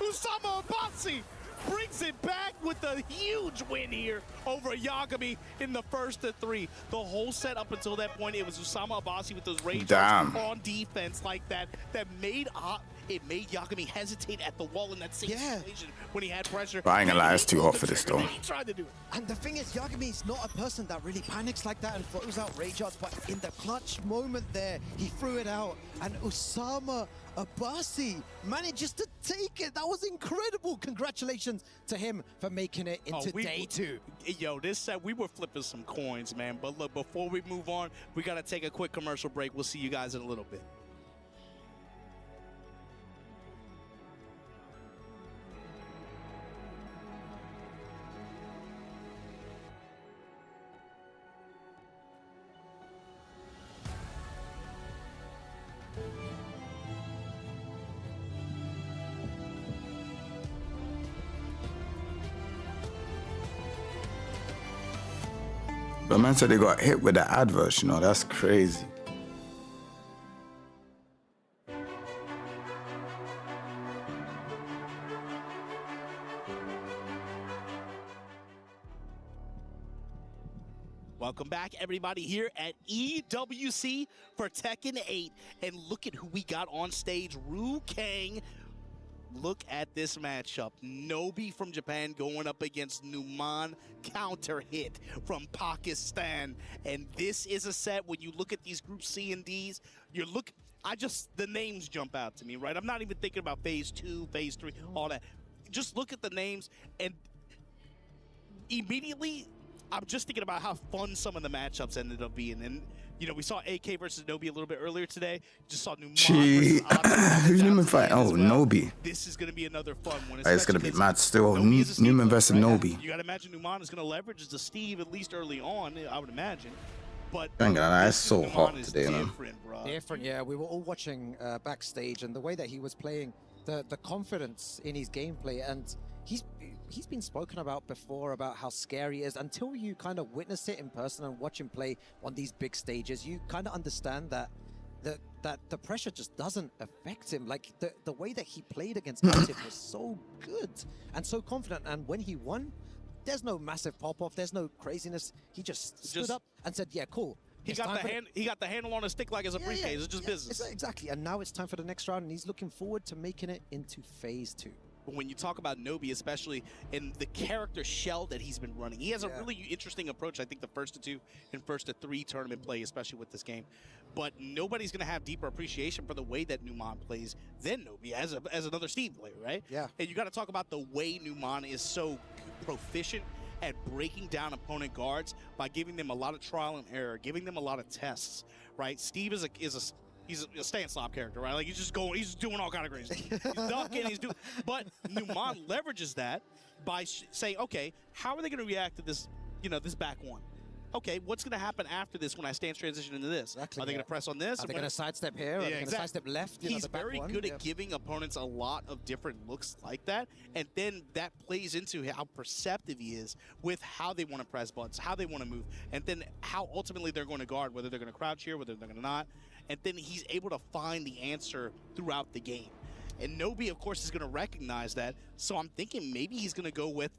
Usama Abasi brings it back with a huge win here over Yagami in the first of 3. The whole set up until that point, it was Usama Abasi with those rage on defense like that made Yagami hesitate at the wall in that same situation when he had pressure. But I ain't gonna lie, it's too hot for this though. He tried to do it. And the thing is, Yagami's not a person that really panics like that and throws out rage arts, but in the clutch moment there, he threw it out, and Usama Abasi manages to take it. That was incredible. Congratulations to him for making it into day 2. Yo, this set, we were flipping some coins, man. But look, before we move on, we got to take a quick commercial break. We'll see you guys in a little bit. But man said they got hit with the adverse, you know, that's crazy. Welcome back, everybody, here at EWC for Tekken 8. And look at who we got on stage, Ru Kang. Look at this matchup. Nobi from Japan going up against Numan, counter hit from Pakistan. And this is a set, when you look at these group C and Ds, the names jump out to me, right? I'm not even thinking about phase 2, phase 3, all that. Just look at the names, and immediately, I'm just thinking about how fun some of the matchups ended up being. And, you know, we saw AK versus Nobi a little bit earlier today. Just saw Numan versus Who's Numan fighting? Oh, Nobi. This is going to be another fun one. It's going to be mad still. Numan versus Nobi. You got to imagine Numan is going to leverage the Steve, at least early on, I would imagine. But it's so hot today, man. Different, yeah. We were all watching backstage, and the way that he was playing, the confidence in his gameplay, and he's been spoken about before about how scary he is. Until you kind of witness it in person and watch him play on these big stages, you kind of understand that the pressure just doesn't affect him. Like the way that he played against Active was so good and so confident. And when he won, there's no massive pop-off, there's no craziness. He just stood up and said, yeah, cool. He got the handle on a stick like it's a briefcase. It's just business. Exactly. And now it's time for the next round, and he's looking forward to making it into phase 2. But when you talk about Nobi, especially in the character shell that he's been running, he has a really interesting approach. I think the first of 2 and first of 3 tournament play, especially with this game. But nobody's going to have deeper appreciation for the way that Numan plays than Nobi as another Steve player, right? Yeah. And you got to talk about the way Numan is so proficient at breaking down opponent guards by giving them a lot of trial and error, giving them a lot of tests, right? Steve he's a stand-stop character, right? Like, he's just doing all kind of crazy. He's ducking, but Numan leverages that by saying, okay, how are they going to react to this, this back one? Okay, what's going to happen after this when I stance transition into this? Exactly, are they going to press on this? Are they going to sidestep here? Are they going to sidestep left? He's very good at giving opponents a lot of different looks like that, and then that plays into how perceptive he is with how they want to press buttons, how they want to move, and then how ultimately they're going to guard, whether they're going to crouch here, whether they're going to not. And then he's able to find the answer throughout the game. And Nobi, of course, is going to recognize that. So I'm thinking maybe he's going to go with,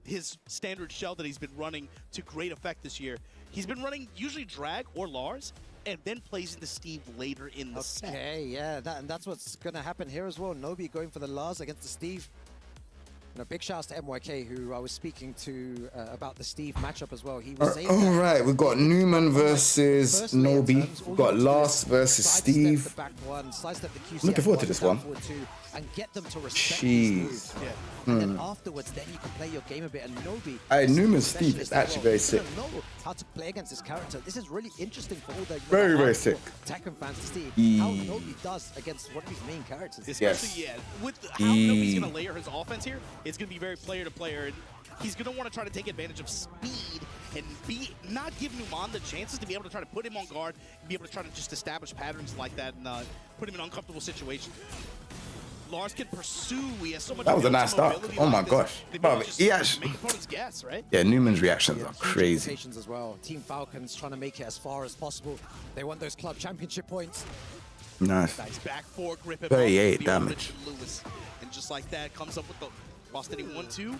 his standard shell that he's been running to great effect this year. He's been running usually Drag or Lars, and then plays into Steve later in the set. Okay, yeah, and that's what's going to happen here as well. Nobi going for the Lars against the Steve. And a big shout out to MYK, who I was speaking to about the Steve matchup as well. He was saying all right, we've got Numan versus Nobi. We've got Lars versus Steve. I'm looking forward to this one. And get them to respect Jeez. And then afterwards, then you can play your game a bit. And Nobi, Numan's Steve is actually very sick. You don't know how to play against this character. This is really interesting for all the very sick Tekken fans to see how Nobi does against one of his main characters. Especially, with how Nobi's going to layer his offense here, it's going to be very player to player. And he's going to want to try to take advantage of speed and not give Numan the chances to be able to try to put him on guard and be able to try to just establish patterns like that and put him in uncomfortable situations. Lars can pursue. He has so much. That was a nice start. Oh my gosh. He actually. Make opponents guess, right? Yeah, Numan's reactions are crazy. As well. Team Falcons trying to make it as far as possible. They want those club championship points. Nice. Nice back four grip. 38 damage. Lewis. And just just like that, comes up with the lost any 1-2.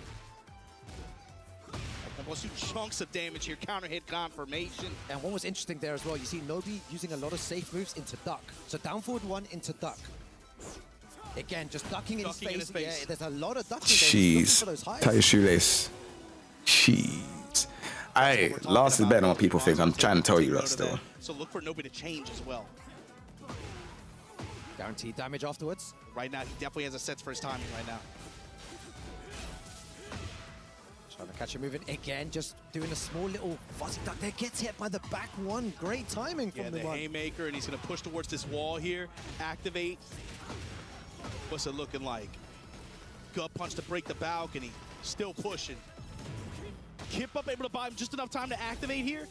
Almost 2 chunks of damage here, counter hit confirmation. And what was interesting there as well, you see Nobi using a lot of safe moves into duck. So down forward 1 into duck. Again, just ducking in his face. Yeah, there's a lot of ducking there. Jeez. Tie your shoelace. Jeez. Last is better than what people think. I'm trying to tell you that still. So look for Nobi to change as well. Guaranteed damage afterwards. Right now, he definitely has a sense for his timing right now. Trying to catch him moving again, just doing a small little fuzzy duck there. Gets hit by the back 1. Great timing from the haymaker, and he's going to push towards this wall here. Activate. What's it looking like? Gut punch to break the balcony. Still pushing. Kip up able to buy him just enough time to activate here.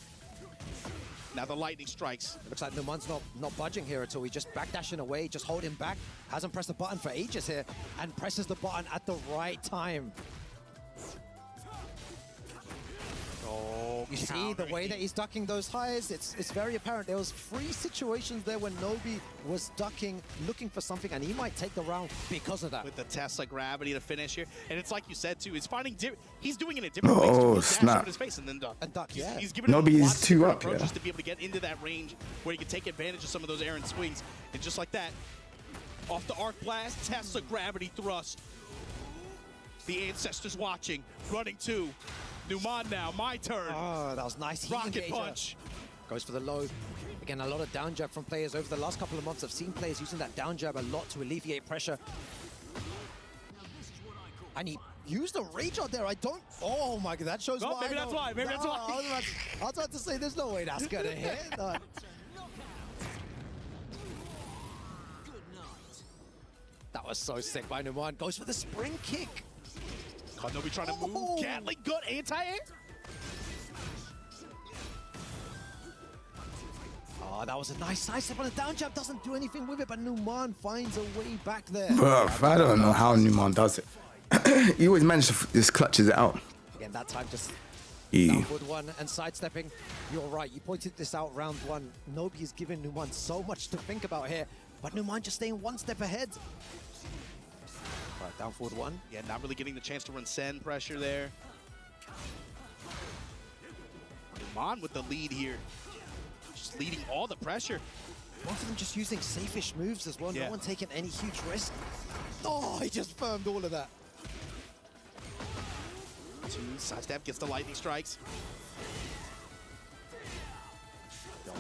Now the lightning strikes. It looks like Numan's not budging here at all. He's just backdashing away, just holding back. Hasn't pressed the button for ages here, and presses the button at the right time. Oh, you see the way that he's ducking those highs, it's very apparent. There was 3 situations there when Nobi was ducking, looking for something, and he might take the round because of that. With the Tesla gravity to finish here. And it's like you said too, he's finding he's doing it in different ways. Oh, snap. His face and then duck. And duck, yeah. He's giving him Nobi's 2 up, approaches to be able to get into that range where he can take advantage of some of those errant swings. And just like that, off the arc blast, Tesla gravity thrust. The ancestors watching, running 2. Numan now, my turn. Oh, that was nice. Rocket punch. Goes for the low. Again, a lot of down jab from players over the last couple of months. I've seen players using that down jab a lot to alleviate pressure. And he used a rage out there. I don't. Oh my god, that shows why. Maybe that's why. Maybe that's why. I was about to say, there's no way that's gonna hit. That was so sick by Numan. Goes for the spring kick. Nobi trying to move. Gatling, good anti-air. Oh, that was a nice sidestep on a down jab. Doesn't do anything with it, but Numan finds a way back there. Bruh, I don't know how Numan does it. He always manages to just clutches it out. Again, that time just Yeah. downward 1 and sidestepping. You're right. You pointed this out round 1. Nobi is giving Numan so much to think about here, but Numan just staying 1 step ahead. Right, down forward 1. Yeah, not really getting the chance to run send pressure there. Numan with the lead here. Just leading all the pressure. Both of them just using safe-ish moves as well. Yeah. No one taking any huge risk. Oh, he just firmed all of that. 2, sidestep, gets the lightning strikes.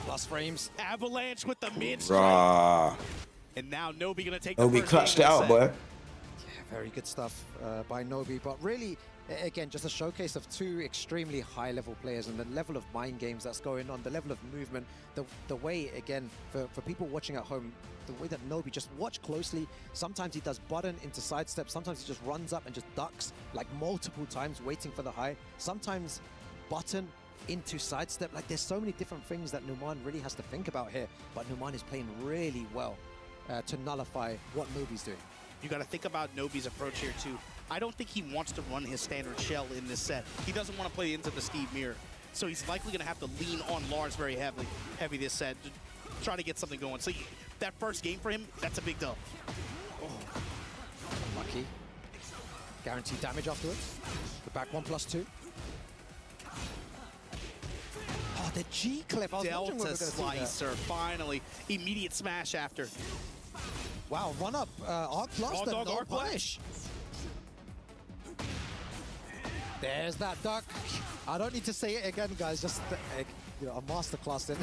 Plus frames. Avalanche with the mid-strike. Bruh. And now Nobi gonna take the Nobi first clutched it game of out, the boy. set. Very good stuff by Nobi, but really, again, just a showcase of 2 extremely high-level players and the level of mind games that's going on, the level of movement, the way, again, for people watching at home, the way that Nobi, just watch closely. Sometimes he does button into sidestep, sometimes he just runs up and just ducks like multiple times waiting for the high. Sometimes button into sidestep. Like, there's so many different things that Numan really has to think about here, but Numan is playing really well to nullify what Nobi's doing. You got to think about Nobi's approach here too. I don't think he wants to run his standard shell in this set. He doesn't want to play into the Steve Mirror. So he's likely going to have to lean on Lars very heavy this set to try to get something going. So that first game for him, that's a big dub. Oh. Lucky. Guaranteed damage afterwards. The back 1+2. Oh, the G clip. Delta Slicer, finally. Immediate smash after. Wow, run up, arc blast, Dog no arc punish. There's that duck. I don't need to say it again, guys. Just a masterclass in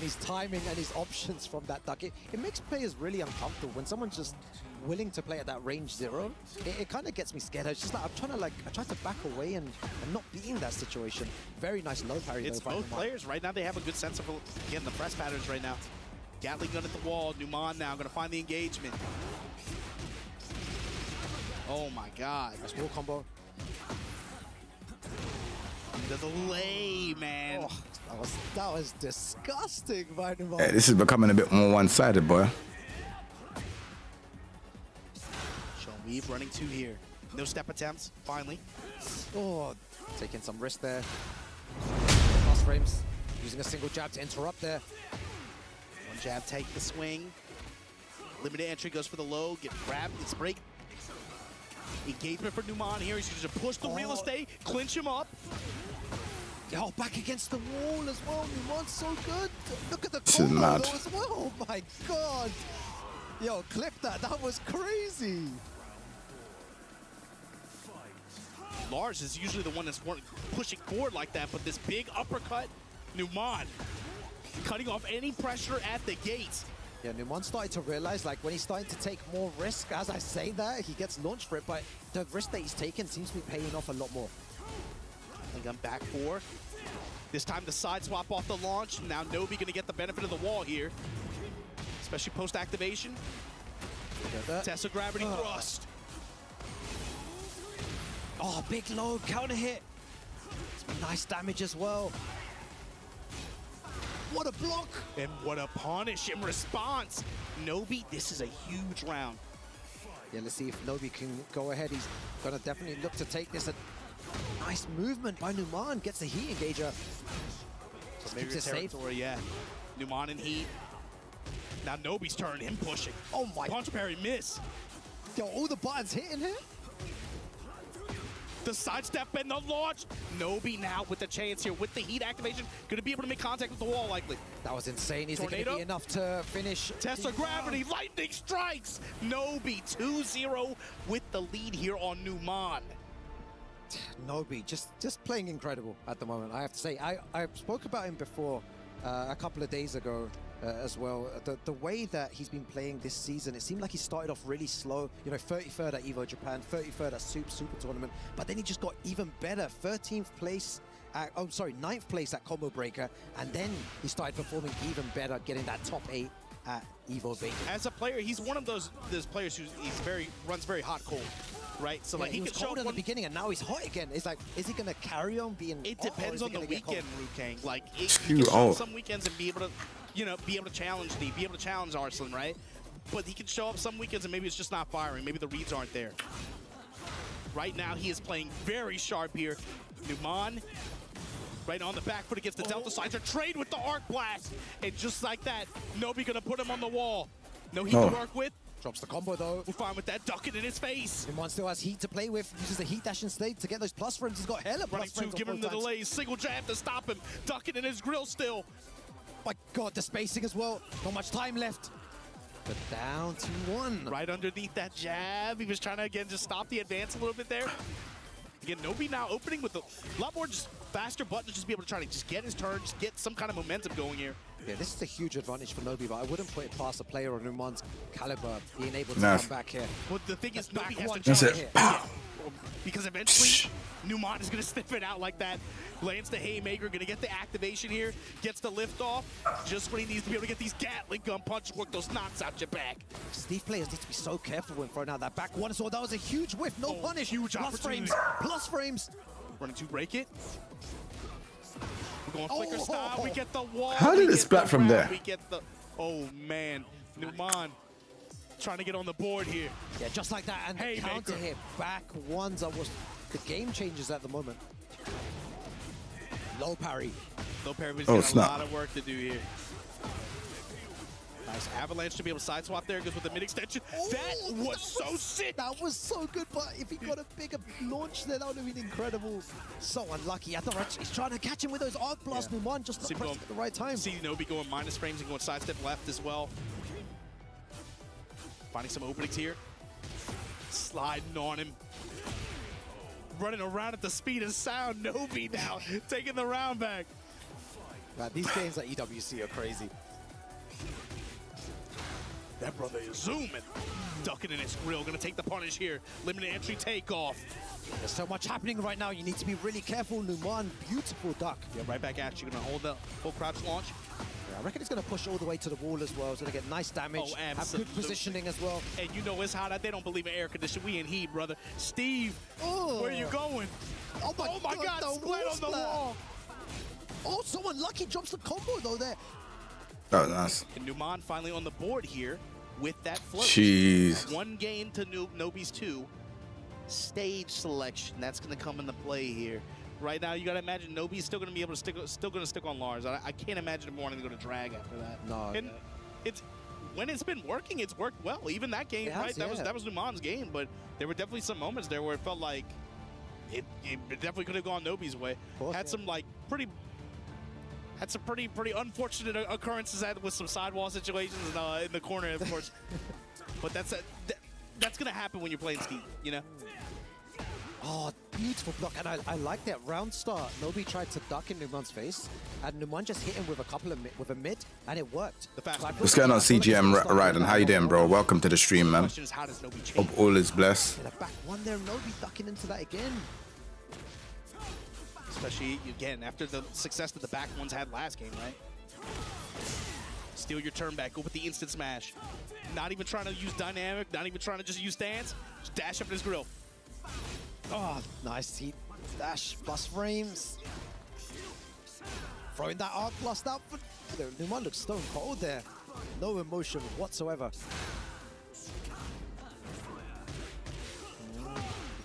his timing and his options from that duck. It makes players really uncomfortable when someone's just willing to play at that range 0. It kind of gets me scared. It's just like I try to back away and not be in that situation. Very nice low parry. It's both players right now. They have a good sense of getting the press patterns right now. Gatling gun at the wall. Numan now going to find the engagement. Oh my God. Nice wall combo. The delay, man. Oh, that was disgusting by Numan. Yeah, this is becoming a bit more one-sided, boy. Sean Weave running 2 here. No step attempts, finally. Oh, taking some risk there. Cross frames. Using a single jab to interrupt there. One jab, take the swing. Limited entry goes for the low, get grabbed, it's break. Engagement for Numan here. He's going to push the real estate, clinch him up. Oh, back against the wall as well. Numan's so good. Look at the This is combo mad. though as well. Oh my god. Yo, clip that. That was crazy. Lars is usually the one that's pushing forward like that, but this big uppercut, Numan cutting off any pressure at the gates. Yeah, Numan started to realize, like, when he's starting to take more risk, as I say that, he gets launched for it, but the risk that he's taken seems to be paying off a lot more. And I'm back 4. This time the side swap off the launch. Now Nobi gonna get the benefit of the wall here, especially post-activation. Tesla gravity thrust. Oh, big load, counter hit. Some nice damage as well. What a block! And what a punish in response. Nobi, this is a huge round. Yeah, let's see if Nobi can go ahead. He's gonna definitely look to take this. Nice movement by Numan, gets the heat engager. So maybe keeps it safe. territory, yeah. Numan in heat. Now Nobi's turn, him pushing. Oh my! Punch parry miss. Yo, all the buttons hitting here. The sidestep and the launch. Nobi now with the chance here, with the heat activation, gonna be able to make contact with the wall likely. That was insane. Is it gonna Tornado? be enough to finish? Tesla gravity, lightning strikes. Nobi 2-0 with the lead here on Numan. Nobi, just playing incredible at the moment, I have to say. I spoke about him before a couple of days ago as well. The way that he's been playing this season, it seemed like he started off really slow. You know, 33rd at EVO Japan, 33rd at Super Tournament, but then he just got even better. 13th place at, 9th place at Combo Breaker, and then he started performing even better, getting that top 8 at EVO Vegas. As a player, he's one of those players who runs very hot cold, right? So Yeah, like he he was can show cold up at the beginning, and now he's hot again. It's like, is he gonna carry on being? It hot, or depends is he on the gonna get weekend, cold? Liu Kang. Like you Too can show up old. some weekends and be able to, be able to challenge Steve, be able to challenge Arslan, right? But he can show up some weekends and maybe it's just not firing. Maybe the reads aren't there. Right now, he is playing very sharp here. Numan, right on the back foot against the Delta Sides, are trade with the Arc Blast. And just like that, Nobi gonna put him on the wall. No heat to work with. Drops the combo though. We're fine with that, ducking in his face. Numan still has heat to play with, uses the heat dash instead to get those plus frames. He's got hella Running plus two, frames. give him the delays. Single jab to stop him. Ducking in his grill still. My god, the spacing as well. Not much time left. But down to 1. Right underneath that jab. He was trying to, again, just stop the advance a little bit there. Again, Nobi now opening with a lot more just faster buttons, just be able to try to just get his turn, just get some kind of momentum going here. Yeah, this is a huge advantage for Nobi, but I wouldn't put it past a player of Numan's caliber being able to Nice. come back here. Well, the thing is, Back Nobi has one to down challenge here. Pow! because eventually Numan is going to sniff it out like that. Lands the haymaker, going to get the activation here, gets the lift off, just when he needs to be able to get these Gatling gun punches, work those knocks out your back. Steve players need to be so careful when throwing out that back one. So that was a huge whiff, no punish. huge plus opportunity. frames, plus frames. Running to break it. We're going flicker style. We get the wall. How did we it get splat the from round, there? We get the. Oh man, Numan trying to get on the board here. Yeah, just like that, and the Haymaker. counter hit. Back ones are what the game changes at the moment. Low parry. Though Paraby's Oh, got a snap. lot of work to do here. Nice avalanche to be able to side swap there. Goes with the mid extension. That was so sick. That was so good, but if he got a bigger launch there, that would have been incredible. So unlucky. I thought he's trying to catch him with those arc blasts. Numan just See not him pressed at the right time. See Nobi going minus frames and going sidestep left as well. Finding some openings here. Sliding on him. Running around at the speed of sound. Nobi now taking the round back. Man, these games at EWC are crazy. That brother is zooming. Ducking in his grill. Gonna take the punish here. Limited entry takeoff. There's so much happening right now. You need to be really careful. Numan, beautiful duck. Yeah, right back at you. Gonna hold the full crouch launch. Yeah, I reckon he's going to push all the way to the wall as well. He's going to get nice damage. Oh, have absolutely. good positioning as well. And you know it's hot out. They don't believe in air conditioning. We in heat, brother. Steve, Oh. where you going? Oh my god, God, splat on the wall. Oh, so unlucky. Drops the combo though there. That was nice. And Numan finally on the board here with that float. Jeez. One game to Nobi's 2. Stage selection. That's going to come into play here. Right now, you got to imagine Nobi's still going to be able to stick on Lars. I can't imagine him wanting to go to drag after that. No. And it's when it's been working, it's worked well. Even that game, It has, right? That was Numan's game, but there were definitely some moments there where it felt like it definitely could have gone Nobi's way. Had some pretty unfortunate occurrences with some sidewall situations in the corner, of course. But that's gonna happen when you're playing Ski, you know. Oh, beautiful block, and I like that round start. Nobi tried to duck in Numan's face, and Numan just hit him with a mid, and it worked. What's going on, CGM Raiden? How you doing, bro? Welcome to the stream, man. Hope all is blessed. In the back one there, Nobi ducking into that again. Especially, again, after the success that the back ones had last game, right? Steal your turn back, go with the instant smash. Not even trying to use dynamic, not even trying to just use stance. Just dash up in his grill. Oh, nice heat dash, plus frames. Throwing that arc blast out, but Numan looks stone cold there. No emotion whatsoever. He's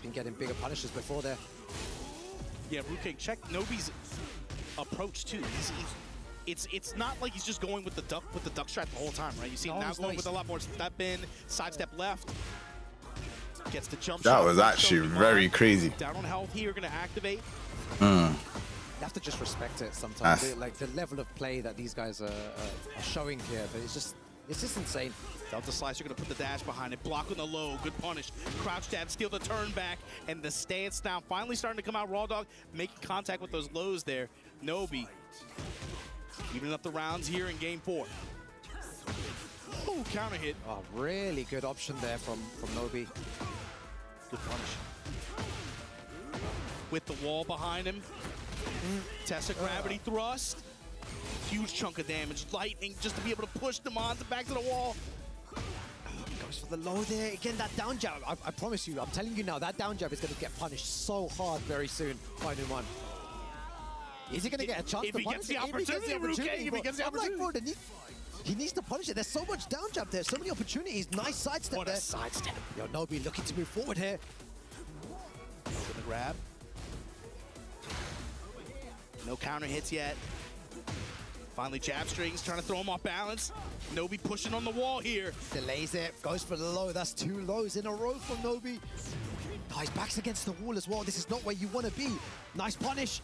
been getting bigger punishes before there. Yeah, Rukeng, check Nobi's approach too. It's not like he's just going with the duck strat the whole time, right? You see him now going with a lot more step in, sidestep left. Gets the jump shot. That was actually very crazy. Down on health here, gonna activate. You have to just respect it sometimes. Like the level of play that these guys are showing here, but it's just insane. Delta Slicer gonna put the dash behind it, block on the low, good punish. Crouch jab, steal the turn back, and the stance now finally starting to come out. Raw Dog making contact with those lows there. Nobi evening up the rounds here in game 4. Ooh, counter hit. Oh, really good option there from Nobi. Good punish. With the wall behind him. Test a gravity thrust. Huge chunk of damage. Lightning just to be able to push Numan back to the wall. Goes for the low there. Again, that down jab. I promise you, I'm telling you now, that down jab is going to get punished so hard very soon by Numan. Is he going to get a chance to punish it? If he gets the opportunity. He needs to punish it. There's so much down jab there, so many opportunities. Nice sidestep there. What a sidestep. Yo, Nobi looking to move forward here. Over the grab. No counter hits yet. Finally jab strings, trying to throw him off balance. Nobi pushing on the wall here. Delays it, goes for the low. That's 2 lows in a row from Nobi. Oh, his back's against the wall as well. This is not where you want to be. Nice punish.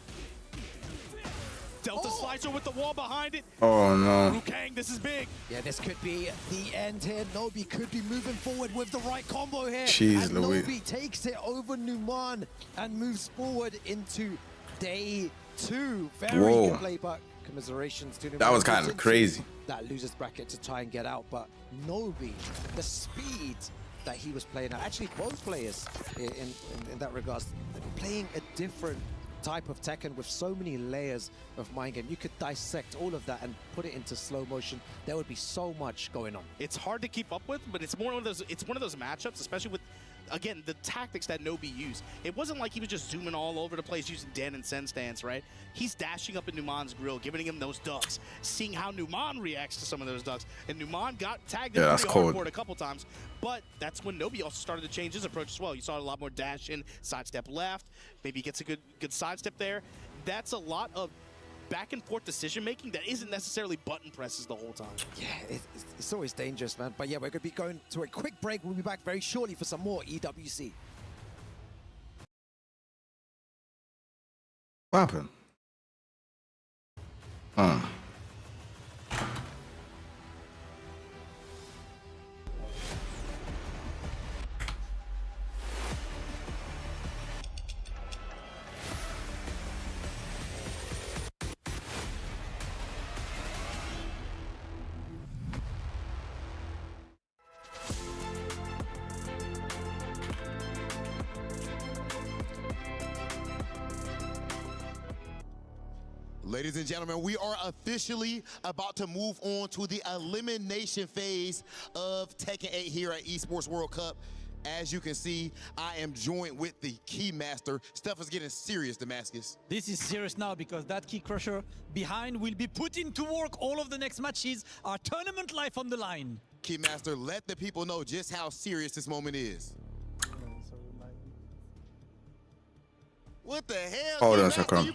Delta Slicer with the wall behind it. Oh no. Rukeng, this is big. Yeah, this could be the end here. Nobi could be moving forward with the right combo here. Jeez, and Louis. Nobi takes it over Numan and moves forward into day 2. Very good play, but commiserations to Numan. That was kind of crazy. That losers bracket to try and get out, but Nobi, the speed that he was playing at, actually both players in that regards, playing a different type of Tekken with so many layers of mind game. You could dissect all of that and put it into slow motion. There would be so much going on. It's hard to keep up with, but it's one of those matchups, especially with, again, the tactics that Nobi used. It wasn't like he was just zooming all over the place using Den and Sen stance, right? He's dashing up in Numan's grill, giving him those ducks, seeing how Numan reacts to some of those ducks. And Numan got tagged in pretty hard for it a couple times, but that's when Nobi also started to change his approach as well. You saw a lot more dash in, sidestep left, maybe he gets a good sidestep there. That's a lot of back and forth decision making that isn't necessarily button presses the whole time. Yeah, it's always dangerous, man. But yeah, we're going to be going to a quick break. We'll be back very shortly for some more EWC. What happened? Ladies and gentlemen, we are officially about to move on to the elimination phase of Tekken 8 here at Esports World Cup. As you can see, I am joined with the key master. Stuff is getting serious, Damascus. This is serious now because that key crusher behind will be put into work all of the next matches. Our tournament life on the line. Key master, let the people know just how serious this moment is. What the hell? Hold on a Keymaster, second. You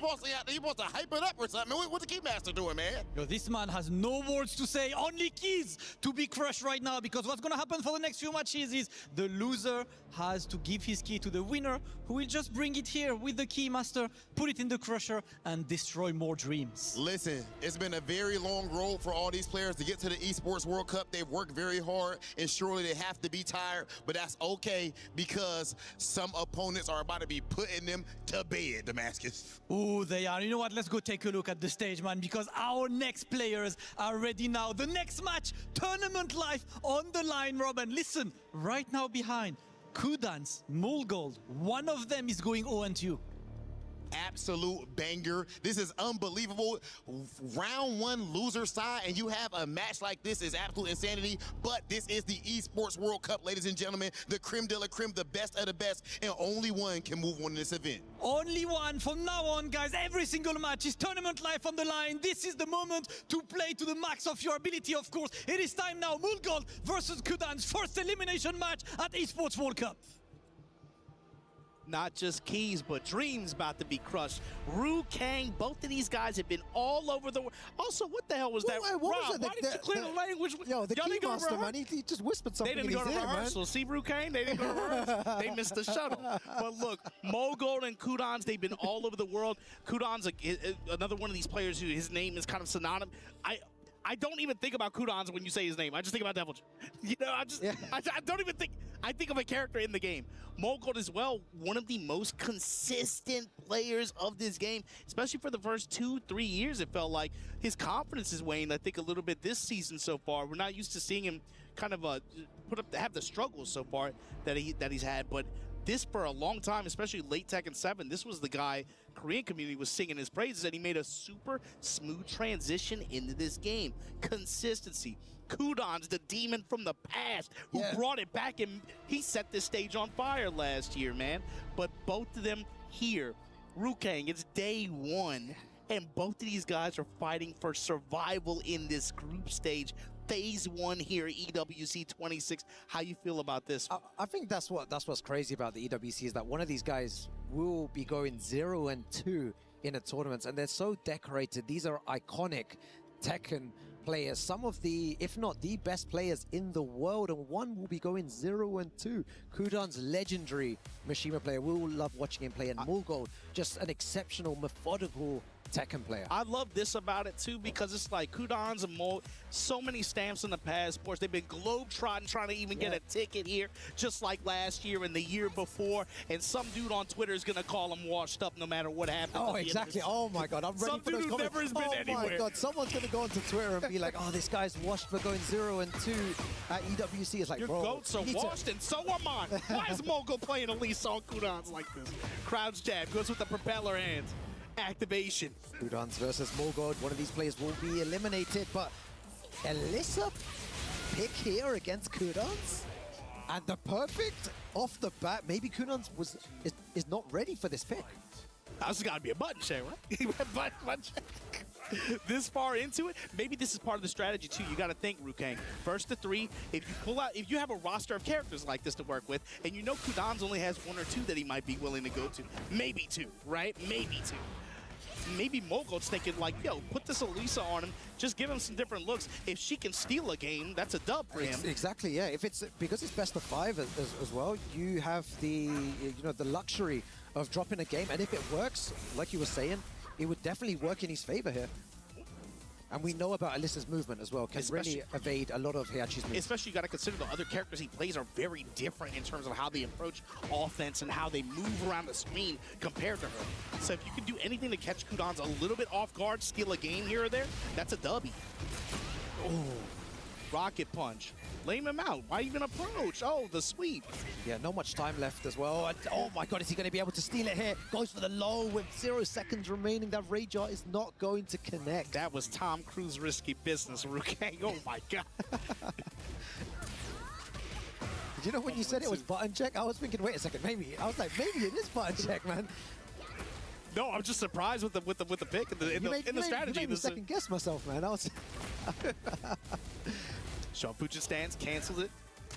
supposed to hype it up or something. What's the Keymaster doing, man? Yo, this man has no words to say, only keys to be crushed right now, because what's gonna happen for the next few matches is the loser has to give his key to the winner, who will just bring it here with the Keymaster, put it in the crusher, and destroy more dreams. Listen, it's been a very long road for all these players to get to the Esports World Cup. They've worked very hard, and surely they have to be tired, but that's okay because some opponents are about to be putting them to bed, Damascus. Oh, they are. You know what? Let's go take a look at the stage, man, because our next players are ready now. The next match, tournament life on the line, Robin. Listen, right now behind, Kudans, Mulgold, one of them is going 0-2. Absolute banger. This is unbelievable. Round one loser side, and you have a match like this is absolute insanity. But this is the Esports World Cup, ladies and gentlemen. The creme de la creme, the best of the best, and only one can move on in this event. Only one from now on, guys. Every single match is tournament life on the line. This is the moment to play to the max of your ability, of course. It is time now. Mulgold versus Kudans, first elimination match at Esports World Cup. Not just keys, but dreams about to be crushed. Ru Kang, both of these guys have been all over the world. Also, what the hell was that? What was Rob, it? why did you clear the language? Yo, the Y'all didn't go to Keymaster, man, rehearsal? he just whispered something They didn't in go his to ear, rehearsal. See, Ru Kang, they didn't go to rehearsal. They missed the shuttle. But look, Mulgold and Kudans, they've been all over the world. Kudans, another one of these players who his name is kind of synonymous. I don't even think about Kudans when you say his name. I just think about Devil. You know, I don't even think. I think of a character in the game. Mulgold as well, one of the most consistent players of this game, especially for the first 2-3 years. It felt like his confidence is waned, I think, a little bit this season so far. We're not used to seeing him kind of have the struggles so far that he's had, but this for a long time, especially late Tekken 7, this was the guy Korean community was singing his praises, and he made a super smooth transition into this game. Consistency. Kudans, the demon from the past, who brought it back, and he set this stage on fire last year, man. But both of them here, Ru Kang, it's day one, and both of these guys are fighting for survival in this group stage. Phase 1 here, EWC 26. How you feel about this? I think that's what's crazy about the EWC is that one of these guys will be going 0-2 in a tournament, and they're so decorated. These are iconic Tekken players, some of the, if not the best players in the world, and one will be going 0-2. Kudan's legendary Mishima player. We will love watching him play, and Mulgold, just an exceptional, methodical Tekken player. I love this about it too, because it's like Kudans and Mo, so many stamps in the passports. They've been globetrotting trying to even get a ticket here, just like last year and the year before. And some dude on Twitter is gonna call them washed up no matter what happens. Oh, exactly. Oh my God, I'm ready some for those dude who comments. never has been oh anywhere. My God, someone's gonna go onto Twitter and be like, "Oh, this guy's washed for going 0-2 at EWC." It's like, Your bro, goats are washed, and so am I. Why is Mogo playing Elise on Kudans like this? Crouch jab goes with the propeller hands. Activation. Kudans versus Mulgold. One of these players will be eliminated, but Alyssa pick here against Kudans, and the perfect off the bat. Maybe Kudans is not ready for this pick. That's got to be a button check, right? button check. This far into it, maybe this is part of the strategy too. You got to think, Ru Kang. First to 3. If you pull out, if you have a roster of characters like this to work with, and you know Kudans only has 1 or 2 that he might be willing to go to, maybe 2, right? Maybe 2. Maybe Mulgold's thinking like, yo, put this Elisa on him, just give him some different looks. If she can steal a game, that's a dub for him. Exactly, yeah. If it's because it's best of 5 as well, you have the the luxury of dropping a game, and if it works, like you were saying, it would definitely work in his favor here. And we know about Alyssa's movement as well, can really evade a lot of Heihachi's moves. Especially, you got to consider the other characters he plays are very different in terms of how they approach offense and how they move around the screen compared to her. So if you can do anything to catch Kudans a little bit off guard, steal a game here or there, that's a dubby. Oh, rocket punch. Lame him out. Why even approach? Oh, the sweep. Yeah, not much time left as well. And, oh my God, is he going to be able to steal it here? Goes for the low with 0 seconds remaining. That rage art is not going to connect. That was Tom Cruise risky business, Ru Kang. Oh my God. Did you know when you said it was button check? I was thinking, wait a second, maybe. I was like, maybe it is button check, man. No, I'm just surprised with the pick in the strategy. You made me second guess myself, man. I was. Shonfucha stance, cancels it.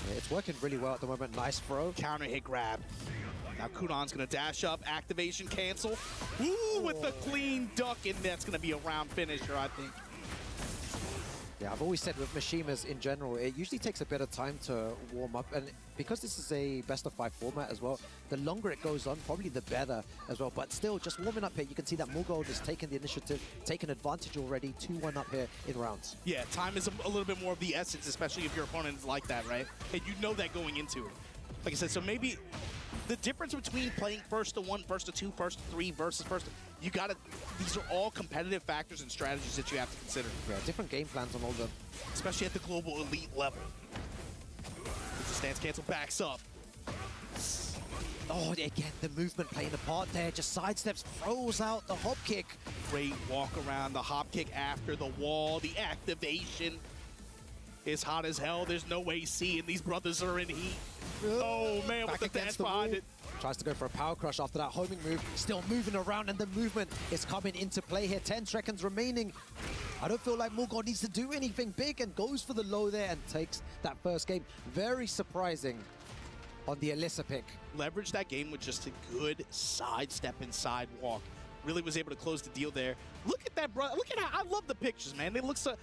Yeah, it's working really well at the moment. Nice throw. Counter hit grab. Now Kudan's gonna dash up, activation cancel. Ooh, with the clean duck, and that's gonna be a round finisher, I think. Yeah, I've always said with Mishimas in general, it usually takes a bit of time to warm up. And because this is a best-of-5 format as well, the longer it goes on, probably the better as well. But still, just warming up here, you can see that Mulgold has taken the initiative, taken advantage already, 2-1 up here in rounds. Yeah, time is a little bit more of the essence, especially if your opponent is like that, right? And you know that going into it. Like I said, so maybe the difference between playing first to 1, first to 2, first to 3 versus first to... You gotta... These are all competitive factors and strategies that you have to consider. Yeah, different game plans on all of them. Especially at the global elite level. The stance cancel backs up. Oh, again, the movement playing a part there. Just sidesteps, throws out the hop kick. Great walk around, the hop kick after the wall, the activation. It's hot as hell. There's no AC, and these brothers are in heat. Oh, man, Back with the dash behind it. Tries to go for a power crush after that homing move. Still moving around, and the movement is coming into play here. 10 seconds remaining. I don't feel like Mulgold needs to do anything big, and goes for the low there and takes that first game. Very surprising on the Alyssa pick. Leveraged that game with just a good sidestep and sidewalk. Really was able to close the deal there. Look at that, bro. Look at how I love the pictures, man. They look so...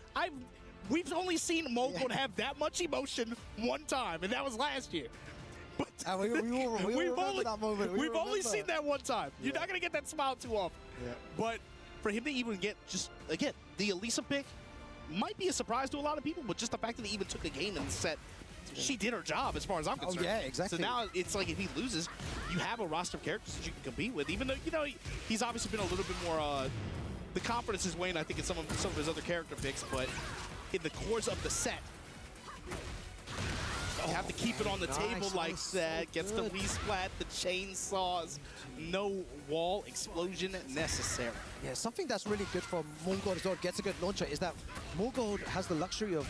We've only seen Mulgold have that much emotion one time, and that was last year. But we all remember that moment. We've only seen that one time. You're not going to get that smile too often. Yeah. But for him to even get just, again, the Elisa pick might be a surprise to a lot of people, but just the fact that he even took a game and said, she did her job as far as I'm concerned. Oh, yeah, exactly. So now it's like if he loses, you have a roster of characters that you can compete with, even though, you know, he's obviously been a little bit more, the confidence is weighing, I think, in some of his other character picks, but in the course of the set, you have to keep it on the table like that. Gets the resplat, the chainsaws, no wall explosion necessary. Yeah, something that's really good for Mulgold as well, gets a good launcher, is that Mulgold has the luxury of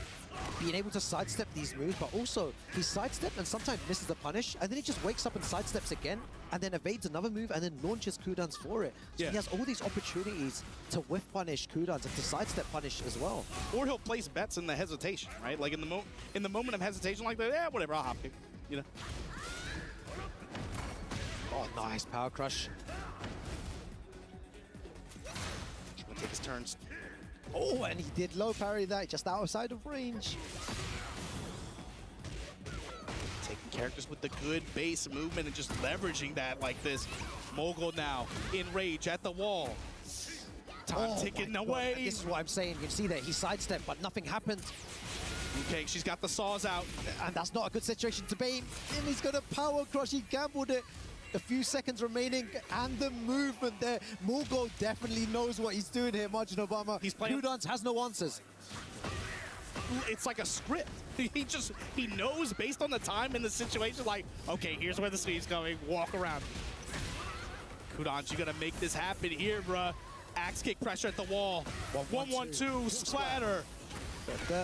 being able to sidestep these moves, but also he sidesteps and sometimes misses the punish, and then he just wakes up and sidesteps again, and then evades another move, and then launches cooldowns for it. So Yeah. he has all these opportunities to whiff punish cooldowns and to sidestep punish as well. Or he'll place bets in the hesitation, right? Like in the moment of hesitation like that, yeah, whatever, I'll hop kick, you know? Oh, nice power crush. He's gonna take his turns. Oh, and he did low parry that, just outside of range. Taking characters with the good base movement and just leveraging that like this. Mulgold now in rage at the wall. Time ticking my God. away. And this is what I'm saying. You can see that he sidestepped, but nothing happened. Okay, she's got the saws out. And that's not a good situation to be in. And he's gonna power crush. He gambled it. A few seconds remaining, and the movement there. Mulgold definitely knows what he's doing here, Margin Obama. He's playing. Kudans has no answers. It's like a script. He knows based on the time and the situation, like, okay, here's where the speed's going, walk around. Kudans, you gotta make this happen here, bruh. Axe kick pressure at the wall. 1-1-2, splatter.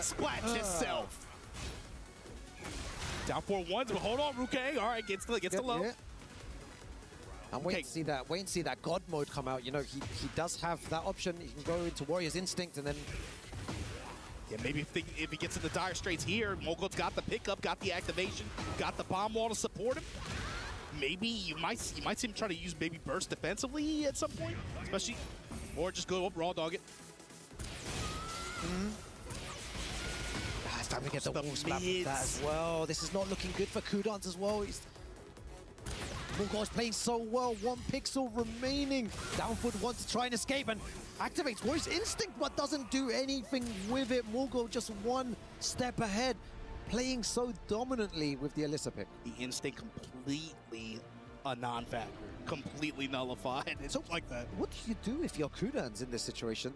Splat yourself. Down 4-1, but hold on, Ruke. All right, gets the low. Yeah. And wait to see that. Wait and see that God mode come out. You know, he does have that option. He can go into Warrior's Instinct and then. Yeah, maybe if he gets in the dire straits here, Mulgold's got the pickup, got the activation, got the bomb wall to support him. Maybe you might see him try to use maybe burst defensively at some point, especially, or just go up raw dog it. It's time to get the wall slap with that as well. This is not looking good for Kudans as well. Mulgold's playing so well. 1 pixel remaining. Down foot wants to try and escape and activates Warrior's Instinct, but doesn't do anything with it. Mulgold just 1 step ahead, playing so dominantly with the Alyssa pick. The instinct completely a non-factor, completely nullified. It's So like that. What do you do if you're Kudans in this situation?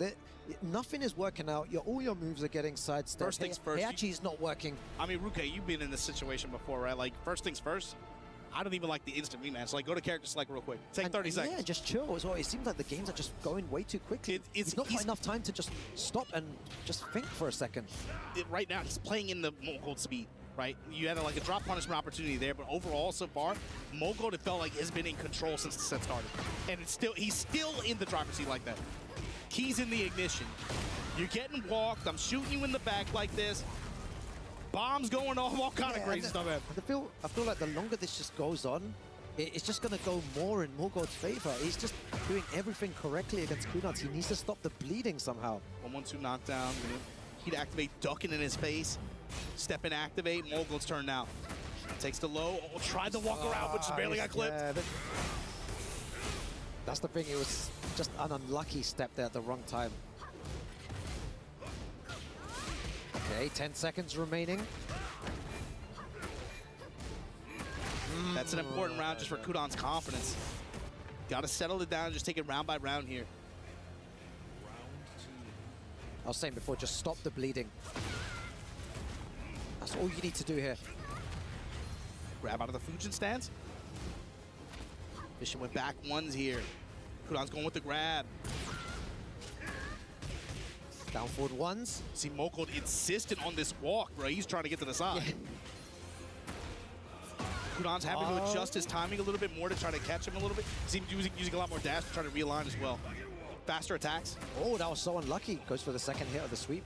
Nothing is working out. All your moves are getting sidestepped. First things first. Heihachi's not working. I mean, Ruke, you've been in this situation before, right? Like, first things first, I don't even like the instant rematch. Like, go to character select real quick. Take 30 seconds. Yeah, just chill as well. It seems like the games are just going way too quickly. It's not quite enough time to just stop and just think for a second. Right now, he's playing in the Mulgold speed, right? You had like a drop punishment opportunity there, but overall, so far, Mulgold, it felt like has been in control since the set started. And he's still in the driver's seat like that. Keys in the ignition. You're getting walked. I'm shooting you in the back like this. Bombs going off, all kind of crazy stuff. I feel like the longer this just goes on, it's just going to go more in Morgoth's favor. He's just doing everything correctly against Kudans. He needs to stop the bleeding somehow. 1-1-2 knockdown. He'd activate, ducking in his face. Step in, activate. Morgoth's turn now. Takes the low. Oh, tried to walk around, but just barely got clipped. Yeah, that's the thing. It was just an unlucky step there at the wrong time. Okay, 10 seconds remaining. That's an important round just for Kudans' confidence. Got to settle it down, just take it round by round here. I was saying before, just stop the bleeding. That's all you need to do here. Grab out of the Fujin stance. Vision went back ones here. Kudans going with the grab. Down forward ones. See, Morgoth insistent on this walk, bro. He's trying to get to the side. Yeah. Kudans having to adjust his timing a little bit more to try to catch him a little bit. Seems using a lot more dash to try to realign as well. Faster attacks. Oh, that was so unlucky. Goes for the second hit of the sweep.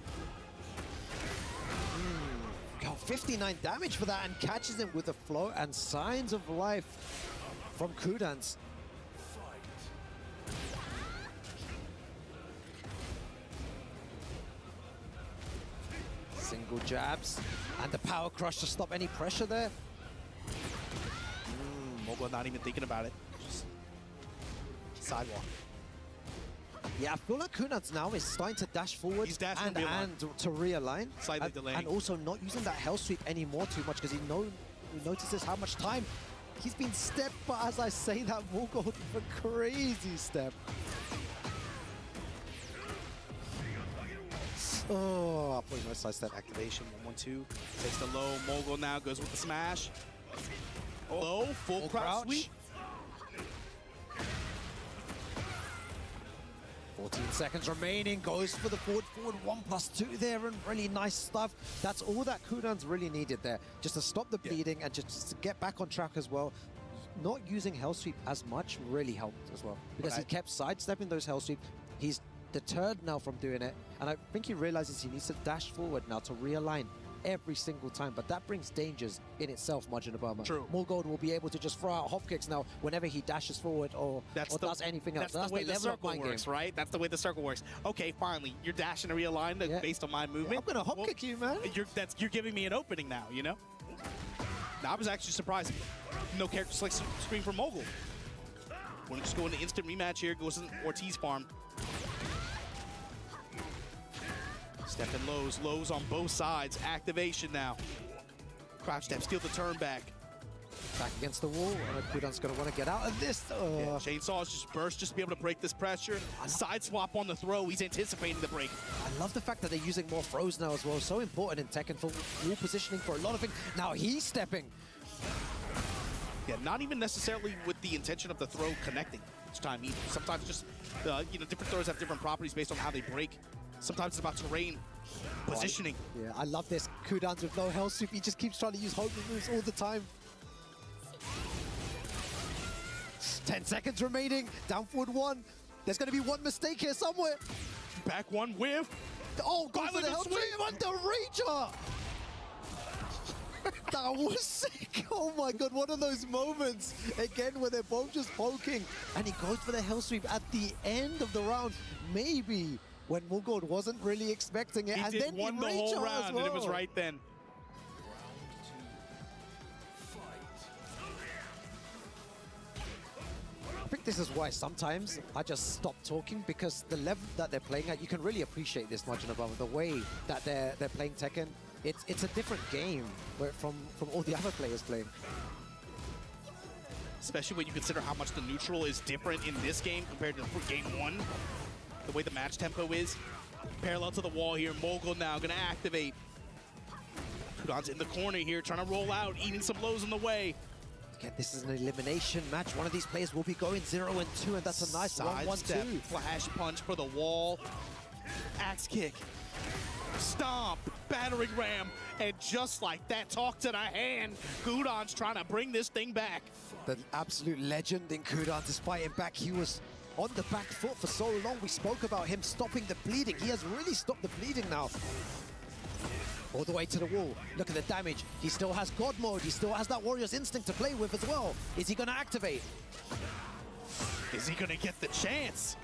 Got 59 damage for that and catches him with a flow and signs of life from Kudans. Single jabs and the power crush to stop any pressure there. Morgoth not even thinking about it. Just sidewalk. Yeah, I feel like Kudans now is starting to dash forward and to realign. Slightly and, delaying. And also not using that hell sweep anymore too much because he notices how much time he's been stepped. But as I say that, Morgoth with a crazy step. Oh, I put no side step activation. 1-1-2. Takes the low. Morgoth now goes with the smash. Low, full crouch sweep. 14 seconds remaining, goes for the forward 1+2 there, and really nice stuff. That's all that Kudans really needed there, just to stop the bleeding and just to get back on track as well. Not using Hell Sweep as much really helped as well, because he kept sidestepping those Hell Sweep. He's deterred now from doing it, and I think he realizes he needs to dash forward now to realign every single time, but that brings dangers in itself, Majin Obama. True. Morgoth will be able to just throw out hop kicks now whenever he dashes forward or does anything else. That's the way the circle works, right? That's the way the circle works. Okay, finally, you're dashing to realign based on my movement. I'm gonna hop kick you, man. You're giving me an opening now, you know? Now, I was actually surprised. No character select screen for Mogul. Want to just go into instant rematch here, goes in Ortiz farm. Step in lows on both sides. Activation now. Crouch step, steal the turn back. Back against the wall. Kudans gonna want to get out of this. Yeah, Chainsaws just burst just to be able to break this pressure. Side swap on the throw. He's anticipating the break. I love the fact that they're using more throws now as well. So important in Tekken for wall positioning for a lot of things. Now he's stepping. Yeah, not even necessarily with the intention of the throw connecting each time. Sometimes just, different throws have different properties based on how they break. Sometimes it's about terrain, positioning. Yeah, I love this. Kudans with no health sweep. He just keeps trying to use homing moves all the time. 10 seconds remaining. Down forward one. There's going to be one mistake here somewhere. Back one whiff. Oh, go for the health sweep on the Rager. That was sick. Oh my god, one of those moments again where they're both just poking and he goes for the hell sweep at the end of the round. Maybe when Morgoth wasn't really expecting it, and then won the whole round, and it was right then. I think this is why sometimes I just stop talking, because the level that they're playing at, you can really appreciate this much above the way that they're playing Tekken. It's a different game from all the other players playing. Especially when you consider how much the neutral is different in this game compared to game one. The way the match tempo is. Parallel to the wall here. Mogul now going to activate. Kudans in the corner here, trying to roll out, eating some lows on the way. Again, this is an elimination match. One of these players will be going 0-2, and that's a nice 1-1-2. Flash punch for the wall. Axe kick. Stomp. Battering ram. And just like that, talk to the hand. Kudans trying to bring this thing back. The absolute legend in Kudans is fighting back. He was on the back foot for so long. We spoke about him stopping the bleeding. He has really stopped the bleeding now. All the way to the wall. Look at the damage. He still has God mode. He still has that Warrior's Instinct to play with as well. Is he going to activate? Is he going to get the chance?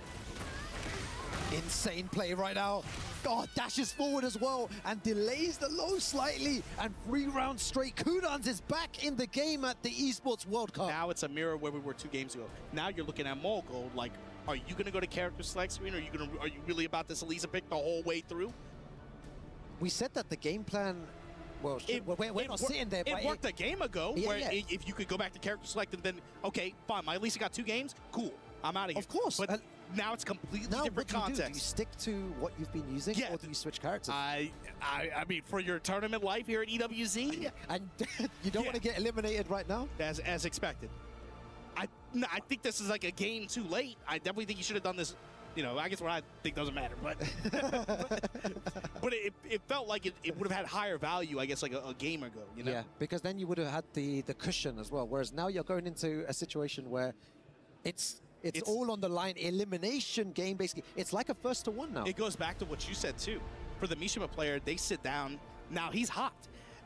Insane play right now. God, dashes forward as well and delays the low slightly. And 3 rounds straight. Kudans is back in the game at the Esports World Cup. Now it's a mirror where we were 2 games ago. Now you're looking at Mogul. Like, are you going to go to character select screen? Or are you really about this Elisa pick the whole way through? We said that the game plan, well, we're not sitting there. It worked a game ago where if you could go back to character select and then, okay, fine, my Elisa got 2 games, cool, I'm out of here. Of course. But now it's completely now different what do context. Do you stick to what you've been using, or do you switch characters? I mean, for your tournament life here at EWC, and you don't want to get eliminated right now, as expected. I think this is like a game too late. I definitely think you should have done this. You know, I guess what I think doesn't matter, but but it felt like it would have had higher value, I guess, like a game ago. You know? Yeah, because then you would have had the cushion as well. Whereas now you're going into a situation where it's all on the line, elimination game basically. It's like a 1-to-1 now. It goes back to what you said too. For the Mishima player, they sit down. Now he's hot.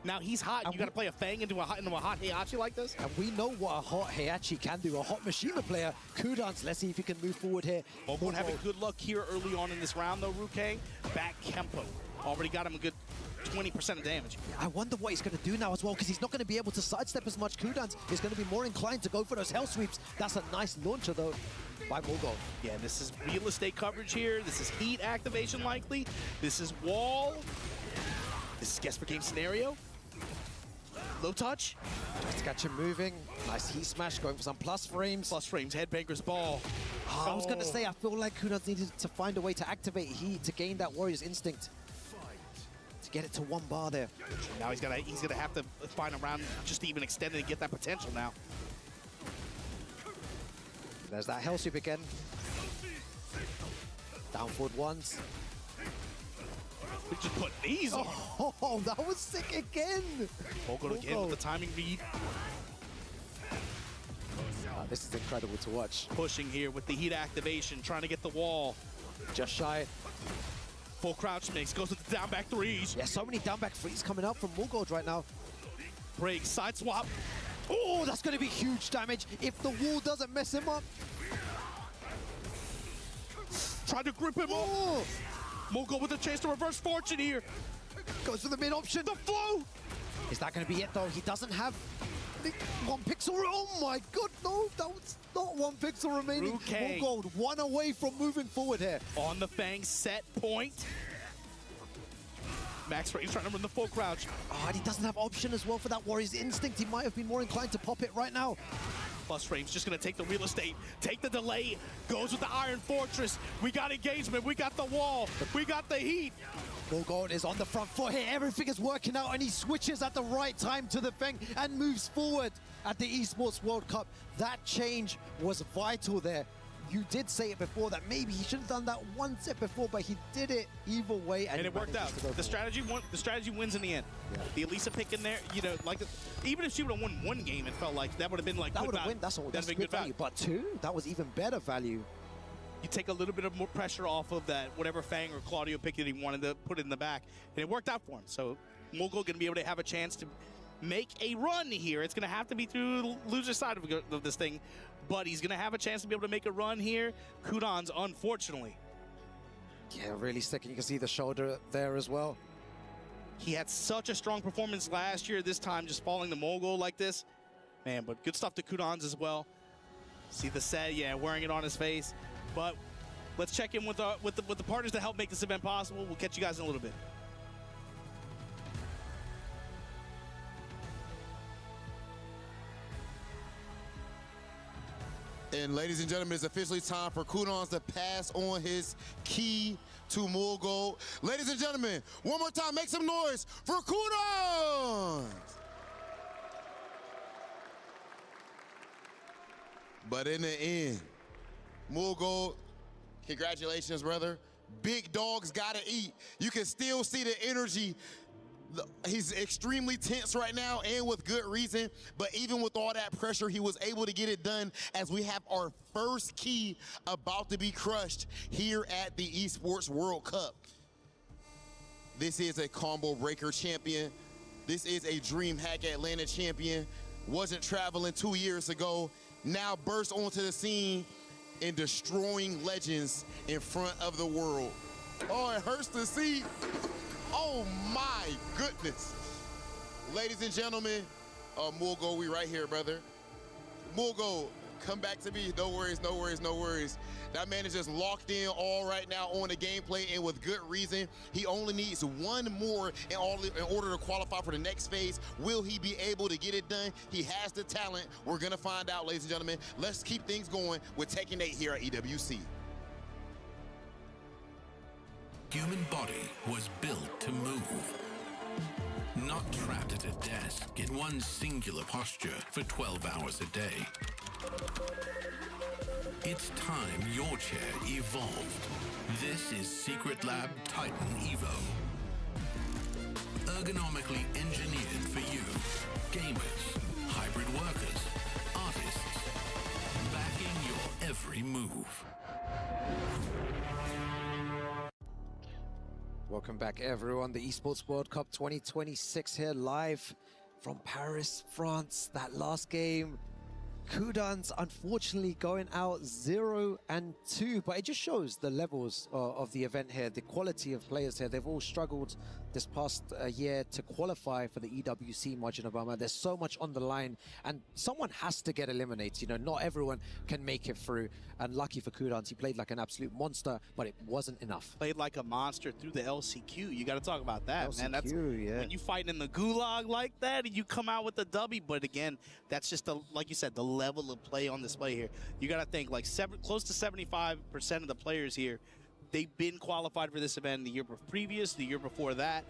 Now he's hot. And you got to play a Fang into a hot Heihachi like this? And we know what a hot Heihachi can do. A hot Mishima player. Kudans, let's see if he can move forward here. Mogul having good luck here early on in this round though, Ruke. Back Kempo. Already got him a good 20% of damage. I wonder what he's going to do now as well, because he's not going to be able to sidestep as much. Kudans is going to be more inclined to go for those hell sweeps. That's a nice launcher though by Mogul. Yeah, this is real estate coverage here. This is heat activation likely. This is wall. This is guess for game scenario. Low touch. Tries to catch him moving. Nice heat smash, going for some plus frames. Plus frames, headbanger's ball. I was going to say, I feel like Kudans needed to find a way to activate heat to gain that Warrior's Instinct. To get it to 1 bar there. Now he's gonna have to find a round just to even extend it and get that potential now. There's that hell sweep again. Down forward once. Just put knees on. Oh, that was sick again. Mogul again with the timing read. This is incredible to watch. Pushing here with the heat activation, trying to get the wall. Just shy. Full crouch mix, goes with the down back 3s. Yeah, so many down back 3s coming out from Mogul right now. Break, side swap. Oh, that's going to be huge damage if the wall doesn't mess him up. Tried to grip him up. Mogul with a chance to reverse fortune here. Goes for the mid option. The flow. Is that going to be it though? He doesn't have the 1 pixel. Oh my god, no, that was not 1 pixel remaining. Mogul 1 away from moving forward here. On the Fang set point. Max Ray's trying to run the full crouch. Oh, and he doesn't have option as well for that Warrior's Instinct. He might have been more inclined to pop it right now. Plus frames just gonna take the real estate, take the delay, goes with the Iron Fortress. We got engagement, we got the wall, we got the heat. Mogul is on the front foot here. Everything is working out and he switches at the right time to the Feng and moves forward at the Esports World Cup. That change was vital there. You did say it before that maybe he should have done that 1 set before, but he did it either way, and it worked out. The strategy wins in the end. Yeah. The Elisa pick in there, you know, like even if she would have won 1 game, it felt like that would have been like that good value. That's good value. But 2, that was even better value. You take a little bit of more pressure off of that whatever Fang or Claudio pick that he wanted to put in the back, and it worked out for him. So Mogul going to be able to have a chance to make a run here. It's going to have to be through the loser side of this thing, but he's going to have a chance to be able to make a run here. Kudans, unfortunately. Yeah, really sick, and you can see the shoulder there as well. He had such a strong performance last year, this time just falling to Mogul like this. Man, but good stuff to Kudans as well. See the set, yeah, wearing it on his face. But let's check in with the partners that help make this event possible. We'll catch you guys in a little bit. And ladies and gentlemen, it's officially time for Kudans to pass on his key to Mogul. Ladies and gentlemen, one more time, make some noise for Kudans! But in the end, Mogul, congratulations, brother. Big dogs gotta eat. You can still see the energy. He's extremely tense right now, and with good reason, but even with all that pressure, he was able to get it done as we have our first key about to be crushed here at the Esports World Cup. This is a combo breaker champion. This is a Dream Hack Atlanta champion. Wasn't traveling 2 years ago. Now bursts onto the scene and destroying legends in front of the world. Oh, it hurts to see. Oh my goodness. Ladies and gentlemen, Mulgo, we right here, brother. Mulgo, come back to me. No worries, no worries, no worries. That man is just locked in all right now on the gameplay, and with good reason. He only needs one more in order to qualify for the next phase. Will he be able to get it done? He has the talent. We're gonna find out, ladies and gentlemen. Let's keep things going with Tekken 8 here at EWC. Human body was built to move. Not trapped at a desk in one singular posture for 12 hours a day. It's time your chair evolved. This is Secret Lab Titan Evo. Ergonomically engineered for you, gamers, hybrid workers, artists, backing your every move. Welcome back, everyone. The Esports World Cup 2026 here live from Paris, France. That last game, Kudans unfortunately going out 0-2, but it just shows the levels of the event here, the quality of players here. They've all struggled this past year to qualify for the EWC, Majin Obama. There's so much on the line, and someone has to get eliminated. You know, not everyone can make it through, and lucky for Kudans, he played like an absolute monster, but it wasn't enough. Played like a monster through the LCQ. You got to talk about that, LCQ, man. That's yeah. when you fight in the gulag like that, and you come out with the W. But again, that's just like you said, the level of play on display here. You got to think like close to 75% of the players here, they've been qualified for this event the year previous, the year before that.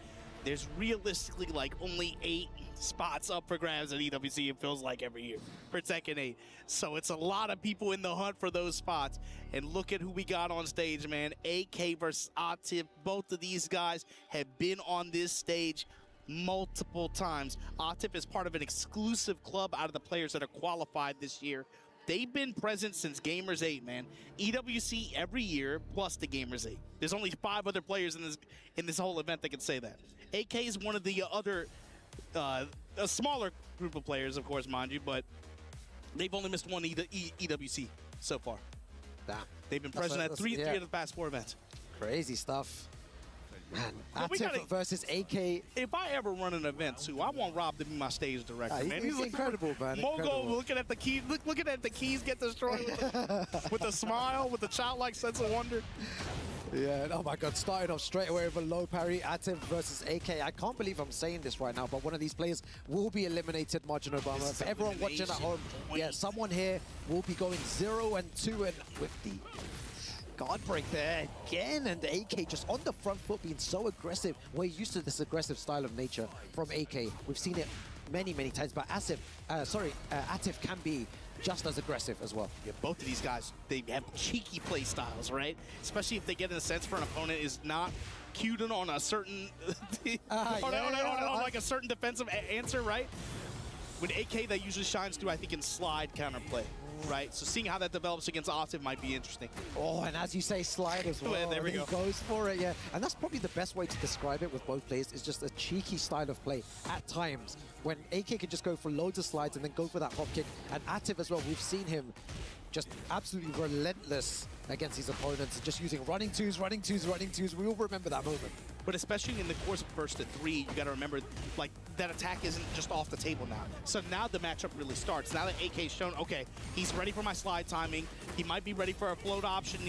There's realistically like only 8 spots up for grabs at EWC, it feels like, every year for Tekken 8. So it's a lot of people in the hunt for those spots. And look at who we got on stage, man. AK versus Atif. Both of these guys have been on this stage multiple times. Atif is part of an exclusive club out of the players that are qualified this year. They've been present since Gamers 8, man. EWC every year, plus the Gamers 8. There's only 5 other players in this whole event that can say that. AK is one of the other, a smaller group of players, of course, mind you, but they've only missed one EWC so far. Damn. They've been present at three of the past 4 events. Crazy stuff. Man, Well, Atif versus AK. If I ever run an event too, I want Rob to be my stage director, man. He's incredible, man. Mogo Incredible. looking at the keys, looking at the keys get destroyed with a smile, with a childlike sense of wonder. Yeah, oh my God, started off straight away with a low parry. Atif versus AK. I can't believe I'm saying this right now, but one of these players will be eliminated, Majin Obama. For everyone watching at home, yeah, someone here will be going 0-2, and with the guard break there again, and AK just on the front foot being so aggressive. We're used to this aggressive style of nature from AK. We've seen it many times, but Atif can be just as aggressive as well. Yeah, both of these guys, they have cheeky play styles, right? Especially if they get in a sense for an opponent is not cued on a certain on like a certain defensive answer, right? With AK, that usually shines through, I think, in slide counterplay, right? So seeing how that develops against Atif might be interesting. Oh, and as you say, slide as well. There we go. He goes for it, yeah. And that's probably the best way to describe it with both players, is just a cheeky style of play at times, when AK can just go for loads of slides and then go for that hop kick. And Atif as well, we've seen him just absolutely relentless against his opponents, just using running twos. We all remember that moment. But especially in the course of first to 3, you got to remember, like, that attack isn't just off the table now. So now the matchup really starts. Now that AK's shown, okay, he's ready for my slide timing. He might be ready for a float option.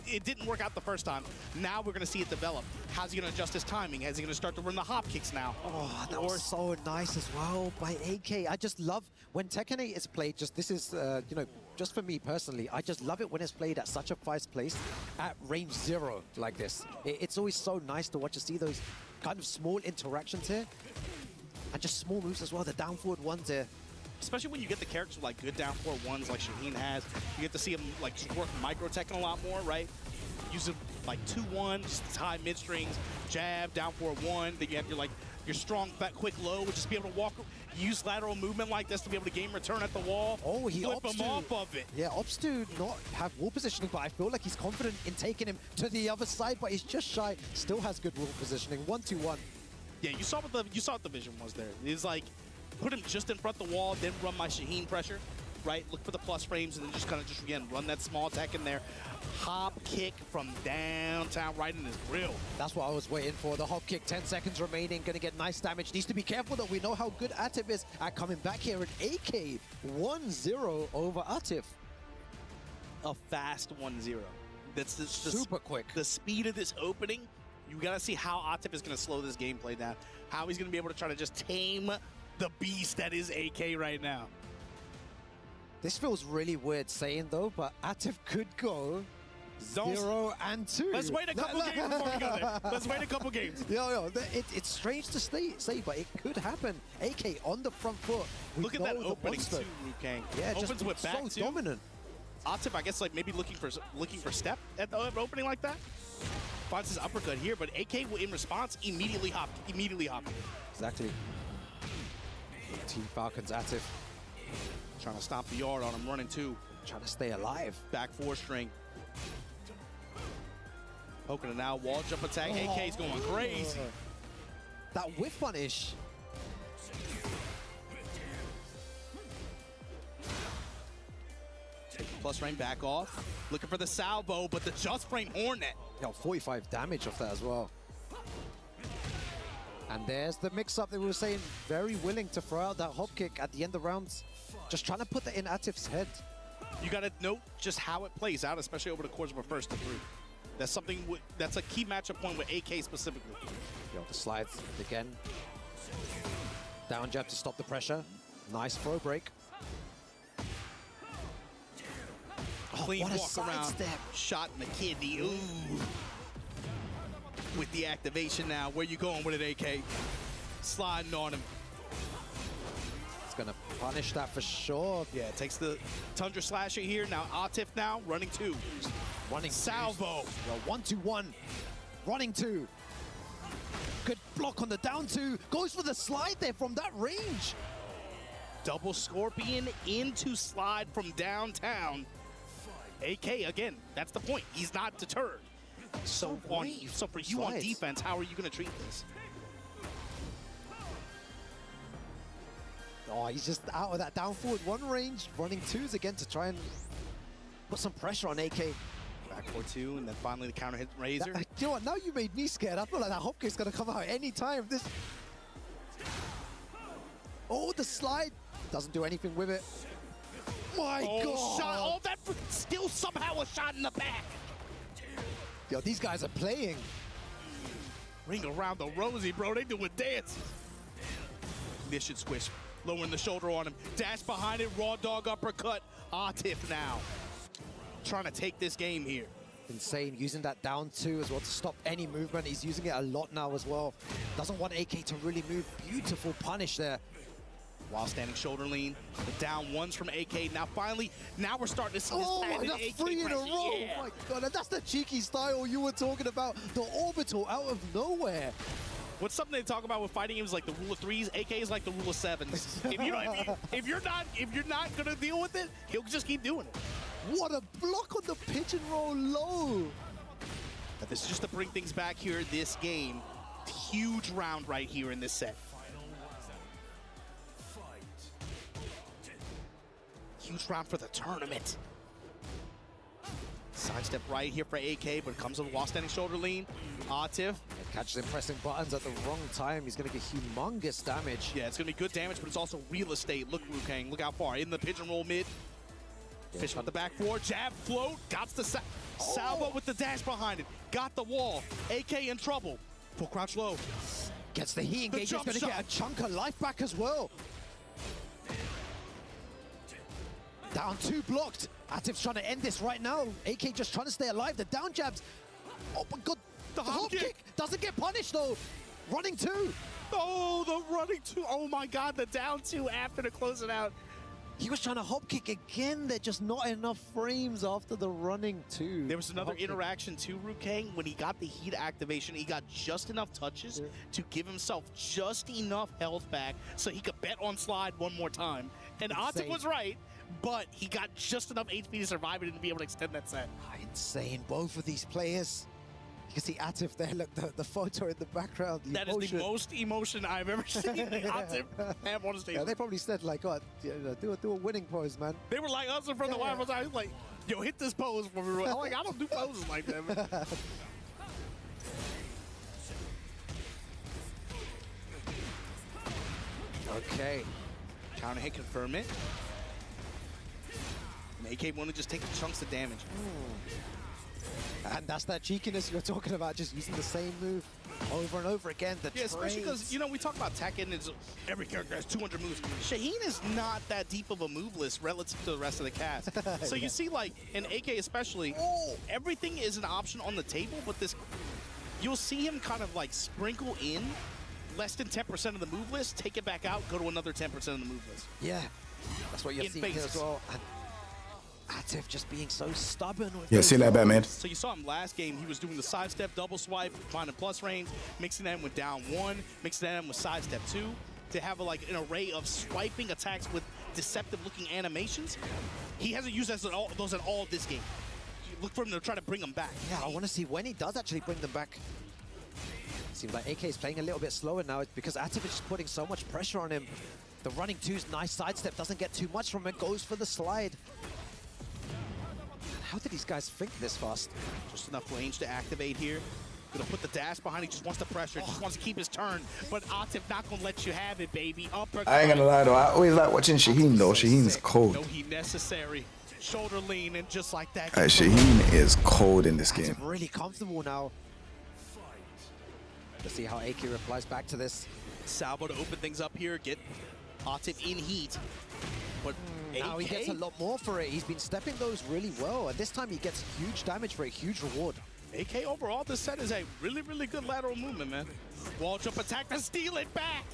It didn't work out the first time. Now we're going to see it develop. How's he going to adjust his timing? Is he going to start to run the hop kicks now? Oh, that was so nice as well by AK. I just love when Tekken 8 is played. Just this is, you know, just for me personally, I just love it when it's played at such a fast pace at range 0 like this. It's always so nice to watch, to see those kind of small interactions here, and just small moves as well. The down forward ones there. Especially when you get the characters with like good down forward ones like Shaheen has, you get to see him like just work micro Tekken a lot more, right? Using like 2-1, just high mid strings, jab, down forward 1. Then you have your strong, fat, quick low, which is be able to walk. use lateral movement like this to be able to game return at the wall. Oh, he flip opts him to, off of it. Yeah, opts to not have wall positioning, but I feel like he's confident in taking him to the other side, but he's just shy. Still has good wall positioning. 1-2-1. Yeah, you saw what the vision was there. It's like put him just in front of the wall, then run my Shaheen pressure, right? Look for the plus frames, and then just kind of again run that small attack in there. Hop kick from downtown right in his grill. That's what I was waiting for. The hop kick, 10 seconds remaining, gonna get nice damage. Needs to be careful though. We know how good Atif is at coming back here. And AK 1-0 over Atif. A fast 1-0. That's Super quick. The speed of this opening, you gotta see how Atif is gonna slow this gameplay down. How he's gonna be able to try to just tame the beast that is AK right now. This feels really weird saying though, but Atif could go 0-2. Let's wait a couple games before we go there. Let's wait a couple games. Yo, it's strange to say, but it could happen. AK on the front foot. Look at that opening too, Rukang. Yeah, opens just with back so too. dominant. Atif, I guess, like maybe looking for step at the opening like that. Finds his uppercut here, but AK will, in response, immediately hop. Exactly. Team Falcons, Atif Trying to stomp the yard on him, running two. trying to stay alive. Back four string. Poking it now, wall jump attack. AK's going crazy. That whiff punish. Plus frame back off. Looking for the salvo, but the just frame Hornet. Yo, 45 damage off that as well. And there's the mix-up that we were saying. Very willing to throw out that hop kick at the end of rounds. Just trying to put that in Atif's head. You got to note just how it plays out, especially over the course of a first to three. That's something. That's a key matchup point with AK specifically. Yo, the slides again. Down jab to stop the pressure. Nice throw break. Clean what a walk around, sidestep. shot in the kidney. Ooh. With the activation now, where you going with it, AK? Sliding on him. It's gonna punish that for sure. Yeah, takes the Tundra Slasher here. Now Atif now, running two. Running salvo. Yo, 1-2-1. Running two. Good block on the down two. Goes for the slide there from that range. Double Scorpion into slide from downtown. AK, again, that's the point. He's not deterred. So for you on defense, how are you going to treat this? Oh, he's just out of that down forward one range. Running twos again to try and put some pressure on AK. Back 4-2, and then finally the counter hit Razor. You know what? Now you made me scared. I feel like that hop kick's going to come out any time. This. Oh, the slide. Doesn't do anything with it. My God. Shot. Oh, that still somehow a shot in the back. Yo, these guys are playing. Ring around the rosy, bro. They doing dances. This should squish. Lowering the shoulder on him. Dash behind it. Raw dog uppercut. Atif now. Trying to take this game here. Insane. Using that down two as well to stop any movement. He's using it a lot now as well. Doesn't want AK to really move. Beautiful punish there. While standing shoulder lean, the down ones from AK. Now finally, now we're starting to see this pattern. That's AK 3 in a row. Yeah. Oh my God, and that's the cheeky style you were talking about. The orbital out of nowhere. What's something they talk about with fighting games like the rule of threes? AK is like the rule of sevens. if you're not gonna deal with it, he'll just keep doing it. What a block on the pigeon roll low. But this is just to bring things back here. This game, huge round right here in this set. Huge round for the tournament. Sidestep right here for AK, but it comes with a while standing shoulder lean. Atif. Catches him pressing buttons at the wrong time. He's going to get humongous damage. Yeah, it's going to be good damage, but it's also real estate. Look, Rukang, look how far. In the pigeon roll mid. Fish on the back four. Jab, float. Got the salvo with the dash behind it. Got the wall. AK in trouble. Full crouch low. Gets the heat engage. He's going to get a chunk of life back as well. Down two blocked. Atif's trying to end this right now. AK just trying to stay alive. The down jabs. Oh my God. The hop kick doesn't get punished though. Running two. Oh, the running two. Oh my God, the down two after to close it out. He was trying to hop kick again. They're just not enough frames after the running two. There was another interaction too, Rukang. When he got the heat activation, he got just enough touches to give himself just enough health back so he could bet on slide one more time. And Atif was right, but he got just enough HP to survive it and be able to extend that set. Insane, both of these players. You can see Atif there, look, the photo in the background. That is the most emotion I've ever seen Atif have on a stage. Yeah, they probably said like, oh, do a winning pose, man. They were like us in front of the line. I was like, yo, hit this pose for me. I'm like, I don't do poses like that, man. Okay. Counter hit, confirm it. And AK want to just take chunks of damage. And that's that cheekiness you're talking about, just using the same move over and over again. Yeah, especially because, you know, we talk about Tekken, it's every character has 200 moves. Shaheen is not that deep of a move list relative to the rest of the cast. So you see, like, in AK especially, everything is an option on the table, but this, you'll see him kind of, like, sprinkle in less than 10% of the move list, take it back out, go to another 10% of the move list. Yeah, that's what you're In seeing here phases. as well. And Atif just being so stubborn with Yeah, those see that, Batman. So you saw him last game, he was doing the sidestep, double swipe, finding plus range, mixing that in with down one, mixing that in with sidestep two, to have like an array of swiping attacks with deceptive looking animations. He hasn't used those at all this game. Look for him to try to bring them back. Yeah, I want to see when he does actually bring them back. Seems like AK is playing a little bit slower now because Atif is just putting so much pressure on him. The running two's nice sidestep, doesn't get too much from it, goes for the slide. How did these guys think this fast? Just enough range to activate here. Gonna put the dash behind, he just wants the pressure, just wants to keep his turn. But Atif not gonna let you have it, baby. Uppercut. I ain't gonna lie though, I always like watching Shaheen though. Shaheen's cold. No, he necessary. Shoulder lean and just like that. Shaheen is cold in this game. Atif really comfortable now. Let's see how AK replies back to this. Salvo to open things up here, get Atif in heat. But Now he gets a lot more for it. He's been stepping those really well, and this time he gets huge damage for a huge reward. AK overall, this set is a really, really good lateral movement, man. Wall jump attack to steal it back.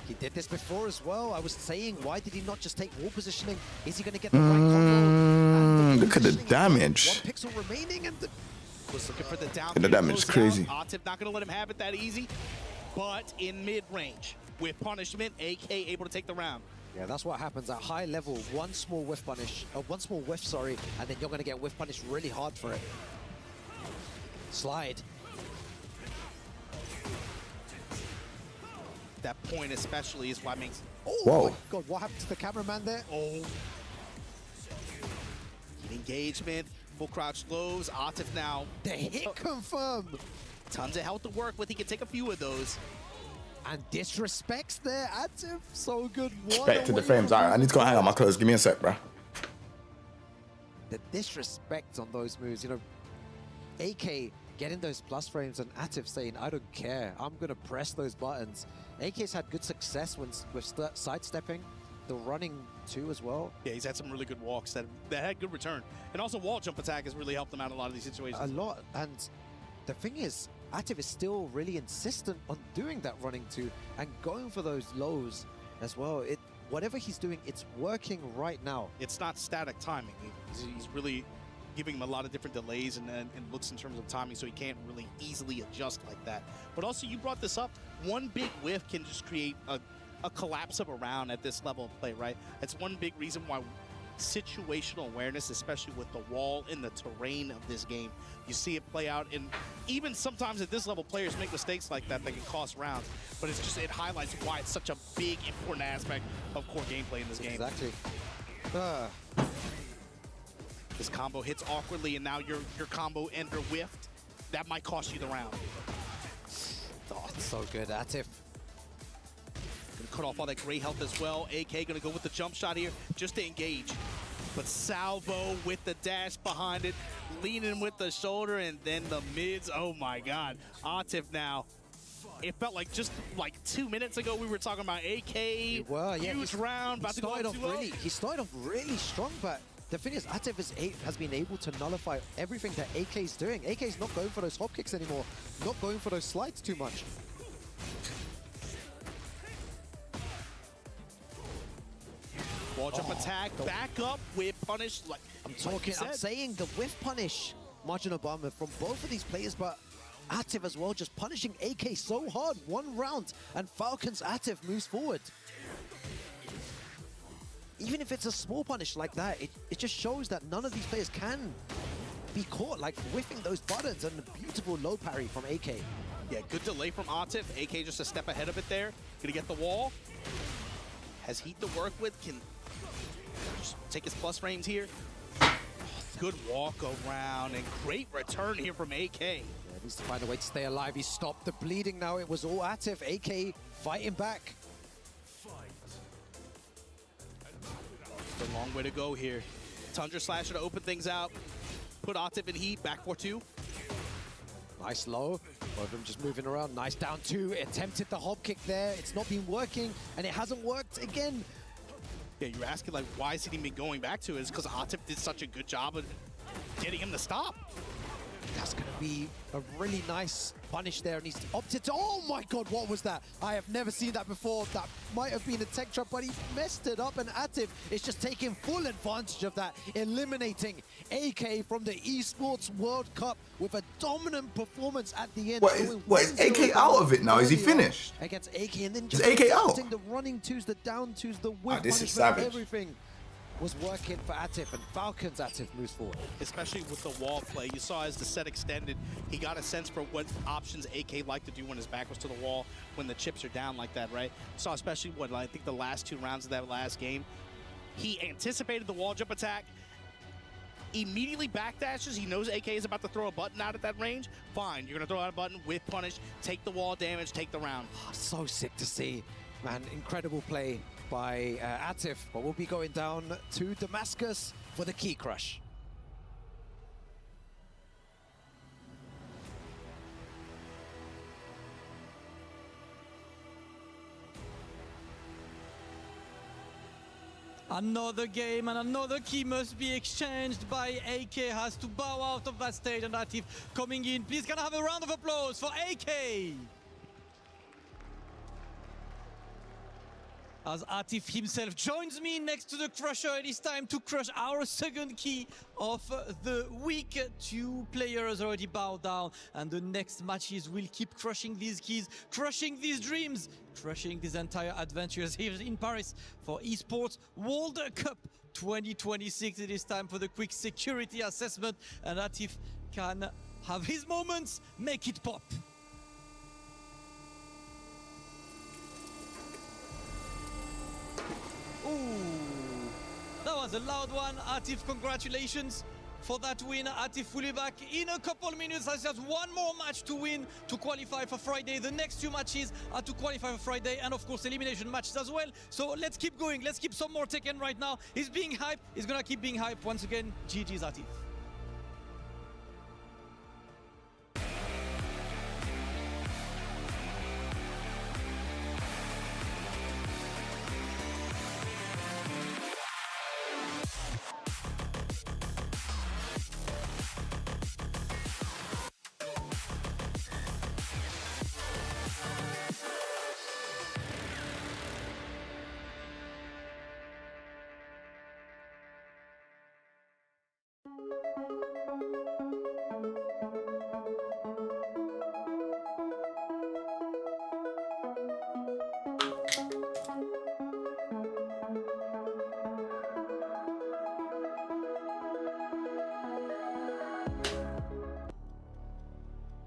He did this before as well. I was saying, why did he not just take wall positioning? Is he going to get the right combo? Look at the Positioning, damage. 1 pixel remaining, and Was looking for the down. And the damage is crazy. Atif not going to let him have it that easy, but in mid-range. With punishment, AK able to take the round. yeah, that's what happens at high level. One small whiff, sorry, and then you're going to get whiff punished really hard for it. Slide. That point especially is what makes... Oh Whoa. my god, what happened to the cameraman there? Oh. Engagement, full crouch lows. Atif now. The hit confirmed. Tons of health to work with. He can take a few of those. And disrespects there, Atif. So good. Back to the frames. Alright, I need to go hang out my clothes. Give me a sec, bro. The disrespect on those moves, you know, AK getting those plus frames and Atif saying, I don't care, I'm gonna press those buttons. AK's had good success with sidestepping, the running too as well. Yeah, he's had some really good walks that had good return. And also wall jump attack has really helped him out in a lot of these situations. A lot, and the thing is, Atif is still really insistent on doing that running too and going for those lows as well. Whatever he's doing, it's working right now. It's not static timing. He's really giving him a lot of different delays and looks in terms of timing, so he can't really easily adjust like that. But also, you brought this up, one big whiff can just create a collapse of a round at this level of play, right? That's one big reason why situational awareness, especially with the wall and the terrain of this game, you see it play out, and even sometimes at this level, players make mistakes like that can cost rounds, but it highlights why it's such a big, important aspect of core gameplay in this game. Exactly. This combo hits awkwardly, and now your combo ender whiffed. That might cost you the round. Oh, it's so good, Atif. Gonna cut off all that gray health as well. AK gonna go with the jump shot here just to engage. But Salvo with the dash behind it, leaning with the shoulder, and then the mids. Oh my God. Atif now. It felt like just like 2 minutes ago we were talking about AK. Well, yeah, huge round. About to go up 2-0. He started off really strong, but the thing is, Atif has been able to nullify everything that AK is doing. AK is not going for those hop kicks anymore, not going for those slides too much. Wall jump attack, back up with punish. Like I'm said. saying the whiff punish, marginal bomber from both of these players, but Atif as well, just punishing AK so hard. 1 round, and Falcon's Atif moves forward. Even if it's a small punish like that, it just shows that none of these players can be caught, like whiffing those buttons, and a beautiful low parry from AK. Yeah, good delay from Atif. AK just a step ahead of it there. Gonna get the wall. Has heat to work with, can just take his plus frames here. Good walk around and great return here from AK. Yeah, needs to find a way to stay alive. He stopped the bleeding now. It was all Atif. AK fighting back. It's a long way to go here. Tundra Slasher to open things out. Put Atif in heat, back 4-2. Nice low. Both of them just moving around. Nice down 2. Attempted the hop kick there. It's not been working, and it hasn't worked again. Yeah, you're asking, like, why is he even going back to it? It's because Atif did such a good job of getting him to stop. That's going to be a really nice punish there, and he's opted to... Oh my god, what was that? I have never seen that before. That might have been a tech trap, but he messed it up, and Atif is just taking full advantage of that, eliminating AK from the Esports World Cup with a dominant performance at the end. What is AK out of it now? Is he finished? Against AK, and then just Is AK out? the running twos, the down twos, the whip This is punishment, savage. everything was working for Atif, and Falcon's Atif moves forward. Especially with the wall play. You saw as the set extended, he got a sense for what options AK liked to do when his back was to the wall, when the chips are down like that, right? Saw especially what, I think the last 2 rounds of that last game, he anticipated the wall jump attack, immediately backdashes. He knows AK is about to throw a button out at that range. Fine, you're gonna throw out a button with punish, take the wall damage, take the round. Oh, so sick to see, man. Incredible play by Atif, but we'll be going down to Damascus for the key crush. Another game and another key must be exchanged by AK. Has to bow out of that stage, and Atif coming in. Please can I have a round of applause for AK? As Atif himself joins me next to the crusher, it is time to crush our second key of the week. 2 players already bowed down, and the next matches will keep crushing these keys, crushing these dreams, crushing these entire adventures here in Paris for Esports World Cup 2026. It is time for the quick security assessment, and Atif can have his moments, make it pop. Ooh, that was a loud one. Atif, congratulations for that win. Atif will be back in a couple minutes. There's just 1 more match to win to qualify for Friday. The next 2 matches are to qualify for Friday, and of course elimination matches as well. So let's keep going. Let's keep some more Tekken right now. He's being hyped. He's gonna keep being hyped. Once again, GG's Atif.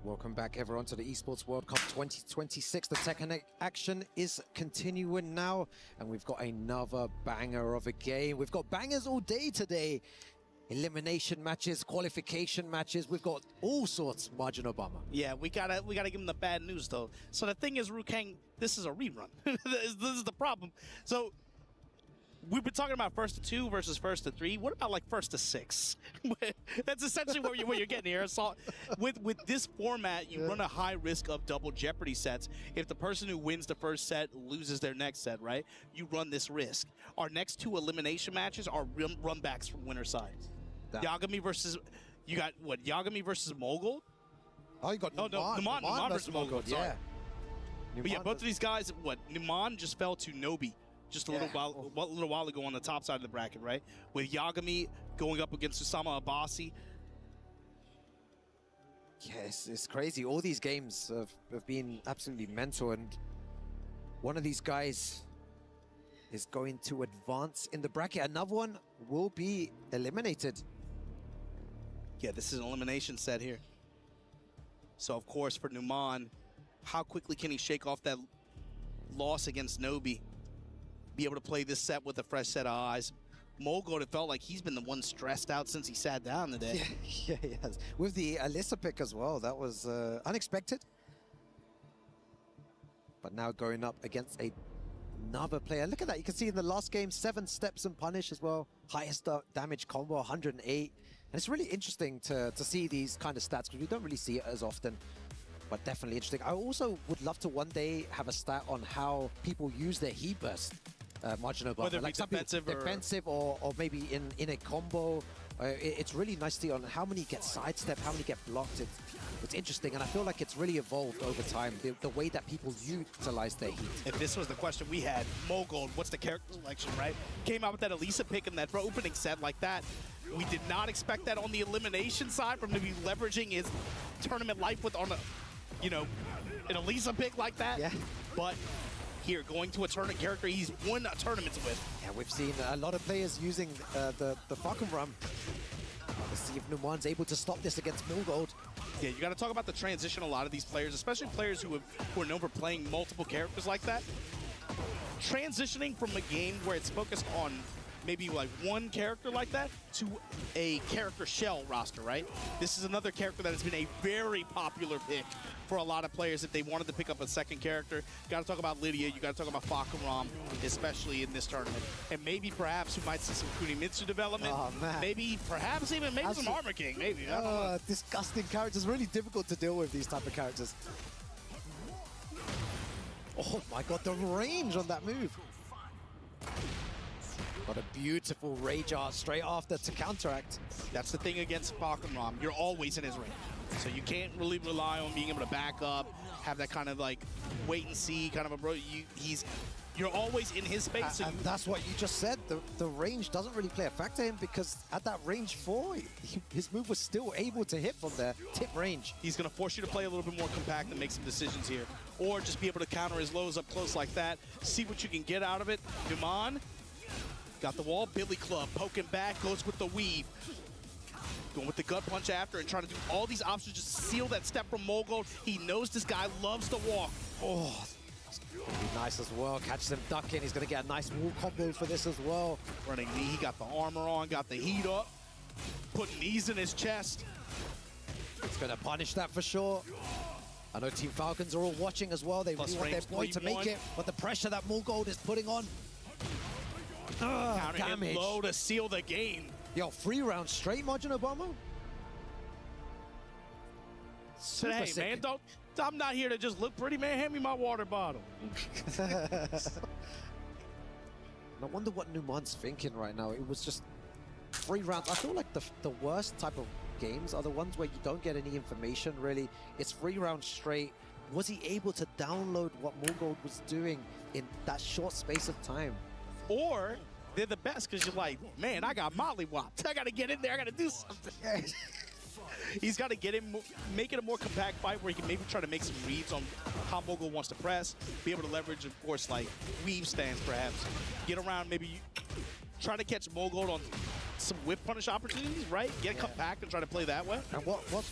Welcome back, everyone, to the Esports World Cup 2026. The Tekken action is continuing now, and we've got another banger of a game. We've got bangers all day today. Elimination matches, qualification matches. We've got all sorts, Margin Obama. Yeah, we gotta give him the bad news though. So the thing is, Rukang, this is a rerun. this is the problem. So we've been talking about 1st to 2 versus 1st to 3. What about like 1st to 6? That's essentially what you're getting here. So with this format, you run a high risk of double jeopardy sets. If the person who wins the first set loses their next set, right? You run this risk. Our next 2 elimination matches are run backs from winner side. Yagami versus, you got what? Yagami versus Mogul? Oh, you got Niman versus Mogul. Sorry. Yeah. But yeah, both of these guys, what? Niman just fell to Nobi just a little while ago on the top side of the bracket, right? With Yagami going up against Usama Abasi. Yes, it's crazy. All these games have been absolutely mental, and one of these guys is going to advance in the bracket. Another one will be eliminated. Yeah, this is an elimination set here. So, of course, for Numan, how quickly can he shake off that loss against Nobi? Be able to play this set with a fresh set of eyes. Mogul, it felt like he's been the one stressed out since he sat down today. Yeah, he has. With the Alyssa pick as well, that was unexpected. But now going up against another player. Look at that. You can see in the last game, 7 steps and punish as well. Highest damage combo, 108. And it's really interesting to see these kind of stats because we don't really see it as often. But definitely interesting. I also would love to one day have a stat on how people use their heat burst. Marginal buffer. Whether it be defensive or maybe in a combo. It's really nice to see on how many get sidestepped, how many get blocked. It's interesting, and I feel like it's really evolved over time, the way that people utilize their heat. If this was the question we had, Mogul, what's the character selection, right? Came out with that Elisa pick in that opening set like that. We did not expect that on the elimination side from him to be leveraging his tournament life with on a, you know, an Elisa pick like that. Yeah. But here, going to a tournament character he's won tournaments with. Yeah, we've seen a lot of players using the Falcon Rum. Let's see if Numan's able to stop this against Milgold. Yeah, you got to talk about the transition a lot of these players, especially players who are known for playing multiple characters like that. Transitioning from a game where it's focused on maybe like one character like that to a character shell roster, right? This is another character that has been a very popular pick for a lot of players if they wanted to pick up a second character. Got to talk about Lydia, you got to talk about Fakaram, especially in this tournament. And maybe perhaps we might see some Kunimitsu development. Oh, man. Maybe, perhaps even some Armor King, maybe. I don't know. Disgusting characters, really difficult to deal with these type of characters. Oh my god, the range on that move. Got a beautiful rage art straight after to counteract. That's the thing against Fakaram. You're always in his range. So you can't really rely on being able to back up, have that kind of like wait and see kind of a bro. You're always in his space. So and that's what you just said. The range doesn't really play a factor in because at that range 4, his move was still able to hit from the tip range. He's going to force you to play a little bit more compact and make some decisions here. Or just be able to counter his lows up close like that. See what you can get out of it. Numan got the wall. Billy Club poking back, goes with the weave. Going with the gut punch after and trying to do all these options just to seal that step from Mogul. He knows this guy loves to walk. Oh, that's gonna be nice as well. Catches him ducking. He's gonna get a nice wall combo for this as well. Running knee, he got the armor on, got the heat up, putting knees in his chest. It's gonna punish that for sure. I know Team Falcons are all watching as well. They really want their boy to make it, but the pressure that Mogul is putting on. Counter him Damage. low to seal the game. Yo, 3 rounds straight, Margin Obama. But hey, man, I'm not here to just look pretty, man. Hand me my water bottle. I wonder what Numan's thinking right now. It was just 3 rounds. I feel like the worst type of games are the ones where you don't get any information, really. It's 3 rounds straight. Was he able to download what Mogul was doing in that short space of time? Or they're the best because you're like, man, I got mollywopped. I got to get in there. I got to do something. He's got to get him, make it a more compact fight where he can maybe try to make some reads on how Mogul wants to press, be able to leverage, of course, like weave stands perhaps. Get around, maybe try to catch Mogul on some whip punish opportunities, right? Get compact and try to play that way. And what's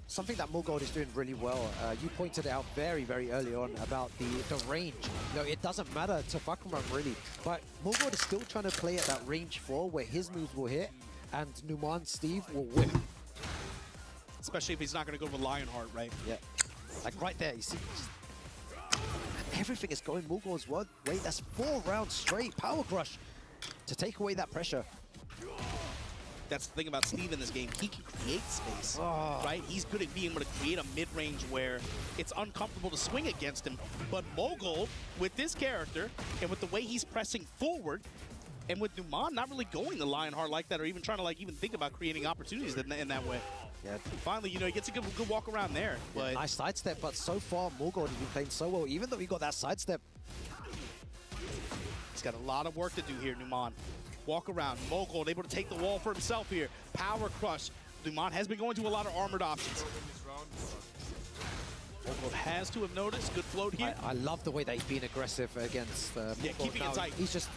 something that Mogul is doing really well, you pointed out very, very early on about the range. You know, it doesn't matter to Fakaram really, but Mogul is still trying to play at that range 4 where his moves will hit and Numan Steve will whip. Especially if he's not going to go with Lionheart, right? Yeah, like right there, you see. Everything is going Mogul's way. That's 4 rounds straight. Power Crush to take away that pressure. That's the thing about Steve in this game. He can create space, right? He's good at being able to create a mid-range where it's uncomfortable to swing against him. But Mogul, with this character, and with the way he's pressing forward, and with Numan not really going to Lionheart like that, or even trying to like even think about creating opportunities in that way. Yeah. Finally, you know, he gets a good walk around there. But nice sidestep, but so far Mogul has been playing so well, even though he got that sidestep. got a lot of work to do here, Numan. Walk around. Mogold able to take the wall for himself here. Power crush. Numan has been going to a lot of armored options. Mogold has to have noticed. Good float here. I love the way that he's being aggressive against Yeah, keeping it tight. He's just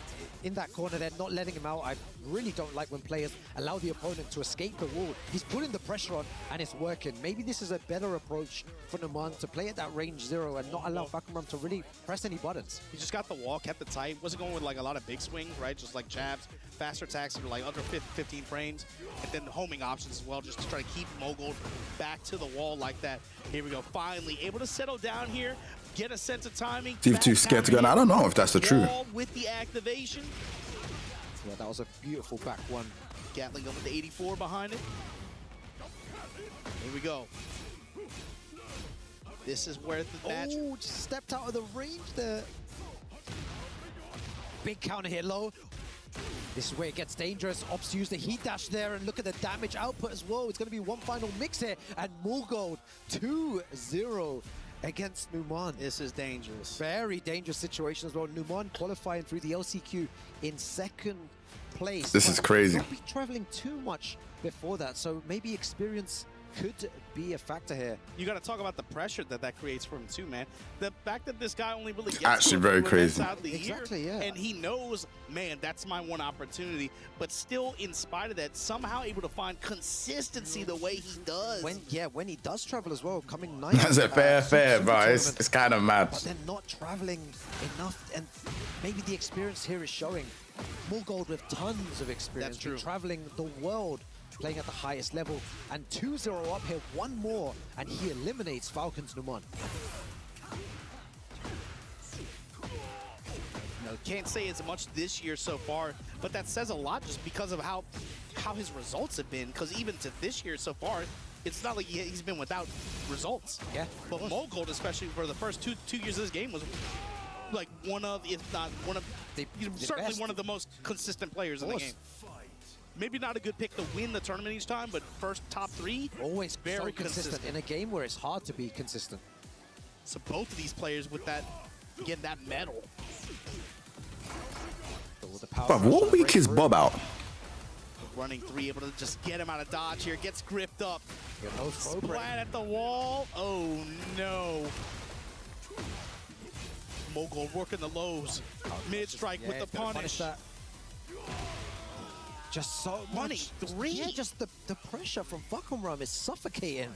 in that corner there, not letting him out. I really don't like when players allow the opponent to escape the wall. He's putting the pressure on, and it's working. Maybe this is a better approach for Numan to play at that range 0 and not allow Fakumram to really press any buttons. He just got the wall, kept it tight. Wasn't going with like a lot of big swings, right? Just like jabs, faster attacks that are like under 15 frames. And then the homing options as well, just to try to keep Mogold back to the wall like that. Here we go, finally able to settle down here, get a sense of timing. Steve too scared to go. And I don't know if that's the truth. With the activation. Yeah, that was a beautiful back one. Gatling gun with the 84 behind it. Here we go. This is where the match... Oh, just stepped out of the range there. Big counter hit low. This is where it gets dangerous. Ops use the heat dash there, and look at the damage output as well. It's going to be one final mix here, and Mogold 2-0 against Numan. This is dangerous. Very dangerous situation as well. Numan qualifying through the LCQ in second place. This is crazy. Not be traveling too much before that, so maybe experience could be a factor here. You got to talk about the pressure that creates for him too, man. The fact that this guy only really gets actually very crazy. Exactly, yeah. And he knows, man, that's my one opportunity. But still, in spite of that, somehow able to find consistency the way he does. When he does travel as well, coming nice. That's a fair, bro. It's kind of mad. But they're not traveling enough, and maybe the experience here is showing. Mogold with tons of experience. That's true. Traveling the world, playing at the highest level, and 2-0 up here, one more, and he eliminates Falcons Numan. No, can't say as much this year so far, but that says a lot just because of how his results have been. Because even to this year so far, it's not like he's been without results. Yeah. But Mogold, especially for the first two years of this game, was like one of, if not one of, certainly best. one of the most consistent players in the game. Maybe not a good pick to win the tournament each time, but first top 3, Always very so consistent in a game where it's hard to be consistent. So both of these players with that, getting that medal. But what week is Bob out? Running 3, able to just get him out of dodge here, gets gripped up. No throw break. Splat at the wall. Oh no. Mogold working the lows. Mid strike with the punish. That. Just so much. 3. Yeah, just the pressure from Fakumram is suffocating.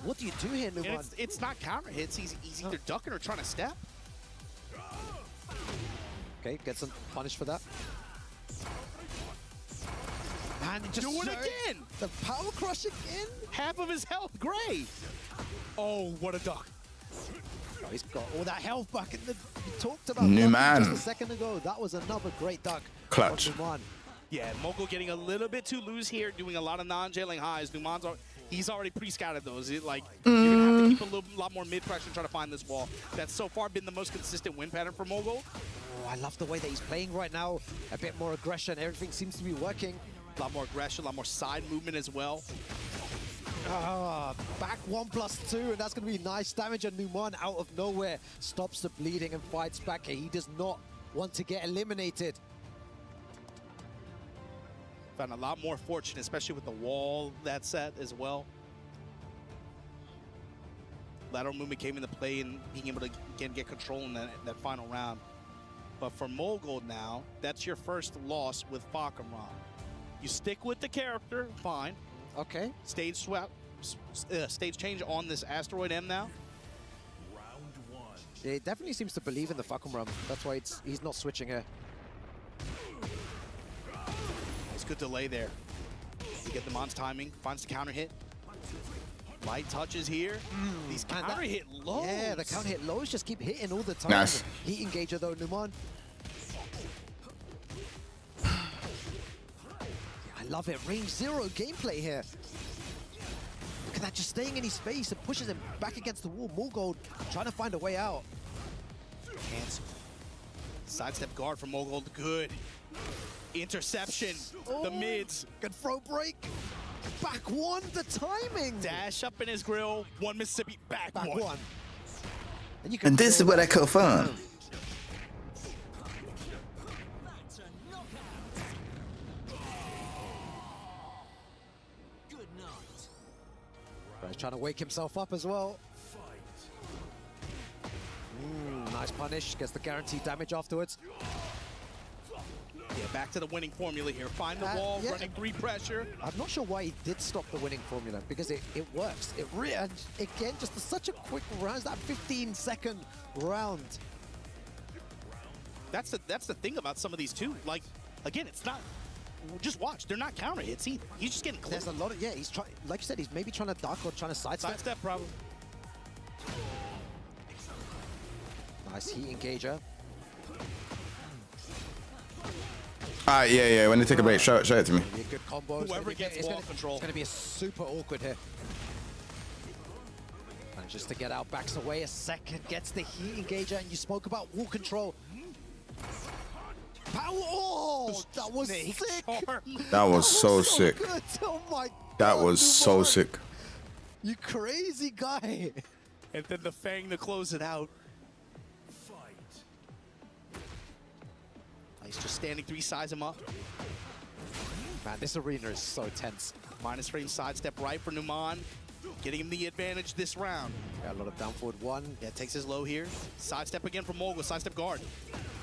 What do you do here, Numan? It's not counter hits. He's either ducking or trying to step. Okay, gets him punished for that. And it just do it again. The power crush again. Half of his health, Gray. Oh, what a duck. Oh, he's got all that health back in the. We talked about Numan. just a second ago. That was another great duck. Clutch. Numan. Yeah, Mogold getting a little bit too loose here, doing a lot of non-jailing highs. He's already pre-scouted those. You're going to have to keep a lot more mid-pressure and try to find this wall. That's so far been the most consistent win pattern for Mogold. Oh, I love the way that he's playing right now. A bit more aggression. Everything seems to be working. A lot more aggression, a lot more side movement as well. Back 1+2, and that's going to be nice damage. And Numan out of nowhere stops the bleeding and fights back. He does not want to get eliminated. Found a lot more fortune, especially with the wall that set as well. Lateral movement came into play and being able to again get control in that final round. But for Mogold now, that's your first loss with Fakumram. You stick with the character, fine. Okay. Stage swap, stage change on this Asteroid M now. It definitely seems to believe in the Fakumram. That's why he's not switching here. It's good delay there. You get the Mon's timing, finds the counter hit. Light touches here. These counter hit lows. Yeah, the counter hit lows just keep hitting all the time. Nice. Heat engager though, Numan. I love it. Range 0 gameplay here. Look at that, just staying in his space and pushes him back against the wall. Mogold trying to find a way out. Cancel. Sidestep guard from Mogold. Good. Interception. The mids. Good throw break. Back 1, the timing. Dash up in his grill. 1 Mississippi. Back Back one. 1. And, you can And this is feel what I that. call fun. Just trying to wake himself up as well. Nice punish. Gets the guaranteed damage afterwards. Yeah, back to the winning formula here. Find the wall, yeah. running 3 pressure. I'm not sure why he did stop the winning formula, because it works. And again, just such a quick round. That 15-second round. That's the thing about some of these too. Like, again, it's not. Just watch. They're not counter hits either. He's just getting close. There's a lot of he's trying. Like you said, he's maybe trying to duck or trying to sidestep. Sidestep probably. Nice heat engager. Yeah. When they take a break, show it to me. Be a good combo. Whoever gets ball control. It's going to be super awkward here. And just to get out, backs away a second, gets the heat engager, and you spoke about wall control. Power! Oh, that was sick. That was so sick. Good. Oh my God. That was so sick. You crazy guy. And then the Fang to close it out. He's just standing 3, size him up. Man, this arena is so tense. Minus frame sidestep right for Numan. Getting him the advantage this round. Got a lot of down forward 1. Yeah, takes his low here. Sidestep again from Mogul. Sidestep guard.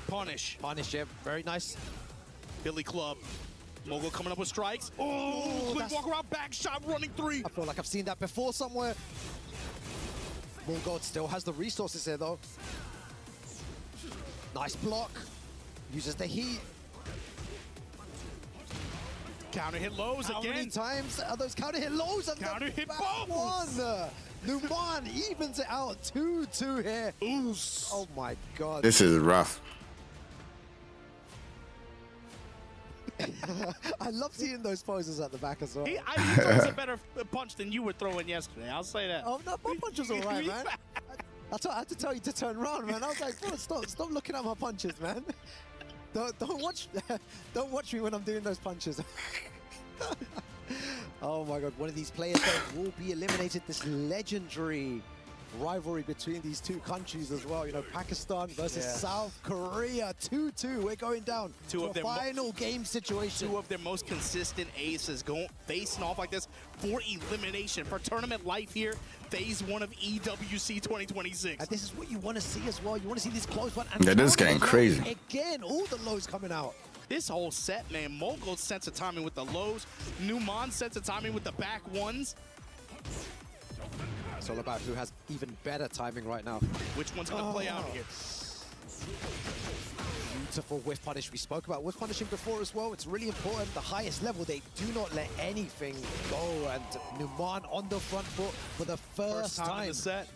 Punish. Punish, yeah, very nice. Billy Club. Mogul coming up with strikes. Oh, quick walk around, back shot, running 3. I feel like I've seen that before somewhere. Mogul still has the resources here though. Nice block. Uses the heat. Counter hit lows How again. many times are those counter hit lows? And Counter hit back bombs. one. Numan evens it out 2-2 here. Ooh. Oh my God. This is rough. I love seeing those poses at the back as well. He throws a better punch than you were throwing yesterday. I'll say that. Oh no, my punch was alright, man. I had to tell you to turn around, man. I was like, bro, stop looking at my punches, man. Don't watch me when I'm doing those punches. Oh my God, one of these players though will be eliminated. This legendary rivalry between these two countries as well. You know, Pakistan versus South Korea. 2-2. We're going down to a final game situation. 2 of their most consistent aces going facing off like this for elimination for tournament life here. Phase 1 of EWC 2026. And this is what you want to see as well. You want to see this close one. Yeah, this is getting crazy. Again, all the lows coming out. This whole set, man, Mogul's sense of timing with the lows, Numan's sense of timing with the back ones. It's all about who has even better timing right now. Which one's gonna play out here? Beautiful whiff punish. We spoke about whiff punishing before as well. It's really important. The highest level, they do not let anything go. And Numan on the front foot for the first time in the set.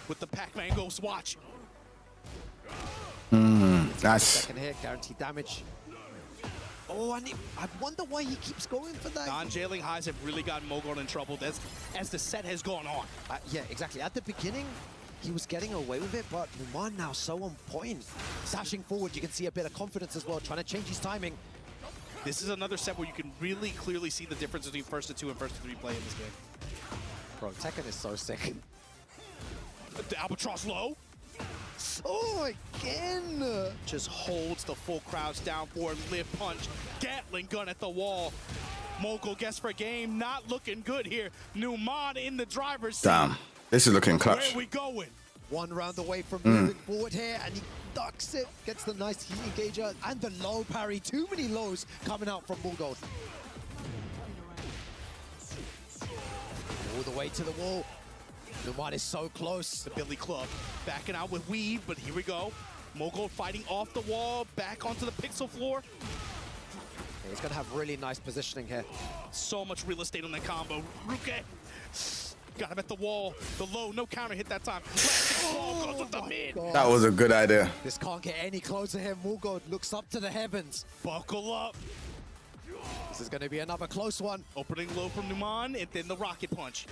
With the Pac-Man Ghost watch. Nice. Second hit, guaranteed damage. Oh, and I wonder why he keeps going for that. Non-jailing highs have really gotten Mogul in trouble as the set has gone on. Yeah, exactly. At the beginning, he was getting away with it, but Numan now so on point. Sashing forward, you can see a bit of confidence as well, trying to change his timing. This is another set where you can really clearly see the difference between first to 2 and first to 3 play in this game. Bro, Tekken is so sick. The Albatross low. Oh, again! Just holds the full crouch down for lift punch. Gatling gun at the wall. Mogul guess for game, not looking good here. Numan in the driver's seat. Damn. This is looking clutch. Where are we going? One round away from moving forward here, and he ducks it, gets the nice heat engager, and the low parry. Too many lows coming out from Mogul. All the way to the wall. Numan is so close. The Billy Club backing out with weave, but here we go. Mogul fighting off the wall, back onto the pixel floor. Yeah, he's gonna have really nice positioning here. So much real estate on that combo. Ruke got him at the wall. The low, no counter hit that time. Wall goes with the mid. God. That was a good idea. This can't get any closer here. Mogul looks up to the heavens. Buckle up. This is gonna be another close one. Opening low from Numan, and then the rocket punch.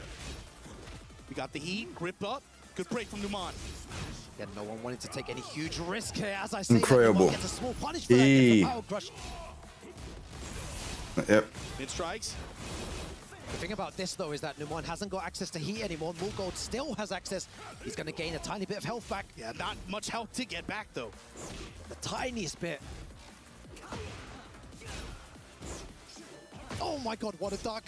We got the heat, grip up. Good break from Numan. Yeah, no one wanted to take any huge risk here. As I say, Incredible. Numan gets a small punish for that. Gets the power crush. Yep. Mid strikes. The thing about this, though, is that Numan hasn't got access to heat anymore. Mogul still has access. He's going to gain a tiny bit of health back. Yeah, not much health to get back, though. The tiniest bit. Oh, my god, what a duck.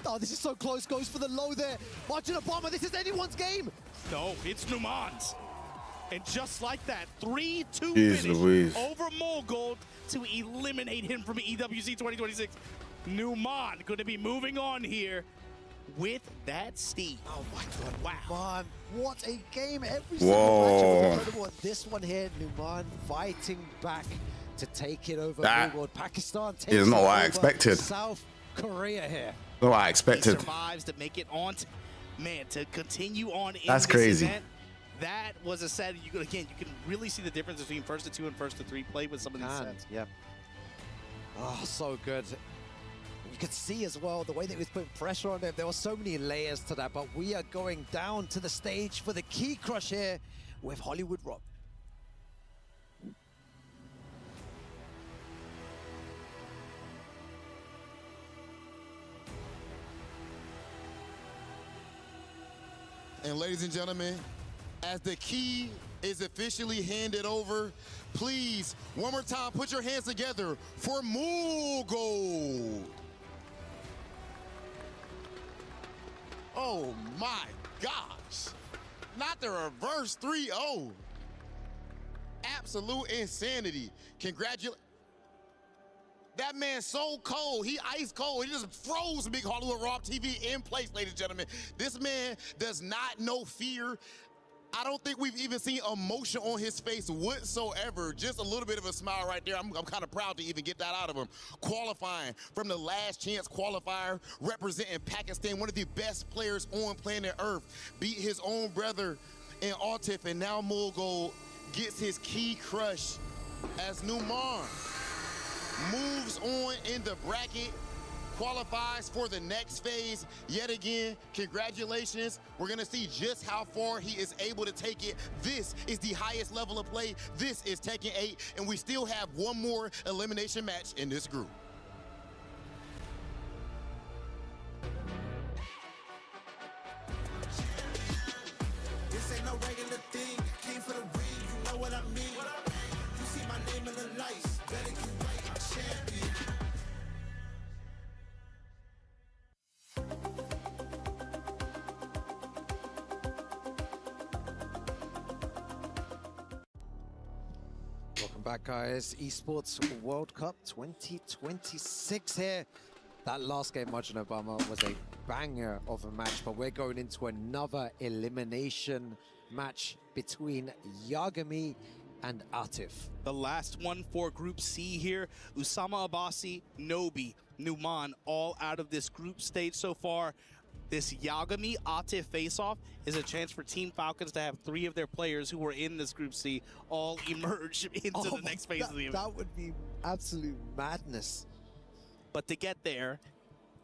Oh, this is so close. Goes for the low there. Martin Obama, this is anyone's game. No, it's Numan's. And just like that, 3-2 Jeez finish Louise. over Molgold to eliminate him from EWC 2026. Numan going to be moving on here with that steam. Oh my god, Wow. Numan, what a game. Every Whoa. single match was incredible. And this one here, Numan fighting back to take it over That Molgold. Pakistan takes is not it what I over expected. South Korea here. Not what I He expected. survives to make it on. Man, to continue on in That's this crazy. event, that was a set. You can really see the difference between first to two and first to three play with some of these sets. Yep. Oh, so good. You could see as well the way that he was putting pressure on them. There were so many layers to that, but we are going down to the stage for the key crush here with Hollywood Rob. And ladies and gentlemen, as the key is officially handed over, please, one more time, put your hands together for Molgold. Oh my gosh. Not the reverse 3-0. Absolute insanity. Congratulations. That man's so cold. He ice cold. He just froze Big Hollywood Rob TV in place, ladies and gentlemen. This man does not know fear. I don't think we've even seen emotion on his face whatsoever. Just a little bit of a smile right there. I'm kind of proud to even get that out of him. Qualifying from the last chance qualifier, representing Pakistan, one of the best players on planet Earth. Beat his own brother in Atif, and now Molgold gets his key crush as Numan moves on in the bracket, qualifies for the next phase. Yet again, congratulations. We're gonna see just how far he is able to take it. This is the highest level of play. This is Tekken 8, and we still have one more elimination match in this group. This ain't no regular thing. Came for the ring, you know what I mean. You see my name in the lights. Better get right, I'm champion. Welcome back, guys. Esports World Cup 2026 here. That last game, Martin Obama, was a banger of a match, but we're going into another elimination match between Yagami and Atif. The last one for Group C here. Usama Abbasi, Nobi, Numan, all out of this group stage so far. This Yagami Atif face-off is a chance for Team Falcons to have 3 of their players who were in this Group C all emerge into the next phase of the event. That would be absolute madness. But to get there,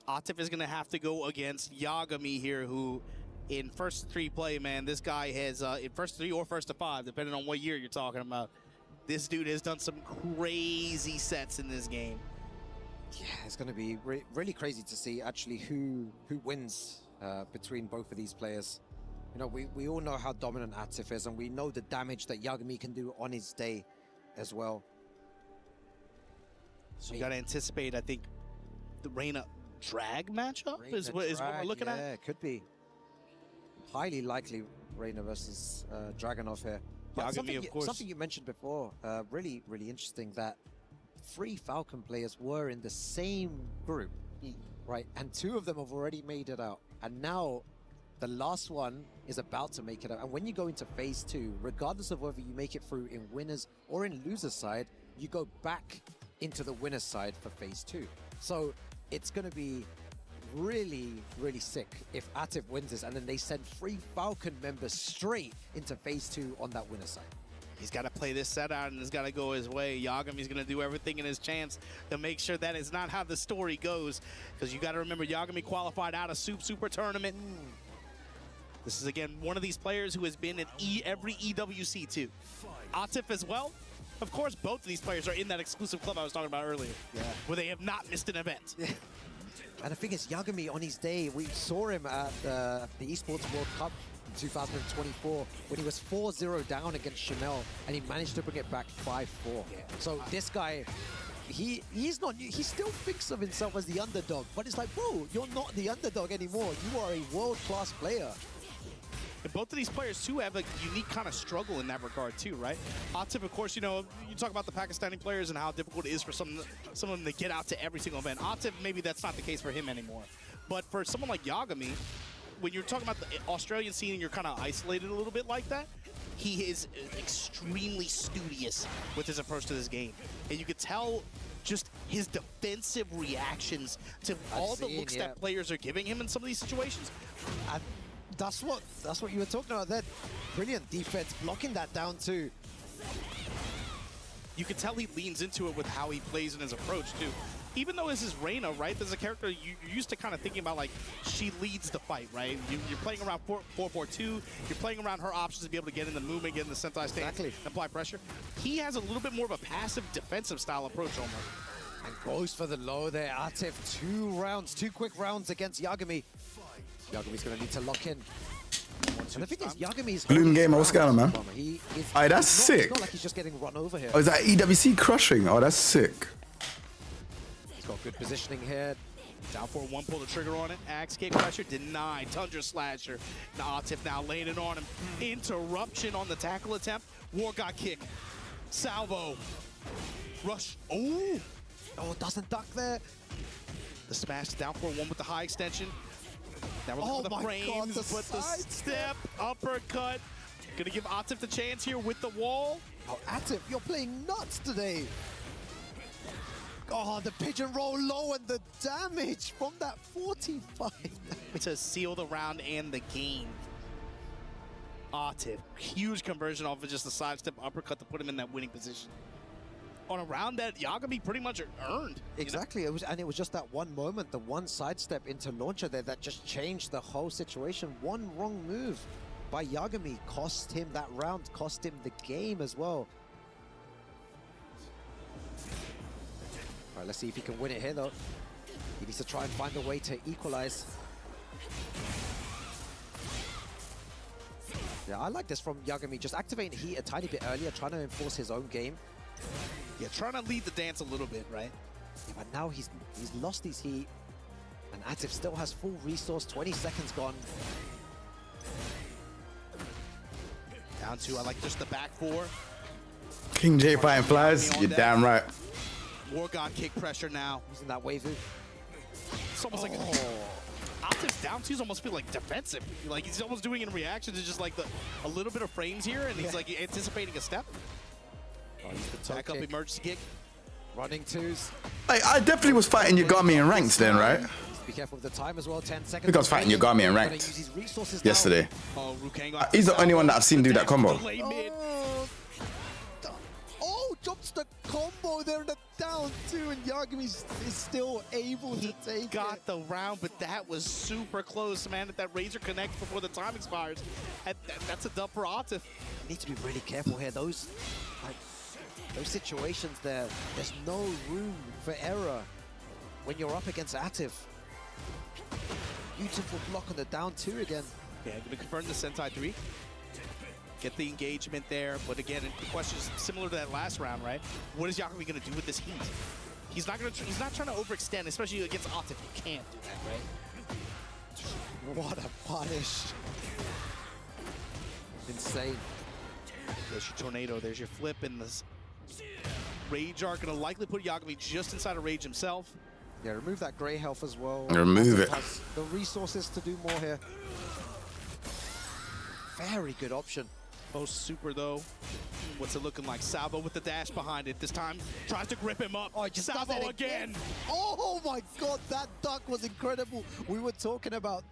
Atif is going to have to go against Yagami here, who in first to 3 play, man, this guy has, in first to 3 or first to 5, depending on what year you're talking about, this dude has done some crazy sets in this game. Yeah, it's going to be really crazy to see actually who wins between both of these players. You know, we all know how dominant Atif is, and we know the damage that Yagami can do on his day as well. So you got to anticipate, I think, the Reina Drag matchup is what we're looking at. Yeah, it could be. Highly likely Reina versus Dragunov here. But Yagami, of course. Something you mentioned before, really interesting, that 3 Falcon players were in the same group, right? And 2 of them have already made it out. And now the last one is about to make it out. And when you go into phase 2, regardless of whether you make it through in winners or in losers side, you go back into the winner's side for phase 2. So it's going to be really sick if Atif wins this, and then they send 3 Falcon members straight into phase 2 on that winner's side. He's got to play this set out, and it's got to go his way. Yagami's going to do everything in his chance to make sure that is not how the story goes, because you got to remember, Yagami qualified out of Super Tournament. This is, again, one of these players who has been in every EWC too. Atif as well. Of course, both of these players are in that exclusive club I was talking about earlier, where they have not missed an event. Yeah. And the thing is, Yagami on his day, we saw him at the Esports World Cup 2024 when he was 4-0 down against Chanel, and he managed to bring it back 5-4. So this guy, he's not, he still thinks of himself as the underdog, but it's like, bro, you're not the underdog anymore. You are a world-class player. And both of these players, too, have a unique kind of struggle in that regard, too, right? Atif, of course, you know, you talk about the Pakistani players and how difficult it is for some of them to get out to every single event. Atif, maybe that's not the case for him anymore. But for someone like Yagami, when you're talking about the Australian scene and you're kind of isolated a little bit like that, he is extremely studious with his approach to this game. And you could tell just his defensive reactions to all the looks that players are giving him in some of these situations. That's what you were talking about there. Brilliant defense, blocking that down too. You can tell he leans into it with how he plays in his approach too. Even though this is Reina, right? There's a character you're used to kind of thinking about, like, she leads the fight, right? You're playing around 4-4-2. You're playing around her options to be able to get in the movement, get in the sentai stance, and apply pressure. He has a little bit more of a passive defensive style approach almost. And goes for the low there. Atif, 2 quick rounds against Yagami. Yagami's going to need to lock in. And the thing is, Yagami's Gloom Gamer, what's going on, man? Aye, that's sick. It's not like he's just getting run over here. Oh, is that EWC crushing? Oh, that's sick. He's got good positioning here. Down for 1, pull the trigger on it. Axe kick pressure denied. Tundra slasher. Atif now laying it on him. Interruption on the tackle attempt. War God kick. Salvo. Rush. Oh! Oh, doesn't duck there. The smash down for 1 with the high extension. Now we're looking for the frames, but the step, uppercut. Gonna give Atif the chance here with the wall. Oh, Atif, you're playing nuts today. Oh, the pigeon roll low and the damage from that 45. To seal the round and the game. Atif, huge conversion off of just the sidestep uppercut to put him in that winning position. On a round that Yagami pretty much earned. Exactly, it was just that one moment, the one sidestep into launcher there that just changed the whole situation. One wrong move by Yagami cost him that round, cost him the game as well. All right, let's see if he can win it here though. He needs to try and find a way to equalize. Yeah, I like this from Yagami, just activating heat a tiny bit earlier, trying to enforce his own game. Yeah, trying to lead the dance a little bit, right? Yeah, but now he's lost his heat, and Atif still has full resource, 20 seconds gone. Down 2, I like just the back 4. King Jae fighting flies? You're damn right. War God kick pressure now. Using that wave. It's almost like Atif's down 2's almost feel like defensive. Like he's almost doing in reaction to just like a little bit of frames here, and he's like anticipating a step. Back up emergency kick. Running 2s. Like, I definitely was fighting Yagami in ranked then, right? Be careful with the time as well, 10 seconds. I think I was fighting Yagami in ranked yesterday. Oh, He's the only one that I've seen do that combo. Oh, jumps the combo there in the down 2, and Yagami is still able to take got the round, but that was super close, man. If that Razor connects before the time expires, that's a dub for Atif. Need to be really careful here. Those situations there, there's no room for error when you're up against Atif. Beautiful block on the down 2 again. Yeah, gonna confirm the Sentai 3. Get the engagement there, but again, the question is similar to that last round, right? What is Yagami gonna do with this heat? He's not trying to overextend, especially against Atif. You can't do that, right? What a punish. Insane. There's your tornado, there's your flip, and this Rage Art gonna likely put Yagami just inside of Rage himself. Yeah, remove that gray health as well. Remove it. Has the resources to do more here. Very good option. Post super though. What's it looking like? Salvo with the dash behind it. This time tries to grip him up. Oh, just Salvo again. Oh my god, that duck was incredible. We were talking about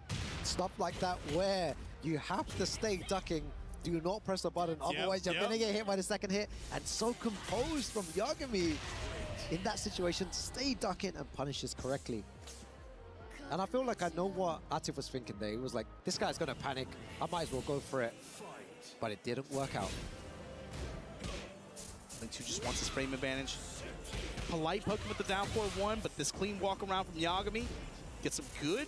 stuff like that where you have to stay ducking. Do not press the button, otherwise you're gonna get hit by the second hit. And so composed from Yagami in that situation, stay ducking and punishes correctly. And I feel like I know what Atif was thinking there. He was like, this guy's gonna panic, I might as well go for it. But it didn't work out. Link 2 just wants his frame advantage. Polite poking with the down 4-1, but this clean walk around from Yagami gets some good,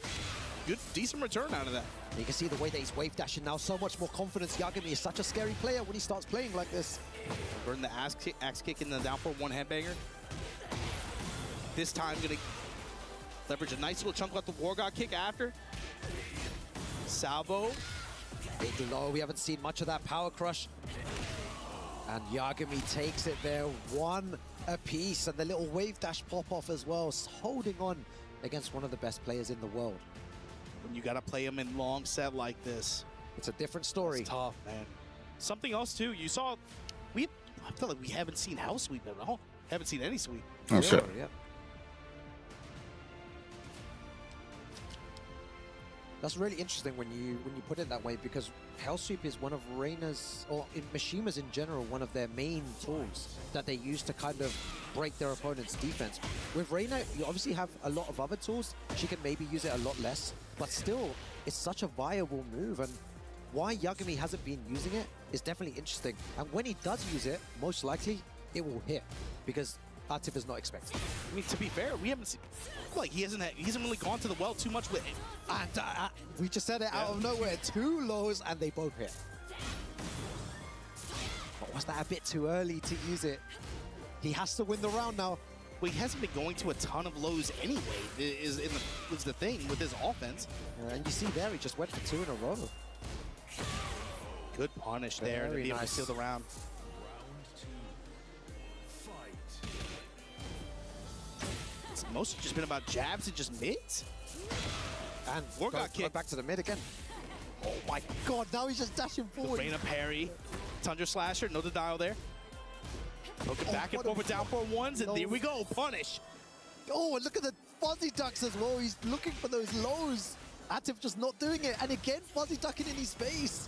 decent return out of that. You can see the way that he's wave dashing now, so much more confidence. Yagami is such a scary player when he starts playing like this. Burn the axe kick in the down 4-1 headbanger. this time gonna leverage a nice little chunk off the War God kick after. Salvo. Big low, we haven't seen much of that power crush. And Yagami takes it there, one apiece, and the little wave dash pop off as well, holding on against one of the best players in the world. When you gotta play him in long set like this, It's a different story. it's tough, man. Something else too, you saw, I feel like we haven't seen house sweep at all. Haven't seen any sweep. Oh, shit. Yeah. That's really interesting when you put it that way, because Hell Sweep is one of Reina's, or in Mishima's in general, one of their main tools that they use to kind of break their opponent's defense. With Reina, you obviously have a lot of other tools. She can maybe use it a lot less, but still, it's such a viable move. And why Yagami hasn't been using it is definitely interesting. And when he does use it, most likely it will hit, because Atif is not expecting. I mean, to be fair, we haven't seen, I feel like he hasn't really gone to the well too much with it. And we just said it out of nowhere. 2 lows and they both hit. But was that a bit too early to use it? He has to win the round now. Well, he hasn't been going to a ton of lows anyway, is the thing with his offense. And you see there, he just went for 2 in a row. Good punish there to Very be able to nice. seal the round. It's mostly just been about jabs and just mids. And War God go kick. back to the mid again. Oh my god, now he's just dashing forward. Reina parry, Tundra Slasher, no denial there. Poking back and what a forward down for ones, and no. there we go, punish. Oh, and look at the fuzzy ducks as well. He's looking for those lows. Atif just not doing it. And again, fuzzy ducking in his face.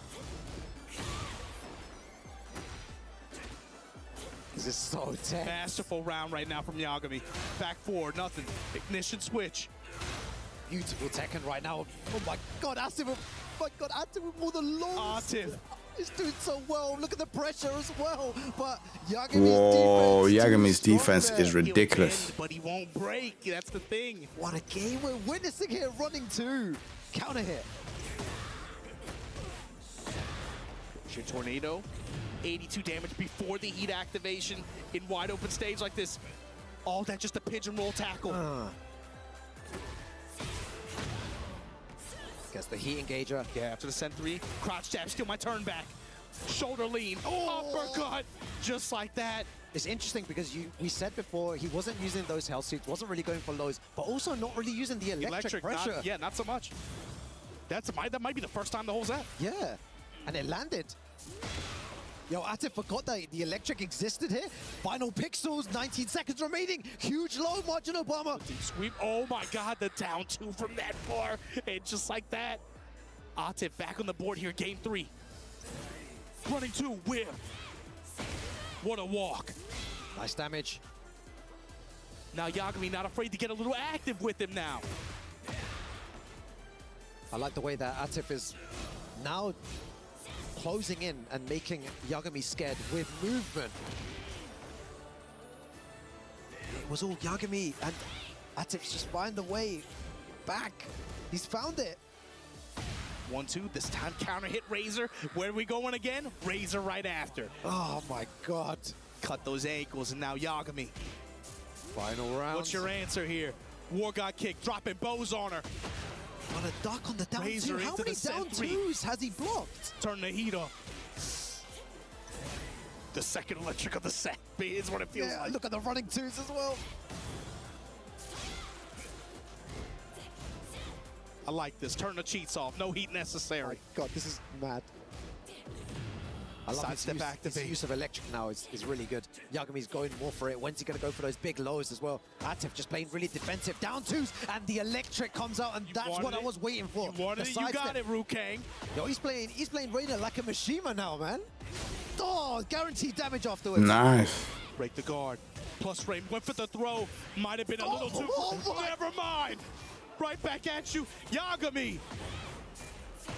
This is so tense. Masterful round right now from Yagami. Back forward, nothing. Ignition switch. Beautiful Tekken right now. Oh my god, Atif. Oh my god, Atif with more than lows. Atif. He's doing so well. Look at the pressure as well. But Yagami's Whoa, defense, Yagami's too strong defense there. is ridiculous. He'll bend, but he won't break. That's the thing. What a game we're witnessing here. Running 2. Counter hit. Your tornado. 82 damage before the heat activation in wide open stage like this. All that just a pigeonhole tackle. Gets the heat engager. Yeah, after the send 3, crouch jab, steal my turn back. Shoulder lean, uppercut, just like that. It's interesting because we said before he wasn't using those health suits, wasn't really going for lows, but also not really using the electric pressure. Not so much. That might be the first time the whole set. Yeah, and it landed. Yo, Atif forgot that the electric existed here. Final pixels, 19 seconds remaining. Huge low, marginal bomber. Deep sweep, oh my god, the down 2 from that far. And just like that, Atif back on the board here, game 3. Running 2, whip. What a walk. Nice damage. Now Yagami not afraid to get a little active with him now. I like the way that Atif is now closing in and making Yagami scared with movement. It was all Yagami, and Atif's just find a way back. He's found it. 1-2, this time counter hit Razor. Where are we going again? Razor right after. Oh my god. Cut those ankles, and now Yagami. Final round. What's your answer here? War God kick, dropping bows on her. On a duck on the down Razor 2. How into many the down send 3. 2s has he blocked? Turn the heat up. The second electric of the set is what it feels Yeah, like. look at the running 2s as well. I like this. Turn the cheats off. No heat necessary. God, this is mad. I love Sidestep his activate. use of electric now is really good. Yagami's going more for it. When's he going to go for those big lows as well? Atif just playing really defensive. Down 2s, and the electric comes out, and that's what I was waiting for. You wanted The it, you got sidestep. it, Rukang. Yo, he's playing Reina like a Mishima now, man. Oh, guaranteed damage afterwards. Nice. Break the guard. Plus Rain went for the throw. Might have been a little too... Never mind. Right back at you. Yagami.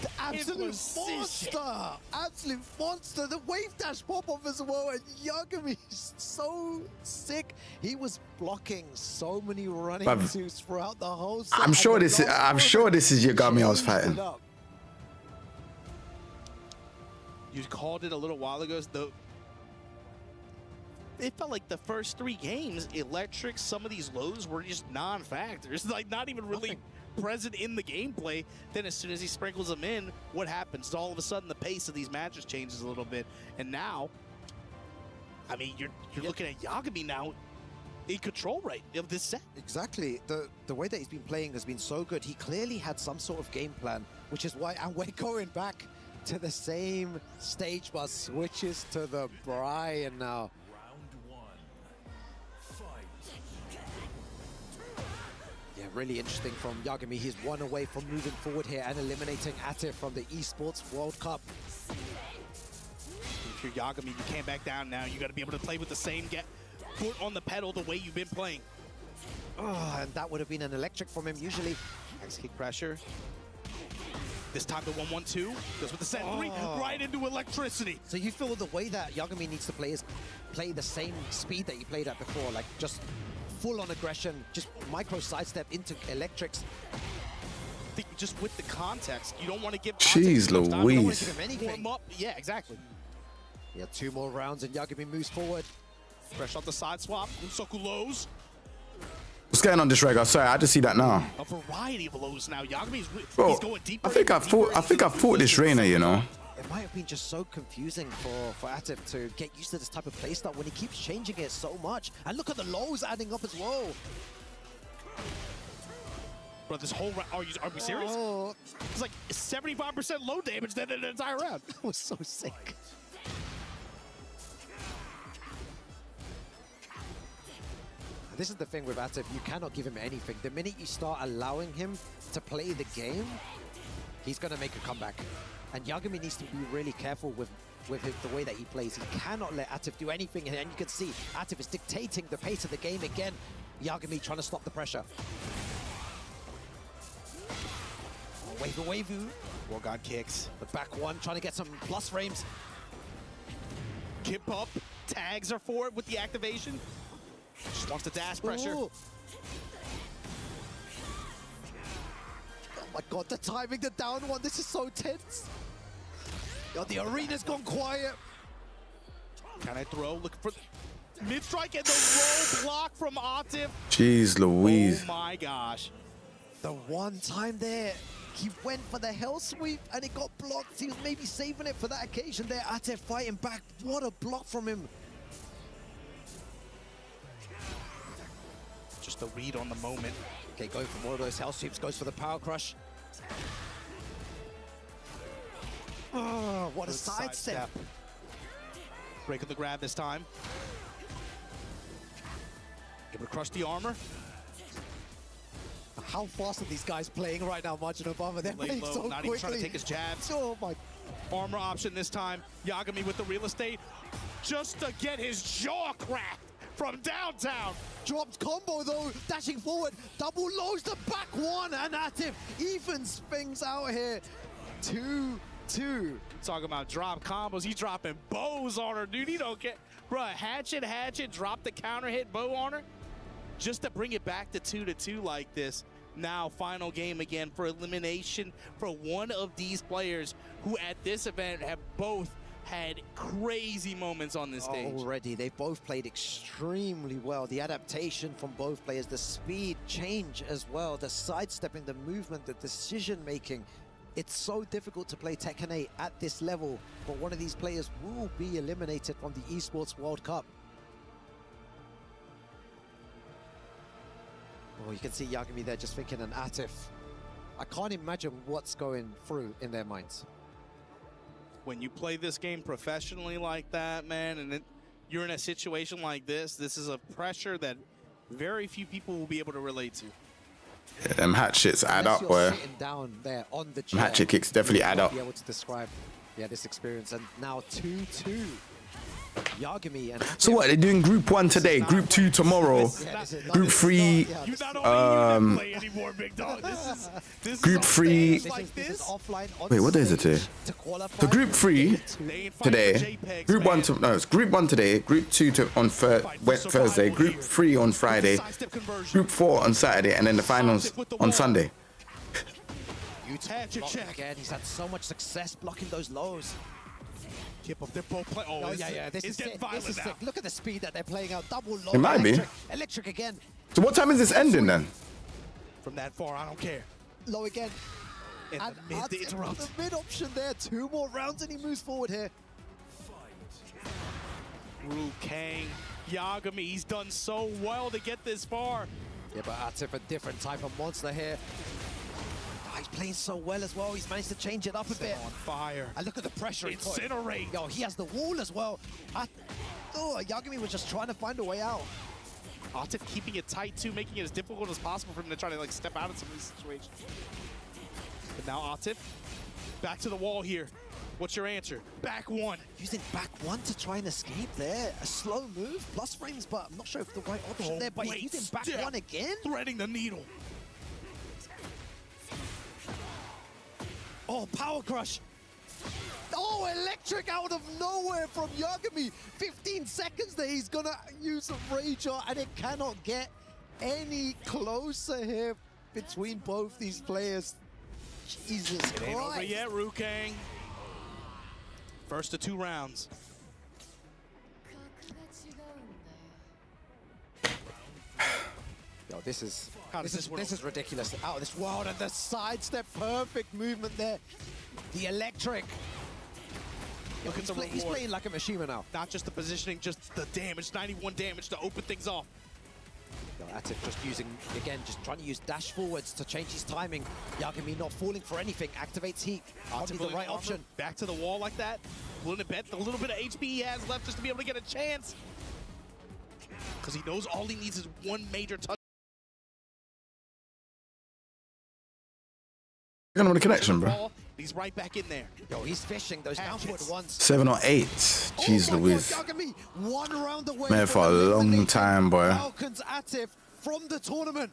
The absolute precision. monster! Absolute monster! The wave dash pop-off as well, and Yagami's so sick. He was blocking so many running Bruv. twos throughout the whole set. I'm sure and the this is. last I'm sure moment this is Yagami I was changed it fighting. up. You called it a little while ago. it felt like the first 3 games, Electric, some of these lows were just non-factors, like not even really present in the gameplay. Then as soon as he sprinkles them in, what happens? All of a sudden, the pace of these matches changes a little bit. And now, I mean, you're looking at Yagami now in control right of this set. Exactly. The way that he's been playing has been so good. He clearly had some sort of game plan, which is why, and we're going back to the same stage, but switches to the Brian now. Yeah, really interesting from Yagami. He's 1 away from moving forward here and eliminating Atif from the Esports World Cup. If you're Yagami, you can't back down now. You got to be able to play with the same foot on the pedal the way you've been playing. Oh, and that would have been an electric from him usually. Next kick pressure. This time the 1-1-2 goes with the set 3 right into electricity. So you feel the way that Yagami needs to play is play the same speed that he played at before, like just full-on aggression, just micro sidestep into electrics. I think just with the context, you don't want to give Jeez too much time. You don't want to Louise. give him anything. Warm up. Yeah, exactly. Yeah, 2 more rounds and Yagami moves forward. Fresh off the side swap, Unsoku lows. What's going on, Disregard? Sorry, I just see that now. A variety of lows now. Yagami's Bro, he's going deeper. I think I fought this Reina, you know. It might have been just so confusing for Atif to get used to this type of playstyle when he keeps changing it so much. And look at the lows adding up as well. Bro, this whole round, are we serious? Oh, It's like 75% low damage than an entire round. that was so sick. This is the thing with Atif, you cannot give him anything. The minute you start allowing him to play the game, he's going to make a comeback. And Yagami needs to be really careful with the way that he plays. He cannot let Atif do anything, and you can see Atif is dictating the pace of the game again. Yagami trying to stop the pressure. Wavy. War God kicks. The back one, trying to get some plus frames. Kip up, tags are forward with the activation. Just wants the dash pressure. Ooh. Oh my god, the timing, the down one, this is so tense. Yo, the arena's gone quiet. Can I throw? Look for mid strike and the roll block from Atif. Jeez Louise. Oh my gosh. The one time there, he went for the hell sweep and it got blocked. He was maybe saving it for that occasion there. Atif fighting back. What a block from him. Just a read on the moment. Okay, going for more of those hell sweeps, goes for the power crush. Oh, what a sidestep. Breaking the grab this time. Able to crush the armor. How fast are these guys playing right now, Margin Obama? They're Lay playing low, so not quickly. even trying to take his jabs. Oh my. Armor option this time. Yagami with the real estate. Just to get his jaw cracked from downtown. Dropped combo though, dashing forward. Double lows the back one, and Atif evens things out here. 2-2. Talking about drop combos. He's dropping bows on her, dude. He don't get. Bruh, hatchet, drop the counter hit bow on her. Just to bring it back to 2-2 like this. Now, final game again for elimination for one of these players who at this event have both had crazy moments on this stage. Already, they've both played extremely well. The adaptation from both players, the speed change as well, the sidestepping, the movement, the decision making. It's so difficult to play Tekken 8 at this level, but one of these players will be eliminated from the Esports World Cup. Oh, you can see Yagami there just thinking an Atif. I can't imagine what's going through in their minds. When you play this game professionally like that, man, and you're in a situation like this is a pressure that very few people will be able to relate to. Yeah, them hatchets add Unless up, you're boy. sitting down there on the Them chair, hatchet kicks definitely you add won't up. be able to describe this experience. And now 2-2. Yagami and So what, they're doing Group 1 today, Group 2 tomorrow, Group 3, You not only play anymore, big dog. This Group is 3. like this is this. offline on Wait, what day is it today? to qualify. So Group 3 They ain't fighting for today, JPEGs, Group 1 man. no, it's Group 1 today, Group 2 on Thursday, Group 3 on Friday, Sidestep conversion. Group 4 on Saturday, and then the finals on Sunday. You Hatchet block check. again. He's had so much success blocking those lows. Keep up. They're both playing. Oh, yeah. This is getting sick. violent This is now. sick. Look at the speed that they're playing out. Double low. It might be. Electric again. So what time is this ending then? From that far, I don't care. Low again. In And the mid to interrupt. the mid option there. 2 more rounds and he moves forward here. Ru Kang, Yagami, he's done so well to get this far. Yeah, but Atif, a different type of monster here. Oh, he's playing so well as well. He's managed to change it up a bit. On fire. And look at the pressure he put. Incinerate. Yo, he has the wall as well. Yagami was just trying to find a way out. Atif keeping it tight too, making it as difficult as possible for him to try to like step out of some of these situations. But now Atif, back to the wall here. What's your answer? Back one. Using back one to try and escape there. A slow move, plus frames, but I'm not sure if the right option there. But he's using back one again. Threading the needle. Oh, power crush. Oh, electric out of nowhere from Yagami. 15 seconds there. He's gonna use a Rager, and it cannot get any closer here between both these players. Jesus Christ. It ain't over yet, Ru Kang. First of 2 rounds. Yo, this is this is ridiculous. Out of this world, and the sidestep, perfect movement there. The electric. Look at the He's reward. playing like a Mishima now. Not just the positioning, just the damage. 91 damage to open things off. Yo, Atif just using, again, just trying to use dash forwards to change his timing. Yagami not falling for anything, activates heat. Probably the right option. Back to the wall like that. Willing to bet the little bit of HP he has left just to be able to get a chance. Because he knows all he needs is one major touch. You're gonna win a connection, bro. He's right back in there. Yo, he's fishing those downward ones. 7 or 8. Jeez Oh my Louise. God, Yagami, 1 round away. Man, for a from long eliminating time, boy. Falcons Atif from the tournament.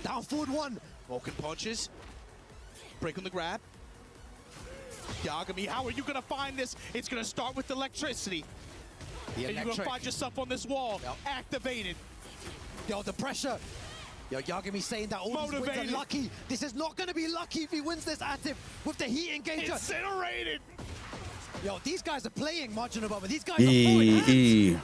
Down forward 1. Vulcan punches. Break on the grab. Yagami, how are you going to find this? It's going to start with electricity. The And you're going to find yourself on this wall. Yep. Activated. Yo, the pressure. Yo, Yagami saying that all these wins Motivated. are lucky. This is not going to be lucky if he wins this Atif with the heat engager. Incinerated. Yo, these guys are playing margin above. These guys are throwing hands. E.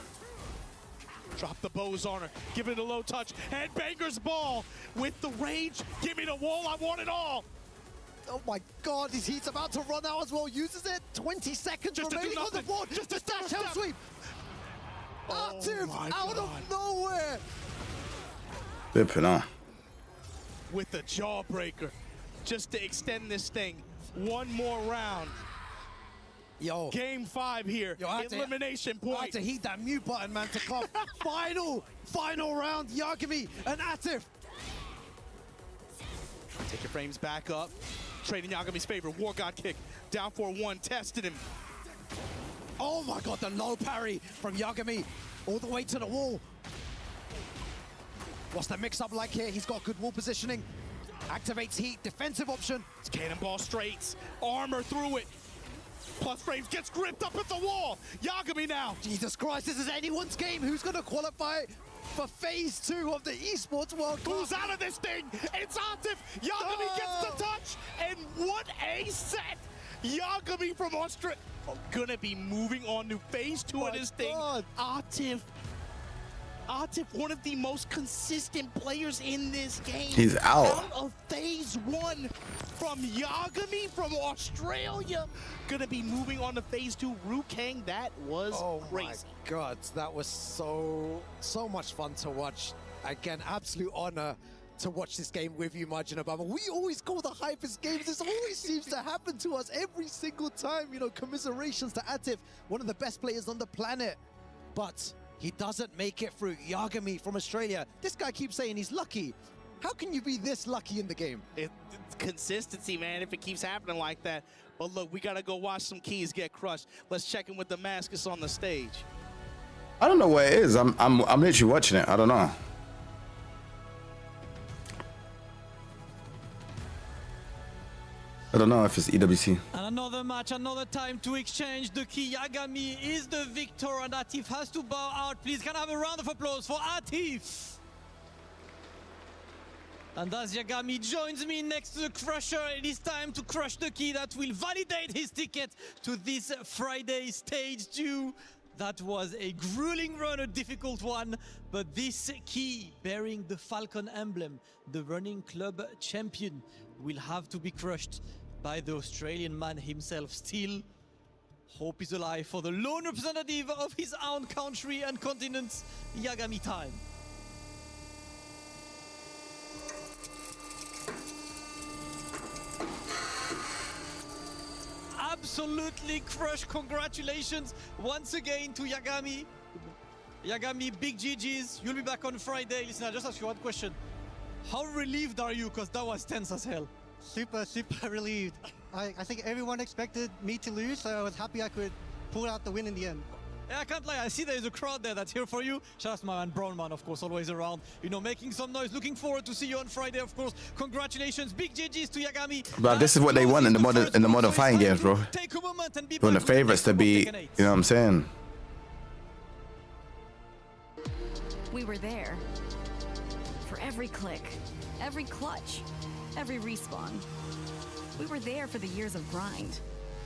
Drop the bows on her. Give it a low touch. Headbanger's ball with the rage. Give me the wall. I want it all. Oh my God, his heat's about to run out as well. Uses it. 20 seconds Just to do remaining on the nothing. board. Just to dash step. out sweep. Oh Atif my out God. of nowhere. Flipping on. With the jawbreaker. Just to extend this thing. One more round. Yo, Game 5 here. Yo, I had to- Elimination I had point. to heat that mute button, man, to come. final round. Yagami and Atif. Take your frames back up. Trading Yagami's favor. War God kick. Down for 1. Tested him. Oh my God, the low parry from Yagami all the way to the wall. What's the mix-up like here? He's got good wall positioning. Activates heat, defensive option. It's cannonball straights. Armor through it. Plus frames gets gripped up at the wall. Yagami now. Jesus Christ, this is anyone's game. Who's going to qualify for phase 2 of the Esports World Cup? Who's out of this thing? It's Atif. Yagami gets the touch. And what a set. Yagami from Australia. Gonna be moving on to phase 2 of this thing. Atif, one of the most consistent players in this game. He's out. Out of phase 1 from Yagami from Australia. Gonna be moving on to phase 2. Ru Kang, that was crazy. My God, that was so much fun to watch. Again, absolute honor to watch this game with you, Margin Obama. We always call the hypest games. This always seems to happen to us every single time. You know, commiserations to Atif, one of the best players on the planet. But he doesn't make it through. Yagami from Australia. This guy keeps saying he's lucky. How can you be this lucky in the game? It's consistency, man, if it keeps happening like that. But look, we gotta go watch some keys get crushed. Let's check in with Damascus on the stage. I don't know where it is. I'm literally watching it. I don't know. I don't know if it's EWC. And another match, another time to exchange the key. Yagami is the victor and Atif has to bow out. Please, can I have a round of applause for Atif? And as Yagami joins me next to the Crusher, it is time to crush the key that will validate his ticket to this Friday stage 2. That was a grueling run, a difficult one, but this key bearing the Falcon emblem, the running club champion, will have to be crushed by the Australian man himself. Still, hope is alive for the lone representative of his own country and continent. Yagami time. Absolutely crushed. Congratulations once again to Yagami. Yagami, big GG's. You'll be back on Friday. Listen, I just ask you one question. How relieved are you? Because that was tense as hell. Super relieved. I think everyone expected me to lose, so I was happy I could pull out the win in the end. Yeah, I can't lie. I see there's a crowd there that's here for you. Shout out to my man Brownman, of course, always around, you know, making some noise. Looking forward to see you on Friday, of course. Congratulations, big GG's to Yagami. But this is what they want in the modern fighting games, bro. Take a moment and be You want the favorites to be, you know what I'm saying? We were there. For every click, every clutch, every respawn. We were there for the years of grind.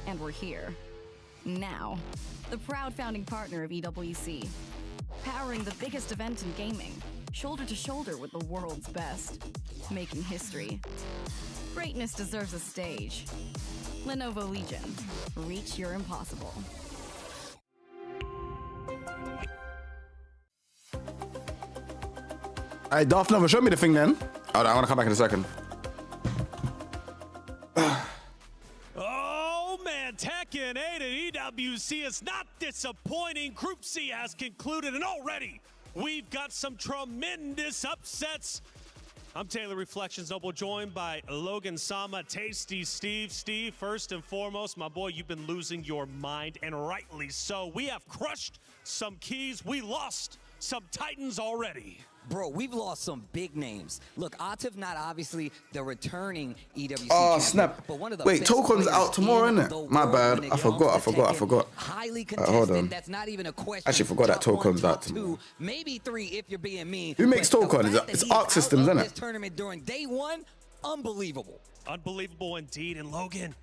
And we're here. Now. The proud founding partner of EWC. Powering the biggest event in gaming. Shoulder to shoulder with the world's best. Making history. Greatness deserves a stage. Lenovo Legion. Reach your impossible. Hey, Darth Nova, show me the thing then. Oh, I want to come back in a second. Oh man, Tekken 8 at EWC is not disappointing. Group C has concluded, and already we've got some tremendous upsets. I'm Taylor Reflections Noble, joined by Logan Sama, Tasty Steve. Steve, first and foremost, my boy, you've been losing your mind, and rightly so. We have crushed some keys. We lost some titans already. Bro, we've lost some big names. Look, Atif not obviously the returning EWC. Oh, snap. But one of the Wait, Token's out tomorrow, isn't it? My bad. I forgot. Highly contested. Hold on. That's not even a question. I actually forgot that Token's out tomorrow. Two, maybe three if you're being mean. Who makes Token? It's Arc Systems, isn't it? This tournament during day one, unbelievable. Unbelievable indeed. And Logan,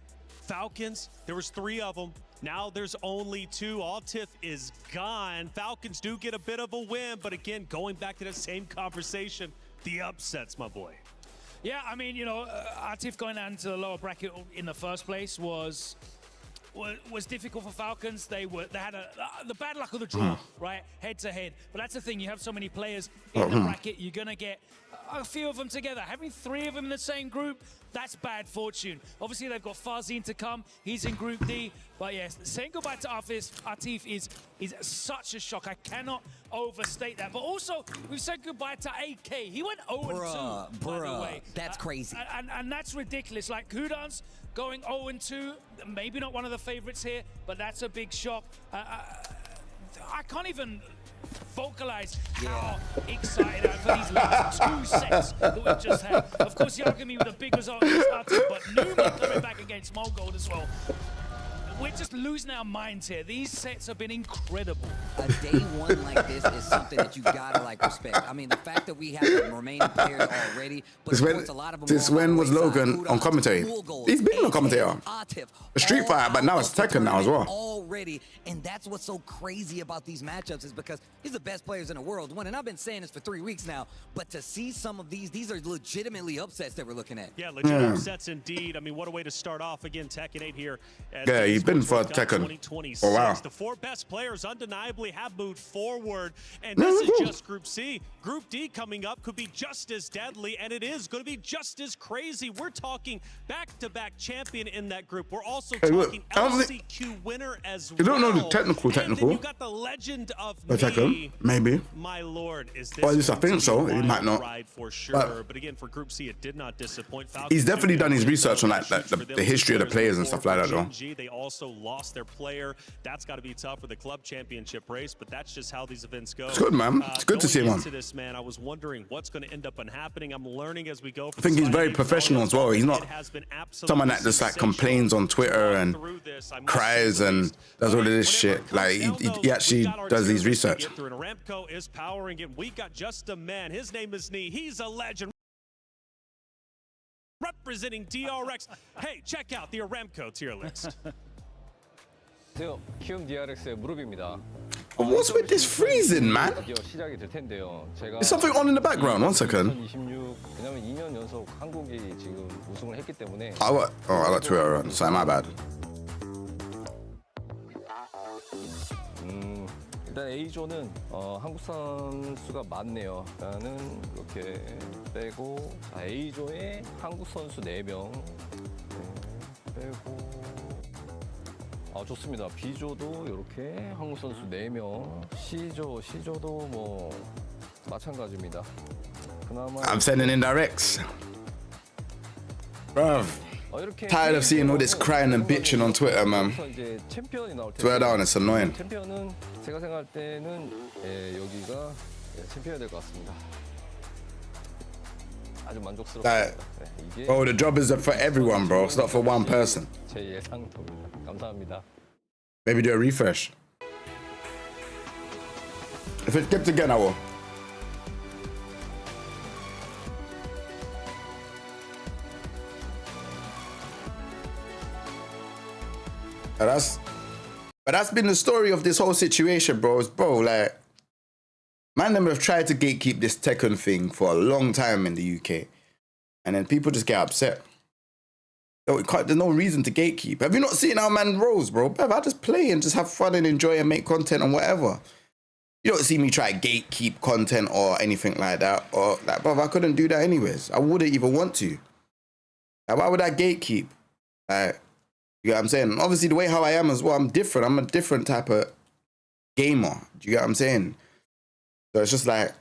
Falcons, there was 3 of them. Now there's only 2. Atif is gone. Falcons do get a bit of a win, but again, going back to that same conversation, the upsets, my boy. Yeah, I mean, you know, Atif going down to the lower bracket in the first place was difficult for Falcons. They had the bad luck of the draw, right, head to head. But that's the thing, you have so many players in the bracket, you're gonna get a few of them together. Having 3 of them in the same group, that's bad fortune. Obviously, they've got Farzine to come. He's in Group D. But yes, saying goodbye to Atif is such a shock. I cannot overstate that. But also, we've said goodbye to AK. He went 0-2, by the way. That's crazy. And that's ridiculous. Like, Kudans going 0-2, maybe not one of the favorites here, but that's a big shock. I can't even vocalize how excited I am for these last 2 sets that we've just had. Of course, Yagami with a big result against Atif, but Numa coming back against Mogold as well. We're just losing our minds here. These sets have been incredible. A day one like this is something that you gotta like respect. I mean, the fact that we have the remaining players already, but a lot of them. Since when was Logan on commentator? He's been on commentator. A Street Fighter, but now it's Tekken now as well. Already, and that's what's so crazy about these matchups is because he's the best players in the world. And I've been saying this for 3 weeks now, but to see some of these are legitimately upsets that we're looking at. Yeah, legitimate upsets indeed. I mean, what a way to start off. Again, Tekken 8 here. Yeah, he's been for Tekken. Oh, wow. The 4 best players undeniably have moved forward, and this is just Group C. Group D coming up could be just as deadly, and it is going to be just as crazy. We're talking back-to-back champion in that group. We're also talking LCQ winner as well. You don't know the technical. And then you got the legend of Tekken, maybe. My lord, is this? Well, at least I think so. He might not. Ride for sure. But again, for Group C, it did not disappoint. Falcons, he's definitely done his research on like the history of the players and stuff like that, though. They also lost their player. That's got to be tough for the club championship race, but that's just how these events go. It's good, man. It's good to see him on. This, man, I was wondering what's going to end up happening. I'm learning as we go. I think he's very professional as well. He's not someone that just like complains on Twitter and cries and does all of this shit. Like he actually does his research. Aramco is powering it. We got just a man. His name is Nee. He's a legend. representing DRX. Hey, check out the Aramco tier list. What's with this freezing, man? Is something on in the background? 1 second. I got Twitter on. Sorry, my bad. 일단 A조는 한국 선수가 많네요. 일단은 이렇게 빼고 자, A조에 한국 선수 4명 빼고 좋습니다. B조도 이렇게 한국 선수 4명 C조도 뭐 마찬가지입니다. 그나마 I'm sending indirects. Bruv. Tired of seeing all this crying and bitching on Twitter, man. Swear down, it's annoying. 챔피언은 제가 생각할 때는 여기가 챔피언이 될 것 같습니다. 아주 만족스럽습니다. Bro, the job is for everyone, bro. It's not for one person. 제 예상입니다. 감사합니다. Maybe do a refresh. If it skips again, I will. But that's been the story of this whole situation, bro. Like, man, them have tried to gatekeep this Tekken thing for a long time in the UK, and then people just get upset. There's no reason to gatekeep. Have you not seen how man rolls, bro? I just play and just have fun and enjoy and make content and whatever. You don't see me try to gatekeep content or anything like that. Or like, bro, I couldn't do that anyways. I wouldn't even want to. Like, why would I gatekeep? Like, you get what I'm saying? Obviously, the way how I am as well, I'm different. I'm a different type of gamer. Do you get what I'm saying? So it's just like,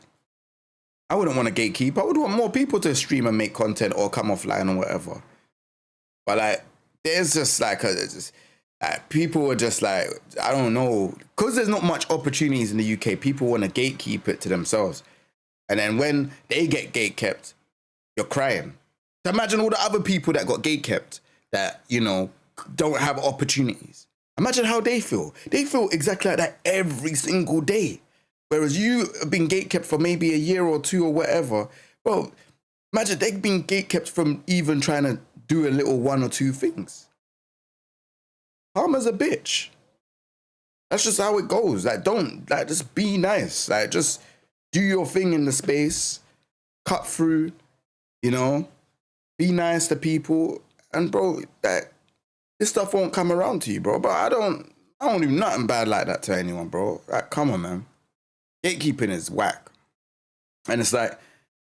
I wouldn't want to gatekeep. I would want more people to stream and make content or come offline or whatever. But like, there's just like, people are just like, I don't know. Because there's not much opportunities in the UK, people want to gatekeep it to themselves. And then when they get gatekept, you're crying. So imagine all the other people that got gatekept that, you know, don't have opportunities. Imagine how they feel. They feel exactly like that every single day. Whereas you have been gatekept for maybe a year or two or whatever. Well, imagine they've been gatekept from even trying to do a little 1 or 2 things. Karma's a bitch. That's just how it goes. Like, just be nice. Like, just do your thing in the space. Cut through, you know. Be nice to people. And bro, this stuff won't come around to you, bro. But I don't do nothing bad like that to anyone, bro. Like, come on, man. Gatekeeping is whack. And it's like,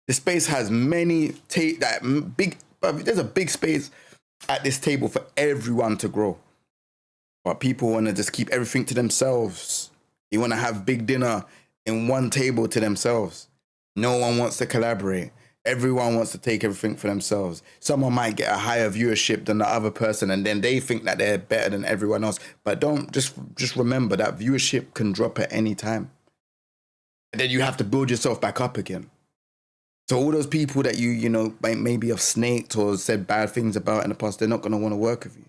the space has many, there's a big space at this table for everyone to grow. But people want to just keep everything to themselves. You want to have big dinner in one table to themselves. No one wants to collaborate. Everyone wants to take everything for themselves. Someone might get a higher viewership than the other person, and then they think that they're better than everyone else. But just remember that viewership can drop at any time. And then you have to build yourself back up again. So all those people that you know, maybe have snaked or said bad things about in the past, they're not going to want to work with you.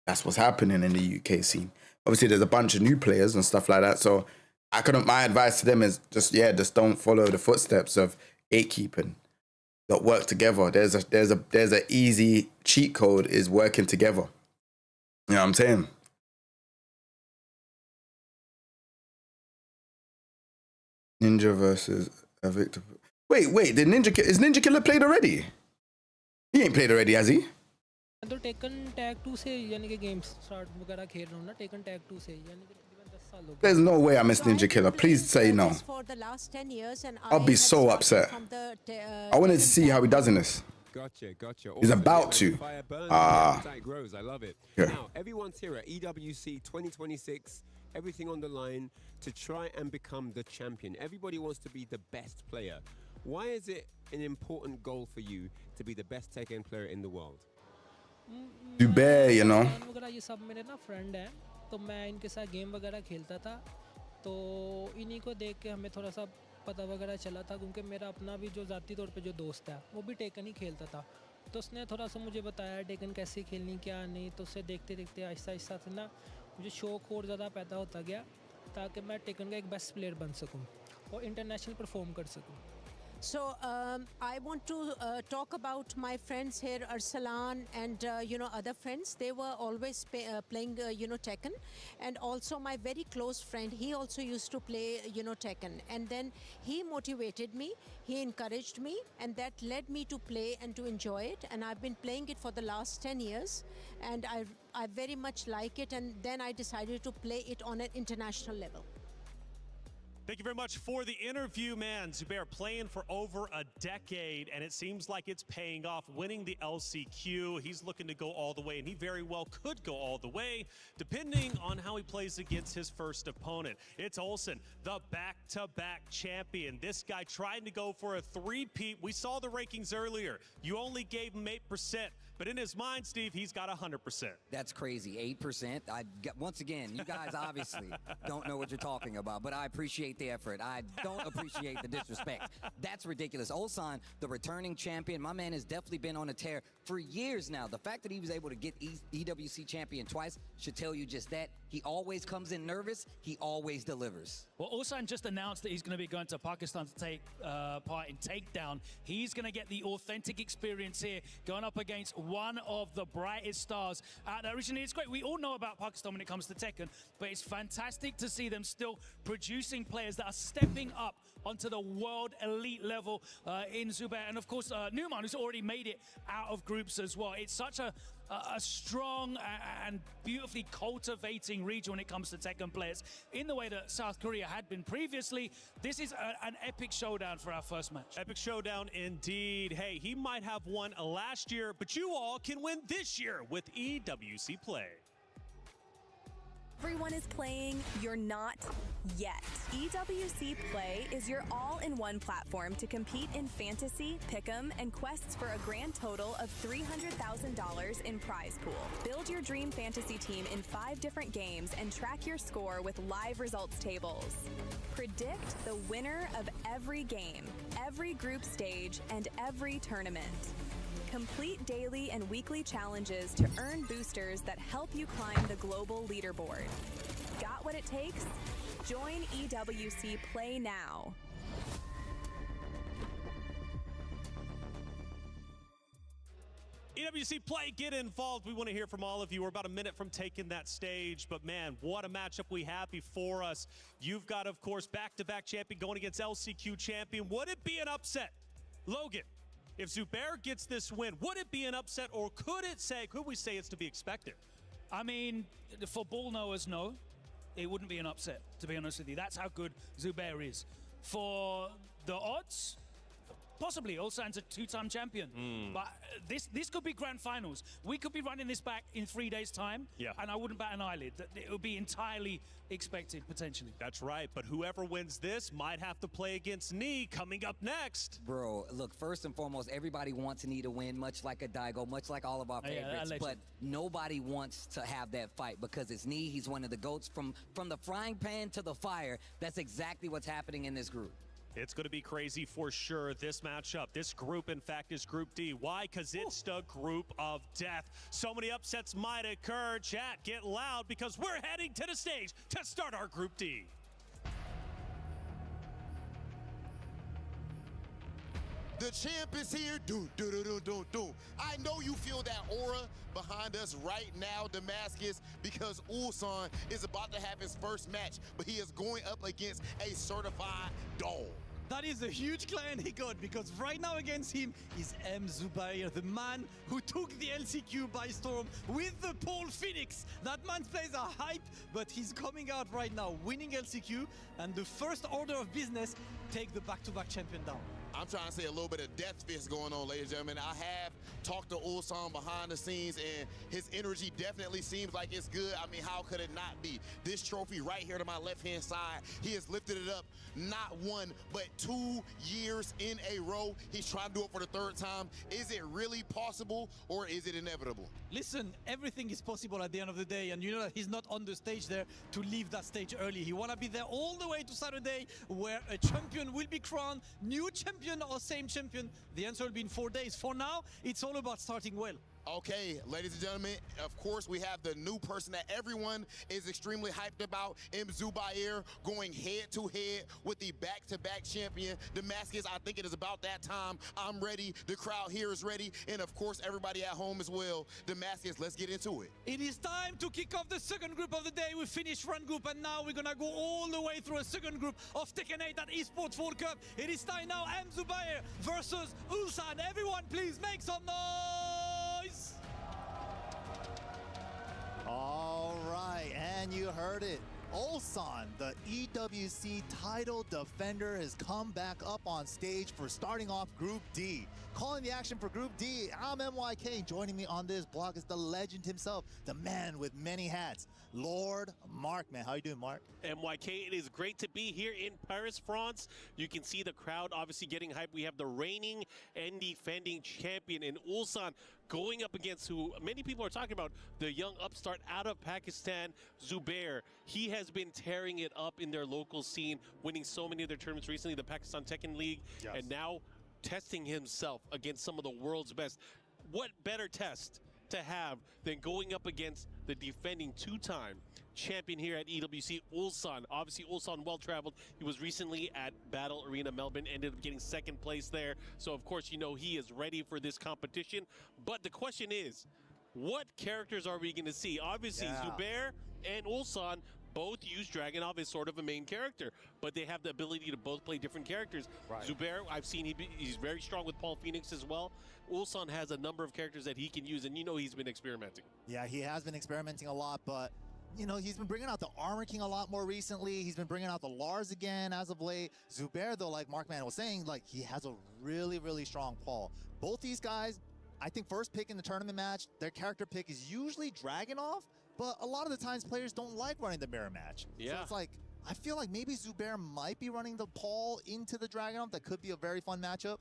That's what's happening in the UK scene. Obviously, there's a bunch of new players and stuff like that. So my advice to them is just don't follow the footsteps of gatekeeping. That work together. There's a easy cheat code is working together. You know what I'm saying? Ninja versus a Victor. Wait, is Ninja Killer played already? He ain't played already, has he? तो taken tag 2 से यानी कि games start वगैरह खेल रहा हूं ना taken tag 2 से यानी कि तकरीबन 10 साल हो गए. There's no way I miss Ninja Killer. Please say no. I'll be so upset. I wanted to see how he does in this. Gotcha. He's about to. Grows. I love it. Yeah. Now, everyone's here at EWC 2026. Everything on the line to try and become the champion. Everybody wants to be the best player. Why is it an important goal for you to be the best Tekken player in the world? Do bear, you know. वगैरह ये सब मेरे ना friend हैं तो मैं इनके साथ गेम वगैरह खेलता था तो इन्हीं को देख के हमें थोड़ा सा पता वगैरह चला था क्योंकि मेरा अपना भी जो ज़ाती तौर पे जो दोस्त है वो भी टेकन ही खेलता था तो उसने थोड़ा सा मुझे बताया टेकन कैसे खेलनी क्या नहीं तो उससे देखते देखते आहिस्ता आहिस्ता से ना मुझे शौक और ज़्यादा पैदा होता गया ताकि मैं टेकन का एक बेस्ट प्लेयर बन सकूं और इंटरनेशनल परफॉर्म कर सकूं. So I want to talk about my friends here, Arsalan and other friends. They were always playing Tekken, and also my very close friend. He also used to play Tekken, and then he motivated me. He encouraged me, and that led me to play and to enjoy it. And I've been playing it for the last 10 years, and I very much like it. And then I decided to play it on an international level. Thank you very much for the interview, man. Zubair playing for over a decade, and it seems like it's paying off, winning the LCQ. He's looking to go all the way, and he very well could go all the way, depending on how he plays against his first opponent. It's Olsen, the back-to-back champion. This guy trying to go for a three-peat. We saw the rankings earlier. You only gave him 8%, but in his mind, Steve, he's got 100%. That's crazy, 8%. Once again, you guys obviously don't know what you're talking about, but I appreciate the effort. I don't appreciate the disrespect. That's ridiculous. Ulsan, the returning champion, my man has definitely been on a tear for years now. The fact that he was able to get EWC champion twice should tell you just that. He always comes in nervous. He always delivers. Well, Ulsan just announced that he's going to be going to Pakistan to take part in Takedown. He's going to get the authentic experience here, going up against one of the brightest stars out there. Originally, it's great. We all know about Pakistan when it comes to Tekken, but it's fantastic to see them still producing players that are stepping up onto the world elite level in Zubair. And of course, Numan, who's already made it out of groups as well. It's such a strong and beautifully cultivating region when it comes to Tekken players. In the way that South Korea had been previously, this is an epic showdown for our first match. Epic showdown indeed. Hey, he might have won last year, but you all can win this year with EWC Play. Everyone is playing, you're not yet. EWC Play is your all-in-one platform to compete in fantasy, pick'em, and quests for a grand total of $300,000 in prize pool. Build your dream fantasy team in 5 different games and track your score with live results tables. Predict the winner of every game, every group stage, and every tournament. Complete daily and weekly challenges to earn boosters that help you climb the global leaderboard. Got what it takes? Join EWC Play now. EWC Play, get involved. We want to hear from all of you. We're about a minute from taking that stage, but man, what a matchup we have before us. You've got, of course, back-to-back champion going against LCQ champion. Would it be an upset? Logan, if Zubair gets this win, would it be an upset, or could we say it's to be expected? I mean, for ball knowers, no. It wouldn't be an upset, to be honest with you. That's how good Zubair is. For the odds, possibly. Ulsan's a 2-time champion. But this could be grand finals. We could be running this back in 3 days' time, and I wouldn't bat an eyelid. It would be entirely expected, potentially. That's right, but whoever wins this might have to play against Nee coming up next. Bro, look, first and foremost, everybody wants Nee to win, much like a Daigo, much like all of our favorites, but nobody wants to have that fight because it's Nee. He's one of the GOATs. From the frying pan to the fire, that's exactly what's happening in this group. It's going to be crazy for sure, this matchup. This group, in fact, is Group D. Why? Because it's the group of death. So many upsets might occur. Chat, get loud because we're heading to the stage to start our Group D. The champ is here. I know you feel that aura behind us right now, Damascus, because Ulsan is about to have his first match, but he is going up against a certified dog. That is a huge client he got, because right now against him is M. Zubair, the man who took the LCQ by storm with the Paul Phoenix. That man plays a hype, but he's coming out right now winning LCQ, and the first order of business, take the back-to-back champion down. I'm trying to say a little bit of death fist going on, ladies and gentlemen. I have talked to Ulsan behind the scenes, and his energy definitely seems like it's good. I mean, how could it not be? This trophy right here to my left-hand side, he has lifted it up not 1, but 2 years in a row. He's trying to do it for the 3rd time. Is it really possible, or is it inevitable? Listen, everything is possible at the end of the day, and you know that he's not on the stage there to leave that stage early. He want to be there all the way to Saturday, where a champion will be crowned, new champion or same champion. The answer will be in 4 days. For now, it's all about starting well. Okay, ladies and gentlemen, of course we have the new person that everyone is extremely hyped about, M. Zubair, going head-to-head with the back-to-back champion, Damascus. I think it is about that time. I'm ready, the crowd here is ready, and of course everybody at home as well. Damascus, let's get into it. It is time to kick off the second group of the day. We finished one group and now we're gonna go all the way through a second group of Tekken 8 at Esports World Cup. It is time now, M. Zubair versus Ulsan. Everyone please make some noise! All right, and you heard it. Ulsan, the EWC title defender, has come back up on stage for starting off Group D. Calling the action for Group D, I'm MYK. Joining me on this block is the legend himself, the man with many hats, Lord Mark. Man, how you doing, Mark? MYK, it is great to be here in Paris, France. You can see the crowd obviously getting hyped. We have the reigning and defending champion in Ulsan going up against who many people are talking about, the young upstart out of Pakistan, Zubair. He has been tearing it up in their local scene, winning so many of their tournaments recently, the Pakistan Tekken League, and now testing himself against some of the world's best. What better test to have than going up against the defending two-time champion here at EWC, Ulsan. Obviously, Ulsan well-traveled. He was recently at Battle Arena Melbourne, ended up getting second place there. So, of course, you know he is ready for this competition. But the question is, what characters are we going to see? Obviously, Zubair and Ulsan both use Dragunov as sort of a main character, but they have the ability to both play different characters. Zubair, I've seen he's very strong with Paul Phoenix as well. Ulsan has a number of characters that he can use, and you know he's been experimenting. Yeah, he has been experimenting a lot, but you know, he's been bringing out the Armor King a lot more recently. He's been bringing out the Lars again as of late. Zubair, though, like Markman was saying, like he has a really, really strong Paul. Both these guys, I think first pick in the tournament match, their character pick is usually Dragunov, but a lot of the times players don't like running the mirror match. So it's like, I feel like maybe Zubair might be running the Paul into the Dragunov. That could be a very fun matchup.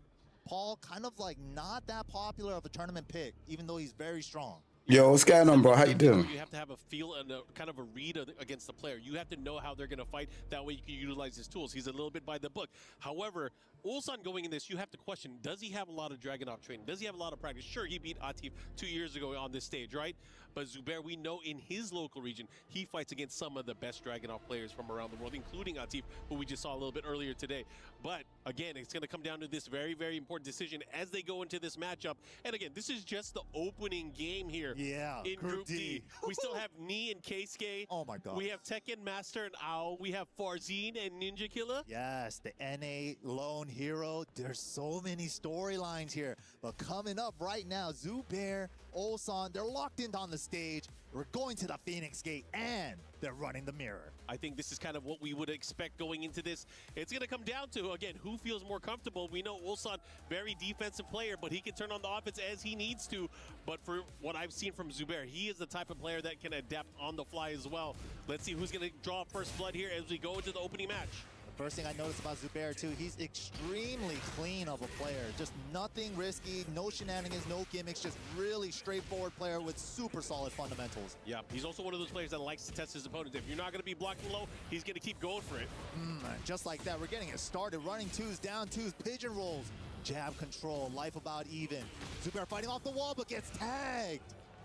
Paul kind of like not that popular of a tournament pick, even though he's very strong. Yo, what's going on, bro? How you doing? You have to have a feel and a kind of a read against the player. You have to know how they're going to fight. That way you can utilize his tools. He's a little bit by the book. However, Ulsan going in this, you have to question, does he have a lot of Dragunov training? Does he have a lot of practice? Sure, he beat Atif 2 years ago on this stage, right? But Zubair, we know in his local region, he fights against some of the best Dragunov players from around the world, including Atif, who we just saw a little bit earlier today. But again, it's going to come down to this very, very important decision as they go into this matchup. And again, this is just the opening game here in Group D. We still have Ni and Keisuke. Oh my god. We have Tekken Master and Ao. We have Farzin and Ninja Killer. Yes, the NA lone hero. There's so many storylines here. But coming up right now, Zubair, Ulsan, they're locked in on the stage. We're going to the Phoenix Gate, and they're running the mirror. I think this is kind of what we would expect going into this. It's going to come down to, again, who feels more comfortable. We know Ulsan, very defensive player, but he can turn on the offense as he needs to. But for what I've seen from Zubair, he is the type of player that can adapt on the fly as well. Let's see who's going to draw first blood here as we go into the opening match. First thing I noticed about Zubair too, he's extremely clean of a player. Just nothing risky, no shenanigans, no gimmicks, just really straightforward player with super solid fundamentals. Yeah, he's also one of those players that likes to test his opponents. If you're not going to be blocking low, he's going to keep going for it. Just like that, we're getting it started. Running twos, down twos, pigeon rolls, jab control, life about even. Zubair fighting off the wall, but gets tagged.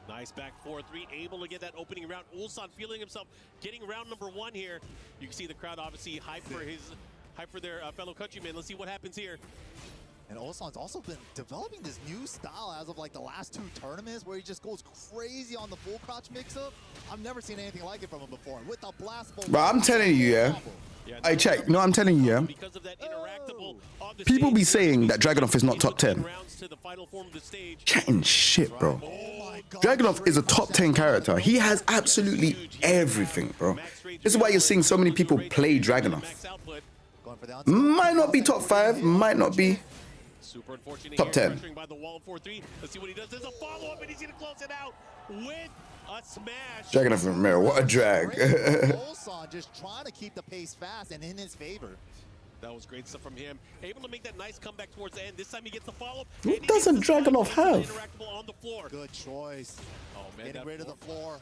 Nice back 4-3, able to get that opening round. Ulsan feeling himself getting round number 1 here. You can see the crowd obviously hype for their fellow countrymen. Let's see what happens here. And Ulsan's also been developing this new style as of like the last 2 tournaments where he just goes crazy on the full crouch mix-up. I've never seen anything like it from him before. With the blastable. Bro, I'm telling you, yeah. I check. You know, I'm telling you, yeah. People be saying that Dragunov is not top 10. Chatting shit, bro. Dragunov is a top 10 character. He has absolutely everything, bro. This is why you're seeing so many people play Dragunov. Might not be top 5, might not be Super unfortunate top 10. Pressuring by the wall 4-3. Let's see what he does. There's a follow-up, and he's going to close it out with a smash. Dragunov from mirror, what a drag. Ulsan just trying to keep the pace fast and in his favor. That was great stuff from him. Able to make that nice comeback towards the end. This time he gets the follow-up. What doesn't Dragunov have? On the floor. Good choice. Oh, man, getting rid of the floor.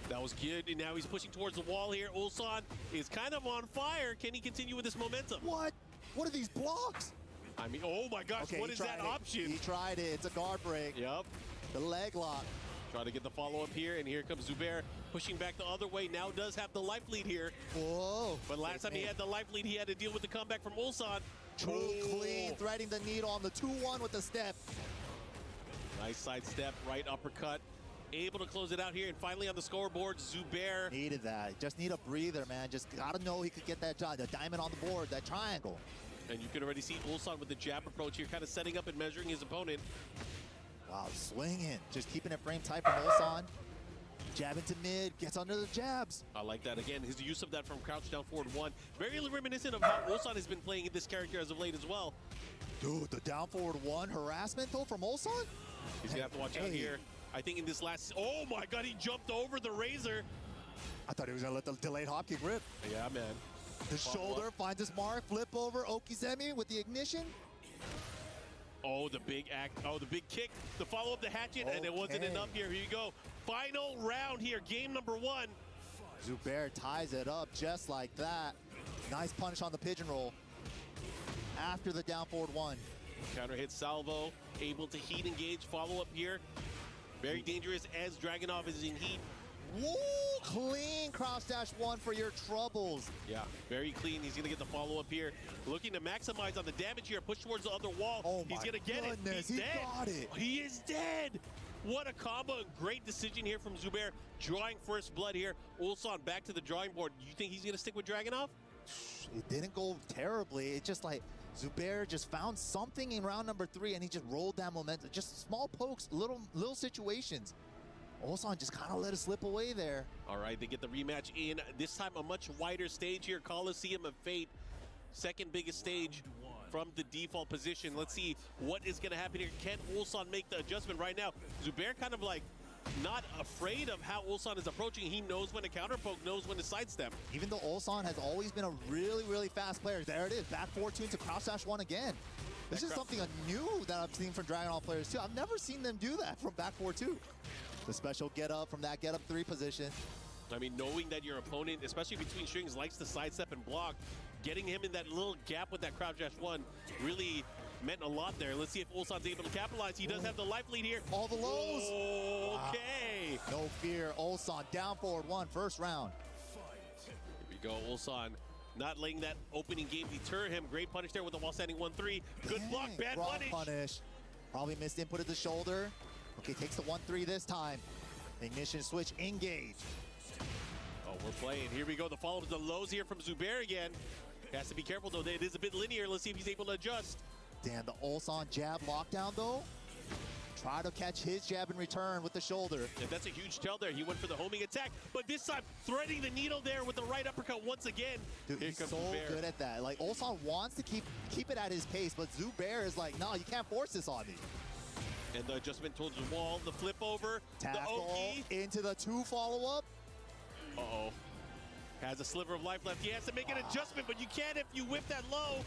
That was good, and now he's pushing towards the wall here. Ulsan is kind of on fire. Can he continue with this momentum? What? What are these blocks? I mean, oh my gosh, Okay, what is that option? He tried it. It's a guard break. Yep. The leg lock. Trying to get the follow-up here, and here comes Zubair pushing back the other way. Now does have the life lead here. Whoa. But last time he had the life lead, he had to deal with the comeback from Ulsan. True clean, threading the needle on the 2-1 with the step. Nice side step, right uppercut. Able to close it out here, and finally on the scoreboard, Zubair. Needed that. Just need a breather, man. Just gotta know he could get that the diamond on the board, that triangle. And you can already see Ulsan with the jab approach here, kind of setting up and measuring his opponent. Wow, swinging. Just keeping it frame tight from Ulsan. Jab into mid, gets under the jabs. I like that. Again, his use of that from crouch down forward 1. Very reminiscent of how Ulsan has been playing this character as of late as well. Dude, the down forward 1 harassment though from Ulsan? He's gonna have to watch out here. I think in this last, oh my God, he jumped over the razor. I thought he was gonna let the delayed hop kick rip. Yeah, man. The shoulder finds his mark, flip over, Okizemi with the ignition. Oh, the big the big kick, the follow up, the hatchet, and it wasn't enough here. Here you go. Final round here, game number 1. Zubair ties it up just like that. Nice punish on the pigeon roll. After the down forward 1. Counter hit salvo, able to heat engage, follow up here. Very dangerous as Dragunov is in heat. Woo! Clean cross dash 1 for your troubles. Yeah, very clean. He's gonna get the follow up here. Looking to maximize on the damage here. Push towards the other wall. Oh He's gonna get it. He's he dead. got it. He is dead. What a combo. Great decision here from Zubair. Drawing first blood here. Ulsan back to the drawing board. You think he's gonna stick with Dragunov? It didn't go terribly. It just like Zubair just found something in round number 3 and he just rolled that momentum. Just small pokes, little situations. Ulsan just kind of let it slip away there. All right, they get the rematch in. This time a much wider stage here. Coliseum of Fate. Second biggest stage from the default position. Let's see what is going to happen here. Can Ulsan make the adjustment right now? Zubair kind of like not afraid of how Ulsan is approaching. He knows when to counter poke, knows when to sidestep. Even though Ulsan has always been a really fast player. There it is, back 4-2 to cross dash 1 again. This is something new that I've seen from Dragunov players too. I've never seen them do that from back 4-2. The special get up from that get up 3 position. I mean, knowing that your opponent, especially between strings, likes to sidestep and block, getting him in that little gap with that crouch dash 1 really meant a lot there. Let's see if Ulsan's able to capitalize. He does have the life lead here. All the lows. Okay. Wow. No fear. Ulsan down forward 1, first round. Here we go. Ulsan not letting that opening game deter him. Great punish there with the wall standing 1-3. Good block, bad punish. Probably missed input at the shoulder. Okay, takes the 1-3 this time. Ignition switch, engage. Oh, we're playing. Here we go. The follow-up is the lows here from Zubair again. Has to be careful, though. It is a bit linear. Let's see if he's able to adjust. Damn, the Ulsan jab lockdown, though. Try to catch his jab in return with the shoulder. And that's a huge tell there. He went for the homing attack, but this time threading the needle there with the right uppercut once again. Dude, Here he's comes so Zubair. good at that. Like, Ulsan wants to keep it at his pace, but Zubair is like, no, you can't force this on me. And the adjustment towards the wall, the flip over, Tackle the Oki. into the 2 follow-up. Uh-oh. Has a sliver of life left. He has to make an adjustment, but you can't if you whip that low.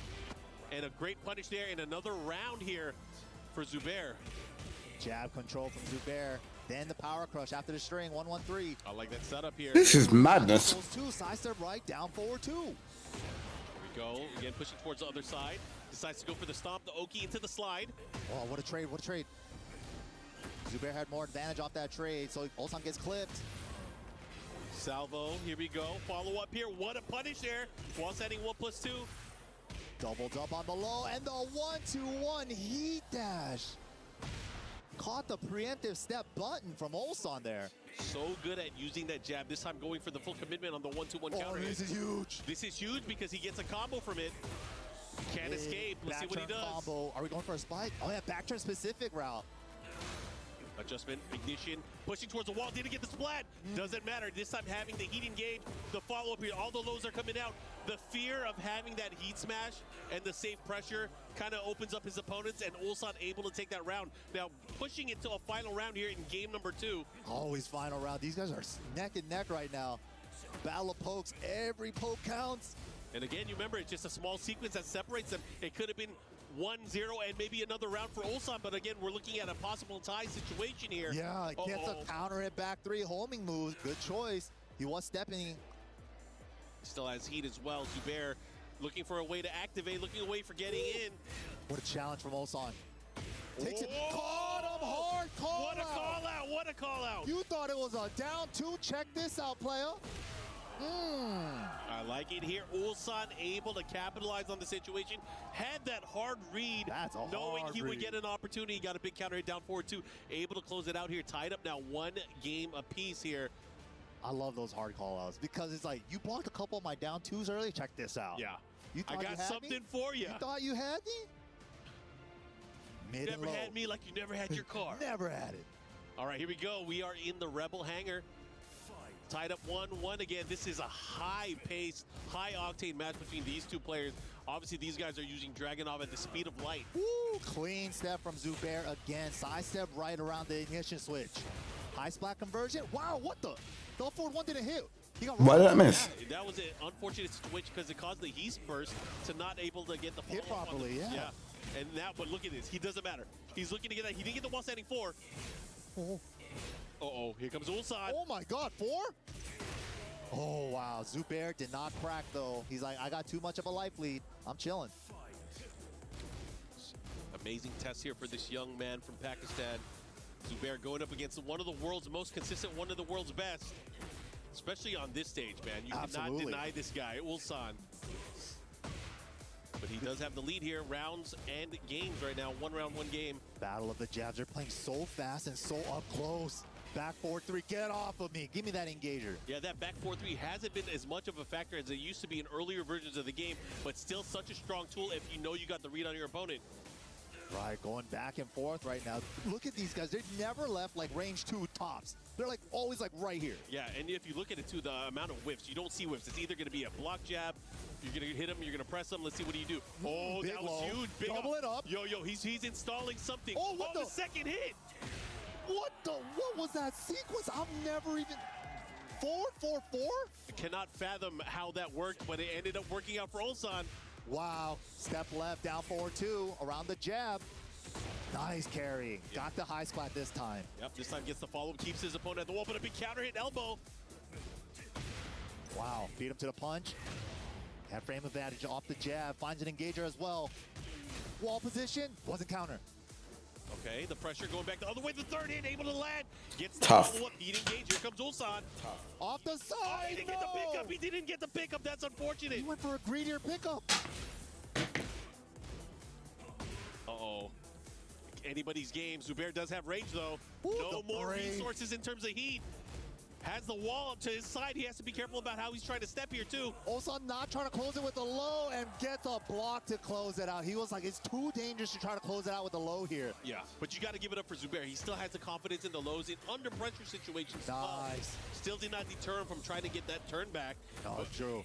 And a great punish there in another round here for Zubair. Jab control from Zubair. Then the power crush after the string, 1-1-3. I like that setup here. This is madness. Those 2, side step right, down forward 2. Here we go. Again, pushing towards the other side. Decides to go for the stomp, the Oki into the slide. Oh, what a trade, what a trade. Zubair had more advantage off that trade, so Ulsan gets clipped. Salvo, here we go. Follow up here. What a punish there. While standing 1+2. Doubled up on the low, and the 1-2-1 heat dash. Caught the preemptive step button from Ulsan there. So good at using that jab. This time going for the full commitment on the 1-2-1 counter. This is huge. This is huge because he gets a combo from it. Can't escape. Let's see what he does. Combo. Are we going for a spike? Oh yeah, back turn specific route. Adjustment, ignition, pushing towards the wall, didn't get the splat. Doesn't matter, this time having the heat engage, the follow-up here, all the lows are coming out. The fear of having that heat smash and the safe pressure kind of opens up his opponents, and Ulsan able to take that round. Now, pushing into a final round here in game number 2. Always final round. These guys are neck and neck right now. Battle of pokes, every poke counts. And again, you remember, it's just a small sequence that separates them. It could have been 1-0 and maybe another round for Ulsan, but again, we're looking at a possible tie situation here. Yeah, gets a counter hit back 3 homing moves. Good choice. He was stepping. Still has heat as well. Zubair looking for a way to activate, looking away for getting in. What a challenge from Ulsan. Takes it, caught him hard call What a call out! What a call out! You thought it was a down 2. Check this out, player. I like it here. Ulsan able to capitalize on the situation. Had that hard read, That's a knowing hard he would read. get an opportunity. Got a big counter hit down 4-2. Able to close it out here. Tied up now 1 game apiece here. I love those hard call-outs because it's like, you blocked a couple of my down 2s early. Check this out. Yeah. You I thought got you had something me? for you. You thought you had me? Mid and Never low. had me like you never had your car. Never had it. All right, here we go. We are in the Rebel hangar. Tied up 1-1 again. This is a high-paced, high-octane match between these two players. Obviously, these guys are using Dragunov at the speed of light. Woo! Clean step from Zubair again. Side step right around the ignition switch. High splat conversion. Wow, what the? The forward 1 didn't hit. He got Why did I miss? That was an unfortunate switch because it caused the heat burst to not able to get the Hit follow-up on properly, the- yeah. And now, but look at this. He doesn't matter. He's looking to get that. He didn't get the wall standing 4. Uh-oh, here comes Ulsan. Oh my God, 4? Oh wow, Zubair did not crack though. He's like, I got too much of a life lead. I'm chilling. Amazing test here for this young man from Pakistan. Zubair going up against one of the world's most consistent, one of the world's best. Especially on this stage, man. You cannot deny this guy, Ulsan. But he does have the lead here, rounds and games right now. 1 round, 1 game. Battle of the jabs. They're playing so fast and so up close. Back 4-3, get off of me. Give me that engager. Yeah, that back 4-3 hasn't been as much of a factor as it used to be in earlier versions of the game, but still such a strong tool if you know you got the read on your opponent. Right, going back and forth right now. Look at these guys. They've never left like range 2 tops. They're like always like right here. Yeah, and if you look at it too, the amount of whiffs, you don't see whiffs. It's either going to be a block jab, you're going to hit him, you're going to press him. Let's see, what do you do? Oh, Big that was low. huge. Big Double it up. Yo, he's installing something. Oh, what the second hit. What was that sequence? I've never even... 4-4-4? Cannot fathom how that worked, but it ended up working out for Ulsan. Wow, step left, down 4-2, around the jab. Nice carry. Got the high splat this time. Yep, this time gets the follow-up, keeps his opponent at the wall, but a big counter hit elbow. Wow, beat him to the punch. Had frame advantage off the jab, finds an engager as well. Wall position, wasn't counter. Okay, the pressure going back the other way. The third hit, able to land. Gets the Tough. follow-up, heat engage. Here comes Ulsan. Off the side, Oh, he didn't get the pickup. He didn't get the pickup. That's unfortunate. He went for a greedier pickup. Uh-oh. Anybody's game. Zubair does have range, though. Ooh, no the more break. resources in terms of heat. Has the wall up to his side. He has to be careful about how he's trying to step here, too. Ulsan not trying to close it with the low and gets a block to close it out. He was like, it's too dangerous to try to close it out with the low here. Yeah, but you got to give it up for Zubair. He still has the confidence in the lows in under pressure situations. Nice. Still did not deter him from trying to get that turn back. No, But- true.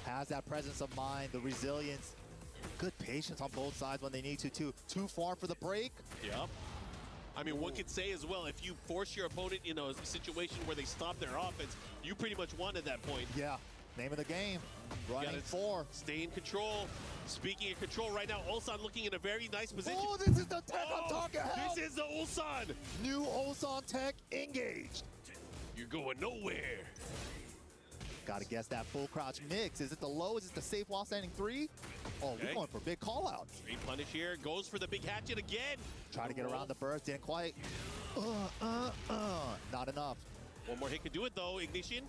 Has that presence of mind, the resilience, good patience on both sides when they need to, too. Too far for the break. Yep. I mean, one could say as well, if you force your opponent in a situation where they stop their offense, you pretty much won at that point. Yeah, name of the game. You Running gotta 4. Stay in control. Speaking of control, right now, Ulsan looking in a very nice position. Oh, this is the tech I'm talking about. This is the Ulsan. New Ulsan tech engaged. You're going nowhere. Got to guess that full crouch mix. Is it the low? Is it the safe while standing 3? Oh, Okay. we're going for big call out. Straight punish here. Goes for the big hatchet again. Try to get around the burst. Didn't quite. Not enough. One more hit could do it, though. Ignition.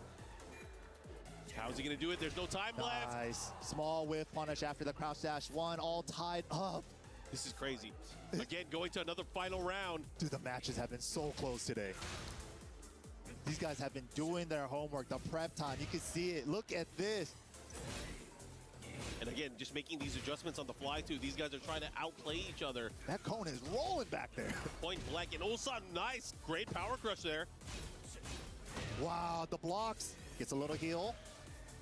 How's he going to do it? There's no time left. Nice. Small whiff punish after the crouch dash 1. All tied up. This is crazy. Again, going to another final round. Dude, the matches have been so close today. These guys have been doing their homework, the prep time. You can see it. Look at this. And again, just making these adjustments on the fly, too. These guys are trying to outplay each other. That cone is rolling back there. Point blank. And Ulsan, nice. Great power crush there. Wow, the blocks. Gets a little heal.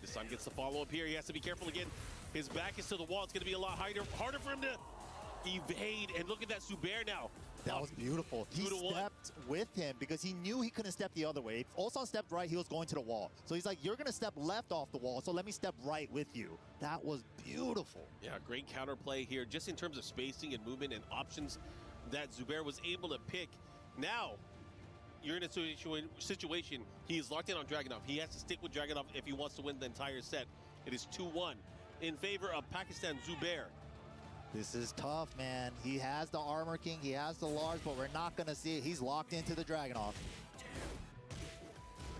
This time gets the follow-up here. He has to be careful again. His back is to the wall. It's going to be a lot harder for him to evade. And look at that Zubair now. That was beautiful. He 2-1. stepped with him because he knew he couldn't step the other way. If Ulsan stepped right, he was going to the wall. So he's like, you're going to step left off the wall, so let me step right with you. That was beautiful. Yeah, great counterplay here, just in terms of spacing and movement and options that Zubair was able to pick. Now, you're in a situation, he's locked in on Dragunov. He has to stick with Dragunov if he wants to win the entire set. It is 2-1 in favor of Pakistan Zubair. This is tough, man. He has the Armor King, he has the Lars, but we're not going to see it. He's locked into the Dragunov.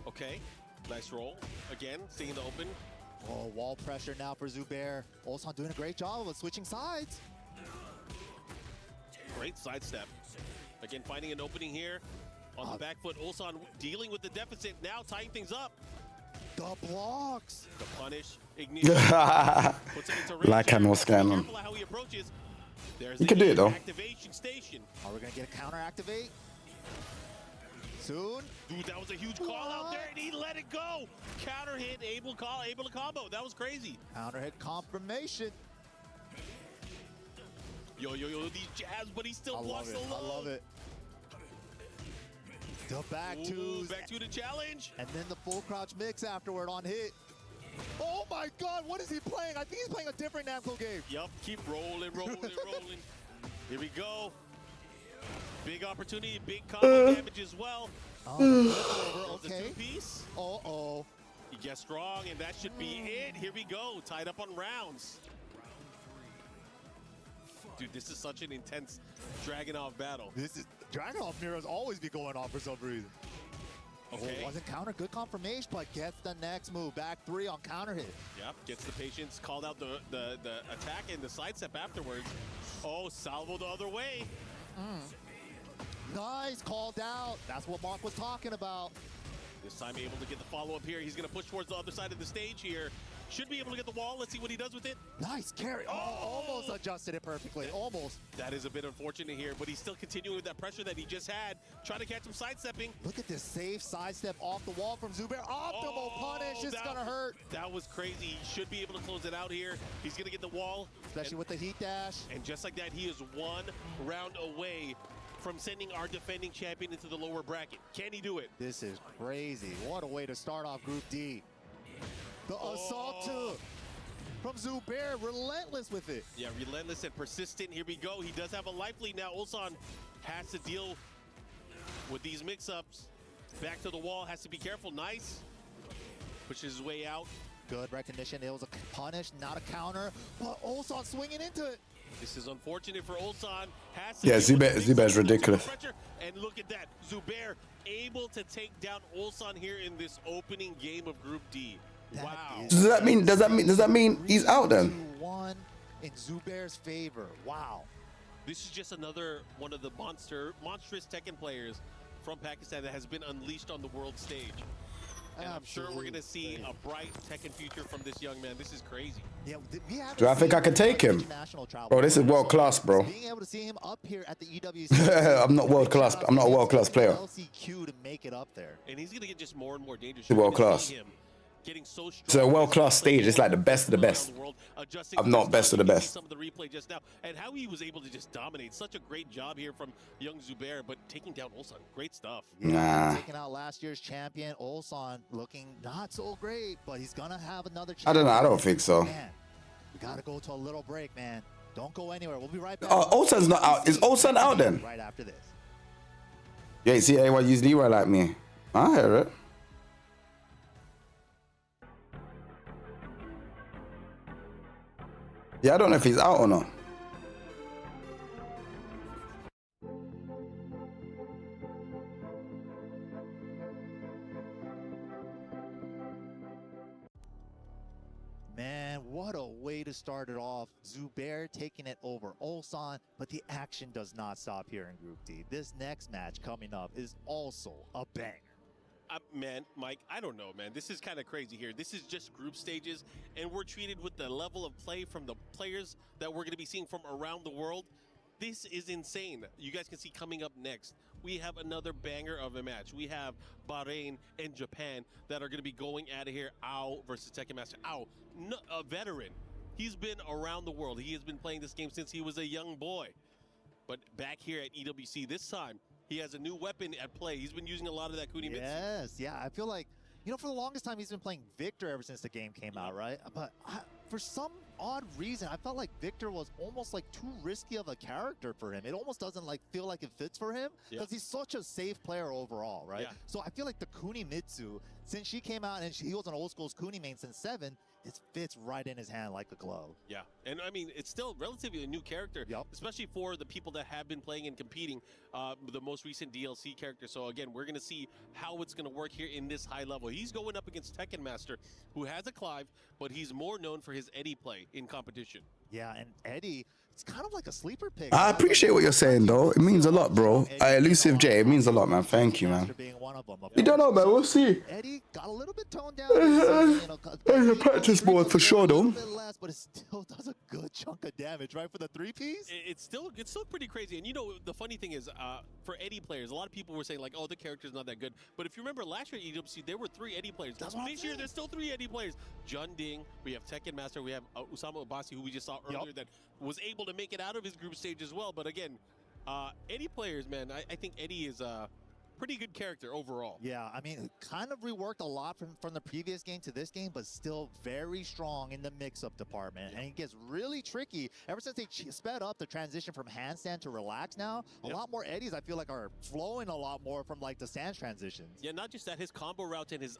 Okay, nice roll. Again, seeing the open. Oh, wall pressure now for Zubair. Ulsan doing a great job of switching sides. Great sidestep. Again, finding an opening here on the back foot. Ulsan dealing with the deficit, now tying things up. The blocks. The punish, ignition. Puts him into range. Like I know what's going on. Careful how he approaches. There's You can do it though. Activation station. Are we going to get a counter activate? Soon. Dude, that was a huge call out there, and he let it go. Counter hit, able to combo. That was crazy. Counter hit confirmation. Yo, these jabs, but he still blocks the low. I love it. The back twos. Back to the challenge. And then the full crouch mix afterward on hit. Oh my God, what is he playing? I think he's playing a different Namco game. Yup, keep rolling. Here we go. Big opportunity, big combo damage as well. Okay. Piece. Uh-oh. He gets strong, and that should be it. Here we go, tied up on rounds. Dude, this is such an intense Dragunov battle. Dragunov mirrors always be going on for some reason. Okay. Oh, wasn't counter, good confirmation, but gets the next move. Back three on counter hit. Yep, gets the patience, called out the attack and the sidestep afterwards. Oh, salvo the other way. Nice, called out. That's what Mark was talking about. This time able to get the follow-up here. He's going to push towards the other side of the stage here. Should be able to get the wall. Let's see what he does with it. Nice carry. Oh, almost adjusted it perfectly. Almost. That is a bit unfortunate here, but he's still continuing with that pressure that he just had. Trying to catch him sidestepping. Look at this safe sidestep off the wall from Zubair. Optimal punish. It's going to hurt. That was crazy. He should be able to close it out here. He's going to get the wall. Especially with the heat dash. And just like that, he is one round away from sending our defending champion into the lower bracket. Can he do it? This is crazy. What a way to start off Group D. The assault from Zubair, relentless with it. Yeah, relentless and persistent. Here we go. He does have a life lead now. Ulsan has to deal with these mix-ups. Back to the wall, has to be careful. Nice. Pushes his way out. Good recognition. It was a punish, not a counter. But Ulsan swinging into it. This is unfortunate for Ulsan. Yeah, Zubair's ridiculous. And look at that. Zubair able to take down Ulsan here in this opening game of Group D. Wow. Does that mean he's out then? 2-1 in Zubair's favor. Wow. This is just another one of the monstrous Tekken players from Pakistan that has been unleashed on the world stage. And I'm sure we're going to see a bright Tekken future from this young man. This is crazy. Yeah, Do I think I could take him? Bro, this is world class, bro. Being able to see him up here at the EWC. I'm not world class. I'm not a world class player. LCQ to make it up there. And he's going to get just more and more dangerous. World class. Getting so strong. It's a world class stage. It's like the best of the best. I'm not best of the best. Some of the replay just now, and how he was able to just dominate. Such a great job here from young Zubair, but taking down Ulsan, great stuff. Nah. Taking out last year's champion, Ulsan, looking not so great, but he's gonna have another chance. I don't know. I don't think so. Man, we gotta go to a little break, man. Don't go anywhere. We'll be right back. Oh, Ulsan's not out. Is Ulsan out then? Right after this. You ain't see anyone use Leroy like me. I hear it. Yeah, I don't know if he's out or not. Man, what a way to start it off. Zubair taking it over Ulsan, but the action does not stop here in Group D. This next match coming up is also a banger. Man, Mike, I don't know, man. This is kind of crazy here. This is just group stages, and we're treated with the level of play from the players that we're going to be seeing from around the world. This is insane. You guys can see coming up next, we have another banger of a match. We have Bahrain and Japan that are going to be going at it here. Ao versus Tekken Master. Ao, a veteran. He's been around the world. He has been playing this game since he was a young boy. But back here at EWC this time, he has a new weapon at play. He's been using a lot of that Kunimitsu. Yes, yeah. I feel like, you know, for the longest time, he's been playing Victor ever since the game came out, right? But for some odd reason, I felt like Victor was almost like too risky of a character for him. It almost doesn't like feel like it fits for him because he's such a safe player overall, right? Yeah. So I feel like the Kunimitsu, since she came out and he was an old school's Kuni main since 7, it fits right in his hand like a glove. Yeah, and I mean, it's still relatively a new character, especially for the people that have been playing and competing the most recent DLC character. So again, we're going to see how it's going to work here in this high level. He's going up against Tekken Master, who has a Clive, but he's more known for his Eddie play in competition. Yeah, and Eddie, it's kind of like a sleeper pick. I appreciate what you're saying, though. It means a lot, bro. Elusive J, it means a lot, man. Thank you, man. You don't know, man. We'll see. Eddie got a little bit toned down. There's a practice board for sure, though. Less, but it still does a good chunk of damage, right? For the 3-piece? It's still pretty crazy. And you know, the funny thing is, for Eddie players, a lot of people were saying like, oh, the character's not that good. But if you remember last year at EWC, there were 3 Eddie players. This year, there's still 3 Eddie players. Jun Ding, we have Tekken Master, we have Usama Obasi, who we just saw earlier that was able to make it out of his group stage as well. But again, Eddie players, man, I think Eddie is pretty good character overall. Yeah, I mean, kind of reworked a lot from the previous game to this game, but still very strong in the mix-up department. And it gets really tricky. Ever since they sped up the transition from handstand to relax now, a lot more Eddies, I feel like, are flowing a lot more from, like, the stance transitions. Yeah, not just that, his combo routes and his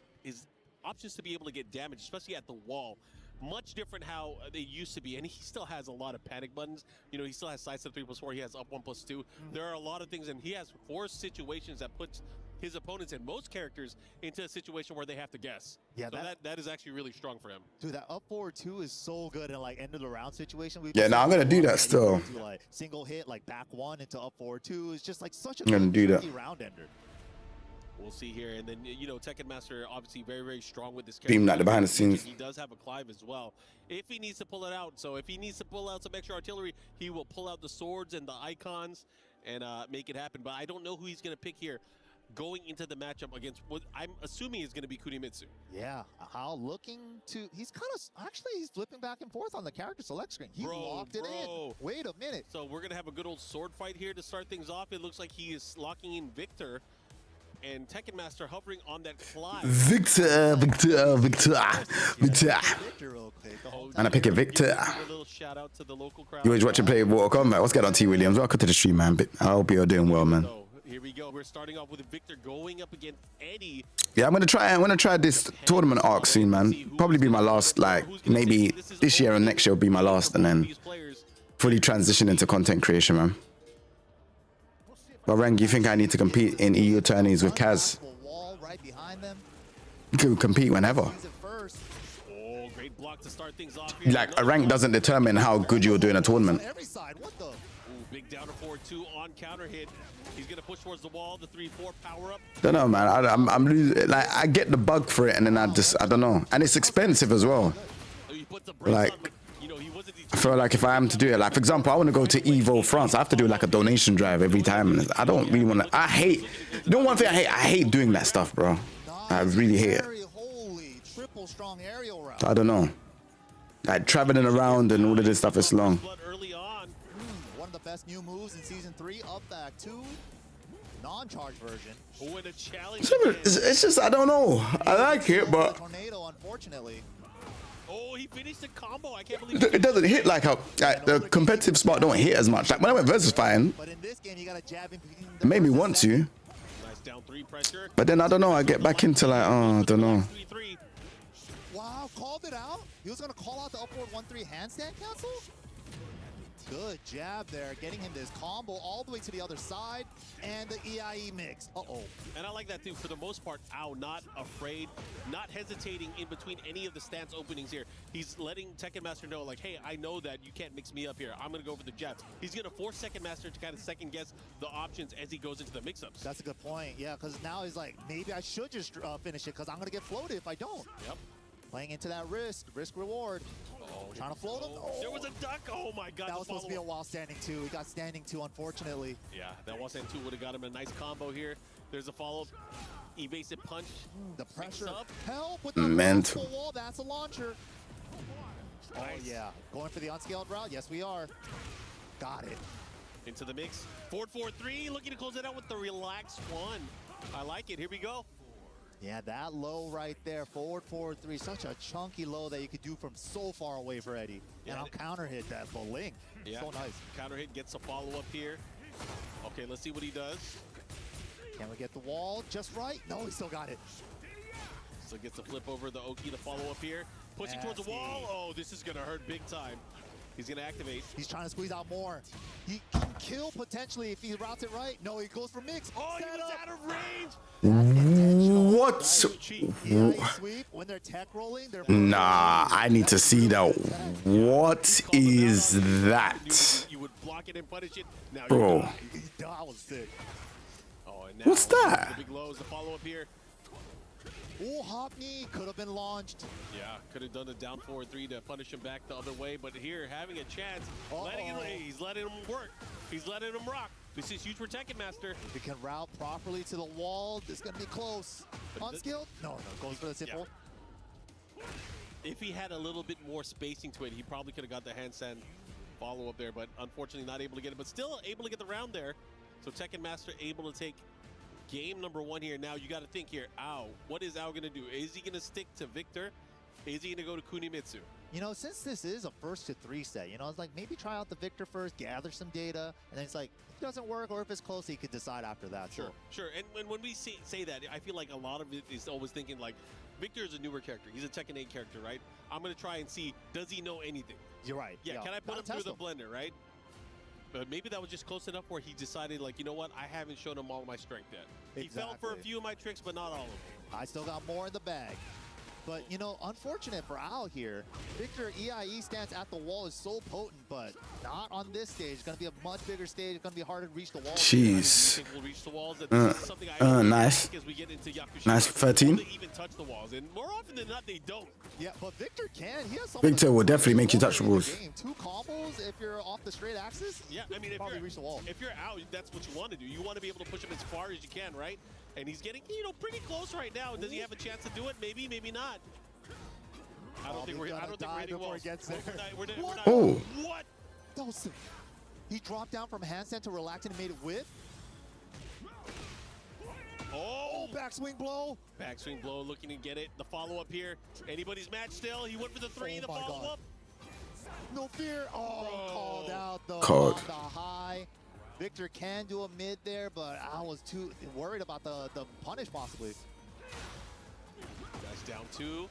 options to be able to get damage, especially at the wall, much different how they used to be. And he still has a lot of panic buttons. You know, he still has sidestep 3+4, he has up 1+2. There are a lot of things, and he has 4 situations that puts his opponents and most characters into a situation where they have to guess. Yeah, so that is actually really strong for him. Dude, that up forward 2 is so good in like end of the round situation. Yeah, no, I'm gonna do that still. Do, like, single hit, like back 1 into up forward 2 is just like such a I'm gonna do that. round ender. We'll see here, and then, you know, Tekken Master obviously very, very strong with this character. Beam like the behind the scenes. He does have a Clive as well, if he needs to pull it out. So if he needs to pull out some extra artillery, he will pull out the swords and the icons and make it happen. But I don't know who he's going to pick here going into the matchup against what I'm assuming is going to be Kunimitsu. Yeah, how looking to, he's kind of, actually he's flipping back and forth on the character select screen. He locked it in. Wait a minute. So we're going to have a good old sword fight here to start things off. It looks like he is locking in Victor. And Tekken Master hovering on that Clive. Victor. And I pick it, Victor. A little shout out to the local crowd. You always watching play Mortal Kombat. What's going on, T. Williams? Welcome to the stream, man. I hope you're doing well, man. So here we go. We're starting off with Victor going up against Eddie. Yeah, I'm gonna try this tournament arc soon, man. Probably be my last, like maybe this year or next year will be my last, and then fully transition into content creation, man. But Rang, you think I need to compete in EU tourneys with Kaz? You can compete whenever. Oh, great block to start things off. Like, a rank doesn't determine how good you'll do in a tournament. Ooh, big downer forward 2 on counter hit. He's gonna push towards the wall. The 3-4 power up. Don't know, man. I'm losing. Like, I get the bug for it, and then I don't know. And it's expensive as well. Like, I feel like if I am to do it, like for example, I want to go to Evo France, I have to do like a donation drive every time. And I don't really want to. I hate. You know one thing I hate? I hate doing that stuff, bro. I really hate it. I don't know. Like traveling around and all of this stuff is long. One of the best new moves in season 3, up back 2, non-charge version. Oh, and a challenge. It's just I don't know. I like it, but tornado, unfortunately. Oh, he finished the combo. I can't believe it doesn't hit like how the competitive spot don't hit as much. Like when I went versus fighting, it made me want to. Nice down 3 pressure. But then I don't know. I get back into like, oh, I don't know. Wow, called it out. He was gonna call out the upward 1-3 handstand cancel. Good jab there, getting him this combo all the way to the other side, and the EIE mix. And I like that too. For the most part, Ao not afraid, not hesitating in between any of the stance openings here. He's letting Tekken Master know, like, hey, I know that you can't mix me up here. I'm gonna go for the jabs. He's gonna force Tekken Master to kind of second guess the options as he goes into the mix-ups. That's a good point, yeah, because now he's like, maybe I should just finish it because I'm gonna get floated if I don't. Yep. Playing into that risk reward. Trying to float him. There was a duck. Oh my God. That was supposed to be a wall standing 2. He got standing 2, unfortunately. Yeah, that wall standing 2 would have got him a nice combo here. There's a follow-up. Evasive punch. The pressure. Help with the mental wall. That's a launcher. Oh yeah. Going for the unscaled route. Yes, we are. Got it. Into the mix. 4-4-3. Looking to close it out with the relaxed 1. I like it. Here we go. Yeah, that low right there, forward 4-3, such a chunky low that you could do from so far away for Eddie. Yeah, and I'll counter hit that for Link. Yeah, so nice. Counter hit gets a follow-up here. Okay, let's see what he does. Can we get the wall just right? No, he still got it. So gets a flip over the Oki to follow up here. Pushing towards the wall. Oh, this is going to hurt big time. He's going to activate. He's trying to squeeze out more. He can kill potentially if he routes it right. No, he goes for mix. Oh, he was out of range. What? Sweep, when they're tech rolling, they're Nah, I need to see that. What is that? You would block it and punish it. Now Bro. That was sick. Oh, and now What's that? The big lows, the follow-up here. Oh, Hopney could have been launched. Yeah, could have done a down forward 3 to punish him back the other way, but here, having a chance, he's letting him work. He's letting him rock. This is huge for Tekken Master. He can route properly to the wall. This is going to be close. Unskilled? No, goes for the simple. Yeah. If he had a little bit more spacing to it, he probably could have got the handstand follow-up there, but unfortunately not able to get it, but still able to get the round there. So Tekken Master able to take game number 1 here. Now you got to think here, Ao, what is Ao going to do? Is he going to stick to Victor? Is he going to go to Kunimitsu? You know, since this is a 1st to 3 set, you know, it's like maybe try out the Victor first, gather some data, and then it's like, if it doesn't work or if it's close, he could decide after that. Sure, sure. And when we say that, I feel like a lot of it is always thinking like, Victor is a newer character. He's a Tekken 8 character, right? I'm going to try and see, does he know anything? You're right. Yeah, can I put him through the blender, right? But maybe that was just close enough where he decided, like, you know what? I haven't shown him all of my strength yet. He fell for a few of my tricks, but not all of them. I still got more in the bag. But, you know, unfortunate for Al here. Victor EIE stance at the wall is so potent, but not on this stage. It's going to be a much bigger stage. It's going to be harder to reach the wall. Jeez. We'll reach the walls. Nice. Nice 13. Even touch the walls, and more often than not, they don't. Yeah, but Victor can. He has Victor will definitely make you touch the walls. 2 combos if you're off the straight axis. Yeah, I mean, if you're out, that's what you want to do. You want to be able to push him as far as you can, right? And he's getting, you know, pretty close right now. Does he have a chance to do it? Maybe, maybe not. I don't think we're hitting walls. We're not. Oh. What? That was sick. He dropped down from handstand to relaxing and made it with. Oh, backswing blow. Backswing blow, looking to get it. The follow-up here. Anybody's match still. He went for the 3, the follow-up. No fear. Oh, called out the high. Victor can do a mid there, but I was too worried about the punish possibly. Guys down 2.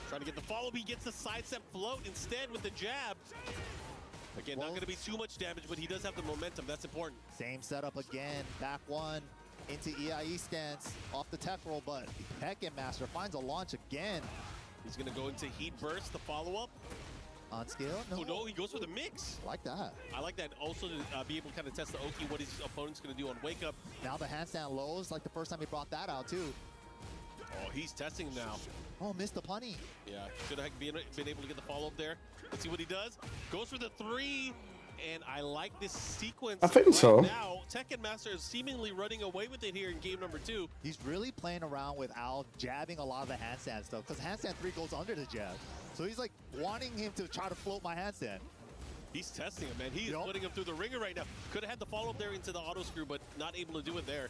Trying to get the follow-up. He gets the sidestep float instead with the jab. Again, not going to be too much damage, but he does have the momentum. That's important. Same setup again. Back 1 into EIE stance off the tech roll, but Tekken Master finds a launch again. He's going to go into heat burst, the follow-up. On scale? No. Oh, no, he goes for the mix. I like that. I like that also to be able to kind of test the Oki, what his opponent's going to do on wake up. Now the handstand lows, like the first time he brought that out too. Oh, he's testing him now. Oh, missed the punny. Yeah, should have been able to get the follow-up there. Let's see what he does. Goes for the 3, and I like this sequence. I think so. Now, Tekken Master is seemingly running away with it here in game number 2. He's really playing around with Al, jabbing a lot of the handstand stuff, because handstand 3 goes under the jab. So he's like wanting him to try to float my handstand. He's testing him, man. He's putting him through the ringer right now. Could have had the follow-up there into the auto screw, but not able to do it there.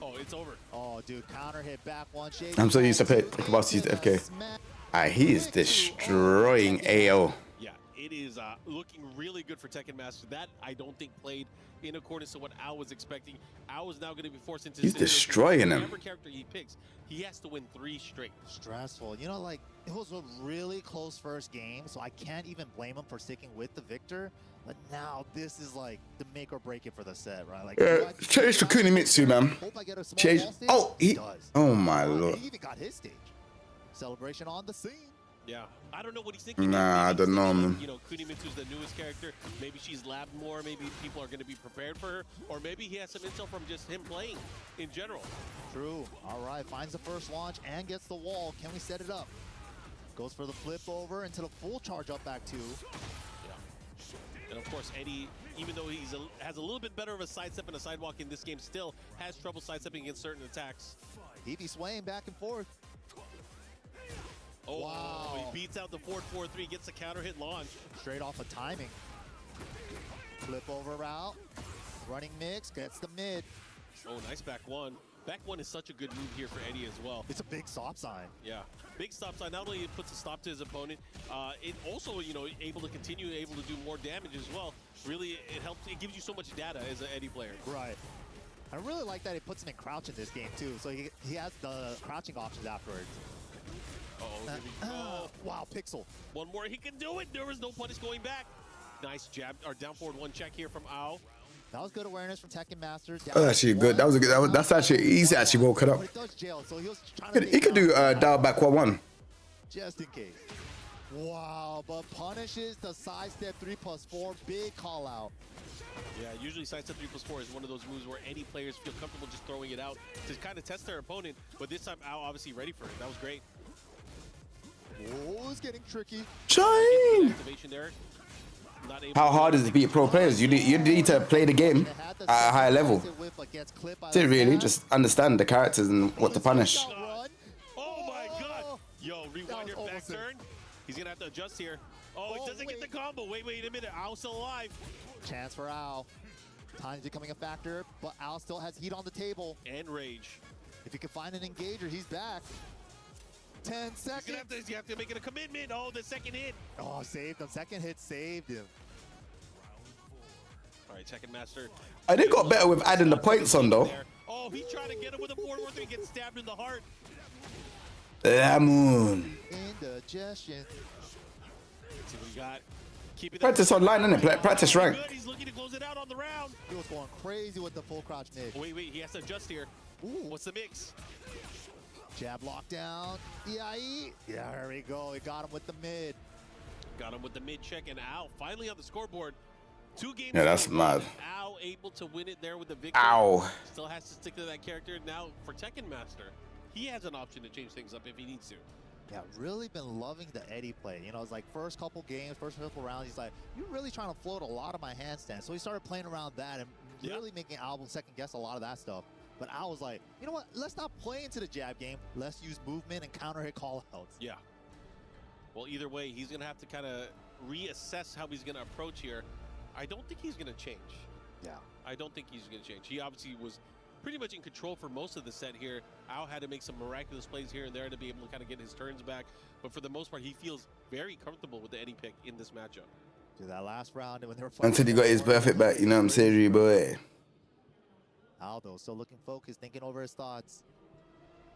Oh, it's over. Oh, dude, counter hit back 1 shake. I'm so used to play about to use the FK. He is destroying AO. Yeah, it is looking really good for Tekken Master. That I don't think played in accordance to what Al was expecting. Al is now going to be forced into. He's destroying him. Whatever character he picks, he has to win 3 straight. Stressful. You know, like, it was a really close first game, so I can't even blame him for sticking with the Victor. But now this is like the make or break it for the set, right? Like, change to Kunimitsu, man. Change. Oh, oh my lord. He even got his stage. Celebration on the scene. Yeah, I don't know what he's thinking. Nah, I don't know, man. You know, Kunimitsu's the newest character. Maybe she's labbed more. Maybe people are going to be prepared for her. Or maybe he has some intel from just him playing in general. True. All right, finds the first launch and gets the wall. Can we set it up? Goes for the flip over into the full charge up back 2. And of course, Eddie, even though he has a little bit better of a sidestep and a sidewalk in this game, still has trouble sidestepping against certain attacks. He be swaying back and forth. Oh, wow. He beats out the 4-4-3, gets a counter hit launch. Straight off of timing. Flip over route. Running mix, gets the mid. Oh, nice back 1. Back 1 is such a good move here for Eddie as well. It's a big stop sign. Yeah, big stop sign. Not only it puts a stop to his opponent, it also, you know, able to continue, able to do more damage as well. Really, it helps. It gives you so much data as an Eddie player. Right. I really like that it puts him in crouch in this game too, so he has the crouching options afterwards. Uh-oh, here we go. Wow, Pixel. One more, he can do it. There was no punish going back. Nice jab, or down forward one check here from Ao. That was good awareness from Tekken Master. Oh, actually good. That was a good. That's actually easy. Actually woke it up. But it does jail, so he was trying to He could do dial back 1-1. just in case. Wow, but punishes the sidestep 3+4. Big call out. Yeah, usually sidestep 3+4 is one of those moves where any players feel comfortable just throwing it out to kind of test their opponent. But this time, Ao obviously ready for it. That was great. Oh, it's getting tricky. Shine! Activation there. How hard is it to beat pro players? You need to play the game at a higher level. That's it really. Just understand the characters and what to punish. Oh my god! Yo, rewind your back turn. He's gonna have to adjust here. Oh, it doesn't get the combo. Wait a minute. Ao's still alive. Chance for Ao. Time's becoming a factor, but Ao still has heat on the table. And rage. If he can find an engager, he's back. 10 seconds. You have to make it a commitment. Oh, the second hit. Oh, saved him. Second hit saved him. All right, Tekken Master. They got better with adding the points on though. Oh, he tried to get him with a 4-4-3, gets stabbed in the heart. Lemon. Indigestion. Let's see what we got. Keep it Practice online, innit? Practice rank. Good. He's looking to close it out on the round. He was going crazy with the full crouch mid. Oh, wait, he has to adjust here. Ooh. What's the mix? Jab lockdown. EIE. Yeah, there we go. He got him with the mid. Got him with the mid check, and Ao finally on the scoreboard. 2 games. Yeah, that's mad. Ao able to win it there with the victory. Ow. Still has to stick to that character. Now for Tekken Master, he has an option to change things up if he needs to. Yeah, really been loving the Eddie play. You know, it's like first couple games, first couple rounds, he's like, you're really trying to float a lot of my handstands. So he started playing around that and really making Al second guess a lot of that stuff. But Al was like, you know what? Let's not play into the jab game. Let's use movement and counter hit call outs. Yeah. Well, either way, he's going to have to kind of reassess how he's going to approach here. I don't think he's going to change. Yeah. I don't think he's going to change. He obviously was pretty much in control for most of the set here. Ao had to make some miraculous plays here and there to be able to kind of get his turns back. But for the most part, he feels very comfortable with the Eddie pick in this matchup. To that last round, when they were fighting Until he got his perfect back, you know what I'm saying, boy. Aldo still looking focused, thinking over his thoughts.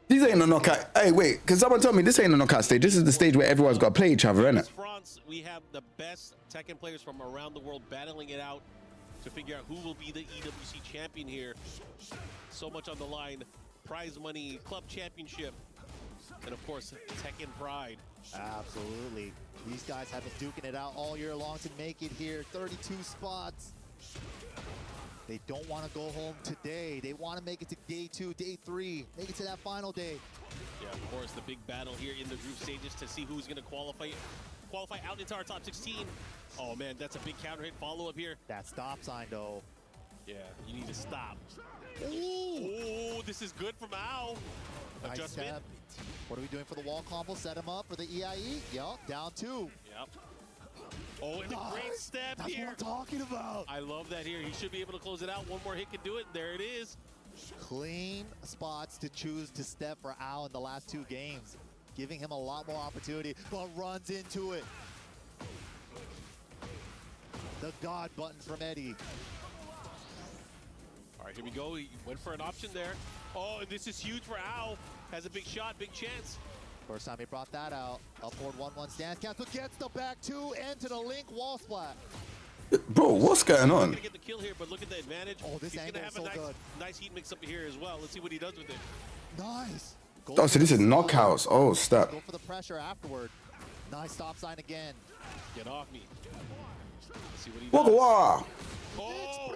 These ain't a knockout. Hey, wait, because someone told me this ain't a knockout stage. This is the stage where everyone's got to play each other, innit? France, we have the best Tekken players from around the world battling it out to figure out who will be the EWC champion here. So much on the line. Prize money, club championship, and of course, Tekken Pride. Absolutely. These guys have been duking it out all year long to make it here. 32 spots. They don't want to go home today. They want to make it to day 2, day 3, make it to that final day. Yeah, of course, the big battle here in the group stages to see who's going to qualify out into our top 16. Oh man, that's a big counter hit follow up here. That stop sign though. Yeah, you need to stop. Ooh, this is good from Ao. Nice Adjustment. step. What are we doing for the wall combo? Set him up for the EIE. Yup, down 2. Yep. Oh, and a great step That's here. what I'm talking about. I love that here. He should be able to close it out. One more hit can do it. There it is. Clean spots to choose to step for Al in the last 2 games, giving him a lot more opportunity, but runs into it. The God button from Eddie. All right, here we go. He went for an option there. Oh, and this is huge for Ao. Has a big shot, big chance. First time he brought that out. Upward 1-1 stance. Cancel gets the back 2 and to the link wall splat. Bro, what's going on? He's gonna get the kill here, but look at the advantage. Oh, this He's angle gonna have is so a good. nice heat mix up here as well. Let's see what he does with it. Nice. Oh, so this is knockouts. Oh, stop. Go for the pressure afterward. Nice stop sign again. Get off me. Let's see what he does. Waka wah. Oh,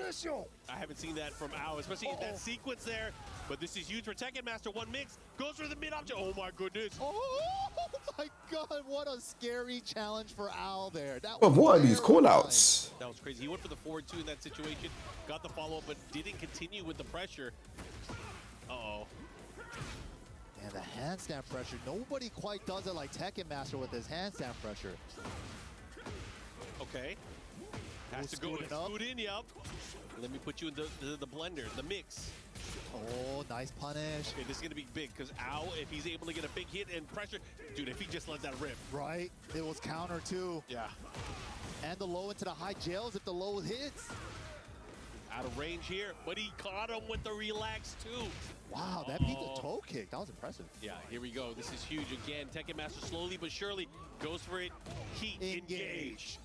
I haven't seen that from Ao, especially in that sequence there. But this is huge for Tekken Master. One mix goes for the mid option. Oh my goodness. Oh my God, what a scary challenge for Al there. That Well, was what are these terrifying. callouts? That was crazy. He went for the forward 2 in that situation. Got the follow-up, but didn't continue with the pressure. Uh-oh. And the handstand pressure. Nobody quite does it like Tekken Master with his handstand pressure. Okay. Has to go and scoot in, yup. Let me put you in the blender, the mix. Oh, nice punish. Okay, this is going to be big because Ao, if he's able to get a big hit and pressure, dude, if he just lets that rip. Right. It was counter too. Yeah. And the low into the high jails if the low hits. Out of range here, but he caught him with the relax too. Wow, that beat the toe kick. That was impressive. Yeah, here we go. This is huge again. Tekken Master slowly but surely goes for it. Heat engage.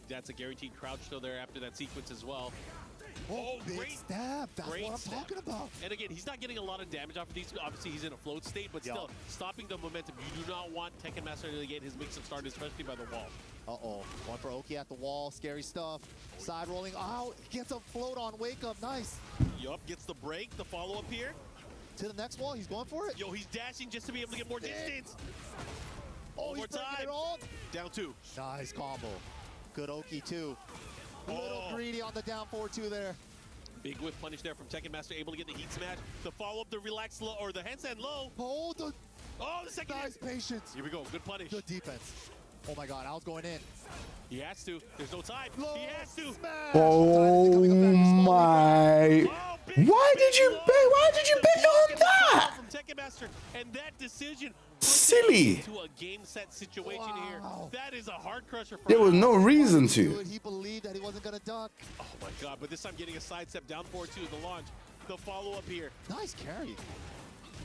That's a guaranteed crouch still there after that sequence as well. Oh, big stab. That's what I'm talking about. And again, he's not getting a lot of damage off of these. Obviously, he's in a float state, but still stopping the momentum. You do not want Tekken Master to get his mix-up started, especially by the wall. Uh-oh. One for Oki at the wall. Scary stuff. Side rolling out. Gets a float on wake up. Nice. Yup, gets the break. The follow-up here. To the next wall. He's going for it. Yo, he's dashing just to be able to get more distance. Oh, One more he's time. it all. Down 2. Nice combo. Good Oki, too. A little greedy on the down 4-2 there. Big whip punish there from Tekken Master, able to get the heat smash. The follow-up, the relax low, or the handstand low. Oh, the second nice patience. Here we go, good punish. Good defense. Oh my God, Al's going in. He has to. There's no time. He has to. Oh my! Why did you bet on that? From Tekken Master, and that decision Silly. to a game set situation here. That is a hard crusher for There was no reason to. Dude, he believed that he wasn't gonna duck. Oh my God, but this time getting a side step down 4-2, the launch. The follow-up here. Nice carry.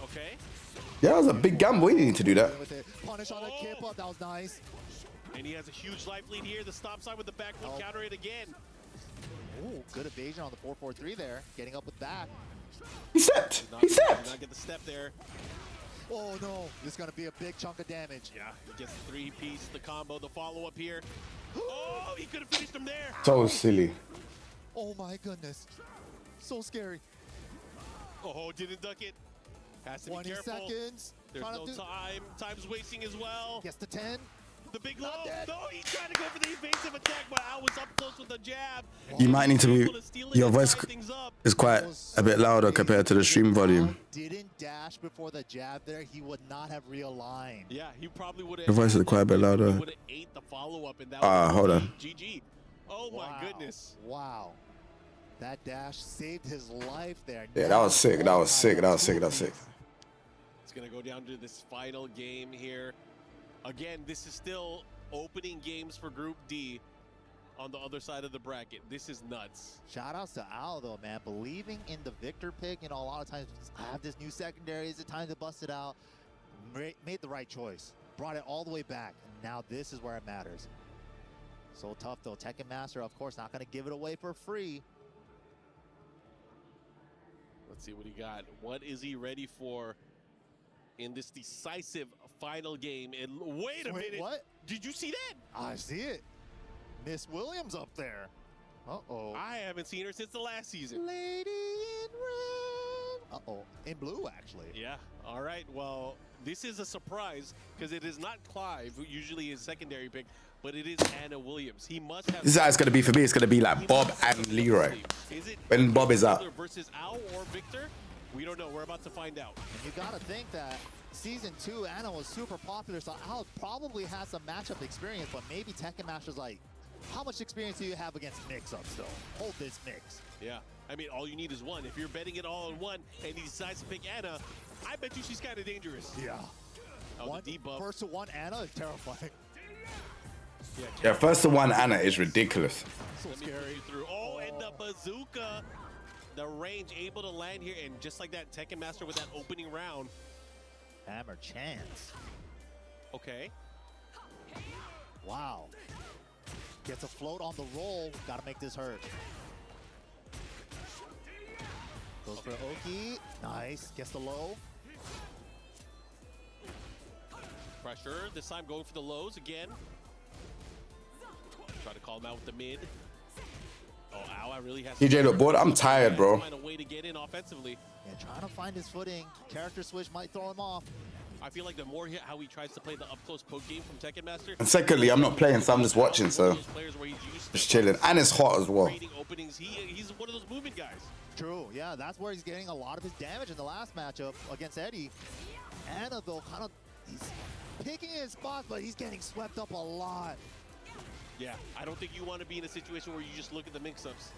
Okay. Yeah, that was a big gamble. He didn't need to do that. With it. Punish on the kip up. That was nice. And he has a huge life lead here. The stop sign with the back will counter it again. Oh, good evasion on the 4-4-3 there. Getting up with back. He stepped. He Did stepped. not get the step there. Oh no, this is gonna be a big chunk of damage. Yeah, he gets the 3-piece, the combo, the follow-up here. Oh, he could have finished him there. So silly. Oh my goodness. So scary. Oh, didn't duck it. Has to be 20 careful. seconds. There's no time. Time's wasting as well. Gets the 10. The big low. No, he's trying to go for the evasive attack, but Al was up close with the jab. You might need to move. Your voice is quite a bit louder compared to the stream volume. Didn't dash before the jab there, he would not have realigned. Yeah, he probably would have. Your voice is quite a bit louder. Would have ate the follow-up, and that Hold on. GG. Oh my goodness. Wow. That dash saved his life there. Yeah, that was sick. That was sick. That was sick. That was sick. It's gonna go down to this final game here. Again, this is still opening games for Group D on the other side of the bracket. This is nuts. Shout outs to Al though, man. Believing in the victor pick. You know, a lot of times I have this new secondary. Is it time to bust it out? Made the right choice. Brought it all the way back. And now this is where it matters. So tough though. Tekken Master, of course, not going to give it away for free. Let's see what he got. What is he ready for in this decisive final game? And wait a minute. What? Did you see that? I see it. Miss Williams up there. Uh-oh. I haven't seen her since the last season. Lady in red. Uh-oh. In blue, actually. Yeah. All right. Well, this is a surprise because it is not Clive, who usually is secondary pick, but it is Anna Williams. He must have. This is how it's gonna be for me. It's gonna be like Bob and Leroy. Is it when Bob is out. versus Al or Victor? We don't know. We're about to find out. And you got to think that Season 2, Anna was super popular, so Al probably has some matchup experience, but maybe Tekken Master's like, how much experience do you have against mix-ups, though? Hold this mix. Yeah. I mean, all you need is one. If you're betting it all on one and he decides to pick Anna, I bet you she's kind of dangerous. Yeah. Oh, the debuff. First to one Anna is terrifying. Yeah, first to one Anna is ridiculous. So scary. Through. Oh, and the bazooka. The range able to land here, and just like that, Tekken Master with that opening round. Hammer chance. Okay. Wow. Gets a float on the roll. Gotta make this hurt. Goes for Oki. Nice. Gets the low. Pressure. This time going for the lows again. Try to call him out with the mid. Oh, Al, I really has TJ look bored. I'm tired, bro. Find a way to get in offensively. Yeah, trying to find his footing. Character switch might throw him off. I feel like the more how he tries to play the up-close poke game from Tekken Master. And secondly, I'm not playing, so I'm just watching, so just chilling. And it's hot as well. Openings. He's one of those movement guys. True, yeah, that's where he's getting a lot of his damage in the last matchup against Eddie. Anna, though, kind of, he's picking his spots, but he's getting swept up a lot. Yeah, I don't think you want to be in a situation where you just look at the mix-ups.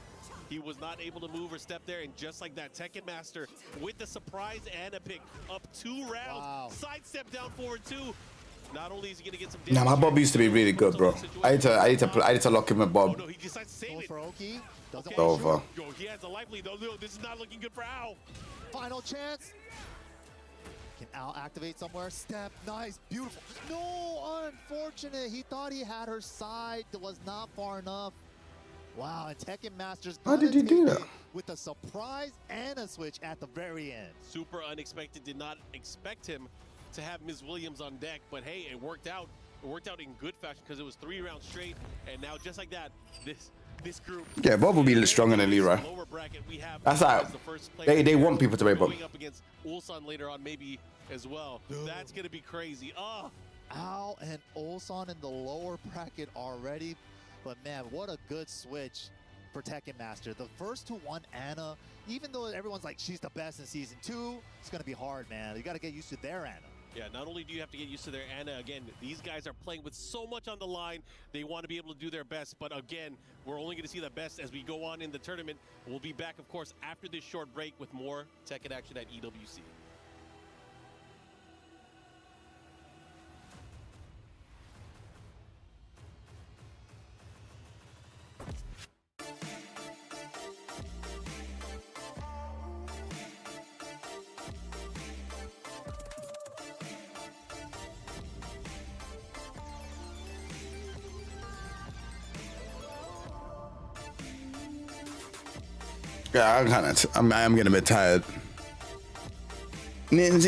He was not able to move or step there, and just like that, Tekken Master with the surprise Anna pick up 2 rounds. Wow. Sidestep down forward 2. Not only is he gonna get some Nah, my Bob used to be really good, bro. I need to lock him with Bob. No, he decides to save it. For Oki. Doesn't Over. Yo, he has a lively though. No, this is not looking good for Al. Final chance. Can Al activate somewhere? Step. Nice. Beautiful. No, unfortunate. He thought he had her side. It was not far enough. Wow, and Tekken Masters. How did you do that? With a surprise and a switch at the very end. Super unexpected. Did not expect him to have Ms. Williams on deck, but hey, it worked out. It worked out in good fashion because it was 3 rounds straight, and now just like that, this group. Yeah, Bob will be stronger than Leroy. Lower bracket, we have That's like they want people to play Bob. Going up against Ulsan later on, maybe as well. Dude. That's gonna be crazy. Oh, Al and Ulsan in the lower bracket already, but man, what a good switch for Tekken Master. The first to one Anna, even though everyone's like she's the best in season 2, it's gonna be hard, man. You gotta get used to their Anna. yeah. Not only do you have to get used to their Anna, again, these guys are playing with so much on the line. They want to be able to do their best, but again, we're only going to see the best as we go on in the tournament. We'll be back, of course, after this short break with more Tekken action at EWC. Yeah, I am getting a bit tired. Man,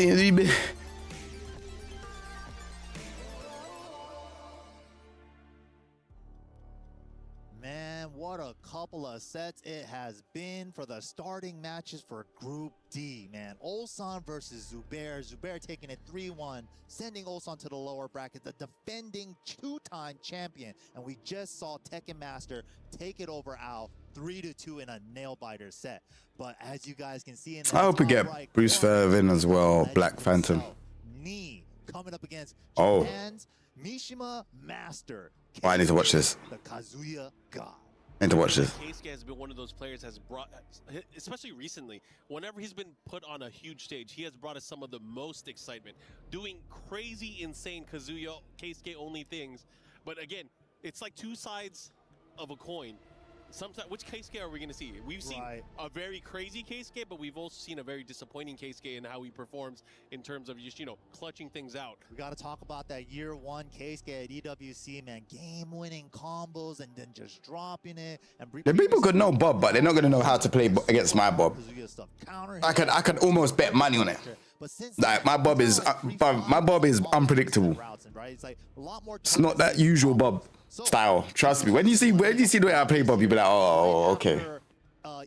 what a couple of sets it has been for the starting matches for Group D, man. Ulsan versus Zubair. Zubair taking it 3-1, sending Ulsan to the lower bracket, the defending 2-time champion. And we just saw Tekken Master take it over Al 3-2 in a nail-biter set. But as you guys can see in the I hope we get right Bruce corner, Verve in as well, Black Phantom. Knee coming up against Oh. Japan's Mishima Master. Oh, I need to watch this. The Kazuya God. I need to watch this. Keisuke has been one of those players has brought, especially recently, whenever he's been put on a huge stage, he has brought us some of the most excitement, doing crazy, insane Kazuya, Keisuke only things. But again, it's like two sides of a coin. Sometimes, which Keisuke are we going to see? We've seen a very crazy Keisuke, but we've also seen a very disappointing Keisuke in how he performs in terms of just, clutching things out. We got to talk about that year 1 Keisuke at EWC, man. Game-winning combos and then just dropping it. And The people could know Bob, but they're not gonna know how to play against my Bob. I could almost bet money on it. Like my Bob is unpredictable. It's not that usual Bob style. Trust me. When you see the way I play Bob, you be like, oh, okay.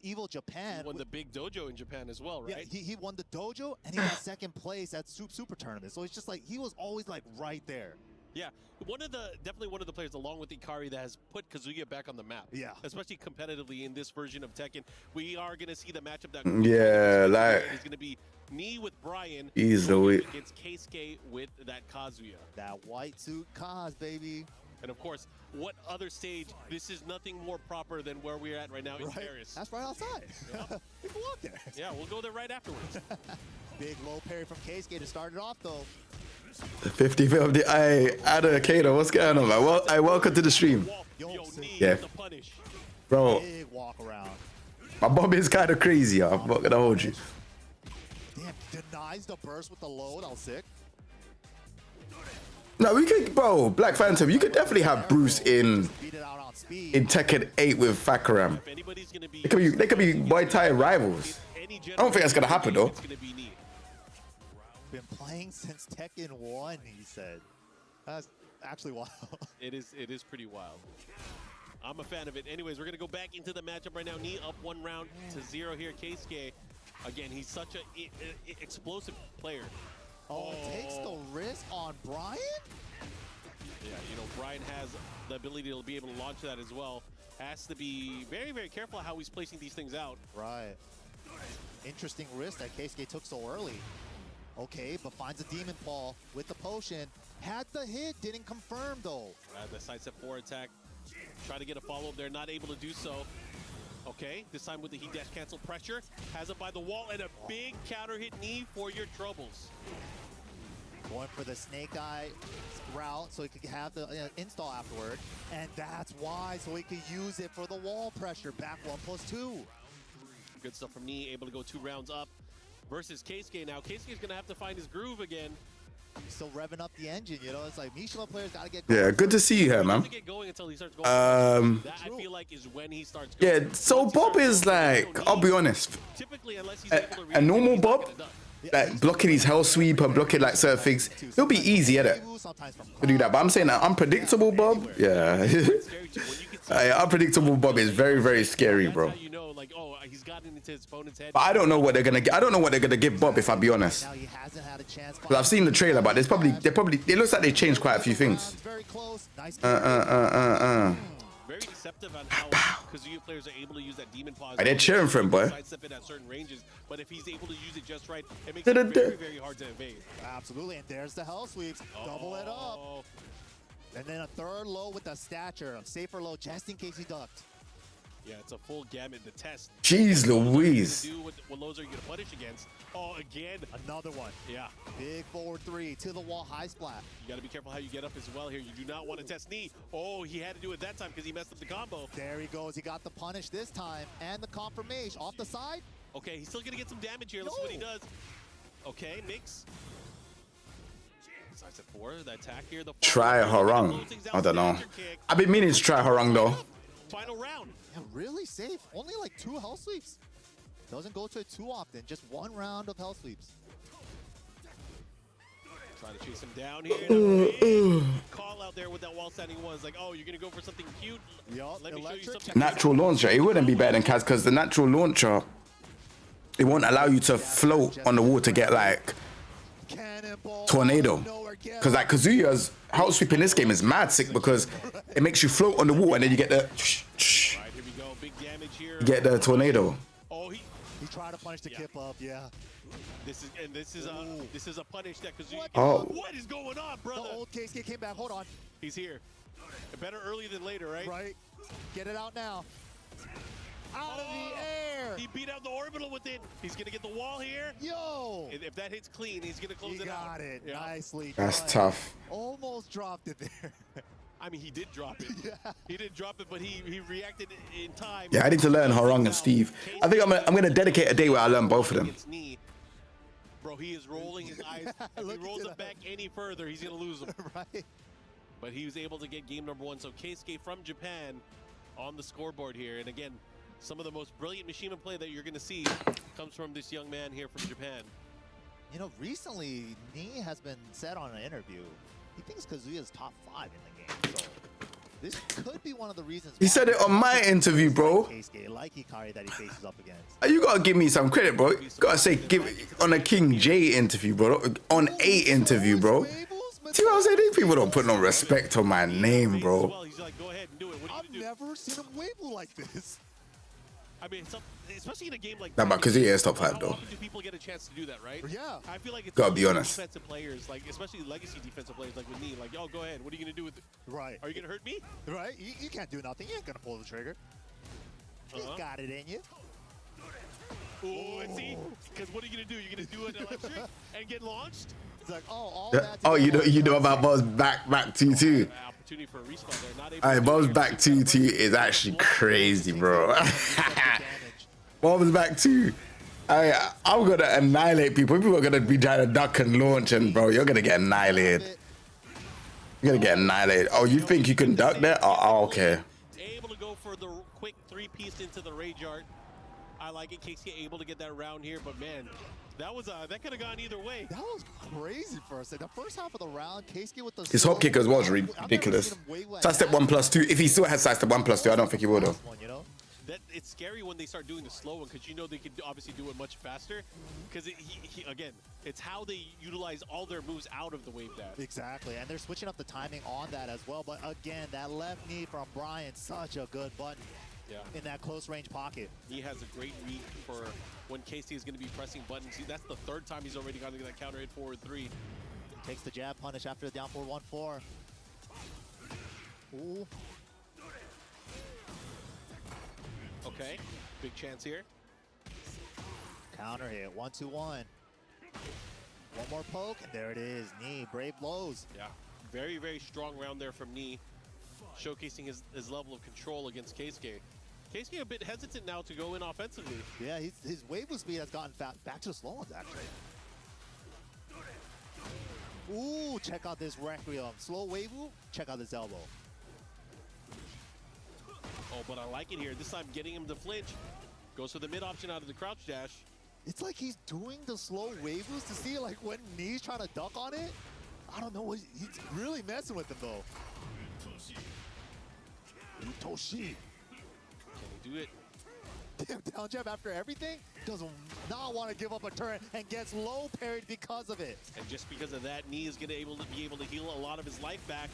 Evil Japan. He won the big dojo in Japan as well, right? Yeah, he won the dojo and he got second place at Super Tournament. So it's just like he was always like right there. Yeah, definitely one of the players, along with Ikari, that has put Kazuya back on the map. Yeah, especially competitively in this version of Tekken. We are going to see the matchup that is going to be Knee with Brian easily against Keisuke with that Kazuya. That white suit Kaz, baby. And of course, what other stage? This is nothing more proper than where we're at right now in Paris. That's right outside. Yep. We belong there. Yeah, we'll go there right afterwards. Big low parry from Keisuke to start it off, though. The 50th of the Ada Kato, what's going on, man? Well, welcome to the stream. Yeah, bro. Big walk around. My Bob is kind of crazy. I'm not gonna hold you. Damn, denies the burst with the low. That was sick. No, we could, bro. Black Phantom, you could definitely have Bruce in Tekken 8 with Fakaram. They could be Muay Thai rivals. I don't think that's gonna happen though. Been playing since Tekken 1, he said. That's actually wild. It is pretty wild. I'm a fan of it. Anyways, we're going to go back into the matchup right now. Knee up 1 round to 0 here. Keisuke, again, he's such an explosive player. Oh, takes the risk on Brian? Yeah, Brian has the ability to be able to launch that as well. Has to be very, very careful how he's placing these things out. Right. Interesting risk that Keisuke took so early. Okay, but finds a Demon Paw with the potion. Had the hit, didn't confirm though. The sidestep 4 attack. Try to get a follow-up there, not able to do so. Okay, this time with the heat dash cancel pressure. Has it by the wall and a big counter hit knee for your troubles. Going for the snake eye route so he could have the install afterward. And that's why, so he could use it for the wall pressure. Back 1+2. Good stuff from Nee, able to go 2 rounds up versus Keisuke. Now, Keisuke's going to have to find his groove again. He's still revving up the engine, you know? It's like Mishima players got to get Yeah, good to see you here, man. Get going until he starts going. That, I feel like, is when he starts going. Yeah, so Bob is like, I'll be honest, Typically, unless he's a normal Bob, like blocking his hell sweep and blocking like certain things, he'll be easy at it to do that. But I'm saying that unpredictable Bob, yeah. Unpredictable Bob is very, very scary, bro. You know, like, oh, he's gotten into his opponent's head. But I don't know what they're gonna get. I don't know what they're gonna give Bob, if I be honest. Now he hasn't had a chance. 'Cause I've seen the trailer, but it looks like they changed quite a few things. Very close. Nice. Very deceptive on how Kazuya players are able to use that demon pause. They're cheering for him, boy. Sidestep it at certain ranges, but if he's able to use it just right, it makes it very, very hard to evade. Absolutely, and there's the hell sweeps. Double it up. And then a third low with the stature. A safer low just in case he ducked. Yeah, it's a full gamut. The test. Jeez Louise. Do what lows are you going to punish against? Oh, again. Another one. Yeah. Big forward 3 to the wall, high splat. You got to be careful how you get up as well here. You do not want to test knee. Oh, he had to do it that time because he messed up the combo. There he goes. He got the punish this time and the confirmation. Off the side. Okay, he's still going to get some damage here. Let's see what he does. Okay, mix. Size at 4. The attack here. The Try Harang. I don't know. I've been meaning to try Harang though. Final round. Yeah, really safe. Only like 2 hell sweeps. Doesn't go to it too often. Just 1 round of hell sweeps. Trying to chase him down here. Call out there with that wall standing was like, oh, you're going to go for something cute? Yup, let me show you something. Natural launcher. It wouldn't be better than Kaz because the natural launcher, it won't allow you to float on the wall to get like tornado. Because like Kazuya's house sweep in this game is mad sick because it makes you float on the wall and then you get the you get the tornado. Oh, he tried to punish the kip up, yeah. This is a punish that Kazuya. Oh. What is going on, brother? The old Keisuke came back. Hold on. He's here. Better early than later, right? Right. Get it out now. Out of the air. He beat out the orbital with it. He's going to get the wall here. Yo. If that hits clean, he's going to close it out. He got it. Yeah. Nicely That's done. tough. Almost dropped it there. I mean, he did drop it. Yeah. He did drop it, but he reacted in time. Yeah, I need to learn Harang and Steve. I think I'm gonna dedicate a day where I learn both of them. Bro, he is rolling his eyes. If he rolls it back any further, he's going to lose them. Right. But he was able to get game number 1. So Keisuke from Japan on the scoreboard here. And again, some of the most brilliant Mishima play that you're going to see comes from this young man here from Japan. You know, recently, Nee has been said on an interview, he thinks Kazuya's top 5 in the game. So this could be one of the reasons. He said it on my interview, bro. Keisuke, like Hikari that he faces up against. You gotta give me some credit, bro. You gotta say, on a King Jae interview, bro. On a interview, bro. See what I'm saying? These people don't put no respect on my name, bro. He's like, go ahead and do it. What are you I've never seen him wave like this. I mean, especially in a game like Nah, that. but Kazuya is top 5 though. How often do people get a chance to do that, right? Yeah. I feel like it's Gotta be honest. defensive players, like especially legacy defensive players, like with me, like, oh, go ahead. What are you gonna do with it? Right. Are you gonna hurt me? Right. You can't do nothing. You ain't gonna pull the trigger. You got it in you. Oh, and see, because what are you gonna do? You're gonna do an electric and get launched? It's like, oh, all Yeah. that. Oh, you know about Bob's back 2-2. Opportunity for a respawn there. Not able Alright, to Bob's back 2-2 is actually crazy, bro. Bob's back 2. I'm gonna annihilate people. People are gonna be trying to duck and launch, and bro, you're gonna get annihilated. You're gonna get annihilated. Oh, you think you can duck there? Oh, okay. Able to go for the quick 3-piece into the rage art. I like it. Casey able to get that round here, but man, that that could have gone either way. That was crazy for us. Like, the first half of the round, Keisuke with the His hop kickers was ridiculous. Sidestep 1+2. If he still had sidestep 1+2, I don't think he would have. That it's scary when they start doing the slow one because you know they can obviously do it much faster. Because again, it's how they utilize all their moves out of the wave dash. Exactly, and they're switching up the timing on that as well. But again, that left knee from Brian, such a good button. Yeah. In that close range pocket. He has a great read for when Casey is going to be pressing buttons. That's the 3rd time he's already gotten that counter hit forward 3. Takes the jab punish after the down forward 1-4. Ooh. Okay, big chance here. Counter hit, 1-2-1. One more poke, and there it is. Knee, brave blows. Yeah, very, very strong round there from Knee, showcasing his level of control against Keisuke. Keisuke a bit hesitant now to go in offensively. Yeah, his wave speed has gotten back to the slow ones, actually. Ooh, check out this Requiem. Slow wave, check out this elbow. Oh, but I like it here. This time getting him to flinch. Goes for the mid option out of the crouch dash. It's like he's doing the slow wave boost to see like when Knee's trying to duck on it. I don't know. He's really messing with him though. Toshi. Can he do it? Damn, down jab after everything? Does not want to give up a turn and gets low parried because of it. And just because of that, Knee is going to be able to heal a lot of his life back.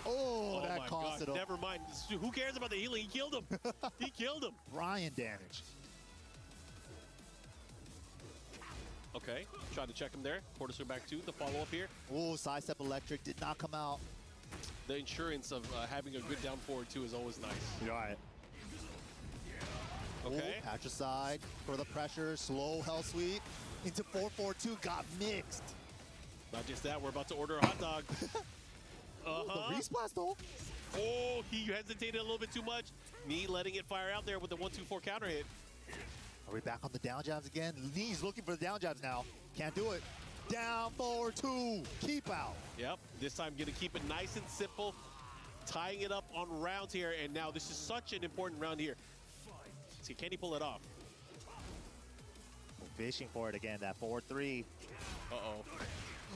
Oh, that my cost gosh, it. Never mind. Who cares about the healing? He killed him. He killed him. Brian damage. Okay, trying to check him there. Quarter back two, the follow-up here. Oh, side step electric did not come out. The insurance of having a good down forward two is always nice. You're right. Okay. Ooh, patricide for the pressure. Slow hell sweep into 4-4-2. Got mixed. Not just that, we're about to order a hot dog. The resplash though. Oh, he hesitated a little bit too much. Knee letting it fire out there with the 1-2-4 counter hit. Are we back on the down jabs again? Knee's looking for the down jabs now. Can't do it. Down forward two. Keep out. Yep, this time gonna keep it nice and simple. Tying it up on rounds here, and now this is such an important round here. See, can he pull it off? Fishing for it again, that 4-3. Uh-oh.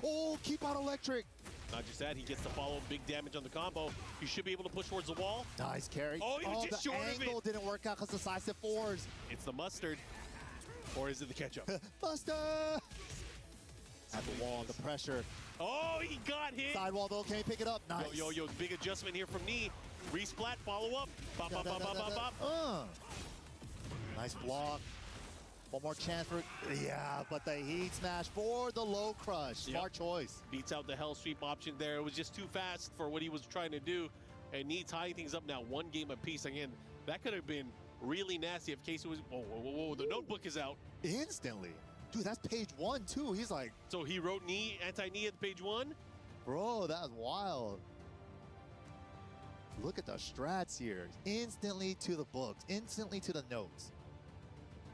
Oh, keep out electric. Not just that, he gets the follow big damage on the combo. He should be able to push towards the wall. Nice carry. Oh, he was just the short of angle it. didn't work out because the side step fours. It's the mustard. Or is it the ketchup? Buster! At the wall, the pressure. Oh, he got hit. Sidewall though, can he pick it up? Nice. Yo, big adjustment here from Knee. Resplat, follow up. Bop, bop, bop, bop, bop, bop. Nice block. One more chance for, yeah, but the heat smash for the low crush. Smart choice. Beats out the hell sweep option there. It was just too fast for what he was trying to do. And Knee tying things up now, one game apiece. Again, that could have been really nasty if Casey was, whoa, the notebook is out. Instantly. Dude, that's page 1 too. He's like. So he wrote Knee, anti-Knee at page 1? Bro, that's wild. Look at the strats here. Instantly to the books, instantly to the notes.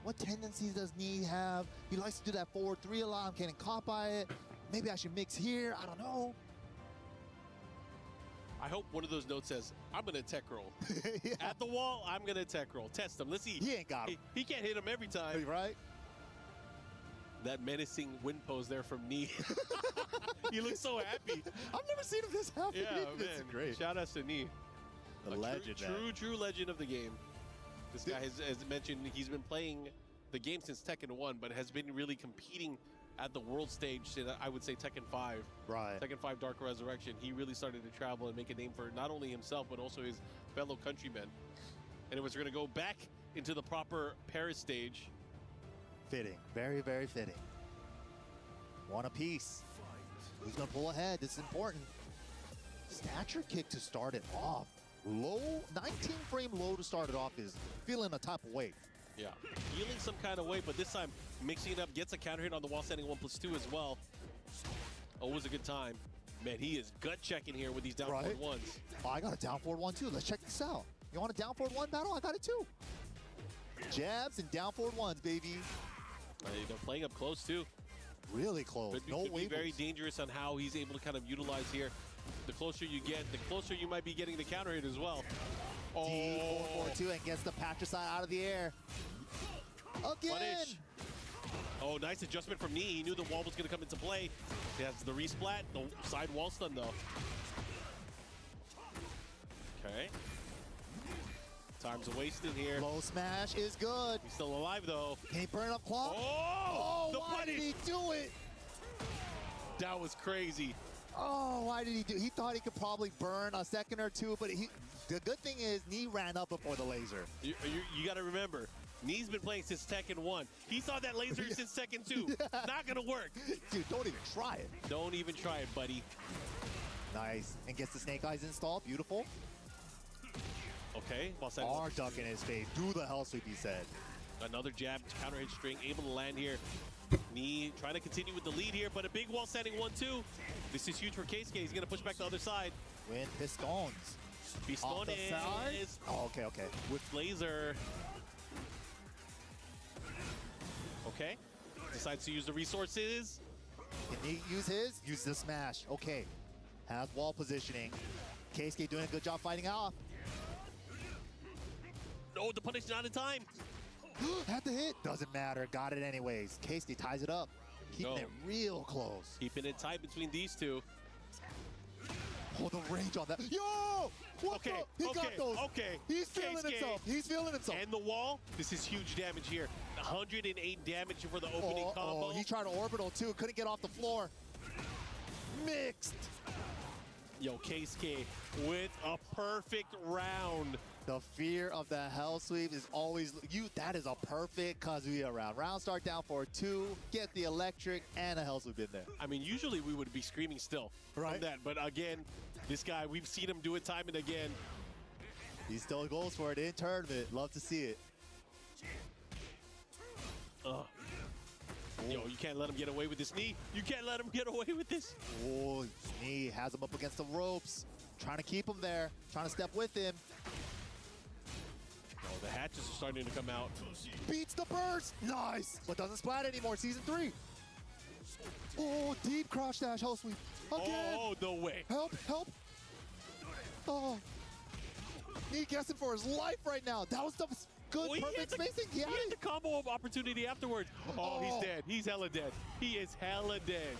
What tendencies does Knee have? He likes to do that 4-3 a lot. I'm getting caught by it. Maybe I should mix here. I don't know. I hope one of those notes says, I'm going to tech roll. Yeah. At the wall, I'm going to tech roll. Test him. Let's see. He ain't got him. He can't hit him every time. Right? That menacing wind pose there from Knee. He looks so happy. I've never seen him this happy. Yeah, This man. is great. Shout out to Knee. The legend, True legend of the game. This guy has mentioned he's been playing the game since Tekken 1, but has been really competing at the world stage since, I would say, Tekken 5. Right. Tekken 5 Dark Resurrection. He really started to travel and make a name for not only himself, but also his fellow countrymen. And it was going to go back into the proper Paris stage. Fitting. Very, very fitting. One apiece. Who's going to pull ahead? This is important. Stature kick to start it off. Low, 19 frame low to start it off is feeling a type of weight. Yeah, healing some kind of way, but this time mixing it up, gets a counter hit on the wall standing 1+2 as well. Always a good time. Man, he is gut checking here with these down forward ones. Oh, I got a down forward one too. Let's check this out. You want a down forward one battle? I got it too. Jabs and down forward ones, baby. They're playing up close too. Really close. Could be very dangerous on how he's able to kind of utilize here. The closer you get, the closer you might be getting the counter hit as well. Oh. D442 and gets the patricide out of the air. Again. Punish. Oh, nice adjustment from Knee. He knew the wall was going to come into play. He has the resplat, the side wall stun though. Okay. Time's wasted here. Low smash is good. He's still alive though. Can he burn up clock? Oh, the why punish. did he do it? That was crazy. Oh, why did he do? He thought he could probably burn a second or two, but the good thing is Knee ran up before the laser. You got to remember, Knee's been playing since Tekken 1. He saw that laser since Tekken 2. Yeah. Not gonna work. Dude, don't even try it. Don't even try it, buddy. Nice. And gets the snake eyes installed. Beautiful. Okay. R duck in his face. Do the hell sweep, he said. Another jab, counter hit string, able to land here. Knee trying to continue with the lead here, but a big wall standing 1-2. This is huge for Keisuke. He's going to push back the other side. Win pistons. Off the side. Oh, okay, okay. With laser. Okay. Decides to use the resources. Can he use his? Use the smash. Okay. Has wall positioning. Keisuke doing a good job fighting off. No, the punish not in time. Had the hit. Doesn't matter. Got it anyways. Keisuke ties it up. Keeping it real close. Keeping it tight between these two. Hold the range on that. Yo! What okay, the? He got those. Okay. He's feeling himself. He's feeling himself. And the wall. This is huge damage here. 108 damage for the opening combo. Oh, he tried to orbital too. Couldn't get off the floor. Mixed. Yo, Keisuke with a perfect round. The fear of the hell sweep is always that is a perfect Kazuya round. Round start down for 2, get the electric and a hell sweep in there. I mean, usually we would be screaming still from that, but again, this guy, we've seen him do it time and again. He still goes for it in tournament. Love to see it. Yo, you can't let him get away with this knee. You can't let him get away with this. Oh, knee has him up against the ropes. Trying to keep him there. Trying to step with him. Oh, the hatches are starting to come out. Beats the burst. Nice. But doesn't splat anymore. Season 3. Oh, deep cross dash hell sweep. Again. Oh, no way. Help, help. Oh. Knee guessing for his life right now. That was the good, perfect spacing. He had the combo opportunity afterwards. Oh, he's dead. He's hella dead. He is hella dead.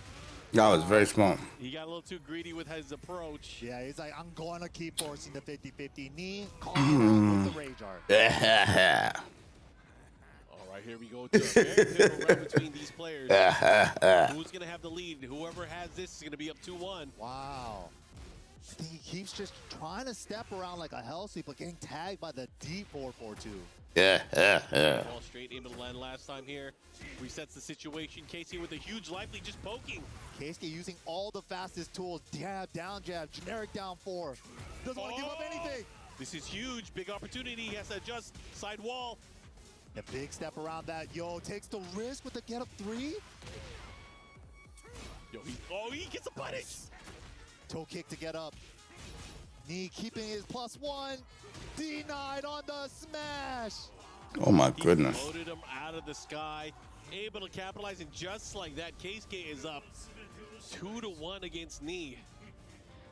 That was very smart. He got a little too greedy with his approach. Yeah, he's like, I'm going to keep forcing the 50-50 knee. Call with the rage art. All right, here we go. To a very pivotal round between these players. Who's going to have the lead? Whoever has this is going to be up 2-1. Wow. He keeps just trying to step around like a hell sweep, but getting tagged by the deep 4-4-2. Ball straight into the land last time here. Resets the situation. Casey with a huge life lead, just poking. Keisuke using all the fastest tools. Jab, down jab, generic down 4. Doesn't want to give up anything. This is huge. Big opportunity. He has to adjust. Side wall. A big step around that. Yo, takes the risk with the get up 3. Yo, he gets a punish. Toe kick to get up. Knee keeping his +1. Denied on the smash. Oh my goodness. He floated him out of the sky. Able to capitalize, and just like that, Keisuke is up 2-1 against Knee.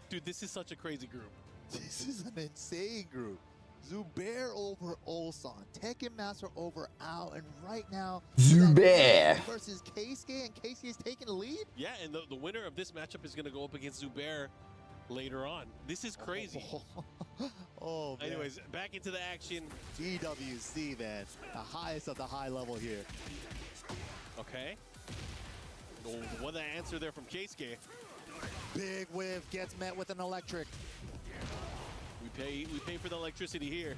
Dude, this is such a crazy group. This is an insane group. Zubair over Ulsan, Tekken Master over Ao, and right now Zubair versus Keisuke, and Keisuke is taking the lead. Yeah, and the winner of this matchup is going to go up against Zubair later on. This is crazy. Oh, man. Anyways, back into the action. EWC, man, the highest of the high level here. Okay. Oh, what an answer there from Keisuke. Big whiff gets met with an electric. We pay for the electricity here.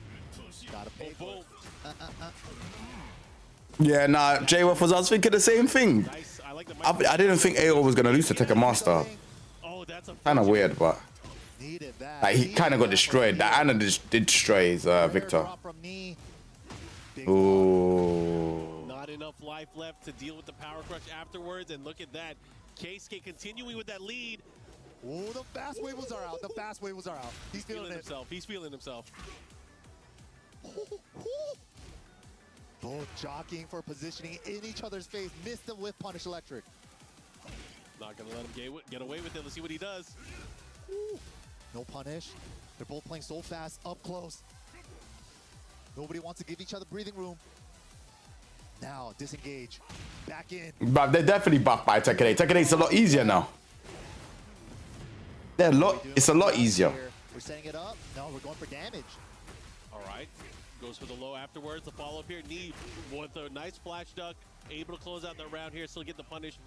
Gotta pay for it. Yeah, nah, J-Wolf was thinking the same thing. Nice. I like the I didn't think AO was going to lose to Tekken Master. Oh, that's a Kind of weird, but Needed that. like, he kind of got destroyed. That Anna did destroy his Victor. Ooh. Not enough life left to deal with the power crush afterwards, and look at that. Keisuke continuing with that lead. Oh, the fast waves are out. The fast waves are out. He's feeling it. Himself. He's feeling himself. Both jockeying for positioning in each other's face. Missed the whiff punish electric. Not gonna let him get away with it. Let's see what he does. Ooh. No punish. They're both playing so fast, up close. Nobody wants to give each other breathing room. Now, disengage. Back in. But they're definitely buffed by Tekken 8. Tekken 8's a lot easier now. It's a lot easier. We're setting it up. No, we're going for damage. All right. Goes for the low afterwards. The follow-up here. Knee with a nice flash duck. Able to close out the round here. Still get the punish.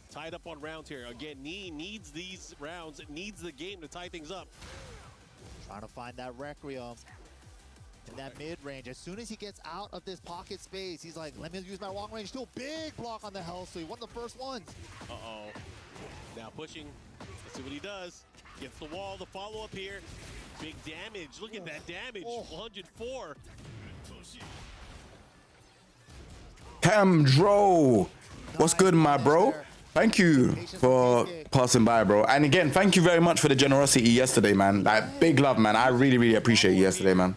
Tied up on rounds here. Again, Knee needs these rounds. It needs the game to tie things up. Trying to find that Requiem in that mid-range. As soon as he gets out of this pocket space, he's like, let me use my long range too. Big block on the Hell Sweep. One of the first ones. Uh-oh. Now pushing. Let's see what he does. Gets the wall. The follow-up here. Big damage. Look at that damage. 104. Camdro. What's good, my bro? Thank you for passing by, bro. And again, thank you very much for the generosity yesterday, man. Like, big love, man. I really, really appreciate you yesterday, man.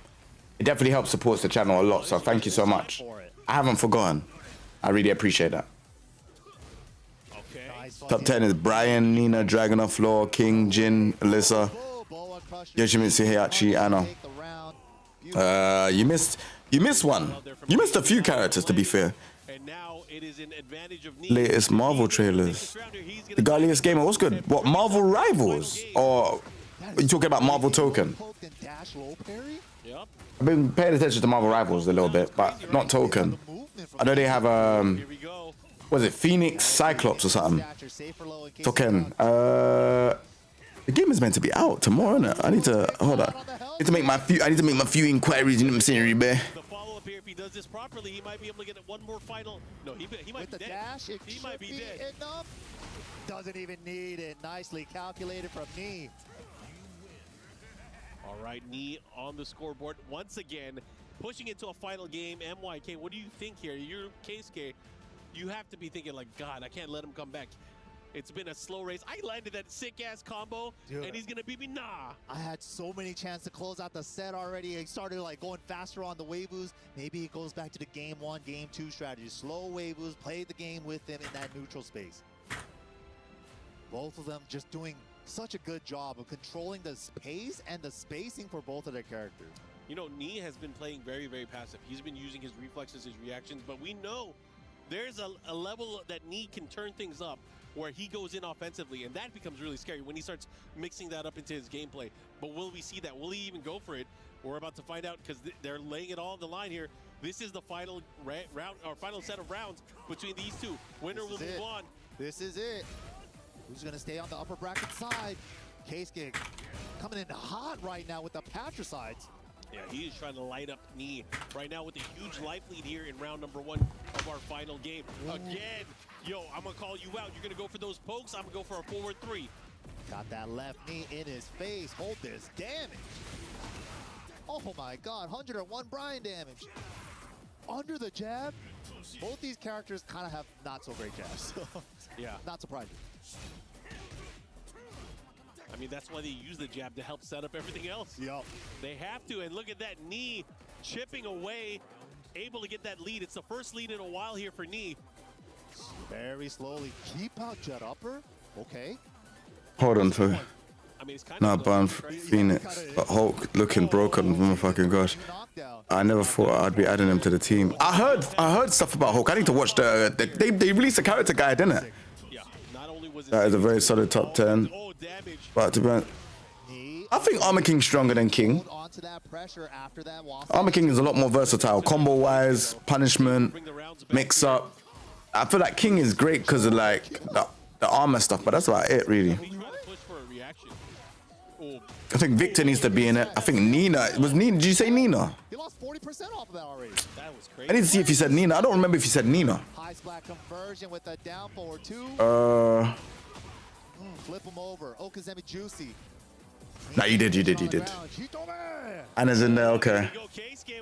It definitely helps support the channel a lot, so thank you so much. I haven't forgotten. I really appreciate that. Top 10 is Brian, Nina, Dragonov, Floor, King, Jin, Alyssa, Yoshimitsu, Heihachi, Anna. You missed one. You missed a few characters, to be fair. Latest Marvel trailers. The Gallius Gamer, what's good? What, Marvel Rivals? Or are you talking about Marvel Token? I've been paying attention to Marvel Rivals a little bit, but not Token. I know they have, what is it, Phoenix Cyclops or something? Token. The game is meant to be out tomorrow, isn't it? I need to, hold on. I need to make my few inquiries, you know what I'm saying, Rebe? If he does this properly, he might be able to get one more final. No, he might be dead. Dash, he might be dead. Enough. Doesn't even need it. Nicely calculated from Knee. All right, Knee on the scoreboard once again, pushing into a final game. MYK, what do you think here? You're Keisuke. You have to be thinking like, God, I can't let him come back. It's been a slow race. I landed that sick-ass combo, and he's going to beat me. Nah. I had so many chances to close out the set already. He started like going faster on the waivus. Maybe it goes back to the game 1, game 2 strategy. Slow waivus, play the game with him in that neutral space. Both of them just doing such a good job of controlling the pace and the spacing for both of their characters. You know, Knee has been playing very, very passive. He's been using his reflexes, his reactions, but we know there's a level that Knee can turn things up where he goes in offensively, and that becomes really scary when he starts mixing that up into his gameplay. But will we see that? Will he even go for it? We're about to find out because they're laying it all on the line here. This is the final round, or final set of rounds between these two. Winner will move on. This is it. Who's going to stay on the upper bracket side? Keisuke coming in hot right now with the patricides. Yeah, he is trying to light up Knee right now with a huge life lead here in round number 1 of our final game. Again, yo, I'm going to call you out. You're going to go for those pokes. I'm going to go for a forward 3. Got that left knee in his face. Hold this damage. Oh my God, 101 Brian damage. Under the jab. Both these characters kind of have not so great jabs. So yeah. Not surprising. I mean, that's why they use the jab to help set up everything else. Yep. They have to, and look at that Knee chipping away, able to get that lead. It's the first lead in a while here for Knee. Very slowly. Keep out jet upper. Okay. Hold on to. I mean, it's kind Not Ban Phoenix, but Hulk looking broken. Oh my fucking gosh. I never thought I'd be adding him to the team. I heard stuff about Hulk. I need to watch they released a character guide, didn't it? Yeah. Not only was it That is a very solid top 10. But to be, I think Armor King's stronger than King. Armor King is a lot more versatile, combo wise, punishment, mix up. I feel like King is great because of like the armor stuff, but that's about it really. I think Victor needs to be in it. I think Nina. Did you say Nina? He lost 40% off of that already. That was crazy. I need to see if you said Nina. I don't remember if you said Nina. High splat conversion with a down forward 2. Flip him over. Okazemi Juicy. Nah, you did. Anna's in there, okay.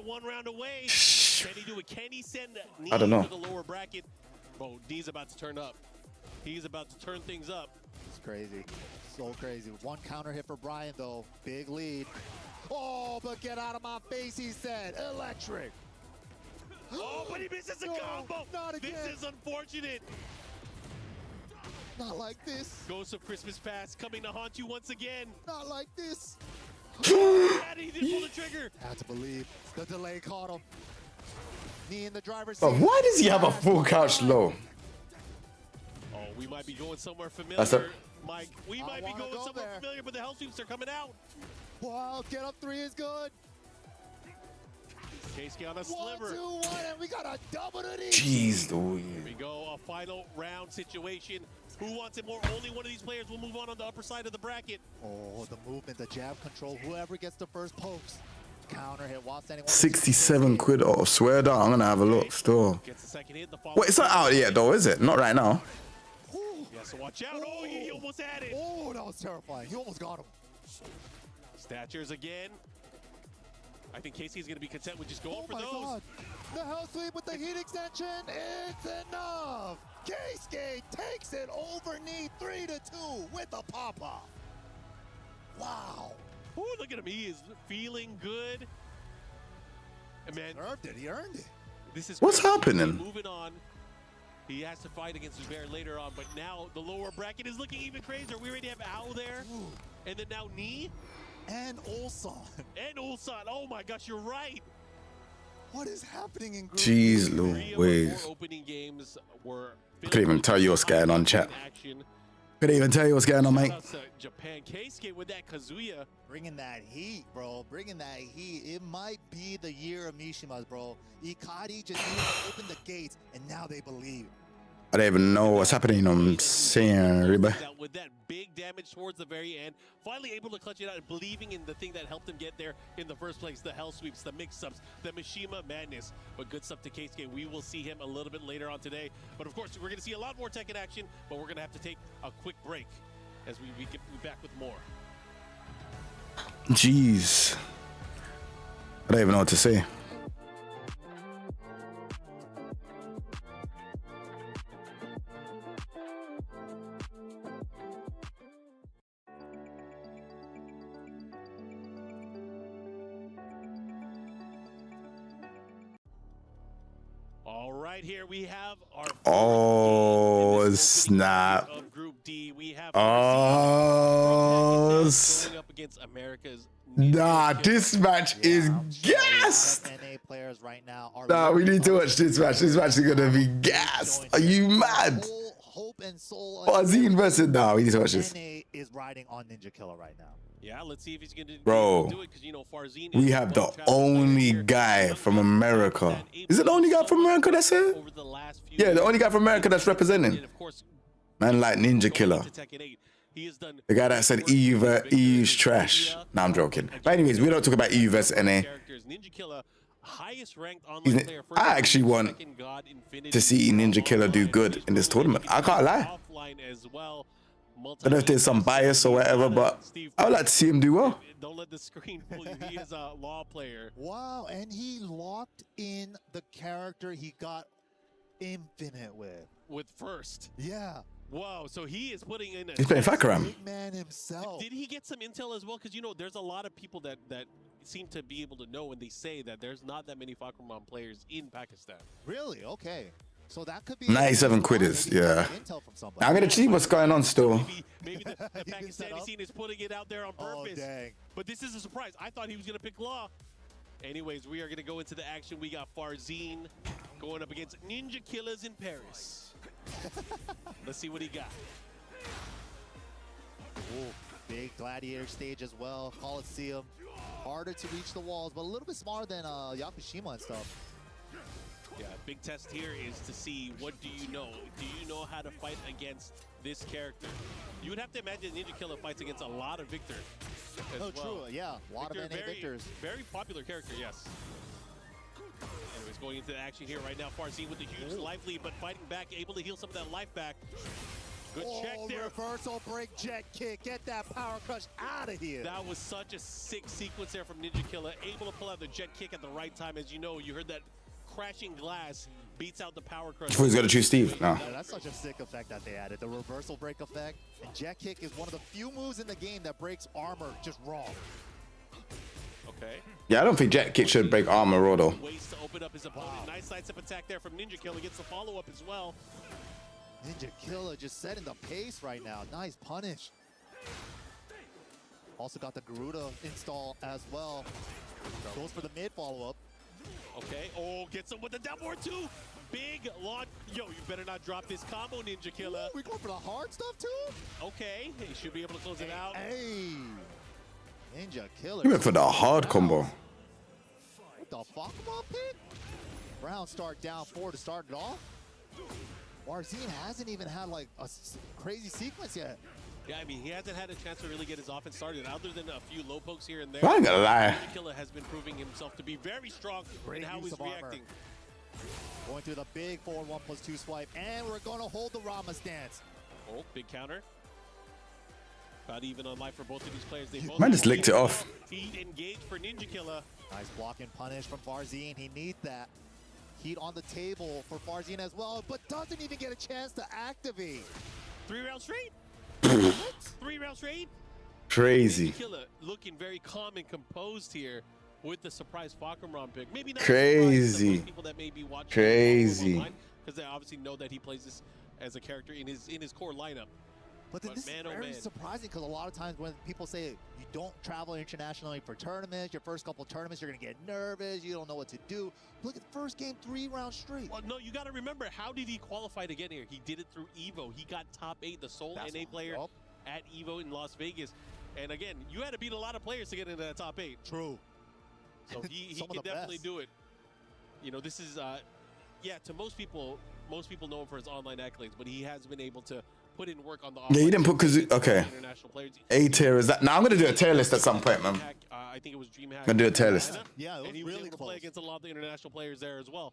One round away. Can he do it? Can he send Knee I don't know. to the lower bracket? Bro, Knee's about to turn up. He's about to turn things up. It's crazy. So crazy. One counter hit for Brian, though. Big lead. Oh, but get out of my face, he said. Electric. Oh, but he misses the combo. Not again. This is unfortunate. Not like this. Ghost of Christmas Past coming to haunt you once again. Not like this. Daddy, he didn't pull the trigger. Had to believe. The delay caught him. Knee in the driver's But seat. why does he have a full couch low? Oh, we might be going somewhere familiar, That's a- Mike. We might be going somewhere familiar, but the Hell Sweeps are coming out. Wow, get up 3 is good. Keisuke on a sliver. 1, 2, 1, and we got a double to these. Jeez, though. Here we go, a final round situation. Who wants it more? Only one of these players will move on the upper side of the bracket. Oh, the movement, the jab control. Whoever gets the first pokes. Counter hit while standing. 67 quid. Oh, swear down. I'm gonna have a look still. Gets the second hit. Wait, it's not out yet though, is it? Not right now. Yeah, so watch out. Oh, he almost had it. Oh, that was terrifying. He almost got him. Statures again. I think Casey is going to be content with just going for those. God. The Hell Hell sweep with the heat extension. It's enough. K-Skate takes it over knee 3-2 with a pop-up. Wow. Ooh, look at him. He is feeling good. And man, He earned it. this is What's crazy. happening? Moving on. He has to fight against Zubair later on, but now the lower bracket is looking even crazier. We already have Ao there, and then now Knee. And Ulsan. And Ulsan. Oh my gosh, you're right. What is happening in Group Jeez B? Louise. Opening games were Couldn't even tell you what's going on, chat. action. Couldn't even tell you what's going on, mate. Shout out to Japan. K-Skate with that Kazuya. Bringing that heat, bro. Bringing that heat. It might be the year of Mishima's, bro. Ikari just needed to open the gates, and now they believe. I don't even know what's happening. I'm seeing Reba. With that big damage towards the very end, finally able to clutch it out and believing in the thing that helped him get there in the first place, the hell sweeps, the mix-ups, the Mishima madness. But good stuff to Keisuke. We will see him a little bit later on today. But of course, we're going to see a lot more Tekken action, but we're going to have to take a quick break as we get back with more. Jeez. I don't even know what to say. All right, here we have our Oh, snap. of Group D. We have Oh, going up against America's. nah, this match is gassed. NA players right now are Nah, we need to watch this match. This match is gonna be gassed. Are you mad? hope and soul. Farzin versus. Nah, we need to watch this. NA is riding on Ninja Killer right now. Yeah, let's see if he's going to Bro, do it because, you know, Farzin we is have the one travel only guy from America. Is it the only guy from America that's here? over the last few Yeah, the only guy from America that's representing. And of course, Man like Ninja Killer. to Tekken 8, he has done The guy that said EU's trash. Nah, I'm joking. But anyways, we don't talk about EU versus NA. characters. Ninja Killer, highest ranked online player. I actually want to see Ninja Killer do good in this tournament. I can't lie. Offline as well. I don't know if there's some bias or whatever, but I would like to see him do well. Don't let the screen fool you. He is a law player. Wow, and he locked in the character he got infinite with. With first. Yeah. Wow, so he is putting in a He's playing Fakaram. Big man himself. Did he get some intel as well? Because, you know, there's a lot of people that seem to be able to know, and they say that there's not that many Fakaram players in Pakistan. Really? Okay. So that could be 97 quitters, yeah. I'm gonna see what's going on still. Maybe the Pakistani scene is putting it out there on purpose. dang. But this is a surprise. I thought he was going to pick Law. Anyways, we are going to go into the action. We got Farzin going up against Ninja Killers in Paris. Let's see what he got. Ooh, big gladiator stage as well. Coliseum. Harder to reach the walls, but a little bit smarter than Yakushima and stuff. Yeah, big test here is to see what do you know. Do you know how to fight against this character? You would have to imagine Ninja Killer fights against a lot of Victor as well. True. Yeah, a lot of NA Victors. Very popular character, yes. Anyways, going into the action here right now. Farzin with the huge life lead, but fighting back, able to heal some of that life back. Good check there. Reversal break jet kick. Get that power crush out of here. That was such a sick sequence there from Ninja Killer. Able to pull out the jet kick at the right time. As you know, you heard that crashing glass beats out the power crush. Before he's got to choose Steve. No. Yeah, that's such a sick effect that they added. The reversal break effect. And jet kick is one of the few moves in the game that breaks armor just raw. Okay. Yeah, I don't think Jet Kick should break armor raw though. Ways to open up his opponent. Nice sidestep attack there from Ninja Killer. Gets the follow-up as well. Ninja Killer just setting the pace right now. Nice punish. Also got the Garuda install as well. Goes for the mid follow-up. Okay. Oh, gets him with the down board too. Big launch. Yo, you better not drop this combo, Ninja Killer. Ooh, we going for the hard stuff too? Okay. He should be able to close it out. Hey. Ninja Killer. He went for the hard combo. What the fuck, up pick? Round start down 4 to start it off. Farzin hasn't even had like a crazy sequence yet. Yeah, I mean, he hasn't had a chance to really get his offense started, other than a few low pokes here and there. I ain't gonna lie. Ninja Killer has been proving himself to be very strong in how he's reacting. Going through the big 4-1+2 swipe, and we're going to hold the Rama stance. Oh, big counter. About even on life for both of these players. They both Man just licked it off. Feet engaged for Ninja Killer. Nice block and punish from Farzin. He needs that. Heat on the table for Farzin as well, but doesn't even get a chance to activate. 3 rounds straight? 3 rounds straight? Crazy. Killer looking very calm and composed here with the surprise Fakumram pick. Maybe not Crazy. people that may be watching Crazy. because they obviously know that he plays this as a character in his core lineup. But then this man, is very surprising because a lot of times when people say you don't travel internationally for tournaments, your first couple tournaments, you're going to get nervous, you don't know what to do. Look at the first game, 3 rounds straight. Well, no, you got to remember, how did he qualify to get here? He did it through EVO. He got top 8, the sole NA player at EVO in Las Vegas. And again, you had to beat a lot of players to get into that top 8. True. So he can definitely do it. You know, this is, yeah, to most people know him for his online accolades, but he has been able to put in work on the Yeah, you didn't put because okay. A tier is that? Now I'm gonna do a tier list at some point, man. I think it was DreamHack. I'm gonna do a tier list. Yeah, it was and he was really able to play against a lot of the international players there as well.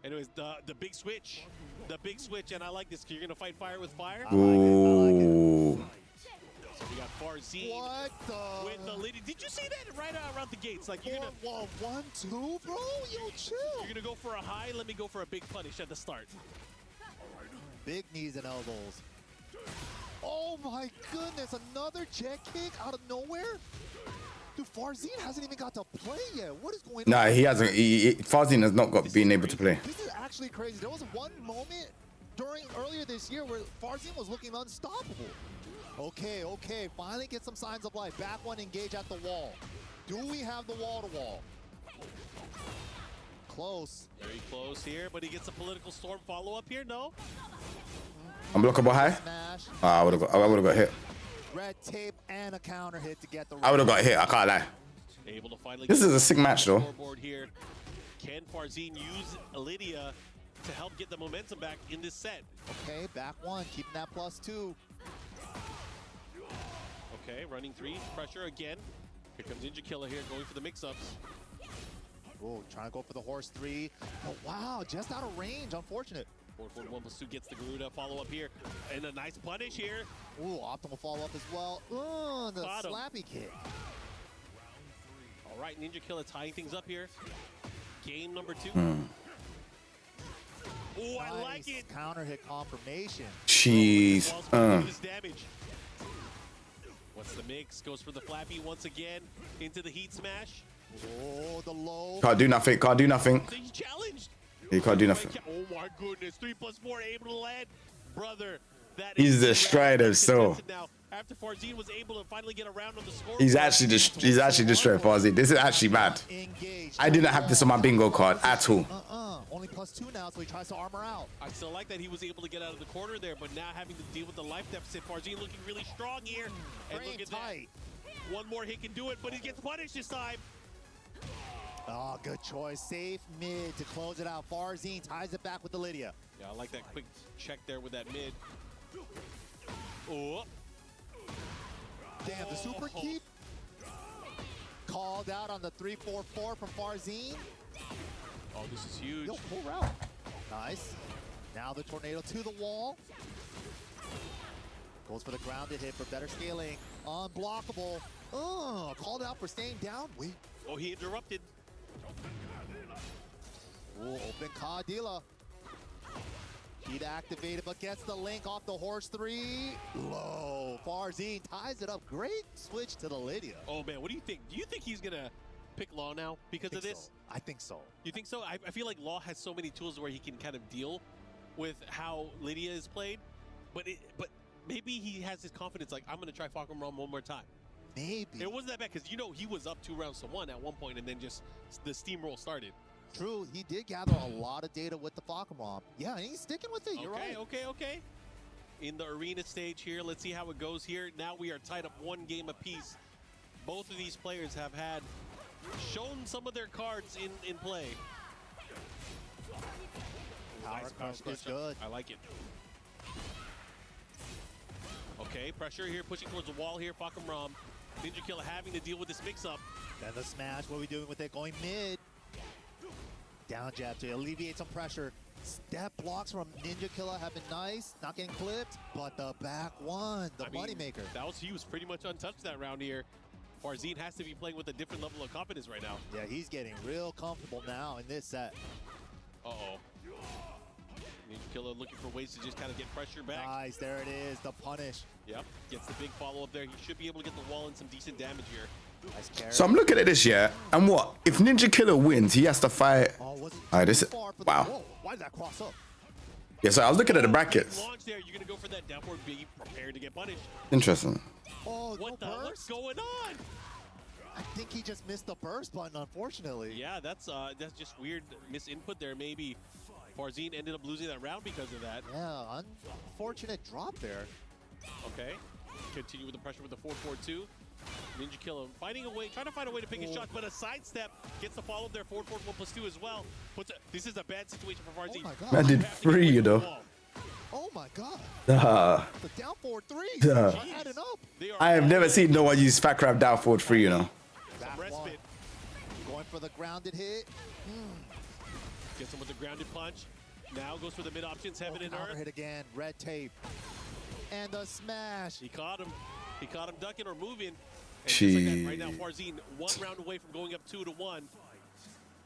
Anyways, the big switch, and I like this. You're gonna fight fire with fire. Ooh. So we got Farzin with the lady. Did you see that right around the gates? Like you're gonna 1-2, bro. Yo, chill. You're gonna go for a high. Let me go for a big punish at the start. Big knees and elbows. Oh my goodness, another jet kick out of nowhere? Dude, Farzin hasn't even got to play yet. What is going on? Nah, he hasn't. Farzin has not got been able to play. This is actually crazy. There was one moment earlier this year where Farzin was looking unstoppable. Okay, finally get some signs of life. Back one, engage at the wall. Do we have the wall-to-wall? Close. Very close here, but he gets a political storm follow-up here, no? Unblockable high? I would have got hit. Red tape and a counter hit to get the I would have got hit, I can't lie. Able to finally This is a sick match though. Here. Can Farzin use Lydia to help get the momentum back in this set? Okay, back one, keeping that +2. Okay, running 3, pressure again. Here comes Ninja Killer here, going for the mix-ups. Oh, trying to go for the horse 3. Oh, wow, just out of range, unfortunate. 4-4-1+2 gets the Garuda follow-up here. And a nice punish here. Ooh, optimal follow-up as well. Ooh, the slappy kick. All right, Ninja Killer tying things up here. Game number 2. Oh, I like it. Counter hit confirmation. Jeez. Damage. What's the mix? Goes for the flappy once again into the heat smash. Oh, the low. Can't do nothing. Can't do nothing. He's challenged. He can't do nothing. Oh my goodness! 3+4 able to land, brother. That He's destroyed him so. Now, after Farzin was able to finally get around on the score. He's actually destroyed Farzin. This is actually mad. I didn't have this on my bingo card at all. Only +2 now, so he tries to armor out. I still like that he was able to get out of the corner there, but now having to deal with the life deficit. Farzin looking really strong here. And look at that. One more hit can do it, but he gets punished this time. Oh, good choice. Safe mid to close it out. Farzin ties it back with the Lydia. Yeah, I like that quick check there with that mid. Oh. Damn, the super keep. Called out on the 3-4-4 from Farzin. Oh, this is huge. Yo, pull route. Nice. Now the tornado to the wall. Goes for the grounded hit for better scaling. Unblockable. Called out for staying down. Wait. Oh, he interrupted. Ooh, open Kadila. Heat activated, but gets the link off the horse 3. Low. Farzin ties it up. Great switch to the Lydia. Oh, man, what do you think? Do you think he's going to pick Law now because of this? So. I think so. You think so? I feel like Law has so many tools where he can kind of deal with how Lydia is played, but maybe he has his confidence like, I'm going to try Fakumram one more time. Maybe. It wasn't that bad because, you know, he was up 2-1 at one point and then just the steamroll started. True, he did gather a lot of data with the Fakumram. Yeah, and he's sticking with it, you're right. Okay. In the arena stage here, let's see how it goes here. Now we are tied up 1 game apiece. Both of these players have shown some of their cards in play. Power is good. I like it. Okay, pressure here, pushing towards the wall here. Fakumram, Ninja Killer having to deal with this mix-up. Then the smash, what are we doing with it? Going mid. Down jab to alleviate some pressure. Step blocks from Ninja Killer have been nice, not getting clipped, but the back one, the moneymaker. He was pretty much untouched that round here. Farzin has to be playing with a different level of confidence right now. Yeah, he's getting real comfortable now in this set. Uh-oh. looking for ways to just kind of get pressure back. Nice, there it is, the punish. Yep, gets the big follow-up there. He should be able to get the wall and some decent damage here. Nice carry. So I'm looking at this, yeah, and what? If Ninja Killer wins, he has to fight. Alright, this is wow. Whoa, why did that cross up? Yeah, so I was looking at the brackets. Launch there, you're gonna go for that downward B, prepared to get punished. Interesting. Oh, What the? What's going on? I think he just missed the burst button, unfortunately. Yeah, that's just weird misinput there. Maybe Farzin ended up losing that round because of that. Yeah, unfortunate drop there. Okay, continue with the pressure with the 4-4-2. Ninja Killer finding a way, trying to find a way to pick his shot, but a sidestep gets the follow-up there. 4-4-1+2 as well. This is a bad situation for Farzin. Oh my God. Man did 3, you know. Oh my God. The down forward 3. Adding up. I have never seen no one use fat crab down forward 3, you know. Respite. Going for the grounded hit. Gets him with the grounded punch. Now goes for the mid options, heaven and earth. Hit again, red tape. And the smash. He caught him. He caught him ducking or moving. And Jeez. just like that, right now, Farzin 1 round away from going up 2-1.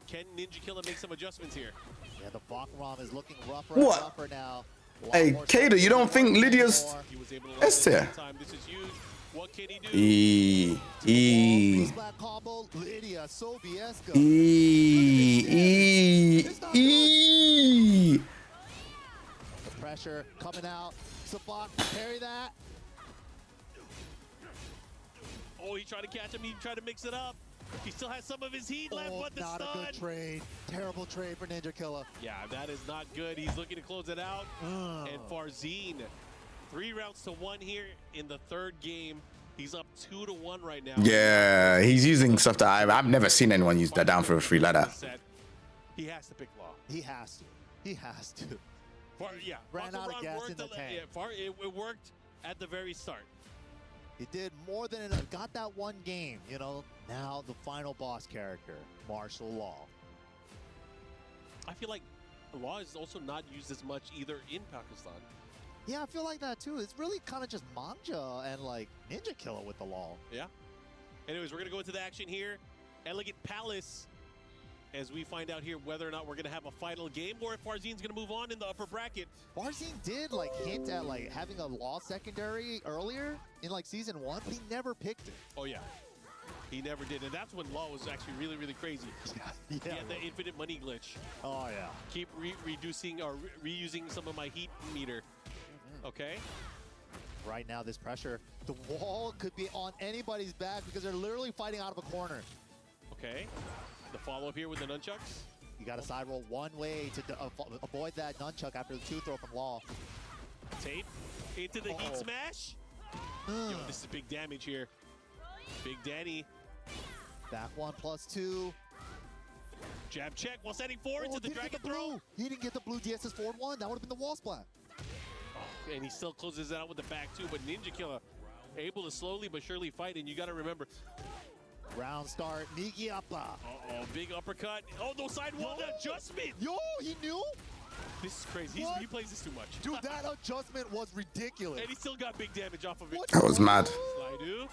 Can Ninja Killer make some adjustments here? Yeah, the Bachram is looking rougher What? and rougher now. Hey, Kader, you don't think Lydia's S tier? This is huge. What can he do? Lydia, Sobieska. The pressure coming out. Sabak, parry that. Oh, he tried to catch him. He tried to mix it up. He still has some of his heat left, but the not stun. a good trade. Terrible trade for Ninja Killer. Yeah, that is not good. He's looking to close it out. And Farzin, 3 rounds to 1 here in the 3rd game. He's up 2-1 right now. Yeah, he's using stuff that I've never seen anyone use that down for a 3 like that. He has to pick Law. He has to. He has to. Yeah, Ran out of gas in the tank. It worked at the very start. He did more than enough. Got that one game, you know. Now the final boss character, Martial Law. I feel like Law is also not used as much either in Pakistan. Yeah, I feel like that too. It's really kind of just Manja and like Ninja Killer with the Law. Yeah. Anyways, we're going to go into the action here. Elegant Palace, as we find out here whether or not we're going to have a final game or if Farzin's going to move on in the upper bracket. Farzin did like hint at like having a Law secondary earlier in like season 1, but he never picked it. Oh yeah, he never did, and that's when Law was actually really crazy. Yeah. He had the infinite money glitch. Oh yeah. Keep reducing or reusing some of my heat meter. Okay. Right now, this pressure, the wall could be on anybody's back because they're literally fighting out of a corner. Okay. The follow-up here with the nunchucks. You got to side roll one way to avoid that nunchuck after the 2 throw from Law. Tape into the heat smash. Yo, this is big damage here. Big Danny. Back 1+2. Jab check while setting forward into the dragon throw. He didn't get the blue DSS forward 1. That would have been the wall splat. And he still closes it out with the back too, but Ninja Killer able to slowly but surely fight, and you got to remember. Round start, Migi Appa. Uh-oh, big uppercut. Oh, no side wall adjustment. Yo, he knew? This is crazy. He plays this too much. Dude, that adjustment was ridiculous. And he still got big damage off of it. That was mad. Slide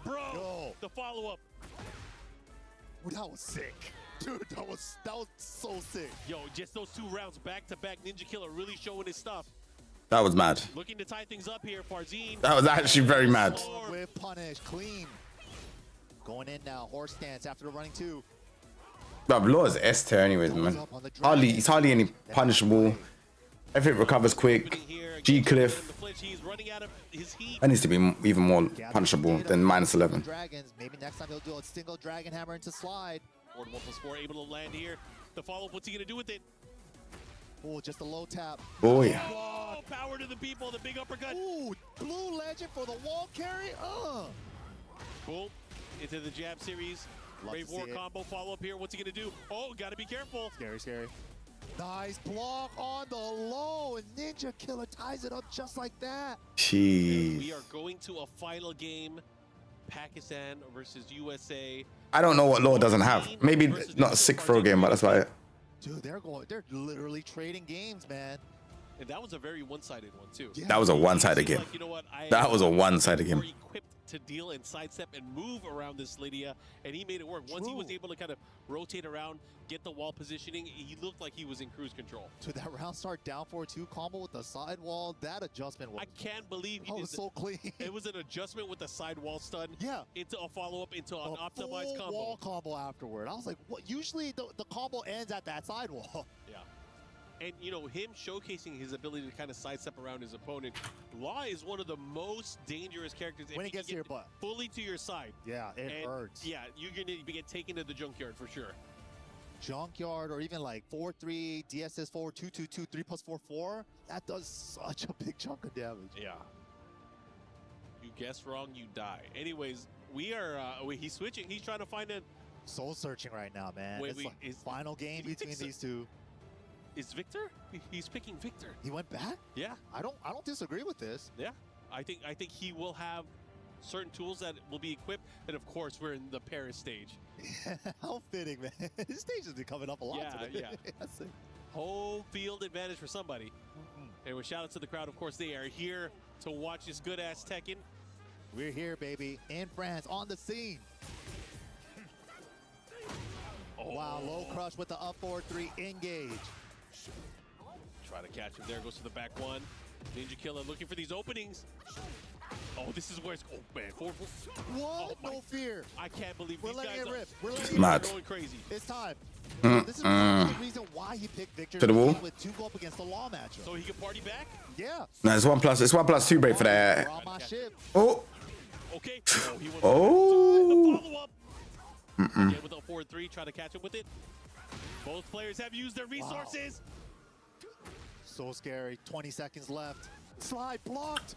bro, the follow-up. That was sick. Dude, that was so sick. Yo, just those 2 rounds back-to-back, Ninja Killer really showing his stuff. That was mad. Looking to tie things up here, Farzin. That was actually very mad. With punish, clean. Going in now, horse stance after the running 2. But Law is S tier anyways, man. He's hardly any punishable. Everything recovers quick. G Cliff. That needs to be even more punishable than -11. Dragons. Maybe next time he'll do a single dragon hammer into slide. Forward 1+4 able to land here. The follow-up, what's he gonna do with it? Oh, just a low tap. Boy. Oh, power to the people, the big uppercut. Ooh, blue legend for the wall carry. Boom, into the jab series. Brave War combo follow-up here. What's he gonna do? Oh, gotta be careful. Scary. Nice block on the low, and Ninja Killer ties it up just like that. Jeez. We are going to a final game. Pakistan versus USA. I don't know what Law doesn't have. Maybe not a sick throw game, but that's why. Dude, they're literally trading games, man. And that was a very one-sided one too. That was a one-sided game. Like, you know what? That was a one-sided game. Equipped to deal and sidestep and move around this Lydia, and he made it work. Once he was able to kind of rotate around, get the wall positioning, he looked like he was in cruise control. To that round start down 4-2 combo with the side wall, that adjustment was... I can't believe he was so clean. It was an adjustment with the side wall stun into a follow-up into an optimized combo. Wall combo afterward. I was like, what? Usually the combo ends at that side wall. Yeah. And, you know, him showcasing his ability to kind of sidestep around his opponent. Law is one of the most dangerous characters. When he gets to your butt. Fully to your side. Yeah, it hurts. Yeah, you're going to get taken to the junkyard for sure. Junkyard or even like 4-3, DSS 4, 2-2-2, 3+4-4. That does such a big chunk of damage. Yeah. You guess wrong, you die. Anyways, we are, he's switching. He's trying to find a... Soul searching right now, man. It's like final game between these two. Is Victor? He's picking Victor. He went back? Yeah. I don't disagree with this. Yeah. I think he will have certain tools that will be equipped, and of course we're in the Paris stage. How fitting, man. This stage has been coming up a lot today. Yeah. Home field advantage for somebody. Anyway, shout out to the crowd. Of course, they are here to watch this good ass Tekken. We're here, baby, in France, on the scene. Wow, low crush with the up 4-3 engage. Try to catch him there, goes to the back one. Ninja Killer looking for these openings. Oh, this is where it's, oh man, 4-4. What? No fear. I can't believe We're these letting guys it are, rip. We're letting Mad. it going crazy. It's time. This is the reason why he picked Victor To the wall. with 2 go up against the Law matchup. So he can party back? Yeah. No, it's 1+2 break for that. We're on my ship. Oh. Okay. Oh, he went Oh. follow-up. Again with a 4-3, try to catch him with it. Both players have used their resources. So scary. 20 seconds left. Slide blocked.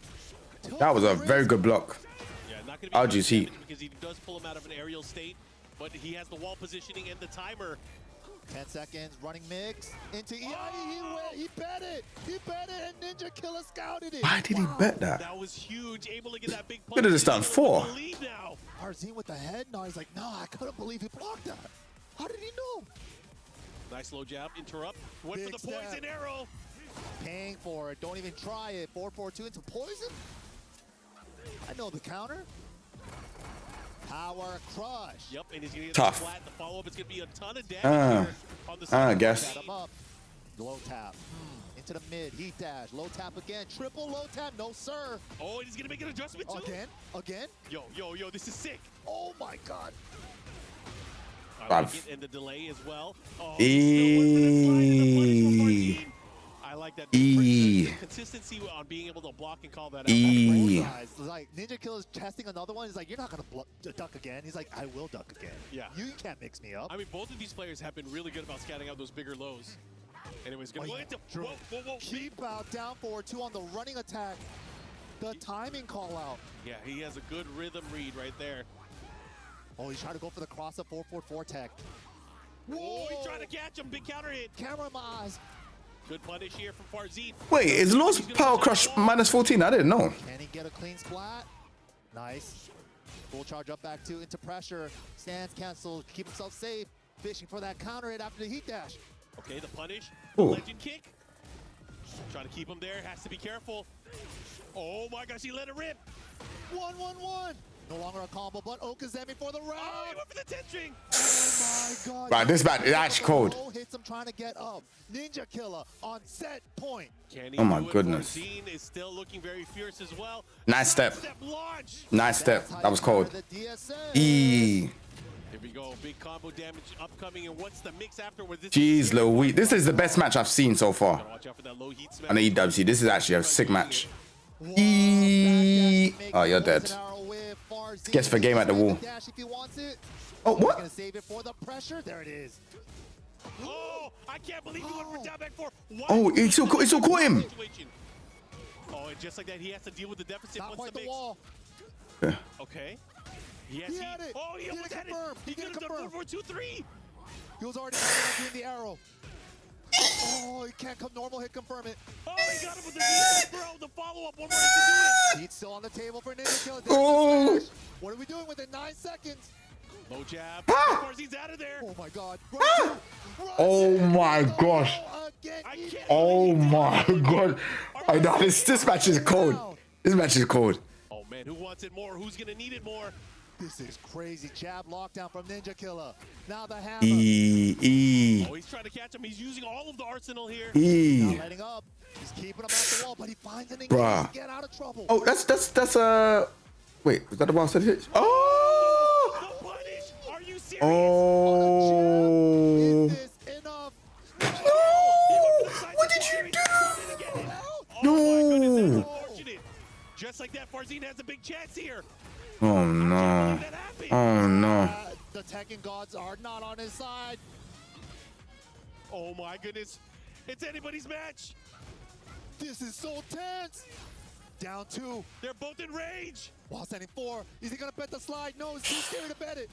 That was a very good block. Yeah, not going I'll to be just heat. because he does pull him out of an aerial state, but he has the wall positioning and the timer. 10 seconds, running mix into EI. He bet it. He bet it, and Ninja Killer scouted it. Why did he bet that? That was huge. Able to get that big punch. Could have just done 4. Now. Arzine with the head nod. He's like, no, I couldn't believe he blocked that. How did he know? Nice low jab, interrupt. Went Big for the poison arrow. Paying for it. Don't even try it. 4-4-2 into poison. I know the counter. Power crush. Yep, and he's gonna get Tough. flat. The follow-up is gonna be a ton of damage here on the side. I guess. Set him up. Low tap. Into the mid. Heat dash. Low tap again. Triple low tap. No, sir. Oh, and he's gonna make an adjustment too. Again. Yo, this is sick. Oh my God. I like it, and the delay as well. Oh, I like that. Consistency on being able to block and call that out. Like Ninja Killer's testing another one. He's like, you're not gonna duck again. He's like, I will duck again. Yeah. You can't mix me up. I mean, both of these players have been really good about scouting out those bigger lows. Anyways, gonna go into whoa. Keep out down 4-2 on the running attack. The timing call out. Yeah, he has a good rhythm read right there. Oh, he's trying to go for the cross up 4-4-4 tech. Oh, he's trying to catch him. Big counter hit. Camera in my eyes. Good punish here from Farzine. Wait, is Law's power crush -14? I didn't know. Can he get a clean splat? Nice. Full charge up back 2 into pressure. Stands cancel. Keep himself safe. Fishing for that counter hit after the heat dash. Okay, the punish. The legend kick. Trying to keep him there. Has to be careful. Oh my gosh, he let it rip. 1-1-1. No longer a combo, but Okazemi for the round. Oh, he went for the 10 string. Oh my God. Right, this match is actually cold. Hits him trying to get up. Ninja Killer on set point. Oh my goodness. Farzine is still looking very fierce as well. Nice step. Launch. Nice step. That was cold. E. Here we go. Big combo damage upcoming. And what's the mix afterwards? Jeez Louise. This is the best match I've seen so far. Watch out for that low heat smash. On the EWC. This is actually a sick match. E. Oh, you're dead. Guess for game at the wall. Oh, what? Gonna save it for the pressure. There it is. Oh, I can't believe he went for down back 4. Oh, he still caught him. Oh, and just like that, he has to deal with the deficit Not once quite the mix. wall. Okay. Yes, He had it. Oh, he almost had it. He could have done 4-4-2-3. He was already doing the arrow. Oh, he can't come normal hit confirm it. Oh, he got him with the knee, bro. The follow-up, one more hit to do it. He's still on the table for Ninja Killer. Oh. What are we doing with it? 9 seconds. Low jab. Of course, he's out of there. Oh my God. Oh my gosh. Oh my God. I know this match is cold. This match is cold. Oh man. man. Who wants it more? Who's gonna need it more? This is crazy. Jab lockdown from Ninja Killer. Now the hammer. Oh, he's trying to catch him. He's using all of the arsenal here. Not letting up. He's keeping him off the wall, but he finds an engagement to get out of trouble. Oh, that's wait, was that the one hit? Oh! The punish! Are you serious? Oh! Is this enough? No! What did you do? No! Unfortunate. Just like that, Farzine has a big chance here. Oh no! Oh no! The Tekken gods are not on his side. Oh my goodness. It's anybody's match. This is so tense. Down 2. They're both in rage. While standing 4. Is he going to bet the slide? No, he's too scared to bet it.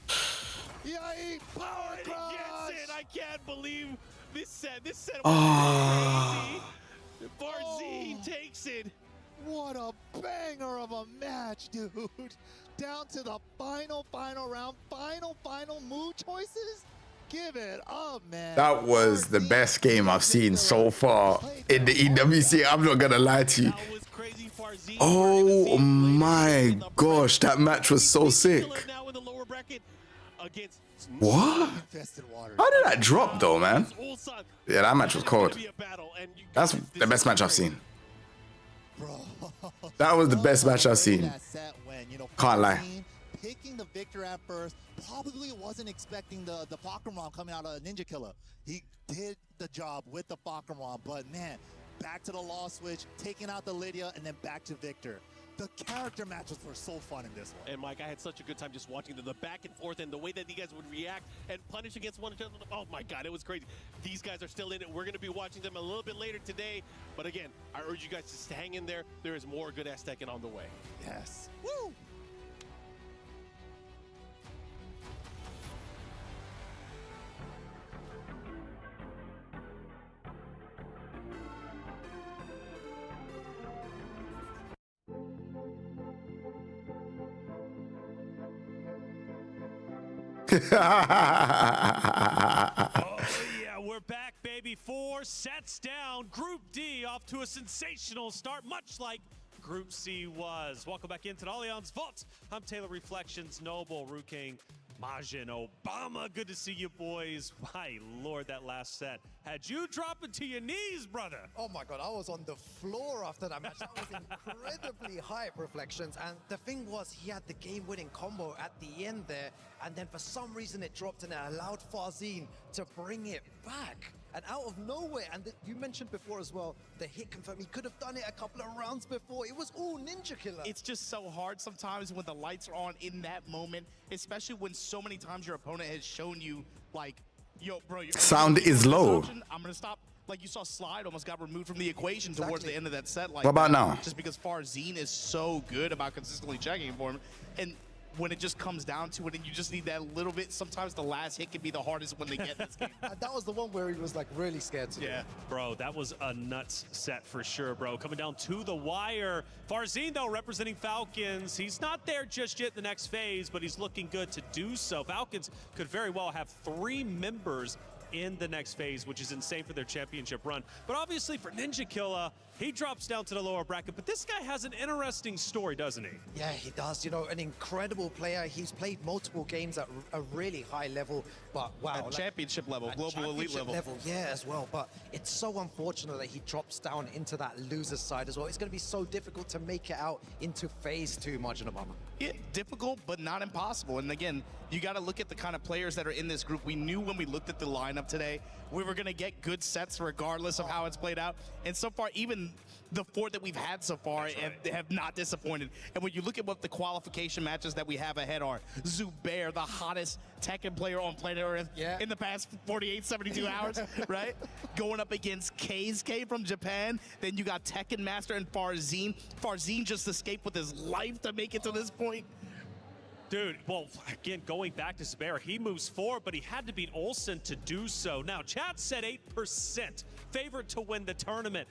Yeah, he power crush. He gets it. I can't believe this set. This set Oh. was crazy. Farzine takes it. What a banger of a match, dude. Down to the final round. Final move choices. Give it up, man. That was the best game I've seen so far in the EWC. I'm not gonna lie to you. Oh my gosh, that match was so sick. What? How did that drop though, man? Yeah, that match was cold. That's the best match I've seen. That was the best match I've seen. Can't lie. Picking the victor at first, probably wasn't expecting the Fakamron coming out of Ninja Killer. He did the job with the Fakamron, but man, back to the law switch, taking out the Lydia, and then back to Victor. The character matches were so fun in this one. And Mike, I had such a good time just watching the back and forth and the way that you guys would react and punish against one another. Oh my God, it was crazy. These guys are still in it. We're going to be watching them a little bit later today. But again, I urge you guys to hang in there. There is more good Tekken on the way. Yes. Woo! Yeah, we're back, baby. 4 sets down. Group D off to a sensational start, much like Group C was. Welcome back into the Allianz Vault. I'm Taylor Reflections, Noble, Ruking, Majin, Obama. Good to see you, boys. My Lord, that last set had you dropping to your knees, brother. Oh my God, I was on the floor after that match. That was incredibly hype, Reflections. And the thing was, he had the game-winning combo at the end there, and then for some reason it dropped and it allowed Farzine to bring it back. And out of nowhere, and you mentioned before as well, the hit confirm. He could have done it a couple of rounds before. It was all Ninja Killer. It's just so hard sometimes when the lights are on in that moment, especially when so many times your opponent has shown you, like, yo, bro, Sound is low. I'm gonna stop. Like you saw Slide almost got removed from the equation towards the end of that set. Like, what about now? Just because Farzine is so good about consistently checking for him. And when it just comes down to it and you just need that little bit, sometimes the last hit can be the hardest when they get in this game. That was the one where he was like really scared to do. Bro, that was a nuts set for sure, bro. Coming down to the wire. Farzine, though, representing Falcons. He's not there just yet the next phase, but he's looking good to do so. Falcons could very well have 3 members in the next phase, which is insane for their championship run. But obviously for Ninja Killer, he drops down to the lower bracket. But this guy has an interesting story, doesn't he? Yeah, he does. You know, an incredible player. He's played multiple games at a really high level, but wow. At championship level, global elite level. Yeah, as well. But it's so unfortunate that he drops down into that loser side as well. It's going to be so difficult to make it out into phase 2, Majin Obama. Yeah, difficult, but not impossible. And again, you got to look at the kind of players that are in this group. We knew when we looked at the lineup today, we were going to get good sets regardless of how it's played out. And so far, even the 4 that we've had so far have not disappointed. And when you look at what the qualification matches that we have ahead are, Zubair, the hottest Tekken player on planet Earth in the past 48, 72 hours, right? Going up against KZK from Japan. Then you got Tekken Master and Farzine. Farzine just escaped with his life to make it to this point. Dude, well, again, going back to Zubair, he moves forward, but he had to beat Olsen to do so. Now, chat said 8% favorite to win the tournament.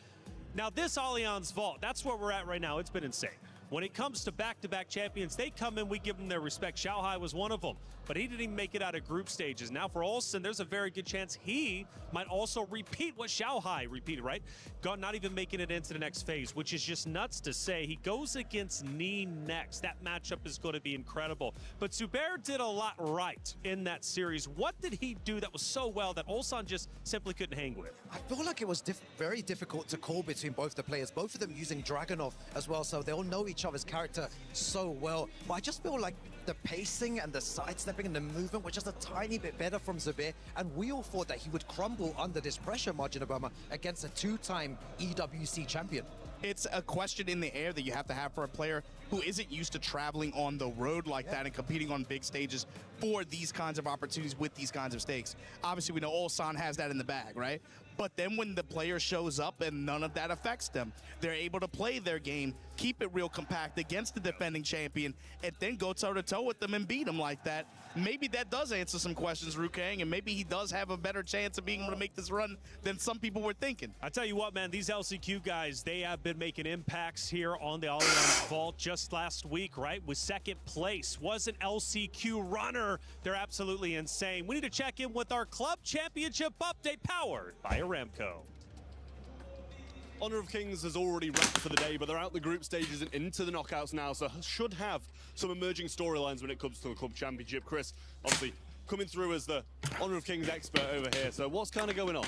Now, this Allianz Vault, that's where we're at right now. It's been insane. When it comes to back-to-back champions, they come in, we give them their respect. Xiaohai was one of them, but he didn't even make it out of group stages. Now for Olsen, there's a very good chance he might also repeat what Xiaohai repeated, right? Not even making it into the next phase, which is just nuts to say. He goes against Knee next. That matchup is going to be incredible. But Zubair did a lot right in that series. What did he do that was so well that Olsen just simply couldn't hang with? I feel like it was very difficult to call between both the players, both of them using Dragunov as well, so they'll know each other's character so well. But I just feel like the pacing and the sidestepping and the movement were just a tiny bit better from Zubair, and we all thought that he would crumble under this pressure, Margin Obama, against a two-time EWC champion. It's a question in the air that you have to have for a player who isn't used to traveling on the road like that and competing on big stages for these kinds of opportunities with these kinds of stakes. Obviously, we know Ulsan has that in the bag, right? But then when the player shows up and none of that affects them, they're able to play their game, keep it real compact against the defending champion, and then go toe-to-toe with them and beat them like that. Maybe that does answer some questions, Rukang, and maybe he does have a better chance of being able to make this run than some people were thinking. I tell you what, man, these LCQ guys, they have been making impacts here on the Allianz Vault just last week, right? With second place. Was an LCQ runner. They're absolutely insane. We need to check in with our club championship update powered by Aramco. Honor of Kings has already wrapped for the day, but they're out the group stages and into the knockouts now, so should have some emerging storylines when it comes to the club championship. Chris, obviously, coming through as the Honor of Kings expert over here, so what's kind of going on?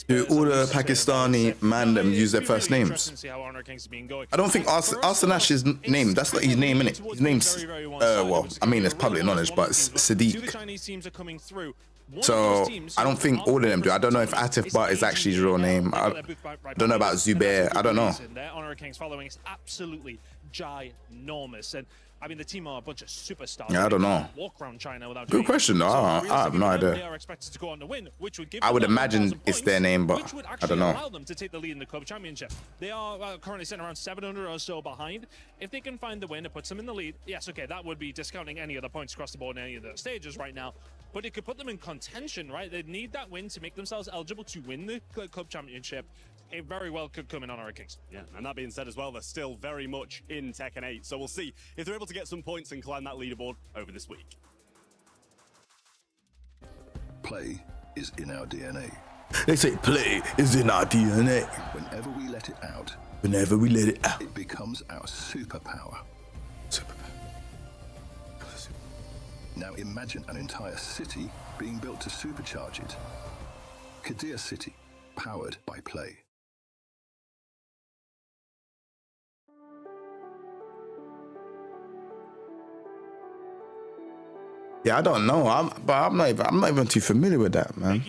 Do all the Pakistani man them use their first names? I don't think Arsenash's name, that's not his name, innit? His name's, well, I mean, it's public knowledge, but it's Sadiq. Chinese teams are coming through. So I don't think all of them do. I don't know if Atif Bhatt is actually his real name. I don't know about Zubair. I don't know. Their Honor of Kings following is absolutely ginormous, and I mean the team are a bunch of superstars. Yeah, I don't know. Walk around China without Good question. No, I have no They idea. are expected to go on to win, which would give I would them imagine 1,000 it's points, their name, but which would I actually don't know. allow them to take the lead in the club championship. They are currently sitting around 700 or so behind. If they can find the win, it puts them in the lead. Yes, okay, that would be discounting any other points across the board in any of the stages right now. But it could put them in contention, right? They need that win to make themselves eligible to win the club championship. It very well could come in Honor of Kings. Yeah, and that being said as well, they're still very much in Tekken 8, so we'll see if they're able to get some points and climb that leaderboard over this week. Play is in our DNA. They say play is in our DNA. Whenever we let it out, it becomes our superpower. Now imagine an entire city being built to supercharge it. Kadir City, powered by Play. Yeah, I don't know. I'm not even too familiar with that, man.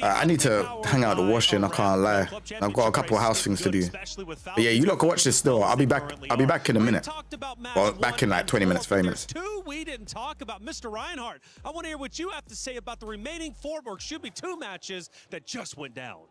I need to hang out the washing. I can't lie. I've got a couple of house things to do. But yeah, you lot can watch this still. I'll be back in a minute. Well, back in like 20 minutes, 30 minutes. Two we didn't talk about, Mr. Reinhardt. I want to hear what you have to say about the remaining four, or should be two matches that just went down.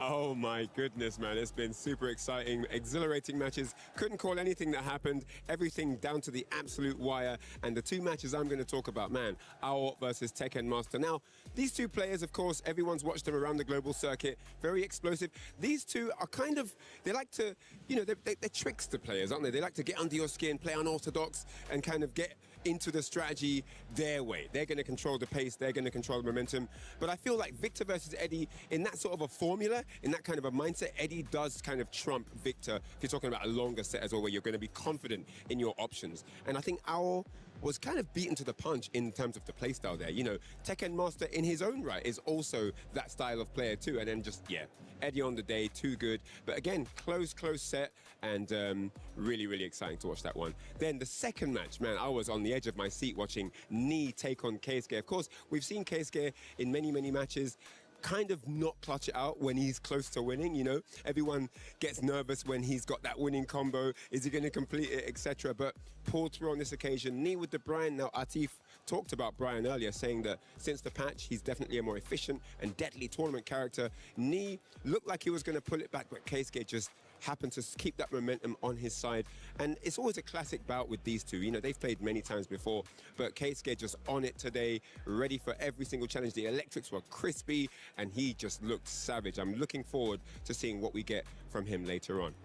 Oh my goodness, man. It's been super exciting, exhilarating matches. Couldn't call anything that happened. Everything down to the absolute wire. And the two matches I'm going to talk about, man, Ao versus Tekken Master. Now, these two players, of course, everyone's watched them around the global circuit. Very explosive. These two are kind of, they like to, you know, they're trickster players, aren't they? They like to get under your skin, play unorthodox, and kind of get into the strategy their way. They're going to control the pace, they're going to control the momentum. But I feel like Victor versus Eddie, in that sort of a formula, in that kind of a mindset, Eddie does kind of trump Victor if you're talking about a longer set as well, where you're going to be confident in your options. And I think Ao was kind of beaten to the punch in terms of the playstyle there. You know, Tekken Master in his own right is also that style of player too. And then just, yeah, Eddie on the day, too good. But again, close set, and really, really exciting to watch that one. Then the second match, man, I was on the edge of my seat watching Knee take on Keisuke. Of course, we've seen Keisuke in many, many matches kind of not clutch it out when he's close to winning, you know. Everyone gets nervous when he's got that winning combo. Is he going to complete it, etc.? But pulled through on this occasion. Knee with the Brian. Now, Atif talked about Brian earlier, saying that since the patch, he's definitely a more efficient and deadly tournament character. Knee looked like he was going to pull it back, but Keisuke just happened to keep that momentum on his side. And it's always a classic bout with these two. You know, they've played many times before, but Keisuke just on it today, ready for every single challenge. The electrics were crispy, and he just looked savage. I'm looking forward to seeing what we get from him later on.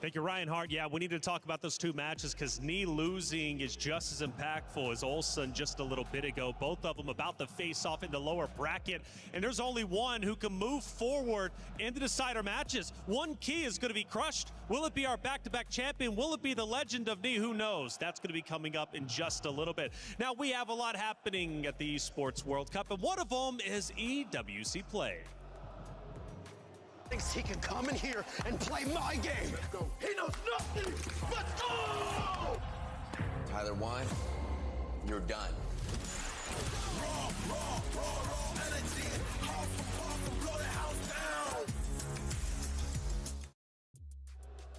Thank you, Ryan Hart. Yeah, we need to talk about those two matches because Knee losing is just as impactful as Olsen just a little bit ago. Both of them about to face off in the lower bracket. And there's only one who can move forward in the decider matches. One key is going to be crushed. Will it be our back-to-back champion? Will it be the legend of Knee? Who knows? That's going to be coming up in just a little bit. Now, we have a lot happening at the Esports World Cup, and one of them is EWC Play. Thinks he can come in here and play my game. He knows nothing. Let's go! Tyler 1, you're done. Raw energy. Off, blow the house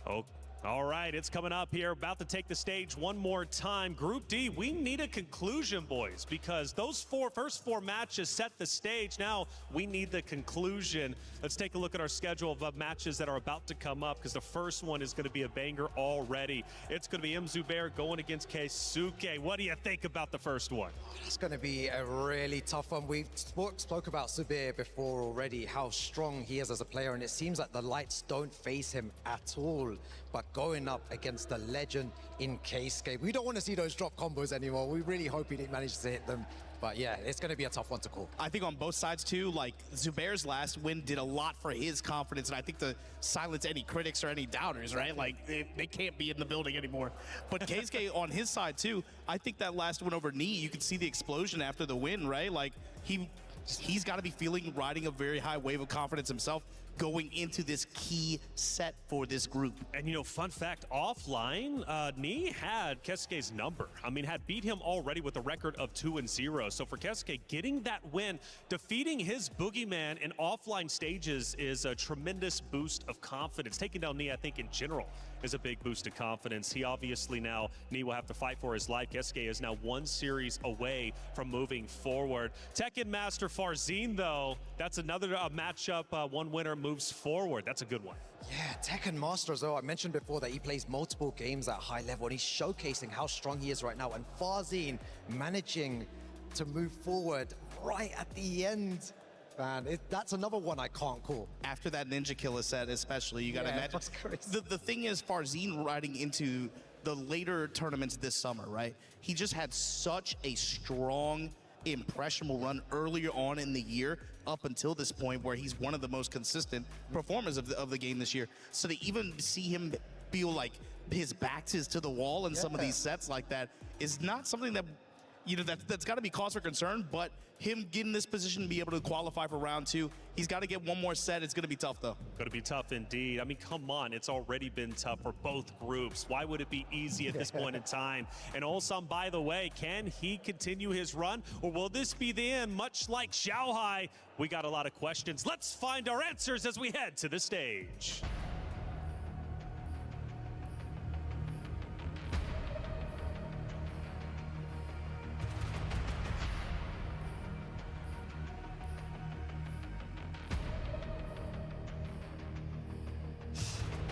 down. Oh, all right, it's coming up here, about to take the stage one more time. Group D, we need a conclusion, boys, because those first four matches set the stage. Now we need the conclusion. Let's take a look at our schedule of matches that are about to come up, because the first one is going to be a banger already. It's going to be Zubair going against Keisuke. What do you think about the first one? It's going to be a really tough one. We spoke about Zubair before already, how strong he is as a player, and it seems like the lights don't face him at all. But going up against the legend in Keisuke, we don't want to see those drop combos anymore. We really hope he didn't manage to hit them. But yeah, it's going to be a tough one to call. I think on both sides too, like Zubair's last win did a lot for his confidence, and I think to silence any critics or any doubters, right? Like they can't be in the building anymore. But Keisuke on his side too, I think that last win over Knee, you could see the explosion after the win, right? Like he's got to be riding a very high wave of confidence himself, going into this key set for this group. And, you know, fun fact, offline, Knee had Keisuke's number. I mean, had beat him already with a record of 2-0. So for Keisuke, getting that win, defeating his boogeyman in offline stages is a tremendous boost of confidence. Taking down Knee, I think, in general, is a big boost of confidence. He obviously now, Knee will have to fight for his life. Keisuke is now one series away from moving forward. Tekken Master Farzin, though, that's another matchup. One winner moves forward. That's a good one. Yeah, Tekken Masters, though, I mentioned before that he plays multiple games at a high level, and he's showcasing how strong he is right now. And Farzin managing to move forward right at the end. Man, that's another one I can't call. After that Ninja Killer set, especially, you got to imagine. The thing is, Farzin riding into the later tournaments this summer, right? He just had such a strong, impressionable run earlier on in the year up until this point, where he's one of the most consistent performers of the game this year. So to even see him feel like his back is to the wall in some of these sets like that is not something that, you know, that's got to be cause for concern. But him getting this position to be able to qualify for round 2, he's got to get one more set. It's going to be tough, though. Going to be tough indeed. I mean, come on. It's already been tough for both groups. Why would it be easy at this point in time? And Olsan, by the way, can he continue his run, or will this be the end? Much like Xiaohai, we got a lot of questions. Let's find our answers as we head to the stage.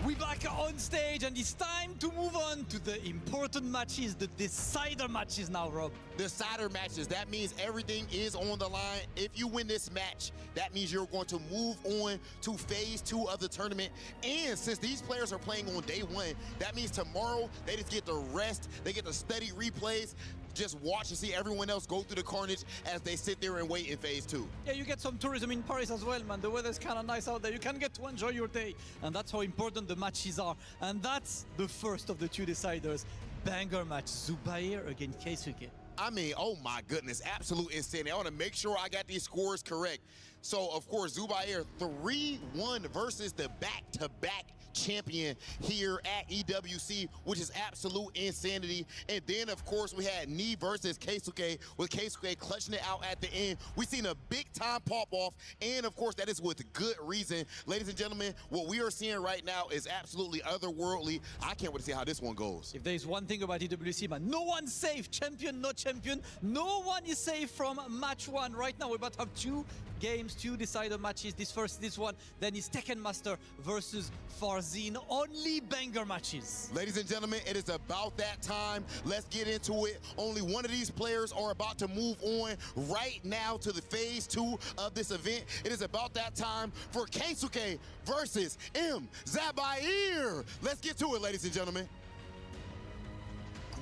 We're back on stage, and it's time to move on to the important matches, the decider matches now, Rob. Decider matches, that means everything is on the line. If you win this match, that means you're going to move on to phase 2 of the tournament. And since these players are playing on day 1, that means tomorrow they just get to rest, they get to study replays, just watch and see everyone else go through the carnage as they sit there and wait in phase 2. Yeah, you get some tourism in Paris as well, man. The weather's kind of nice out there. You can get to enjoy your day. And that's how important the matches are. And that's the first of the 2 deciders. Banger match, Zubair against Keisuke. I mean, oh my goodness, absolute insanity. I want to make sure I got these scores correct. So, of course, Zubair 3-1 versus the back-to-back champion here at EWC, which is absolute insanity. And then, of course, we had Knee versus Keisuke, with Keisuke clutching it out at the end. We've seen a big-time pop-off, and, of course, that is with good reason. Ladies and gentlemen, what we are seeing right now is absolutely otherworldly. I can't wait to see how this one goes. If there's one thing about EWC, man, no one's safe. Champion, no champion. No one is safe from match 1. Right now, we're about to have 2 games, 2 decided matches. This one, then is Tekken Master versus Farzin. Only banger matches. Ladies and gentlemen, it is about that time. Let's get into it. Only one of these players are about to move on right now to the phase 2 of this event. It is about that time for Keisuke versus M. Zabair. Let's get to it, ladies and gentlemen.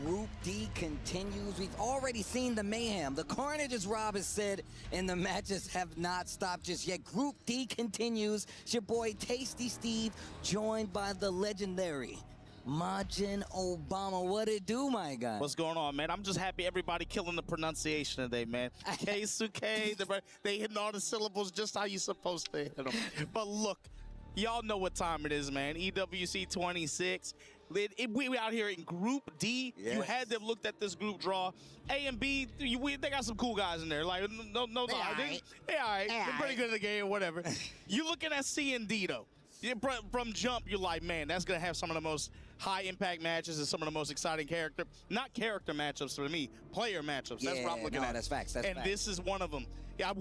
Group D continues. We've already seen the mayhem, the carnage, as Rob has said, and the matches have not stopped just yet. Group D continues. It's your boy Tasty Steve, joined by the legendary Majin Obama. What it do, my guy? What's going on, man? I'm just happy everybody killing the pronunciation today, man. Keisuke, they hitting all the syllables just how you supposed to hit them. But look, y'all know what time it is, man. EWC 26. We out here in Group D. Yes. You had them looked at this group draw. A and B, they got some cool guys in there. Like, no lie. They all right. They're pretty good in the game, whatever. You looking at C and D, though. From jump, you're like, man, that's going to have some of the most high-impact matches and some of the most exciting not character matchups for me, player matchups. That's what I'm looking at. That's facts. And this is one of them. Yeah,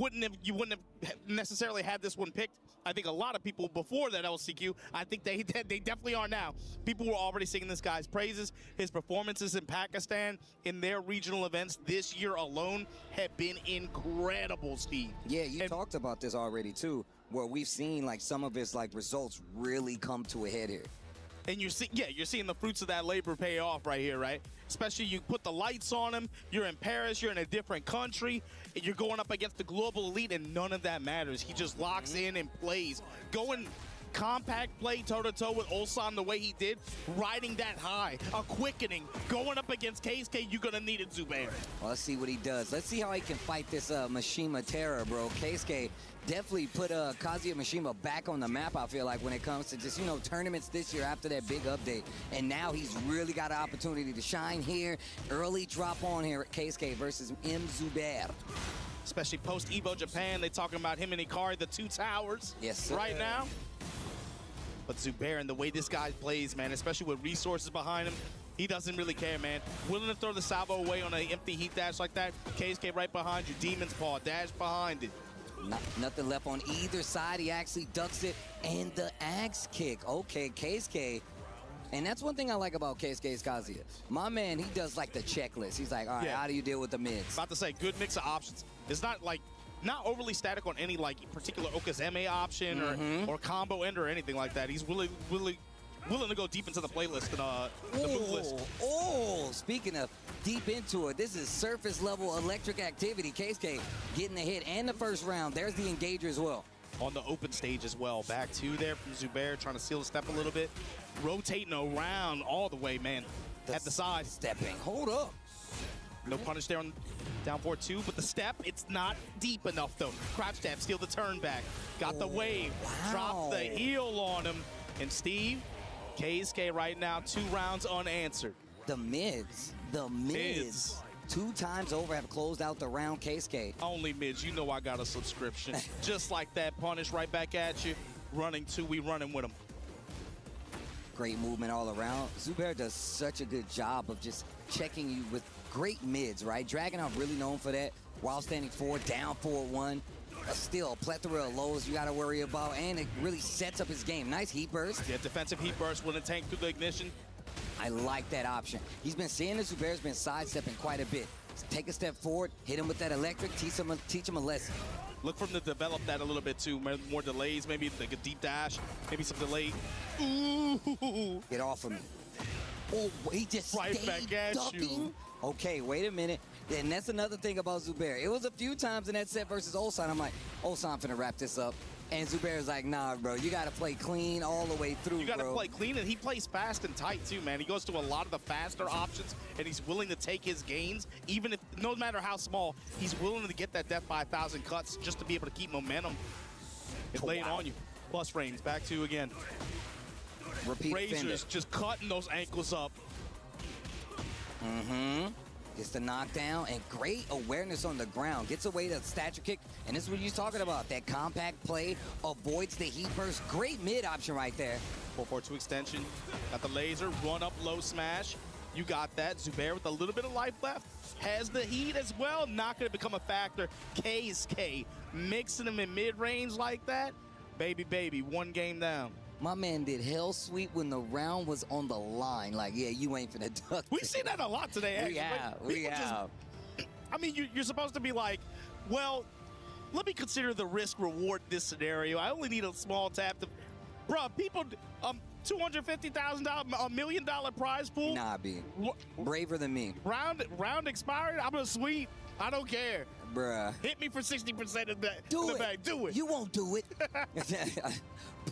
you wouldn't have necessarily had this one picked. I think a lot of people before that LCQ, I think they definitely are now. People were already singing this guy's praises. His performances in Pakistan in their regional events this year alone have been incredible, Steve. Yeah, you talked about this already too, where we've seen like some of his like results really come to a head here. And you're seeing the fruits of that labor pay off right here, right? Especially you put the lights on him, you're in Paris, you're in a different country, and you're going up against the global elite, and none of that matters. He just locks in and plays. Going compact play toe-to-toe with Ulsan the way he did, riding that high, a quickening, going up against Keisuke, you're going to need it, Zubair. Well, let's see what he does. Let's see how he can fight this Mishima terror, bro. Keisuke definitely put Kazuya Mishima back on the map, I feel like, when it comes to just, tournaments this year after that big update. And now he's really got an opportunity to shine here. Early drop on here at Keisuke versus M. Zubair. Especially post-Evo Japan, they talking about him and Ikari, the 2 towers. Yes, sir. Right now. But Zubair and the way this guy plays, man, especially with resources behind him, he doesn't really care, man. Willing to throw the salvo away on an empty heat dash like that. Keisuke right behind you. Demon's Paw, dash behind it. Nothing left on either side. He actually ducks it. And the axe kick. Okay, Keisuke. And that's one thing I like about Keisuke's Kazuya. My man, he does like the checklist. He's like, all right, how do you deal with the mids? About to say, good mix of options. It's not like, not overly static on any like particular Okazeme option or combo end or anything like that. He's willing to go deep into the playlist and the move list. Oh, speaking of deep into it, this is surface level electric activity. Keisuke getting the hit and the first round. There's the engager as well. On the open stage as well. Back 2 there from Zubair, trying to seal the step a little bit. Rotating around all the way, man. At the side. Stepping. Hold up. No punish there on down 4-2, but the step, it's not deep enough though. Crouch stab, steal the turn back. Got the wave. Drop the heel on him. And Steve, Keisuke right now, 2 rounds unanswered. The mids. 2 times over have closed out the round. Keisuke. Only mids. You know I got a subscription. Just like that. Punish right back at you. Running 2, we running with him. Great movement all around. Zubair does such a good job of just checking you with great mids, right? Dragunov really known for that. While standing forward, down 4-1. Still a plethora of lows you got to worry about, and it really sets up his game. Nice heat burst. Yeah, defensive heat burst when it tank through the ignition. I like that option. He's been seeing that Zubair's been sidestepping quite a bit. Take a step forward, hit him with that electric, teach him a lesson. Look for him to develop that a little bit too. More delays, maybe like a deep dash, maybe some delay. Ooh! Get off of me. Oh, he just right stayed back at ducking. you. Okay, wait a minute. And that's another thing about Zubair. It was a few times in that set versus Ulsan, I'm like, Ulsan finna wrap this up. And Zubair's like, nah, bro, you got to play clean all the way through, You got to play clean, and he plays fast and tight, too, man. He goes to a lot of the faster options, and he's willing to take his gains, even if, no matter how small, he's willing to get that death by 1,000 cuts just to be able to keep momentum and lay it on you. Plus frames, back 2 again. Repeat Razors just cutting those ankles up. Gets the knockdown and great awareness on the ground. Gets away to the stature kick, and this is what you're talking about. That compact play avoids the heat burst. Great mid option right there. 4-4-2 extension. Got the laser, run up low smash. You got that. Zubair with a little bit of life left. Has the heat as well. Not going to become a factor. KSK mixing him in mid-range like that. Baby, one game down. My man did hell sweep when the round was on the line. Like, yeah, you ain't finna duck. We've seen that a lot today, actually. We have. I mean, you're supposed to be like, well, let me consider the risk reward this scenario. I only need a small tap to, bruh, people, $250,000, $1 million prize pool. Nah, B. Braver than me. Round expired. I'm gonna sweep. I don't care. Bruh. Hit me for 60% of that. Do it. Bag. Do it. You won't do it.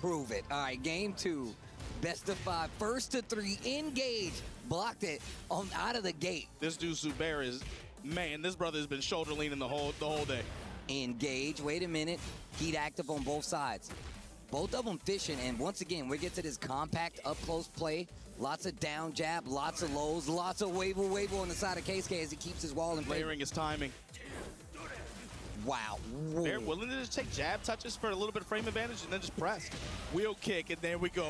Prove it. All right, game 2. Best of 5. First to 3. Engage. Blocked it out of the gate. This dude Zubair is, man, this brother has been shoulder leaning the whole day. Engage. Wait a minute. Heat active on both sides. Both of them fishing, and once again, we get to this compact up-close play. Lots of down jab, lots of lows, lots of wave on the side of KSK as he keeps his wall in play. Layering his timing. Wow. They're willing to just take jab touches for a little bit of frame advantage and then just press. Wheel kick, and there we go.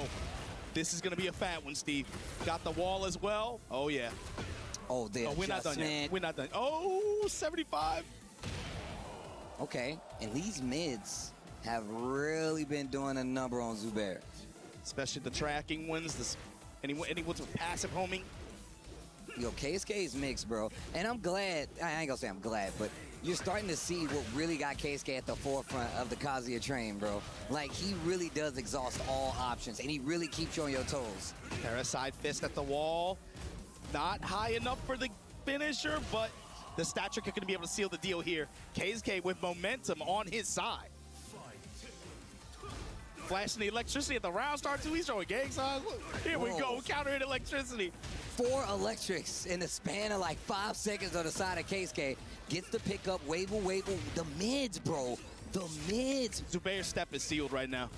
This is going to be a fat one, Steve. Got the wall as well. Oh, yeah. Oh, we're not done yet. We're not done. Oh, 75. Okay, and these mids have really been doing a number on Zubair. Especially the tracking ones, anyone's with passive homing. Yo, KSK is mixed, bro. And I'm glad, I ain't gonna say I'm glad, but you're starting to see what really got KSK at the forefront of the Kazuya train, bro. Like, he really does exhaust all options, and he really keeps you on your toes. Paraside fist at the wall. Not high enough for the finisher, but the stature kick going to be able to seal the deal here. KSK with momentum on his side. Flashing the electricity at the round start too. He's throwing gang signs. Look, here we go. Counter hit electricity. 4 electrics in the span of like 5 seconds on the side of KSK. Gets the pickup. Wave. The mids, bro. The mids. Zubair's step is sealed right now.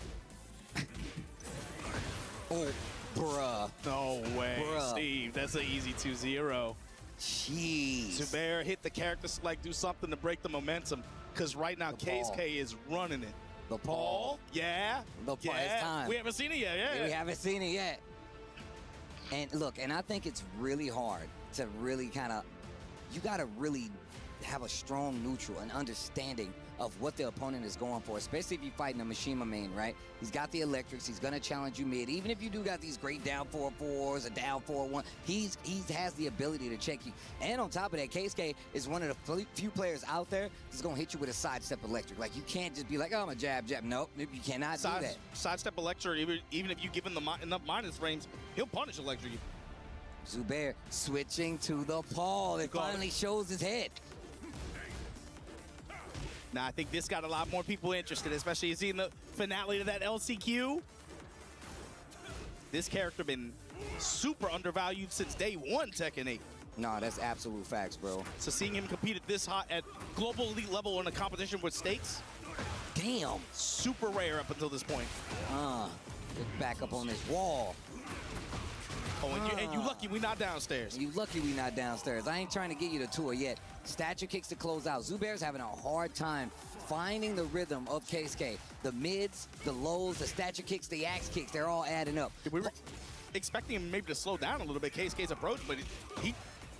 Oh, bruh. No way, bruh. Steve. That's an easy 2-0. Jeez. Zubair hit the character select, do something to break the momentum. Because right now, KSK is running it. The Paul. Yeah. It's time. We haven't seen it yet. Yeah. We haven't seen it yet. And look, and I think it's really hard to really kind of, you got to really have a strong neutral and understanding of what the opponent is going for, especially if you're fighting a Mishima main, right? He's got the electrics. He's going to challenge you mid. Even if you do got these great down 4-4s, a down 4-1, he has the ability to check you. And on top of that, KSK is one of the few players out there that's going to hit you with a sidestep electric. Like, you can't just be like, oh, I'm a jab. Nope, you cannot do that. Sidestep electric, even if you give him enough minus frames, he'll punish electric you. Zubair switching to the Paul. It finally shows his head. Now, I think this got a lot more people interested, especially seeing the finale to that LCQ. This character been super undervalued since day 1, Tekken 8. No, that's absolute facts, bro. So seeing him compete at this hot, at global elite level in a competition with stakes, damn, super rare up until this point. Get back up on this wall. Oh, and you lucky we not downstairs. You lucky we not downstairs. I ain't trying to get you the tour yet. Stature kicks to close out. Zubair's having a hard time finding the rhythm of KSK. The mids, the lows, the stature kicks, the axe kicks, they're all adding up. We were expecting him maybe to slow down a little bit, KSK's approach, but he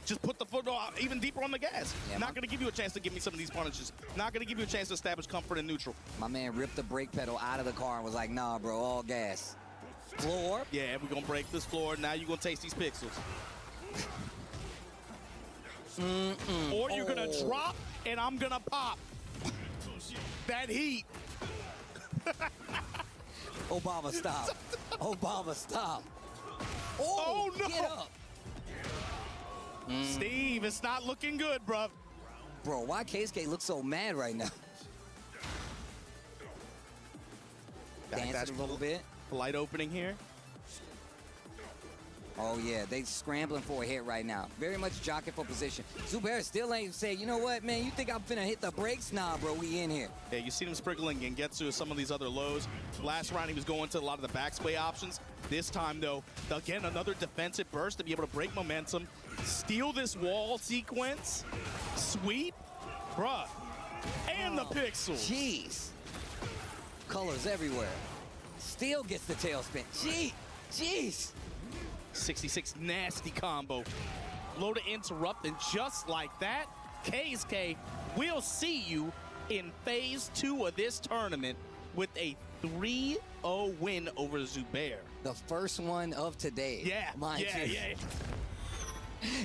just put the foot even deeper on the gas. Yeah, not going to give you a chance to give me some of these punishes. Not going to give you a chance to establish comfort in neutral. My man ripped the brake pedal out of the car and was like, nah, bro, all gas. Floor. Yeah, we're going to break this floor. Now you're going to taste these pixels. Or you're going to drop, and I'm going to pop. That heat. Obama, stop. Obama, stop. Oh, no. Get up. Steve, it's not looking good, bruh. Bro, why KSK looks so mad right now? Dancing a little bit. Light opening here. Oh, yeah, they scrambling for a hit right now. Very much jockeying for position. Zubair still ain't say, you know what, man, you think I'm finna hit the brakes? Nah, bro, we in here. Yeah, you see him sprinkling and get to some of these other lows. Last round, he was going to a lot of the backsway options. This time, though, again, another defensive burst to be able to break momentum, steal this wall sequence, sweep, bruh, and the pixels. Jeez. Colors everywhere. Still gets the tailspin. Jeez. 66 nasty combo. Low to interrupt, and just like that, KSK will see you in phase 2 of this tournament with a 3-0 win over Zubair. The first one of today. Yeah, mind you.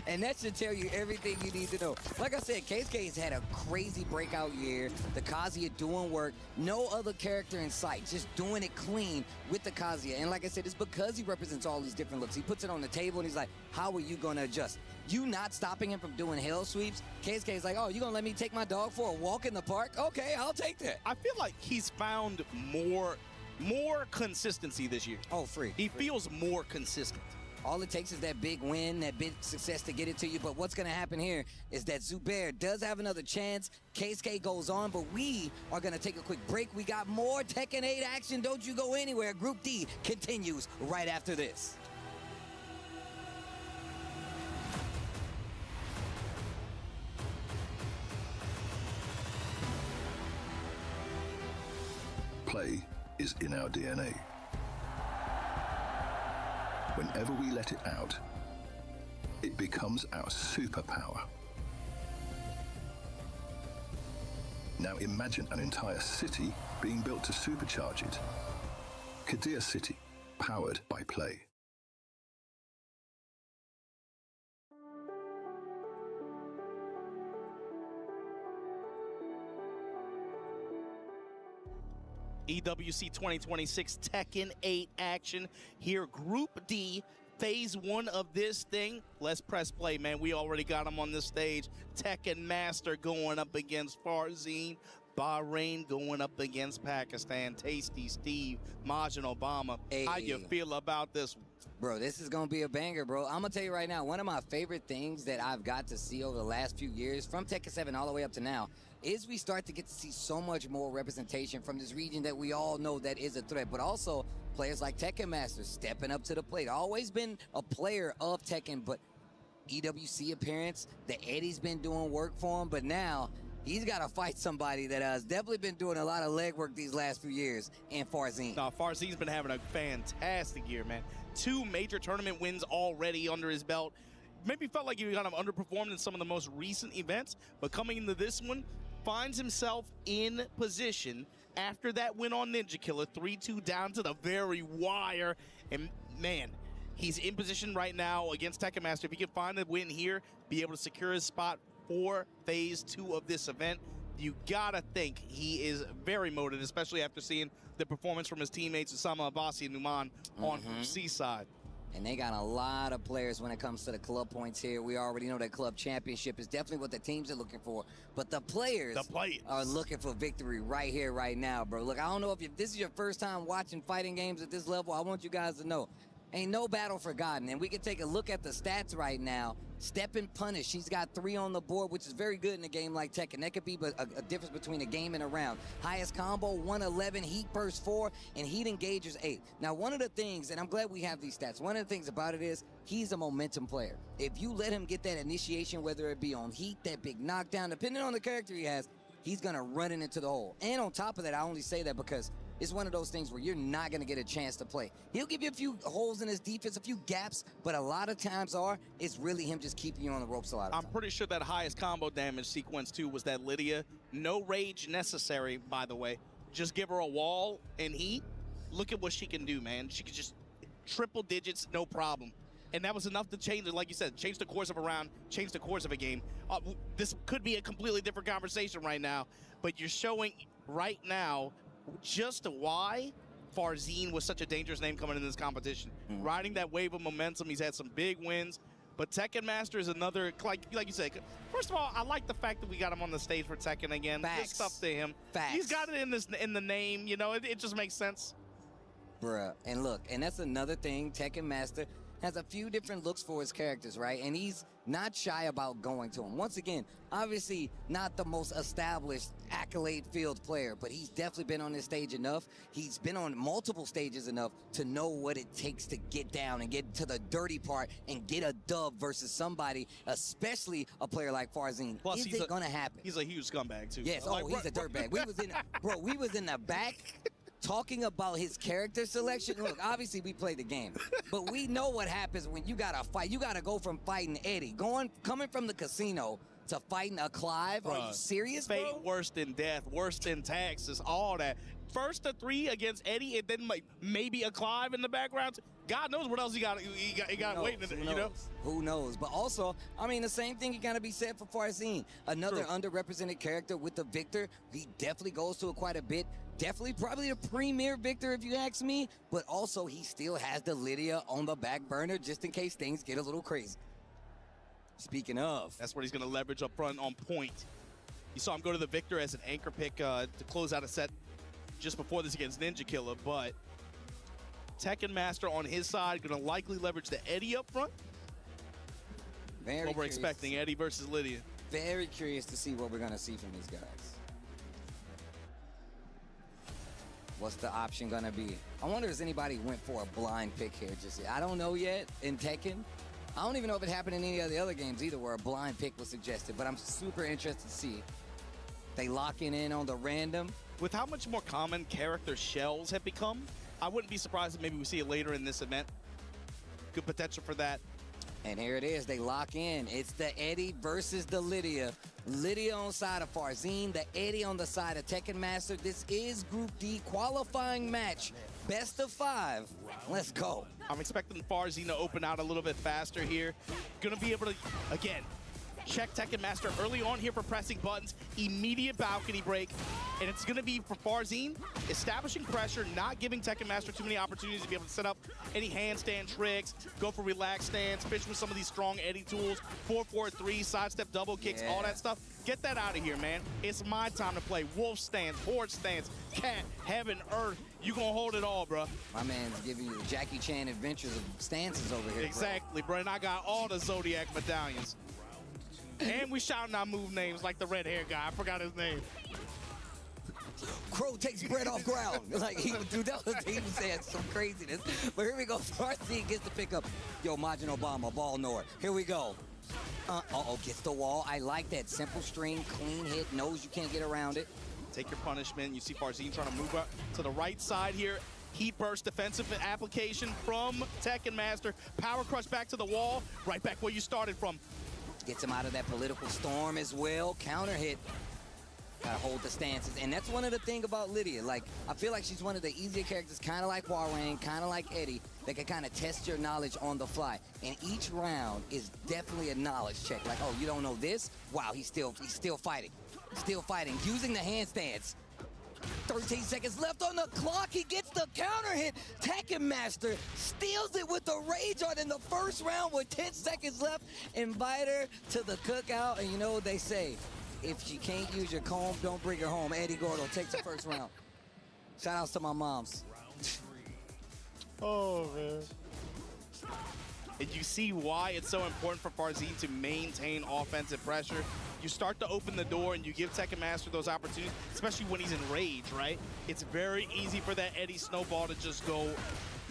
And that should tell you everything you need to know. Like I said, KSK's had a crazy breakout year. The Kazuya doing work. No other character in sight. Just doing it clean with the Kazuya. And like I said, it's because he represents all these different looks. He puts it on the table and he's like, how are you going to adjust? You not stopping him from doing hell sweeps? KSK's like, oh, you going to let me take my dog for a walk in the park? Okay, I'll take that. I feel like he's found more consistency this year. Oh, free. He feels more consistent. All it takes is that big win, that big success to get it to you. But what's going to happen here is that Zubair does have another chance. KSK goes on, but we are going to take a quick break. We got more Tekken 8 action. Don't you go anywhere. Group D continues right after this. Play is in our DNA. Whenever we let it out, it becomes our superpower. Now imagine an entire city being built to supercharge it. Kadir City, powered by play. EWC 2026 Tekken 8 action here. Group D, phase 1 of this thing. Let's press play, man. We already got him on this stage. Tekken Master going up against Farzine. Bahrain going up against Pakistan. Tasty Steve, Majin Obama. Hey. How you feel about this one? Bro, this is going to be a banger, bro. I'm going to tell you right now, one of my favorite things that I've got to see over the last few years, from Tekken 7 all the way up to now, is we start to get to see so much more representation from this region that we all know that is a threat, but also players like Tekken Master stepping up to the plate. Always been a player of Tekken, but EWC appearance, the Eddie's been doing work for him, but now he's got to fight somebody that has definitely been doing a lot of legwork these last few years, and Farzine. No, Farzine's been having a fantastic year, man. 2 major tournament wins already under his belt. Maybe felt like he kind of underperformed in some of the most recent events, but coming into this one, finds himself in position after that win on Ninja Killer, 3-2 down to the very wire. And man, he's in position right now against Tekken Master. If he can find the win here, be able to secure his spot for phase 2 of this event, you gotta think he is very motivated, especially after seeing the performance from his teammates Usama Abbasi and Numan on Group C side. And they got a lot of players when it comes to the club points here. We already know that club championship is definitely what the teams are looking for. But the players are looking for victory right here, right now, bro. Look, I don't know if this is your first time watching fighting games at this level. I want you guys to know, ain't no battle forgotten. And we can take a look at the stats right now. Step and punish. She's got 3 on the board, which is very good in a game like Tekken. That could be a difference between a game and a round. Highest combo, 111, heat burst 4, and heat engagers 8. Now, one of the things, and I'm glad we have these stats, one of the things about it is he's a momentum player. If you let him get that initiation, whether it be on heat, that big knockdown, depending on the character he has, he's going to run it into the hole. And on top of that, I only say that because it's one of those things where you're not going to get a chance to play. He'll give you a few holes in his defense, a few gaps, but a lot of times it's really him just keeping you on the ropes a lot of I'm time. pretty sure that highest combo damage sequence too was that Lydia. No rage necessary, by the way. Just give her a wall and heat. Look at what she can do, man. She can just triple digits, no problem. And that was enough to change it, like you said, change the course of a round, change the course of a game. This could be a completely different conversation right now, but you're showing right now just why Farzine was such a dangerous name coming into this competition. Riding that wave of momentum, he's had some big wins, but Tekken Master is another, like you said, first of all, I like the fact that we got him on the stage for Tekken again. Good stuff to him. He's got it in the name, you know, it just makes sense. Bruh, and look, and that's another thing, Tekken Master has a few different looks for his characters, right? And he's not shy about going to them. Once again, obviously not the most established accolade-filled player, but he's definitely been on this stage enough. He's been on multiple stages enough to know what it takes to get down and get to the dirty part and get a dub versus somebody, especially a player like Farzine. Plus, Is it gonna happen? He's a huge scumbag, too. Yes, he's a dirtbag. We was in the back talking about his character selection, look, obviously we play the game, but we know what happens when you gotta fight. You gotta go from fighting Eddie, coming from the casino to fighting a Clive. Are you serious, Fate bro? worse than death, worse than taxes, all that. First a 3 against Eddie, and then like maybe a Clive in the background. God knows what else he got waiting, you know? Who knows? But also, I mean, the same thing can be said for Farzin. Another underrepresented character with the Victor. He definitely goes to it quite a bit. Definitely probably the premier Victor if you ask me. But also, he still has the Lydia on the back burner just in case things get a little crazy. Speaking of. That's what he's going to leverage up front on point. You saw him go to the Victor as an anchor pick to close out a set just before this against Ninja Killer, but Tekken Master on his side going to likely leverage the Eddie up front. Very what we're curious. expecting, Eddie versus Lydia. Very curious to see what we're going to see from these guys. What's the option going to be? I wonder if anybody went for a blind pick here just yet. I don't know yet in Tekken. I don't even know if it happened in any of the other games either where a blind pick was suggested, but I'm super interested to see. They locking in on the random. With how much more common character shells have become, I wouldn't be surprised if maybe we see it later in this event. Good potential for that. And here it is. They lock in. It's the Eddie versus the Lydia. Lydia on the side of Farzin, the Eddie on the side of Tekken Master. This is Group D qualifying match. Best of 5. Let's go. I'm expecting Farzin to open out a little bit faster here. Gonna be able to, again, check Tekken Master early on here for pressing buttons. Immediate balcony break. And it's going to be for Farzin, establishing pressure, not giving Tekken Master too many opportunities to be able to set up any handstand tricks, go for relaxed stance, fish with some of these strong Eddie tools, 4-4-3, sidestep double kicks, all that stuff. Get that out of here, man. It's my time to play. Wolf stance, horse stance, cat, heaven, earth. You gonna hold it all, bro. My man's giving you the Jackie Chan adventures of stances over here. Exactly, bro. And I got all the Zodiac medallions. And we shouting out move names like the red hair guy. I forgot his name. Crow takes bread off ground. Like he would do that. He was saying some craziness. But here we go. Farzin gets to pick up. Yo, Majin Obama, ball north. Here we go. Uh-oh, gets the wall. I like that. Simple string, clean hit, knows you can't get around it. Take your punishment. You see Farzin trying to move up to the right side here. Heat burst defensive application from Tekken Master. Power crush back to the wall. Right back where you started from. Gets him out of that political storm as well. Counter hit. Gotta hold the stances. And that's one of the things about Lydia. Like, I feel like she's one of the easier characters, kind of like Hwoarang, kind of like Eddie, that can kind of test your knowledge on the fly. And each round is definitely a knowledge check. Like, oh, you don't know this? Wow, he's still fighting. Still fighting. Using the handstands. 13 seconds left on the clock. He gets the counter hit. Tekken Master steals it with the Rage Art in the first round with 10 seconds left. Invite her to the cookout. And you know what they say? If you can't use your comb, don't bring her home. Eddie Gordo takes the first round. Shout outs to my moms. Oh, man. And you see why it's so important for Farzin to maintain offensive pressure. You start to open the door and you give Tekken Master those opportunities, especially when he's in rage, right? It's very easy for that Eddie snowball to just go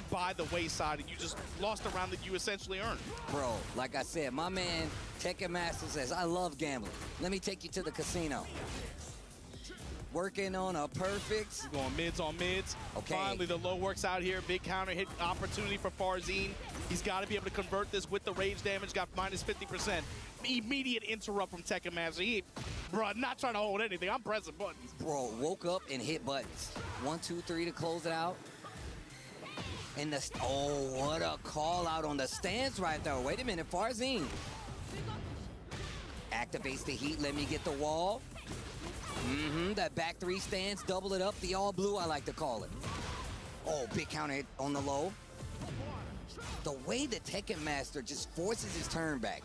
by the wayside and you just lost a round that you essentially earned. Bro, like I said, my man Tekken Master says, I love gambling. Let me take you to the casino. Working on a perfect. Going mids on mids. Okay. Finally, the low works out here. Big counter hit opportunity for Farzin. He's got to be able to convert this with the rage damage. Got minus 50%. Immediate interrupt from Tekken Master. Bro, not trying to hold anything. I'm pressing buttons. Bro, woke up and hit buttons. 1, 2, 3 to close it out. And the, oh, what a call out on the stance right there. Wait a minute, Farzin. Activates the heat, let me get the wall. That back 3 stance, double it up. The all blue, I like to call it. Oh, big counter hit on the low. The way the Tekken Master just forces his turn back.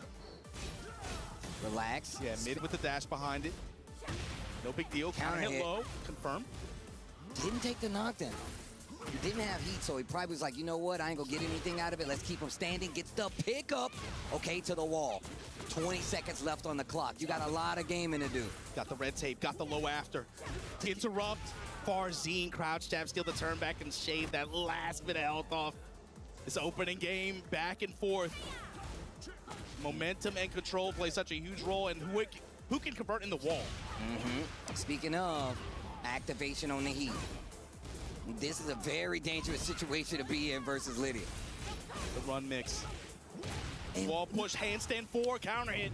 Relax. Yeah, mid with the dash behind it. No big deal. Counter hit low. Confirm. Didn't take the knockdown. He didn't have heat, so he probably was like, you know what? I ain't gonna get anything out of it. Let's keep him standing. Gets the pickup. Okay, to the wall. 20 seconds left on the clock. You got a lot of gaming to do. Got the red tape. Got the low after. Interrupt. Farzin crouch jab, steal the turn back and shave that last bit of health off. This opening game, back and forth. Momentum and control play such a huge role, and who can convert in the wall? Speaking of, activation on the heat. this is a very dangerous situation to be in versus Lydia. The run mix. Wall push, handstand 4, counter hit.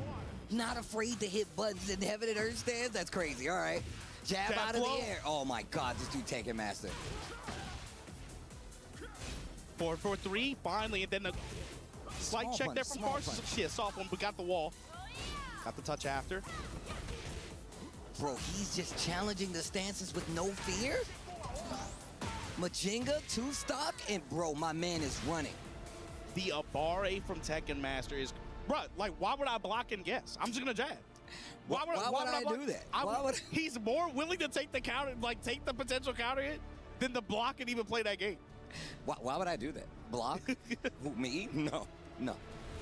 Not afraid to hit buttons in heaven and earth stands? That's crazy. All right. Jab out of the air. Oh my God, this dude Tekken Master. 4-4-3, finally, and then the slight check there from Farsi. Yeah, soft one, but got the wall. Got the touch after. Bro, he's just challenging the stances with no fear? Majinga, 2-stock, and bro, my man is running. The Abare from Tekken Master is, bro, like, why would I block and guess? I'm just gonna jab. Why would I do that? He's more willing to take the counter, like, take the potential counter hit than to block and even play that game. Why would I do that? Block? Who, me? No.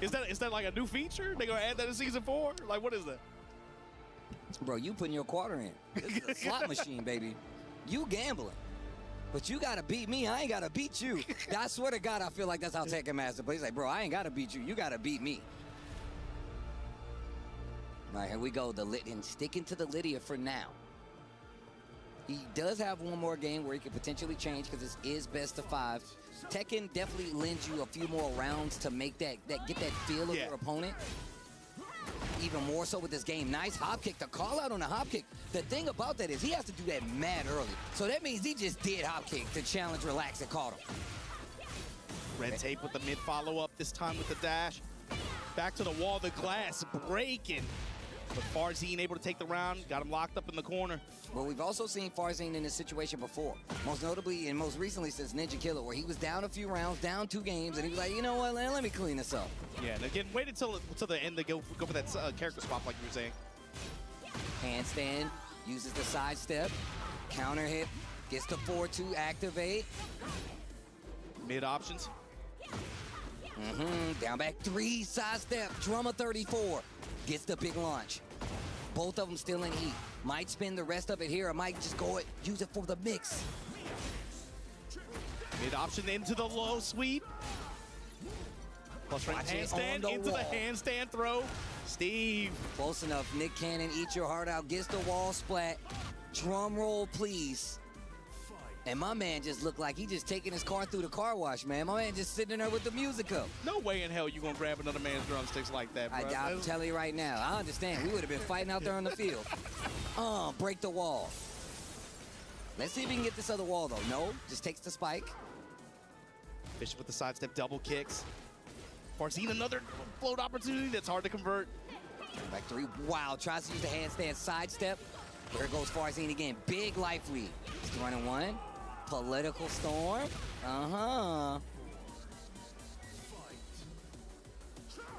Is that like a new feature? They gonna add that in season 4? Like, what is that? Bro, you putting your quarter in. This is a slot machine, baby. You gambling. But you gotta beat me. I ain't gotta beat you. I swear to God, I feel like that's how Tekken Master plays. Like, bro, I ain't gotta beat you. You gotta beat me. All right, here we go. And sticking to the Lydia for now. He does have one more game where he could potentially change because this is best of 5. Tekken definitely lends you a few more rounds to make get that feel of your opponent. Even more so with this game. Nice hop kick. The call out on the hop kick. The thing about that is he has to do that mad early. So that means he just did hop kick to challenge Relax and caught him. Red tape with the mid follow-up, this time with the dash. Back to the wall, the glass breaking. But Farzine able to take the round, got him locked up in the corner. Well, we've also seen Farzine in this situation before. Most notably and most recently since Ninja Killer, where he was down a few rounds, down 2 games, and he was like, you know what, let me clean this up. Yeah, and again, waited till the end to go for that character swap like you were saying. Handstand, uses the sidestep, counter hit, gets the 4-2 activate. Mid options. Down back 3, sidestep, drummer 34. Gets the big launch. Both of them still in heat. Might spend the rest of it here or might just use it for the mix. Mid option into the low sweep. Plus right handstand into the handstand throw. Steve. Close enough. Nick Cannon, eat your heart out. Gets the wall splat. Drum roll, please. And my man just looked like he just taking his car through the car wash, man. My man just sitting there with the music up. No way in hell you gonna grab another man's drumsticks like that, bro. I'm telling you right now. I understand. We would have been fighting out there on the field. Break the wall. Let's see if we can get this other wall, though. No, just takes the spike. Bishop with the sidestep double kicks. Farzine, another float opportunity that's hard to convert. Back 3. Wow, tries to use the handstand sidestep. Here goes Farzine again. Big life lead. He's running 1. Political storm.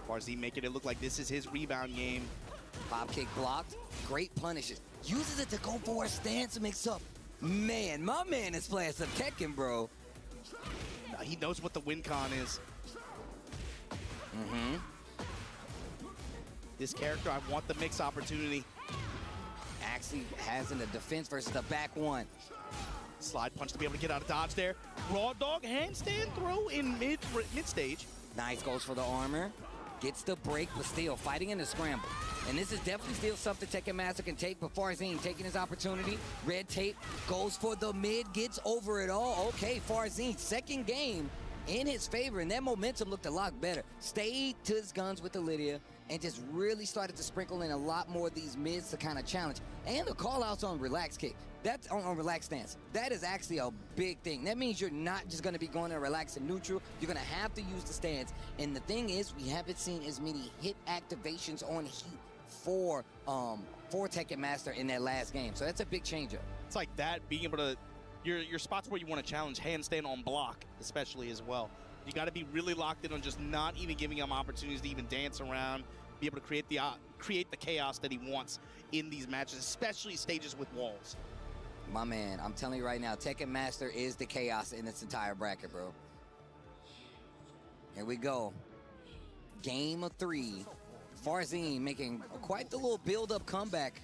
Farzine making it look like this is his rebound game. Pop kick blocked. Great punishes. Uses it to go for a stance mix-up. Man, my man is playing some Tekken, bro. He knows what the win con is. This character, I want the mix opportunity. Actually has in the defense versus the back 1. Slide punch to be able to get out of dodge there. Raw dog handstand throw in mid stage. Nice, goes for the armor. Gets the break, but still fighting in the scramble. And this is definitely still something Tekken Master can take, but Farzine taking his opportunity. Red tape goes for the mid, gets over it all. Okay, Farzine, second game in his favor, and that momentum looked a lot better. Stayed to his guns with the Lydia and just really started to sprinkle in a lot more of these mids to kind of challenge. And the call-outs on relax kick. That's on relax stance. That is actually a big thing. That means you're not just going to be going to relax and neutral. You're going to have to use the stance. And the thing is, we haven't seen as many hit activations on heat for Tekken Master in that last game. So that's a big change-up. It's like that, being able to, your spots where you want to challenge handstand on block, especially as well. You got to be really locked in on just not even giving him opportunities to even dance around, be able to create the chaos that he wants in these matches, especially stages with walls. My man, I'm telling you right now, Tekken Master is the chaos in this entire bracket, bro. Here we go. Game of 3. Farzine making quite the little build-up comeback.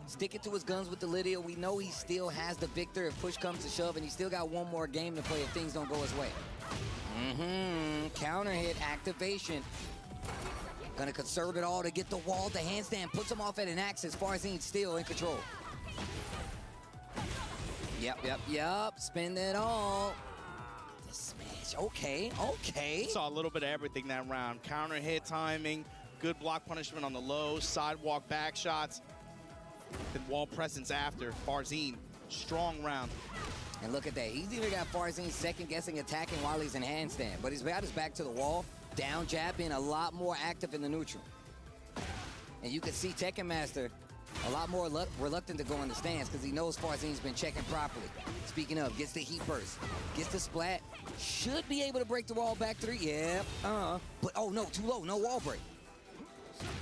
Sticking to his guns with the Lydia. We know he still has the victor if push comes to shove, and he still got one more game to play if things don't go his way. Counter hit activation. Gonna conserve it all to get the wall. The handstand puts him off at an axis. Farzine still in control. Yep. Spend it all. The smash. Okay. Saw a little bit of everything that round. Counter hit timing, good block punishment on the low, sidewalk back shots, then wall presence after. Farzine, strong round. And look at that. He's even got Farzine second-guessing attacking while he's in handstand. But he's got his back to the wall. Down jab being a lot more active in the neutral. And you can see Tekken Master a lot more reluctant to go in the stance because he knows Farzine's been checking properly. Speaking of, gets the heat burst, gets the splat, should be able to break the wall back 3. Yep, But, oh, no, too low, no wall break.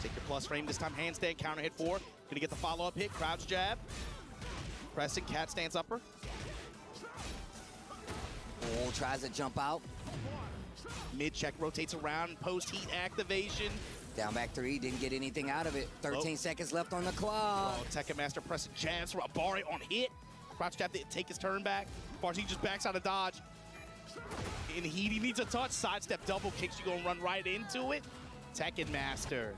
Take your plus frame this time, handstand, counter hit 4. Gonna get the follow-up hit, crouch jab. Pressing, cat stance upper. Oh, tries to jump out. Mid check rotates around, post heat activation. Down back 3, didn't get anything out of it. 13 seconds left on the clock. Oh, Tekken Master pressing jabs for Abari on hit. Crouch jab to take his turn back. Farzine just backs out of dodge. In heat, he needs a touch. Sidestep double kicks, you gonna run right into it. Tekken Master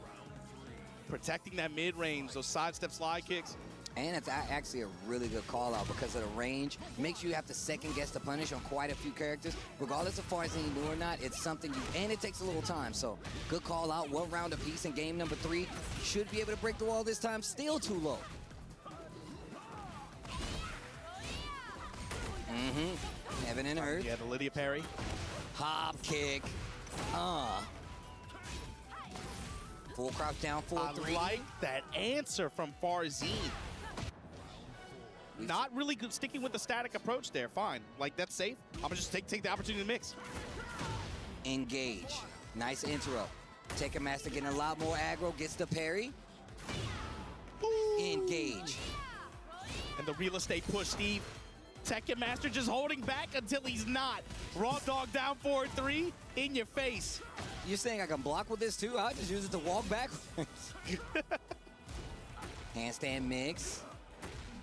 protecting that mid range, those sidestep slide kicks. And it's actually a really good call out because of the range. Makes you have to second guess the punish on quite a few characters. Regardless of Farzine new or not, it's something you, and it takes a little time. So good call out, 1 round apiece in game number 3. Should be able to break the wall this time, still too low. Heaven and earth. Yeah, the Lydia parry. Hop kick. Full crouch down, 4-3. I like that answer from Farzine. Not really good sticking with the static approach there. Fine. Like, that's safe. I'm gonna just take the opportunity to mix. Engage. Nice interrupt. Tekken Master getting a lot more aggro, gets the parry. Ooh. Engage. And the real estate push, Steve. Tekken Master just holding back until he's not. Raw dog down 4-3 in your face. You're saying I can block with this too? I'll just use it to walk backwards. Handstand mix.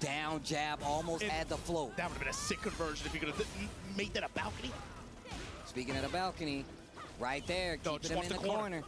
Down jab, almost had the float. That would have been a sick conversion if you could have made that a balcony. Speaking of the balcony, right there, keeping him in the corner.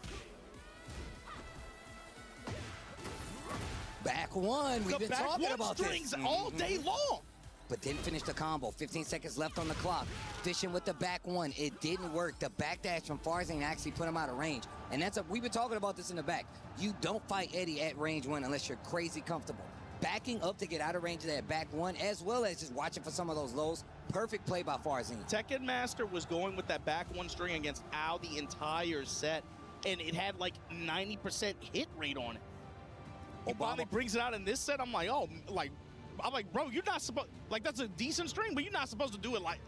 Back 1, we've been talking about this. Strings all day long. But didn't finish the combo. 15 seconds left on the clock. Fishing with the back 1. It didn't work. The backdash from Farzine actually put him out of range. And we've been talking about this in the back. You don't fight Eddie at range 1 unless you're crazy comfortable. Backing up to get out of range of that back 1, as well as just watching for some of those lows. Perfect play by Farzine. Tekken Master was going with that back 1 string against Al the entire set, and it had like 90% hit rate on it. He finally brings it out in this set. I'm like, bro, you're not supposed, like, that's a decent string, but you're not supposed to do it like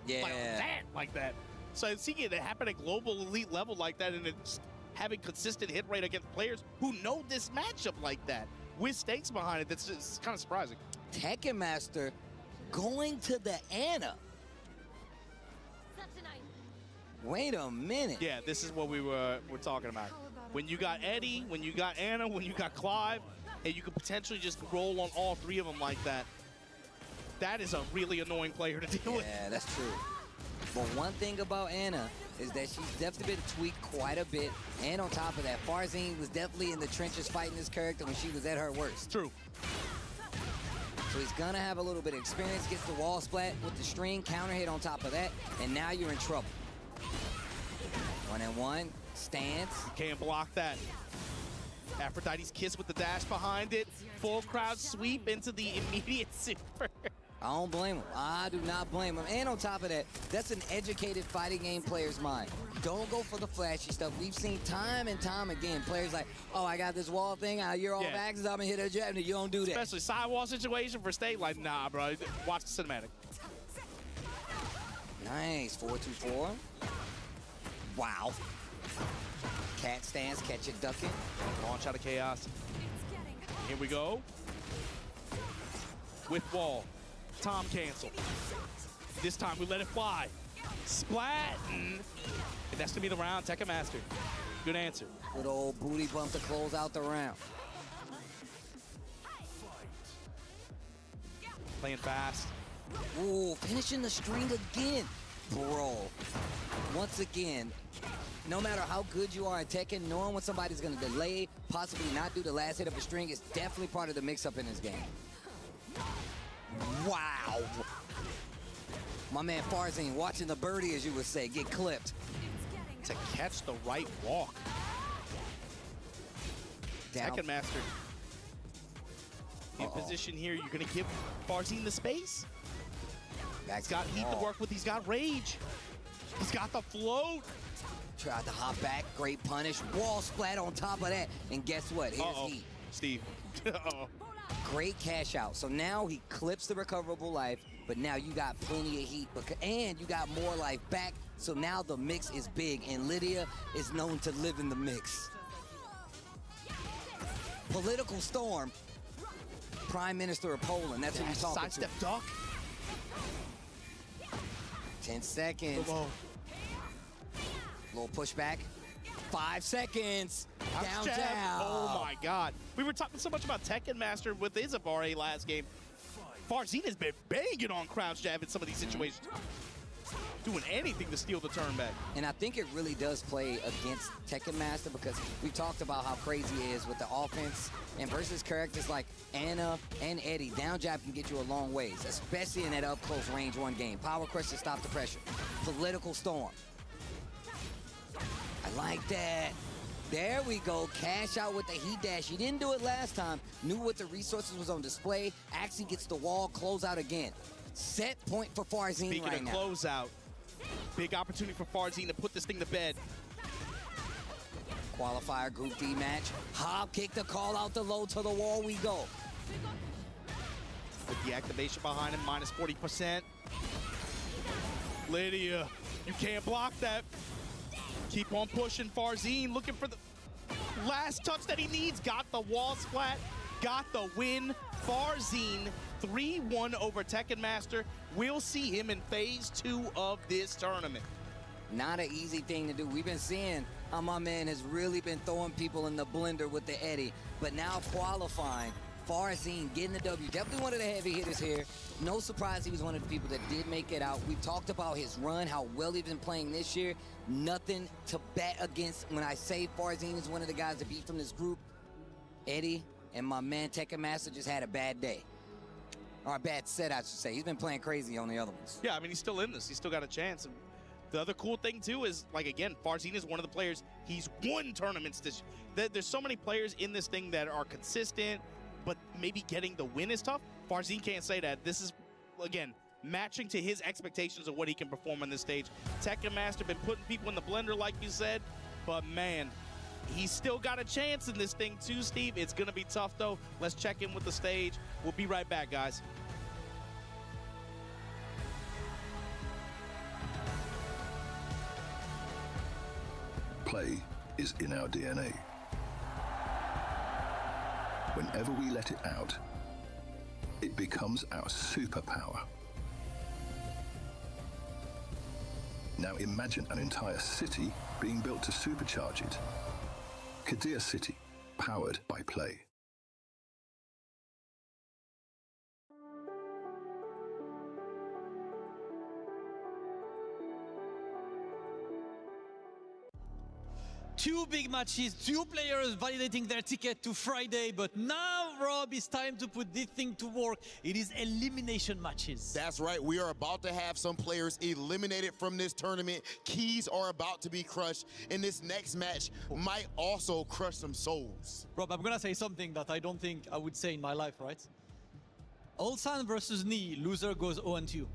that. So seeing it happen at global elite level like that, and it's having consistent hit rate against players who know this matchup like that, with stakes behind it, that's just kind of surprising. Tekken Master going to the Anna. Wait a minute. Yeah, this is what we're talking about. When you got Eddie, when you got Anna, when you got Clive, and you could potentially just roll on all 3 of them like that, that is a really annoying player to deal with. Yeah, that's true. But one thing about Anna is that she's definitely been tweaked quite a bit. And on top of that, Farzine was definitely in the trenches fighting this character when she was at her worst. True. So he's gonna have a little bit of experience, gets the wall splat with the string, counter hit on top of that, and now you're in trouble. 1-1, stance. You can't block that. Aphrodite's kiss with the dash behind it. Full crowd sweep into the immediate super. I don't blame him. I do not blame him. And on top of that, that's an educated fighting game player's mind. Don't go for the flashy stuff. We've seen time and time again players like, oh, I got this wall thing. You're all axes. I'm going to hit a jab. And you don't do that. Especially sidewall situation for state. Like, nah, bro. Watch the cinematic. Nice. 4-2-4. Wow. Cat stance. Catch it, duck it. Launch out of chaos. Here we go. With wall. Tom cancel. This time we let it fly. Splat. And that's going to be the round. Tekken Master. Good answer. Good old booty bump to close out the round. Playing fast. Ooh, finishing the string again. Bro. Once again, no matter how good you are at Tekken, knowing when somebody's going to delay, possibly not do the last hit of a string is definitely part of the mix-up in this game. Wow. My man Farzin watching the birdie, as you would say, get clipped. To catch the right walk. Down. Tekken Master in position here. You're going to give Farzin the space. He's got heat to work with. He's got rage. He's got the float. Tried to hop back. Great punish. Wall splat on top of that. And guess what? Here's heat. Steve. Great cash out. So now he clips the recoverable life, but now you got plenty of heat, and you got more life back. So now the mix is big, and Lydia is known to live in the mix. Political storm. Prime Minister of Poland. That's who you're talking Sidestep duck. 10 seconds. Little pushback. 5 seconds. Down. Oh my God. We were talking so much about Tekken Master with Isabare last game. Farzin has been banging on crouch jab in some of these situations. Doing anything to steal the turn back. And I think it really does play against Tekken Master because we talked about how crazy it is with the offense and versus characters like Anna and Eddie. Down jab can get you a long ways, especially in that up close range one game. Power crush to stop the pressure. Political storm. I like that. There we go. Cash out with the heat dash. He didn't do it last time. Knew what the resources was on display. Actually gets the wall, close out again. Set point for Farzin Speaking right of now. closeout, big opportunity for Farzin to put this thing to bed. Qualifier Group D match. Hop kick the call out the low to the wall we go. With the activation behind him, minus 40%. Lydia, you can't block that. Keep on pushing. Farzin looking for the last touch that he needs. Got the wall splat. Got the win. Farzin 3-1 over Tekken Master. We'll see him in phase 2 of this tournament. Not an easy thing to do. We've been seeing how my man has really been throwing people in the blender with the Eddie. But now qualifying, Farzin getting the W. Definitely one of the heavy hitters here. No surprise he was one of the people that did make it out. We talked about his run, how well he's been playing this year. Nothing to bet against when I say Farzin is one of the guys to beat from this group. Eddie and my man Tekken Master just had a bad day. Or a bad set, I should say. He's been playing crazy on the other ones. Yeah, I mean, he's still in this. He's still got a chance. And the other cool thing, too, is, like, again, Farzin is one of the players. He's won tournaments this year. There's so many players in this thing that are consistent, but maybe getting the win is tough. Farzin can't say that. This is, again, matching to his expectations of what he can perform on this stage. Tekken Master been putting people in the blender, like you said, but, man, he's still got a chance in this thing, too, Steve. It's going to be tough, though. Let's check in with the stage. We'll be right back, guys. Play is in our DNA. Whenever we let it out, it becomes our superpower. Now imagine an entire city being built to supercharge it. Kadir City, powered by play. Two big matches, two players validating their ticket to Friday, but now, Rob, it's time to put this thing to work. It is elimination matches. That's right. We are about to have some players eliminated from this tournament. Keys are about to be crushed, and this next match might also crush some souls. Rob, I'm gonna say something that I don't think I would say in my life, right? Ulsan versus Ni, loser goes 0-2.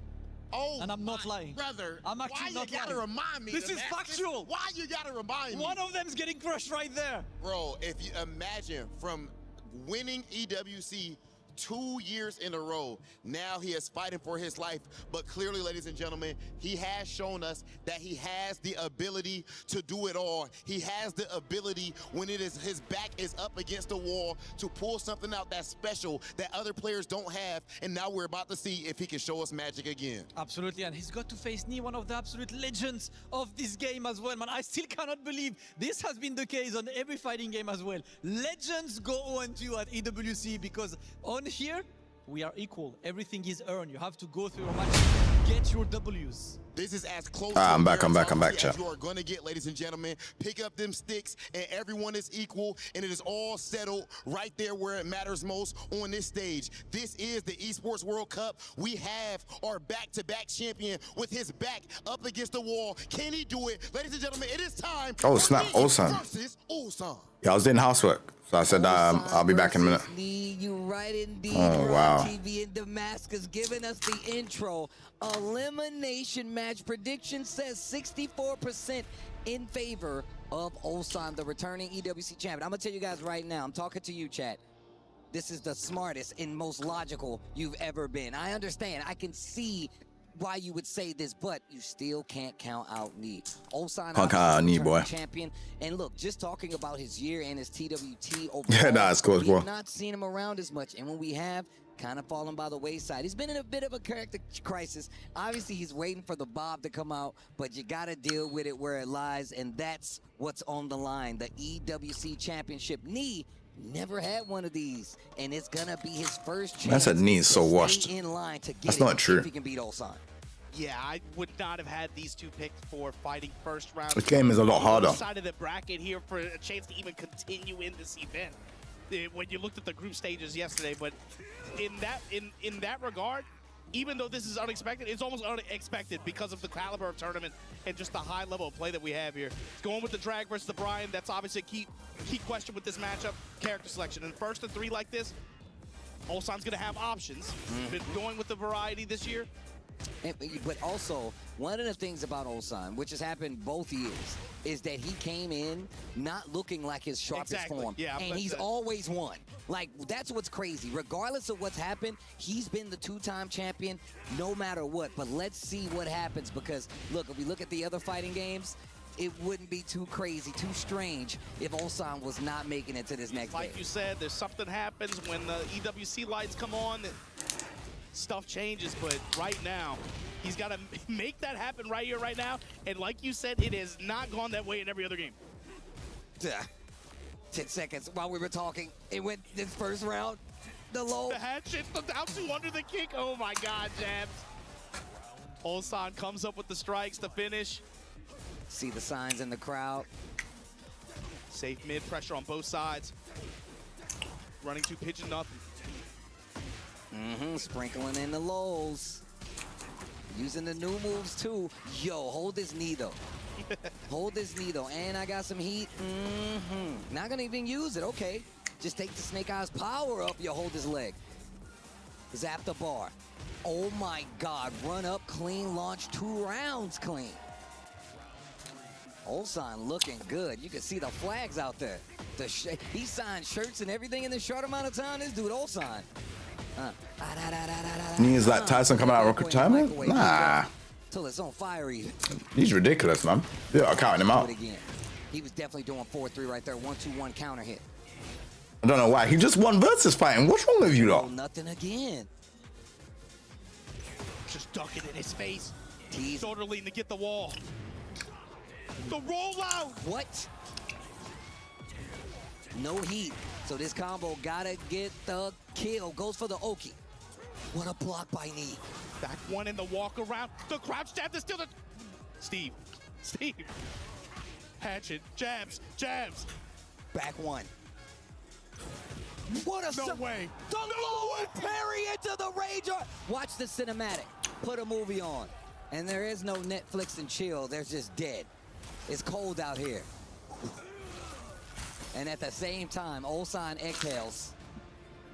Oh, and I'm not lying. Brother, I'm actually why not you gotta lying. remind me? This is factual. Why you gotta remind me? One of them's getting crushed right there. Bro, if you imagine from winning EWC 2 years in a row, now he is fighting for his life. But clearly, ladies and gentlemen, he has shown us that he has the ability to do it all. He has the ability when it is his back is up against the wall to pull something out that's special that other players don't have. And now we're about to see if he can show us magic again. Absolutely, and he's got to face Ni, one of the absolute legends of this game as well, man. I still cannot believe this has been the case on every fighting game as well. Legends go 0-2 at EWC because on here, we are equal. Everything is earned. You have to go through your match, get your Ws. This is as close I'm to back, as chat. you are going to get, ladies and gentlemen. Pick up them sticks, and everyone is equal, and it is all settled right there where it matters most on this stage. This is the Esports World Cup. We have our back-to-back champion with his back up against the wall. Can he do it? Ladies and gentlemen, it is time. Oh, snap, Ulsan. Versus Ulsan. Yeah, I was doing housework, so I said I'll be back in a minute. You right indeed. Oh, wow. TV in Damascus giving us the intro. Elimination match. Prediction says 64% in favor of Ulsan, the returning EWC champion. I'm going to tell you guys right now, I'm talking to you, chat. This is the smartest and most logical you've ever been. I understand. I can see why you would say this, but you still can't count out Knee. Ulsan, Can't count out Knee, boy. Champion. And look, just talking about his year and his TWT overall, Yeah, nah, it's cool, we've boy. not seen him around as much. And when we have, kind of fallen by the wayside. He's been in a bit of a character crisis. Obviously, he's waiting for the Bob to come out, but you got to deal with it where it lies, and that's what's on the line. The EWC Championship. Knee never had one of these, and it's going to be his first chance. Man said Knee is so to stay washed. in line to get That's it not true. If he can beat Ulsan. Yeah, I would not have had these two picked for fighting first round. This game is a lot harder. Side of the bracket here for a chance to even continue in this event. When you looked at the group stages yesterday, but in that regard, even though this is unexpected, it's almost unexpected because of the caliber of tournament and just the high level of play that we have here. It's going with the Drag versus the Brian. That's obviously a key question with this matchup. Character selection. And first to three like this, Ulsan's going to have options. Been going with the variety this year. But also, one of the things about Ulsan, which has happened both years, is that he came in not looking like his sharpest form. Yeah, and he's always won. Like, that's what's crazy. Regardless of what's happened, he's been the two-time champion no matter what. But let's see what happens because, look, if we look at the other fighting games, it wouldn't be too crazy, too strange if Ulsan was not making it to this next Like game. you said, there's something happens when the EWC lights come on. Stuff changes, but right now, he's got to make that happen right here, right now. And like you said, it has not gone that way in every other game. 10 seconds while we were talking, it went this first round. The low. The hatchet, the down two under the kick. Oh my God, Jabs. Ulsan comes up with the strikes to finish. See the signs in the crowd. Safe mid, pressure on both sides. Running to pigeon nothing. Sprinkling in the lows. Using the new moves too. Yo, hold this knee though. Hold this knee though. And I got some heat. Not gonna even use it. Okay. Just take the Snake Eyes power up. Yo, hold this leg. Zap the bar. Oh my God. Run up, clean launch, 2 rounds clean. Ulsan looking good. You can see the flags out there. He signed shirts and everything in this short amount of time. This dude, Ulsan. Knee's like Tyson coming out of retirement? Nah. Till it's on fire even. He's ridiculous, man. Yeah, I'm counting him out. He was definitely doing 4-3 right there. 1-2-1 counter hit. I don't know why. He just won versus fighting. What's wrong with you lot? Nothing again. Just ducking in his face. Shoulder lean to get the wall. The rollout. What? No heat. So this combo gotta get the kill. Goes for the Oki. What a block by Knee. Back one in the walk around. The crouch jab is still the... Steve. Hatchet. Jabs. Back one. What a... No way. The low parry into the Rager. Watch the cinematic. Put a movie on. And there is no Netflix and chill. There's just dead. It's cold out here. And at the same time, Ulsan exhales.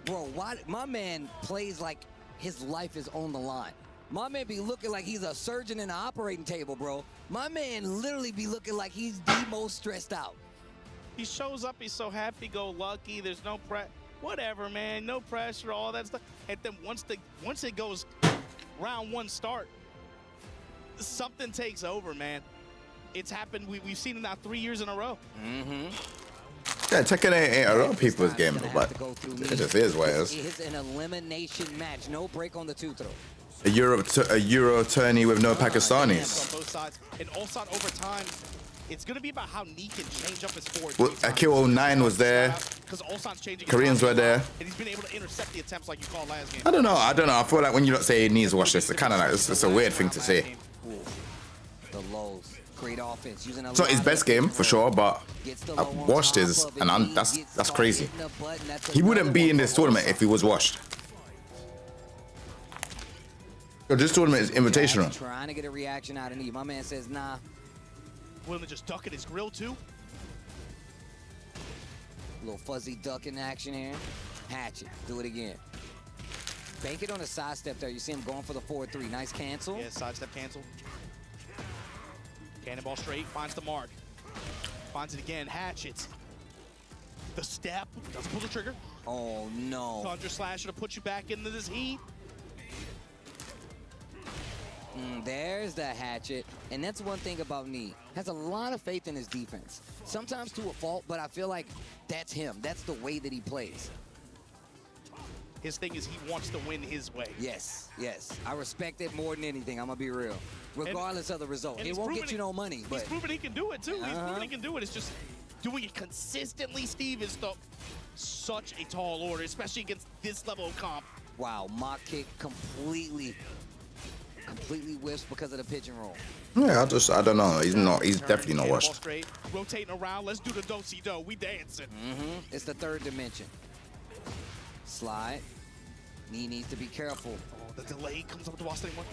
Bro, why, my man plays like his life is on the line. My man be looking like he's a surgeon in an operating table, bro. My man literally be looking like he's the most stressed out. He shows up, he's so happy-go-lucky, there's no whatever, man, no pressure, all that stuff. And then once it goes round one start, something takes over, man. It's happened, we've seen it now 3 years in a row. Yeah, Tekken ain't a lot of people's game, but it just is what it is. It is an elimination match. No break on the 2-throw. A Euro tourney with no Pakistanis. On both sides. And Ulsan over time, it's going to be about how Knee can change up his forward. Well, Akil 09 was there. Because Ulsan's changing. Koreans were there. And he's been able to intercept the attempts like you called last game. I don't know. I feel like when you don't say Knee's watch this, it's kind of like, it's a weird thing to say. lows. Great offense. Using a It's not his lot best of game pick for and sure, roll. but Gets the I've low on watched top his, of it. and Knee that's gets that's caught crazy. hitting the button. That's He wouldn't another be one in for this tournament Olsan. if he was washed. So this tournament is invitational. Jazz trying to get a reaction out of Knee. My man says, nah. Willing to just duck at his grill too. Little fuzzy ducking action here. Hatchet. Do it again. Bank it on a sidestep there. You see him going for the 4-3. Nice cancel. Yeah, sidestep cancel. Cannonball straight, finds the mark. Finds it again, hatchets. The step, doesn't pull the trigger. Oh, no. Thunder Slash to put you back into this heat. There's the hatchet. And that's one thing about Knee. Has a lot of faith in his defense. Sometimes to a fault, but I feel like that's him. That's the way that he plays. His thing is he wants to win his way. Yes, yes. I respect it more than anything. I'm going to be real. Regardless of the result. And It won't get you no money, but He's proven he can do it too. He's proven he can do it. It's just doing it consistently, Steve, is such a tall order, especially against this level of comp. wow, mock kick completely whiffs because of the pigeon roll. Yeah, I don't know. He's definitely not washed. Straight, rotating around. Let's do the do-si-do. We dancing. It's the third dimension. Slide. Knee needs to be careful. Oh, the delay comes up to Boston anymore.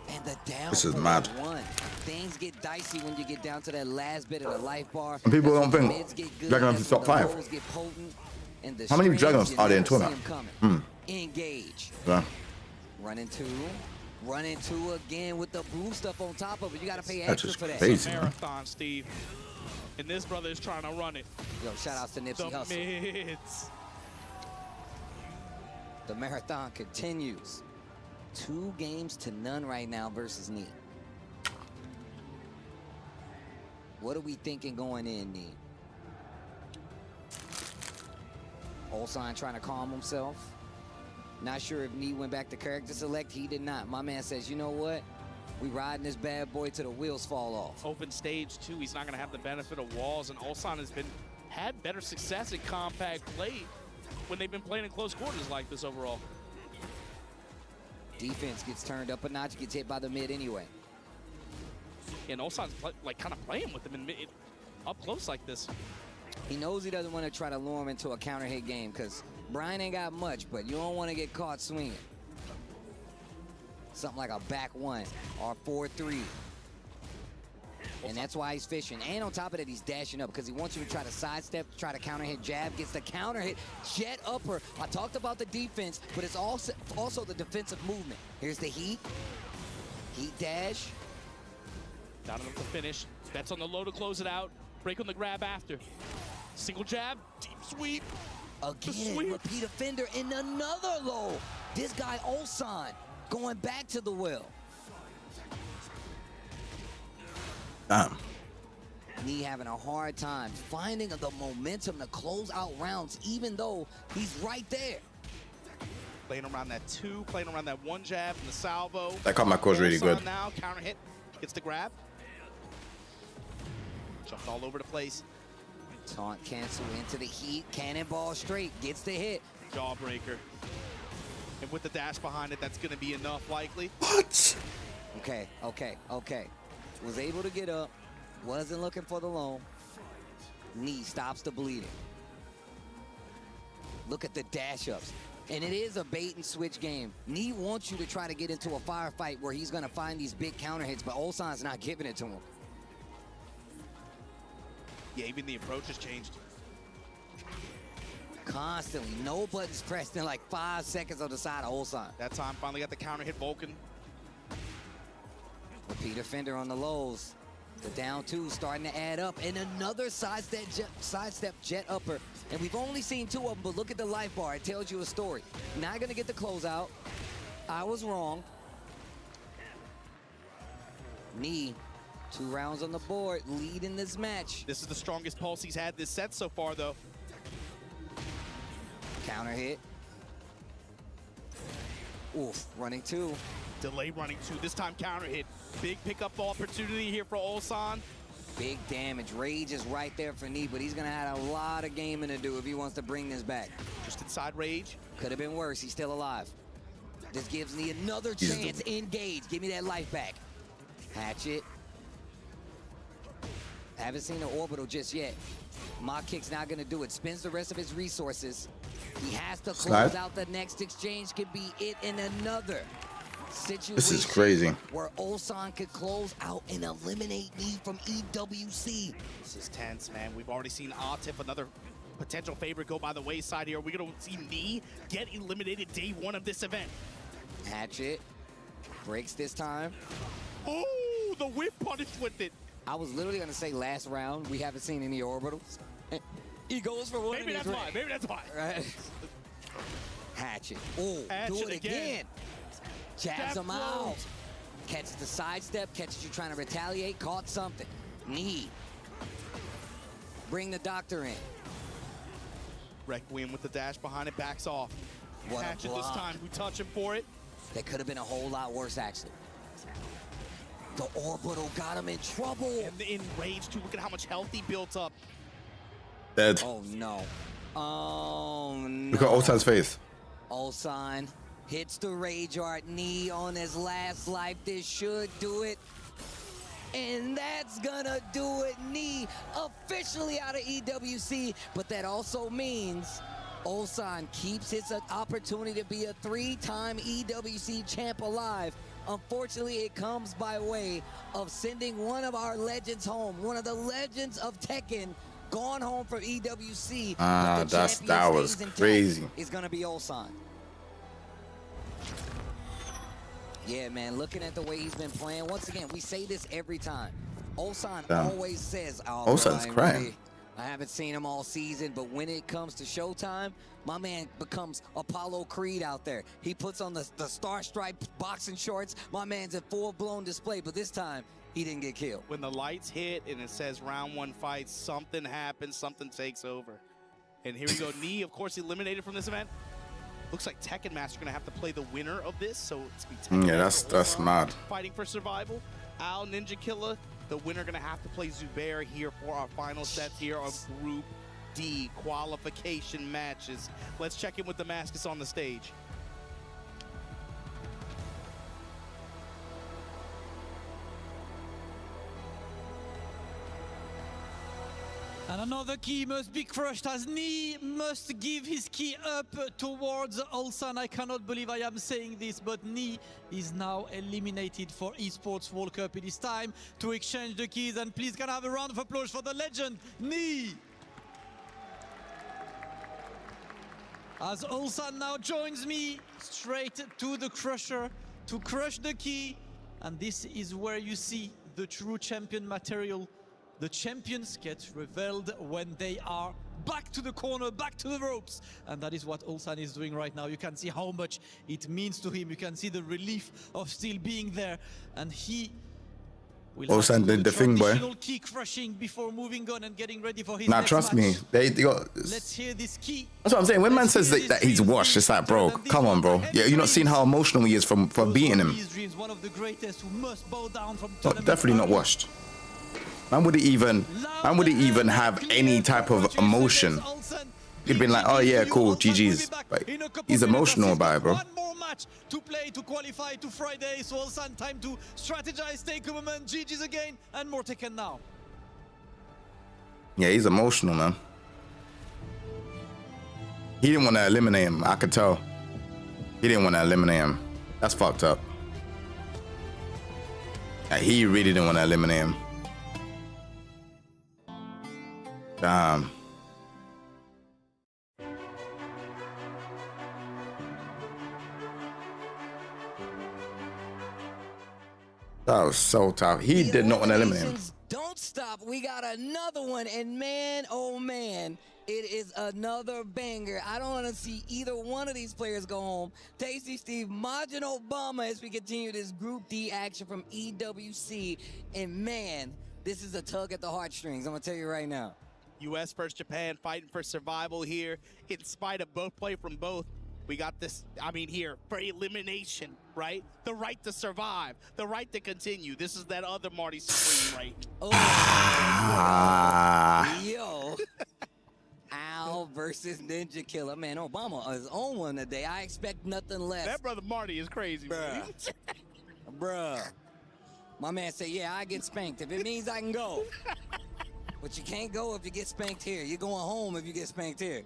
And the down. This is mad. One. Things get dicey when you get down to that last bit of the life bar. And people don't That's when think the mids get good, Dragon that's Hunt's top when the 5. lows get potent, and the How many strings, Dragons you are there in never see tournament? them coming. Engage. Yeah. Run into again with the boom stuff on top of it. You got to pay That's extra just for that. crazy. Marathon, Steve. And this brother is trying to run it. Yo, shout outs to Nipsey The Hussle. mids. The marathon continues. 2 games to none right now versus Knee. What are we thinking going in, Knee? Olsan trying to calm himself. Not sure if Knee went back to character select. He did not. My man says, you know what? We riding this bad boy till the wheels fall off. Open stage too. He's not going to have the benefit of walls, and Olsan has had better success in compact play when they've been playing in close quarters like this overall. Defense gets turned up a notch, gets hit by the mid anyway. And Olsan's kind of playing with them in mid, up close like this. He knows he doesn't want to try to lure him into a counter hit game because Brian ain't got much, but you don't want to get caught swinging. Something like a back 1 or 4-3. And that's why he's fishing. And on top of that, he's dashing up because he wants you to try to sidestep, try to counter hit jab, gets the counter hit, jet upper. I talked about the defense, but it's also the defensive movement. Here's the heat dash. Not enough to finish. Bets on the low to close it out. Break on the grab after. Single jab, deep sweep. Again, repeat offender in another low. This guy, Olsan, going back to the well. Damn. Knee having a hard time finding the momentum to close out rounds, even though he's right there. Playing around that 2, playing around that 1 jab and the salvo. That comeback was really good. Now, counter hit, gets the grab. Jumped all over the place. Taunt cancel into the heat, cannonball straight, gets the hit. Jawbreaker. And with the dash behind it, that's going to be enough likely. What? Okay. Was able to get up, wasn't looking for the low. Knee stops the bleeding. Look at the dash ups. And it is a bait and switch game. Knee wants you to try to get into a firefight where he's going to find these big counter hits, but Olsan's not giving it to him. Yeah, even the approach has changed. Constantly, no buttons pressed in like 5 seconds on the side of Olsan. That time finally got the counter hit Vulcan. Repeat offender on the lows. The down 2 starting to add up. And another sidestep jet upper. And we've only seen 2 of them, but look at the life bar. It tells you a story. Not going to get the closeout. I was wrong. Knee, 2 rounds on the board, leading this match. This is the strongest pulse he's had this set so far, though. Counter hit. Oof, running 2. Delay running 2. This time counter hit. Big pickup opportunity here for Olsan. Big damage. Rage is right there for Knee, but he's going to have a lot of gaming to do if he wants to bring this back. Just inside Rage. Could have been worse. He's still alive. This gives Knee another chance. Engage. Give me that life back. Hatchet. Haven't seen an orbital just yet. My kick's not going to do it. Spends the rest of his resources. He has to close out the next exchange. Could be it in another situation. This is crazy. Where Ulsan could close out and eliminate me from EWC. This is tense, man. We've already seen Atif, another potential favorite, go by the wayside here. We're going to see Knee get eliminated day one of this event. Hatchet breaks this time. Oh, the whip punish with it. I was literally going to say last round, we haven't seen any orbitals. He goes for one. Maybe that's why. Maybe that's why. Right. Hatchet. Oh, do it again. Jabs him out. Catches the sidestep, catches you trying to retaliate, caught something. Knee. Bring the doctor in. Requiem with the dash behind it, backs off. What a Hatchet this block. time, we touch him for it. That could have been a whole lot worse, actually. The orbital got him in trouble. And in rage, too. Look at how much health he built up. Dead. Oh, no. Oh, no. Look at Ulsan's face. Ulsan hits the Rage Art. Knee on his last life. This should do it. And that's gonna do it. Knee officially out of EWC. But that also means Ulsan keeps his opportunity to be a 3-time EWC champ alive. Unfortunately, it comes by way of sending one of our legends home. One of the legends of Tekken gone home from EWC. That was crazy. Is gonna be Ulsan. Yeah, man, looking at the way he's been playing, once again, we say this every time. Ulsan always says, Ulsan's crying. I haven't seen him all season, but when it comes to showtime, my man becomes Apollo Creed out there. He puts on the star-striped boxing shorts. My man's in full-blown display, but this time, he didn't get killed. When the lights hit and it says round one fight, something happens, something takes over. And here we go. Knee, of course, eliminated from this event. Looks like Tekken Master going to have to play the winner of this, so it's going to be Tekken Yeah, Master that's Ulsan mad. fighting for survival. Al Ninja Killer, the winner going to have to play Zubair here for our final sets here of Group D qualification matches. Let's check in with Damascus on the stage. And another key must be crushed as Knee must give his key up towards Ulsan. I cannot believe I am saying this, but Knee is now eliminated for Esports World Cup. It is time to exchange the keys, and please can I have a round of applause for the legend, Knee. As Ulsan now joins me straight to the crusher to crush the key. And this is where you see the true champion material. The champions get revealed when they are back to the corner, back to the ropes. And that is what Ulsan is doing right now. You can see how much it means to him. You can see the relief of still being there. And he will Ulsan did the thing, boy. traditional key crushing before moving on and getting ready for his Nah, next trust match. me. They got. Let's hear this key. That's what I'm saying. When man says that he's washed, it's like, bro, come on, bro. Yeah, you're not seeing how emotional he is for beating him. These dreams, one of the greatest who must bow down from Not, definitely not washed. Man wouldn't even have any type of emotion. He'd been like, oh yeah, cool, GG's. But he's emotional about it, bro. One more match to play to qualify to Friday. So Ulsan, time to strategize, take a moment, GG's again, and more Tekken now. Yeah, he's emotional, man. He didn't want to eliminate him. I could tell. He didn't want to eliminate him. That's fucked up. Yeah, he really didn't want to eliminate him. Damn. That was so tough. He did not want to eliminate him. Don't stop. We got another one, and man, oh man, it is another banger. I don't want to see either one of these players go home. Tasty Steve, Majin Obama as we continue this Group D action from EWC. And man, this is a tug at the heartstrings. I'm going to tell you right now. U.S. versus Japan fighting for survival here. In spite of both play from both, we got this, I mean, here for elimination, right? The right to survive, the right to continue. This is that other Marty Supreme right. Oh, yo. Al versus Ninja Killer. Man, Obama is on one today. I expect nothing less. That brother Marty is crazy, man. Bruh. My man said, yeah, I get spanked. If it means I can go. But you can't go if you get spanked here. You're going home if you get spanked here.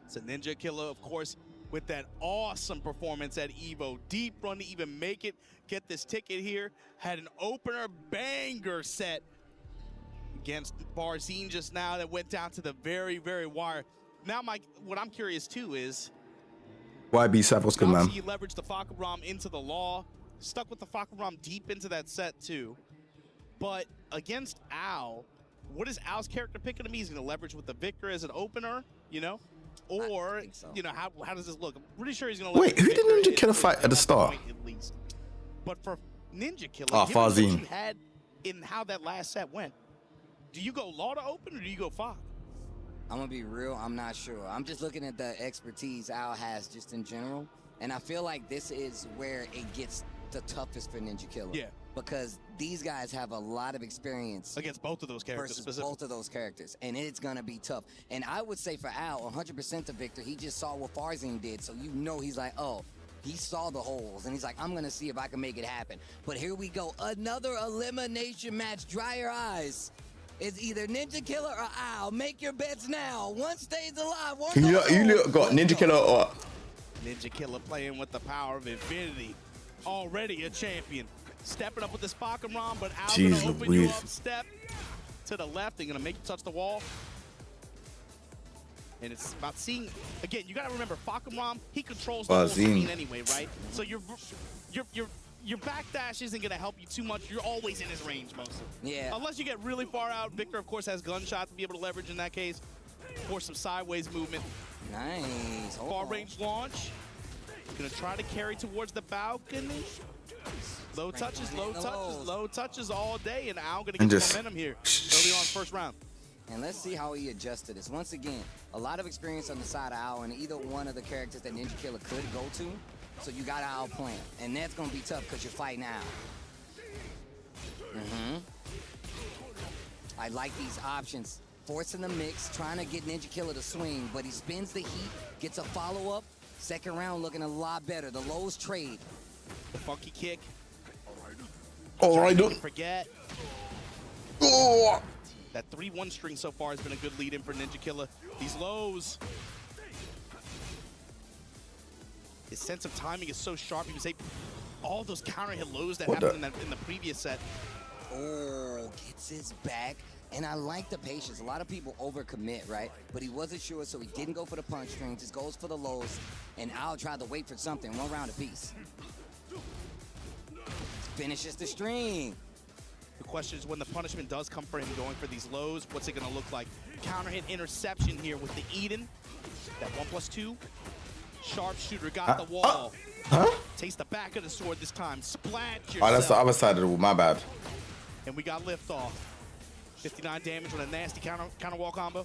It's a Ninja Killer, of course, with that awesome performance at EVO. Deep run to even make it, get this ticket here. Had an opener banger set against Barzine just now that went down to the very, very wire. Now, Mike, what I'm curious too is, YB Sav, what's good, man? obviously you leveraged the Fakaram into the law, stuck with the Fakaram deep into that set too. But against Al, what is Al's character picking to me? He's going to leverage with the Victor as an opener, you know? Or, you know, how does this look? I'm pretty sure he's going to Wait, who did Ninja Killer fight at the start? At least. But for Ninja Killer, Oh, given what Farzine. you had in how that last set went, do you go law to open or do you go Fak? I'm gonna be real, I'm not sure. I'm just looking at the expertise Al has just in general, and I feel like this is where it gets the toughest for Ninja Killer. Yeah. Because these guys have a lot of experience against both of those characters versus specifically. both of those characters, and it's gonna be tough. And I would say for Al, 100% to Victor, he just saw what Farzine did, so you know he's like, oh, he saw the holes, and he's like, I'm gonna see if I can make it happen. But here we go, another elimination match. Dry your eyes. It's either Ninja Killer or Al. Make your bets now. One stays alive. One You goes home. look got Ninja Killer or Ninja Killer playing with the power of infinity. Already a champion. Stepping up with this Fakaram, but Al's Jeez gonna open you Louise. up, step to the left. They're gonna make you touch the wall. And it's about seeing, again, you gotta remember, Fakaram, he controls the whole Barzine. screen anyway, right? So your backdash isn't gonna help you too much. You're always in his range mostly. Yeah. Unless you get really far out. Victor, of course, has gunshot to be able to leverage in that case. For some sideways movement. Nice. Far range launch. Gonna try to carry towards the balcony. Low touches, low touches all day, and Al gonna get And the just- momentum here early on first round. And let's see how he adjusted this. Once again, a lot of experience on the side of Al, and either one of the characters that Ninja Killer could go to. So you got Al playing. And that's going to be tough because you're fighting Al. I like these options. Forcing the mix, trying to get Ninja Killer to swing, but he spins the heat, gets a follow-up. Second round looking a lot better. The lows trade. The funky kick. Oh, I don't forget. Oh. That 3-1 string so far has been a good lead-in for Ninja Killer. These lows. His sense of timing is so sharp. You can say all those counter hit lows that happened in the previous set. Oh, gets his back. And I like the patience. A lot of people overcommit, right? But he wasn't sure, so he didn't go for the punch string. Just goes for the lows. And Al tried to wait for something. One round apiece. Finishes the string. The question is when the punishment does come for him going for these lows, what's it going to look like? Counter hit interception here with the Eden. That 1+2. Sharpshooter got the wall. Takes the back of the sword this time. Splat yourself. Oh, that's the other side of the wall, my bad. And we got liftoff. 59 damage with a nasty counter wall combo.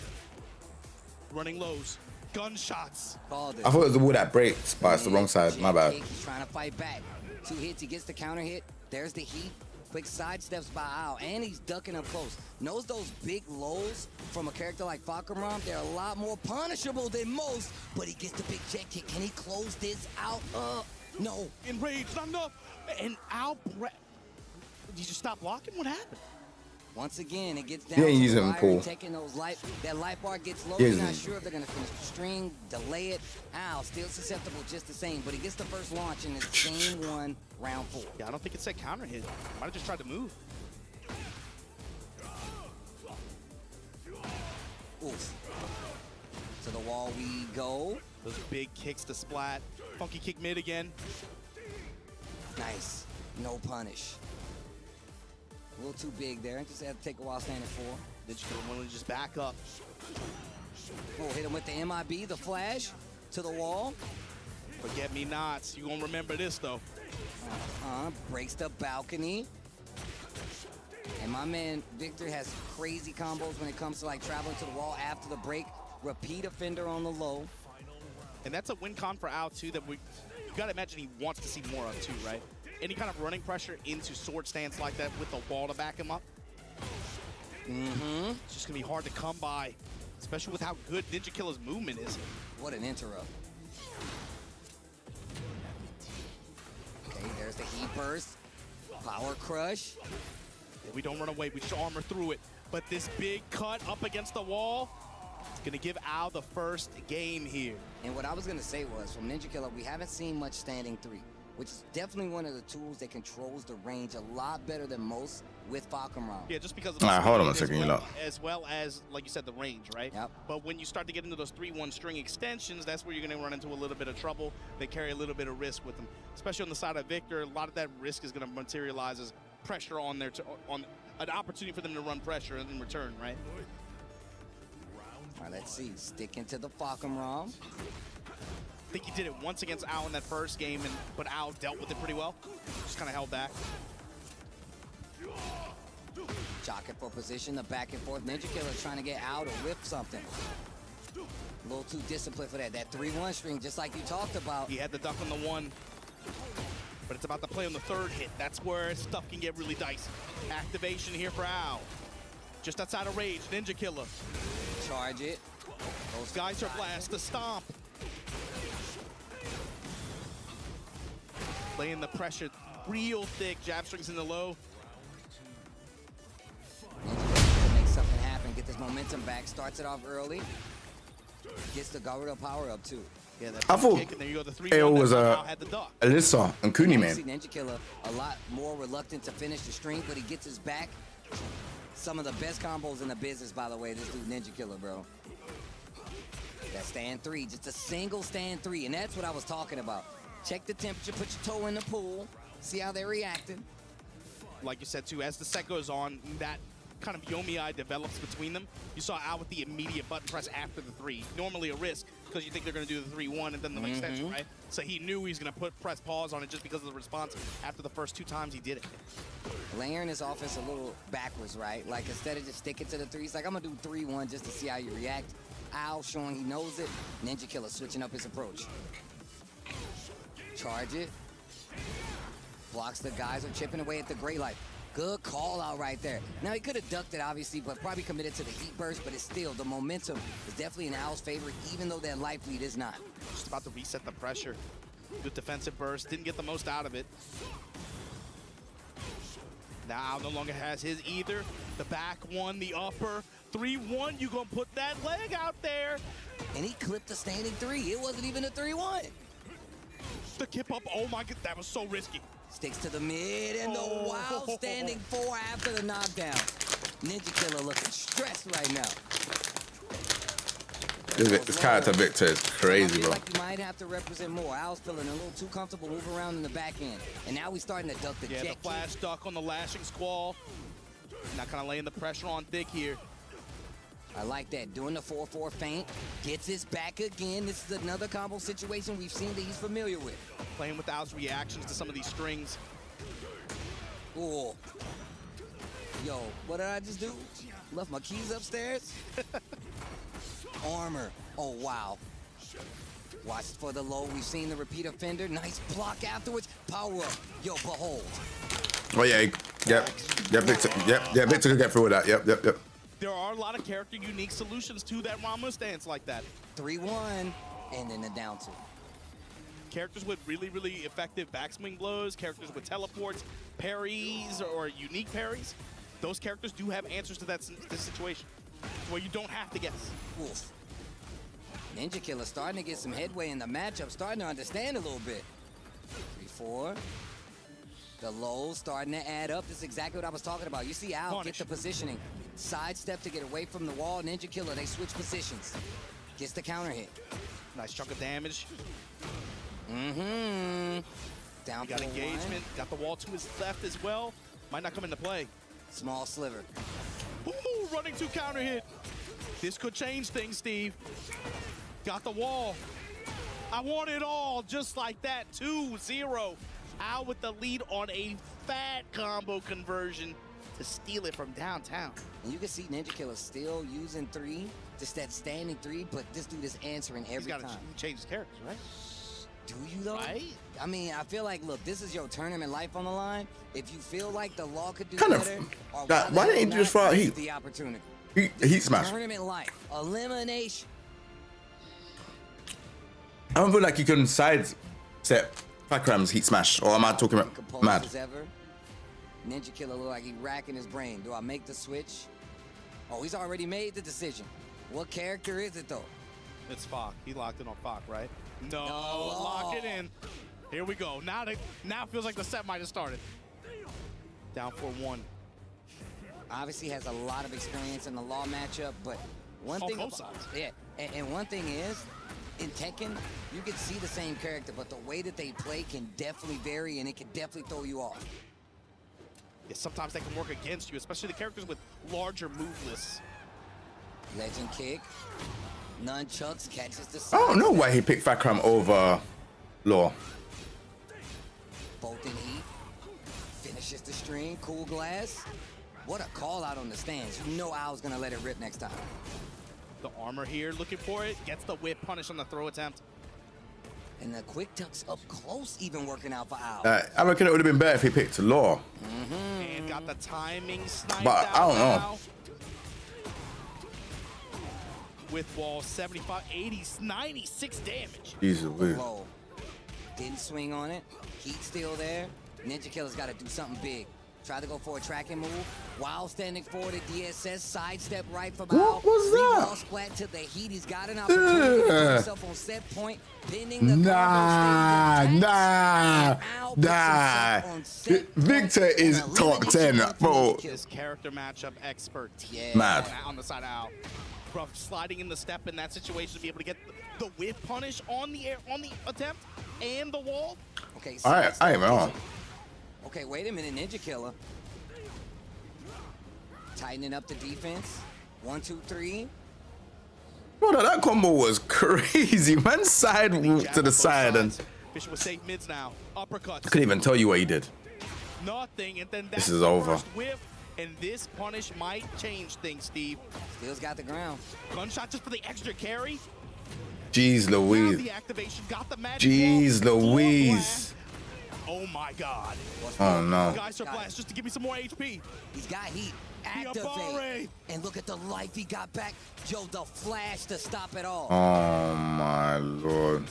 Running lows. Gunshots. I thought it was the wall that breaks, but it's the wrong side, my bad. He's trying to fight back. 2 hits, he gets the counter hit. There's the heat. Quick sidesteps by Al, and he's ducking up close. Knows those big lows from a character like Fakaram, they're a lot more punishable than most, but he gets the big jet kick. Can he close this out? No. Enraged, not enough. And Al, did you just stop blocking? What happened? Once again, it gets down Yeah, to he's the in wire, pool. taking those that life bar gets low. Yeah, You're he's not in. sure if they're going to finish the string, delay it. Al, still susceptible just the same, but he gets the first launch in this game 1, round 4. Yeah, I don't think it said counter hit. Might have just tried to move. Oof. To the wall we go. Those big kicks to splat. Funky kick mid again. Nice. No punish. A little too big there. Just had to take a while standing for. Ninja Killer willing to just back up. Oh, hit him with the MIB, the flash, to the wall. Forget me nots. You gonna remember this though. Breaks the balcony. And my man Victor has crazy combos when it comes to like traveling to the wall after the break. Repeat offender on the low. And that's a win con for Al too that you gotta imagine he wants to see more of too, right? Any kind of running pressure into sword stance like that with the wall to back him up. It's just gonna be hard to come by, especially with how good Ninja Killer's movement is. What an interrupt. Okay, there's the heat burst. Power crush. We don't run away. We just armor through it. But this big cut up against the wall, it's going to give Al the first game here. And what I was going to say was, from Ninja Killer, we haven't seen much standing 3, which is definitely one of the tools that controls the range a lot better than most with Falcon Round. Yeah, just because of hold on a second, as well as, like you said, the range, right? Yep. But when you start to get into those 3-1 string extensions, that's where you're going to run into a little bit of trouble. They carry a little bit of risk with them, especially on the side of Victor. A lot of that risk is going to materialize as pressure on their on an opportunity for them to run pressure in return, right? All right, let's see. Sticking to the Falcon Round. I think he did it once against Al in that first game, but Al dealt with it pretty well. Just kind of held back. Jockeying for position, the back and forth. Ninja Killer trying to get Al to whip something. A little too disciplined for that. That 3-1 string, just like you talked about. He had the duck on the 1, but it's about to play on the 3rd hit. That's where stuff can get really dicey. Activation here for Al. Just outside of rage, Ninja Killer. Charge it. Those guys are blast, the stomp. Laying the pressure real thick, jab strings in the low. Make something happen, get this momentum back, starts it off early. Gets the Gargoyle power up too. Yeah, I thought it was Alyssa and Kuni, man. Ninja Killer a lot more reluctant to finish the string, but he gets his back. Some of the best combos in the business, by the way, this dude Ninja Killer, bro. That stand 3, just a single stand 3, and that's what I was talking about. Check the temperature, put your toe in the pool, see how they're reacting. Like you said too, as the set goes on, that kind of Yomi eye develops between them. You saw Al with the immediate button press after the 3. Normally a risk, because you think they're going to do the 3-1 and then the extension, right? So he knew he was going to press pause on it just because of the response after the first 2 times he did it. Layering his offense a little backwards, right? Like instead of just sticking to the 3, he's like, I'm going to do 3-1 just to see how you react. Al showing he knows it. Ninja Killer switching up his approach. Charge it. Blocks the guys are chipping away at the gray light. Good call out right there. Now he could have ducked it obviously, but probably committed to the heat burst, but it's still, the momentum is definitely in Al's favor, even though that life lead is not. Just about to reset the pressure. Good defensive burst, didn't get the most out of it. Now Al no longer has his either. The back 1, the upper. 3-1, you gonna put that leg out there. And he clipped the standing 3. It wasn't even a 3-1. The kip up, oh my god, that was so risky. Sticks to the mid and the wild standing 4 after the knockdown. Ninja Killer looking stressed right now. This character Victor is crazy, bro. Like you might have to represent more. Al's feeling a little too comfortable moving around in the back end. And now he's starting to duck the jet the flash duck on the lashing squall. Now kind of laying the pressure on thick here. I like that. Doing the 4-4 feint. Gets his back again. This is another combo situation we've seen that he's familiar with. Playing with Al's reactions to some of these strings. Oh. Yo, what did I just do? Left my keys upstairs? Armor. Oh, wow. Watch for the low. We've seen the repeat offender. Nice block afterwards. Power up. Yo, behold. Oh, yeah. Yep, Victor. Yep, Victor could get through with that. Yep. There are a lot of character unique solutions to that Rama stance like that. 3-1, and then the down 2. Characters with really, really effective backswing blows, characters with teleports, parries, or unique parries. Those characters do have answers to this situation, where you don't have to guess. Oof. Ninja Killer starting to get some headway in the matchup, starting to understand a little bit. 3-4. The lows starting to add up. This is exactly what I was talking about. You see Al get the positioning. Sidestep to get away from the wall. Ninja Killer, they switch positions. Gets the counter hit. Nice chunk of damage. Down got engagement. Got the wall to his left as well. Might not come into play. Small sliver. Ooh, running to counter hit. This could change things, Steve. Got the wall. I want it all just like that. 2-0. Al with the lead on a fat combo conversion to steal it from downtown. And you can see Ninja Killer still using 3, just that standing 3, but this dude is answering every time. He's got to change his characters, right? Do you though? Right? I mean, I feel like, look, this is your tournament life on the line. If you feel like the law could do Kind better, of. Why didn't he just fire heat? The opportunity. Heat smash. Tournament life, elimination. I don't feel like you can side set Fakram's heat smash, or am I talking about mad? Ninja Killer look like he racking his brain. Do I make the switch? Oh, he's already made the decision. What character is it, though? It's Fok. He locked in on Fok, right? No, lock it in. Here we go. Now it feels like the set might have started. Down 4-1. Obviously has a lot of experience in the Law matchup, but one On thing both sides. Yeah, and one thing is, in Tekken, you can see the same character, but the way that they play can definitely vary, and it can definitely throw you off. Yeah, sometimes they can work against you, especially the characters with larger move lists. Legend kick. Nunchucks catches the I side. don't know why he picked Fakram over Law. Both in heat. Finishes the string. Cool glass. What a call out on the stands. You know Al's gonna let it rip next time. The armor here looking for it. Gets the whip punish on the throw attempt. And the quick tucks up close even working out for Al. I reckon it would have been better if he picked Law. And got the timing sniped But out I don't know. now. With wall 75, 80, 96 damage. Jesus, weird. Low. Didn't swing on it. Heat still there. Ninja Killer's got to do something big. Try to go for a tracking move. While standing forward at DSS, sidestep right from Al. What was that? Reball splat to the heat. He's got an opportunity to put himself on set point. Pinning the Victor is top 10, bro. His character matchup expert. Mad. On the side out. Bro, sliding in the step in that situation to be able to get the whip punish on the air, on the attempt and the wall. Okay, I ain't wrong. Okay, wait a minute, Ninja Killer. Tightening up the defense. 1, 2, 3. Bro, that combo was crazy. Man side to the side and Bishop with safe mids now. Uppercuts. I couldn't even tell you what he did. Nothing, and then This that's is the over. first whiff, and this punish might change things, Steve. Still's got the ground. Gunshot just for the extra carry. Jeez Now Louise. the activation got the magic Jeez wall. Louise. Oh my God. Oh no. Guys are blast just to give me some more HP. He's got heat. Activate. And look at the life he got back. Joe, the flash to stop it all. Oh my lord.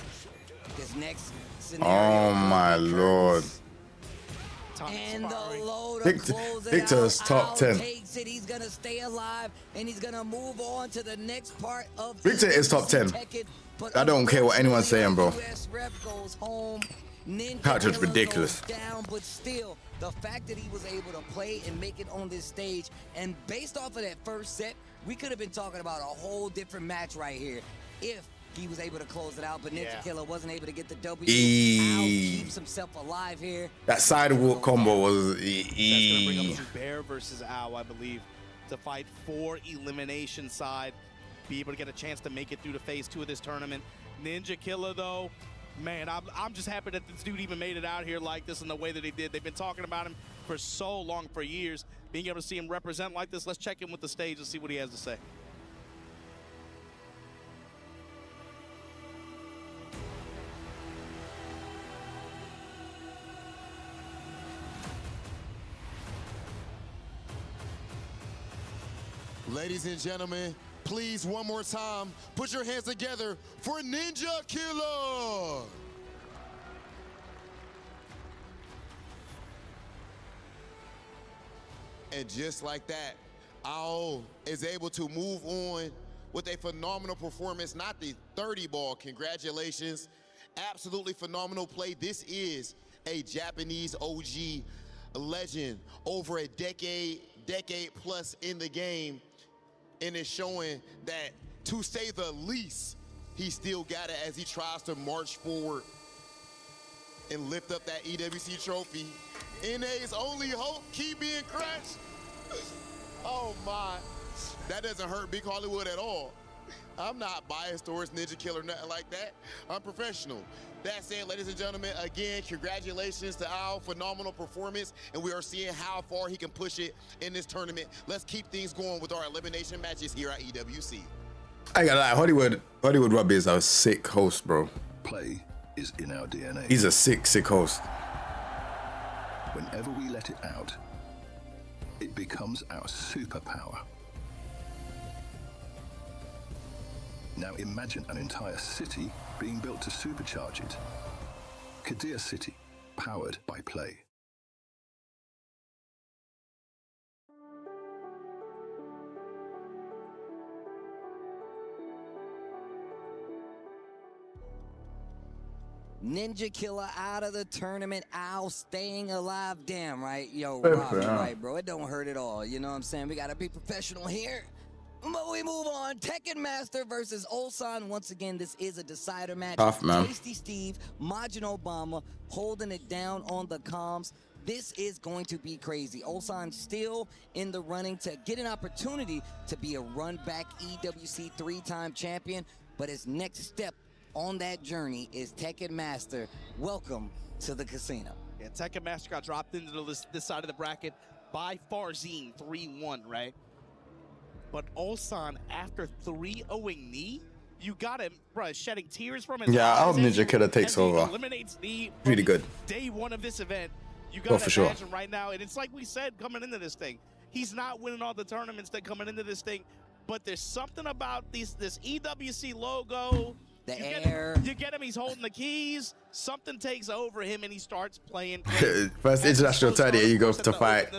This next scenario. Oh my lord. And the loader Victor- closes Victor's out. top Al 10. Takes it. He's gonna stay alive, and he's gonna move on to the next part of Victor is top 10. Tekken, but I don't care what anyone's saying, bro. US rep goes home. Ninja Character's Killer ridiculous. goes down, but still, the fact that he was able to play and make it on this stage, and based off of that first set, we could have been talking about a whole different match right here if he was able to close it out, but Ninja Killer wasn't able to get the W. Al keeps himself alive here. That sidewalk combo was That's gonna bring up Zubair versus Al, I believe, to fight for elimination side, be able to get a chance to make it through to phase 2 of this tournament. Ninja Killer, though, man, I'm just happy that this dude even made it out here like this in the way that he did. They've been talking about him for so long, for years. Being able to see him represent like this, let's check in with the stage and see what he has to say. Ladies and gentlemen, please, one more time, put your hands together for Ninja Killer. And just like that, Ao is able to move on with a phenomenal performance, not the 30 ball. Congratulations. Absolutely phenomenal play. This is a Japanese OG legend, over a decade plus in the game. And it's showing that, to say the least, he still got it as he tries to march forward and lift up that EWC trophy. NA's only hope, keep being crushed. Oh my, that doesn't hurt Big Hollywood at all. I'm not biased towards Ninja Killer, nothing like that. I'm professional. That said, ladies and gentlemen, again, congratulations to Al, phenomenal performance, and we are seeing how far he can push it in this tournament. Let's keep things going with our elimination matches here at EWC. I ain't gonna lie, Hollywood Robbie is a sick host, bro. Play is in our DNA. He's a sick host. Whenever we let it out, it becomes our superpower. Now imagine an entire city being built to supercharge it. Kadir City, powered by play. Ninja Killer out of the tournament. Ow, staying alive. Damn, right? Yo, Fair, Rob, you're fair. right, bro. It don't hurt at all. You know what I'm saying? We got to be professional here. But we move on. Tekken Master versus Ulsan. Once again, this is a decider match. Tough, man. Tasty Steve, Majin Obama holding it down on the comms. This is going to be crazy. Ulsan still in the running to get an opportunity to be a run-back EWC 3-time champion. But his next step on that journey is Tekken Master. Welcome to the casino. Yeah, Tekken Master got dropped into this side of the bracket by Farzine 3-1, right? But Ulsan, after 3-0ing Knee, you got him, bro, shedding tears from his eyes. Yeah, I hope Ninja Killer takes as he over. Eliminates Knee Really from good. Day one of this event. You Oh, got for to sure. imagine right now, and it's like we said coming into this thing, he's not winning all the tournaments that coming into this thing, but there's something about this EWC logo. The air. You get him, he's holding the keys. Something takes over him, and he starts playing. First international tourney, you go to fight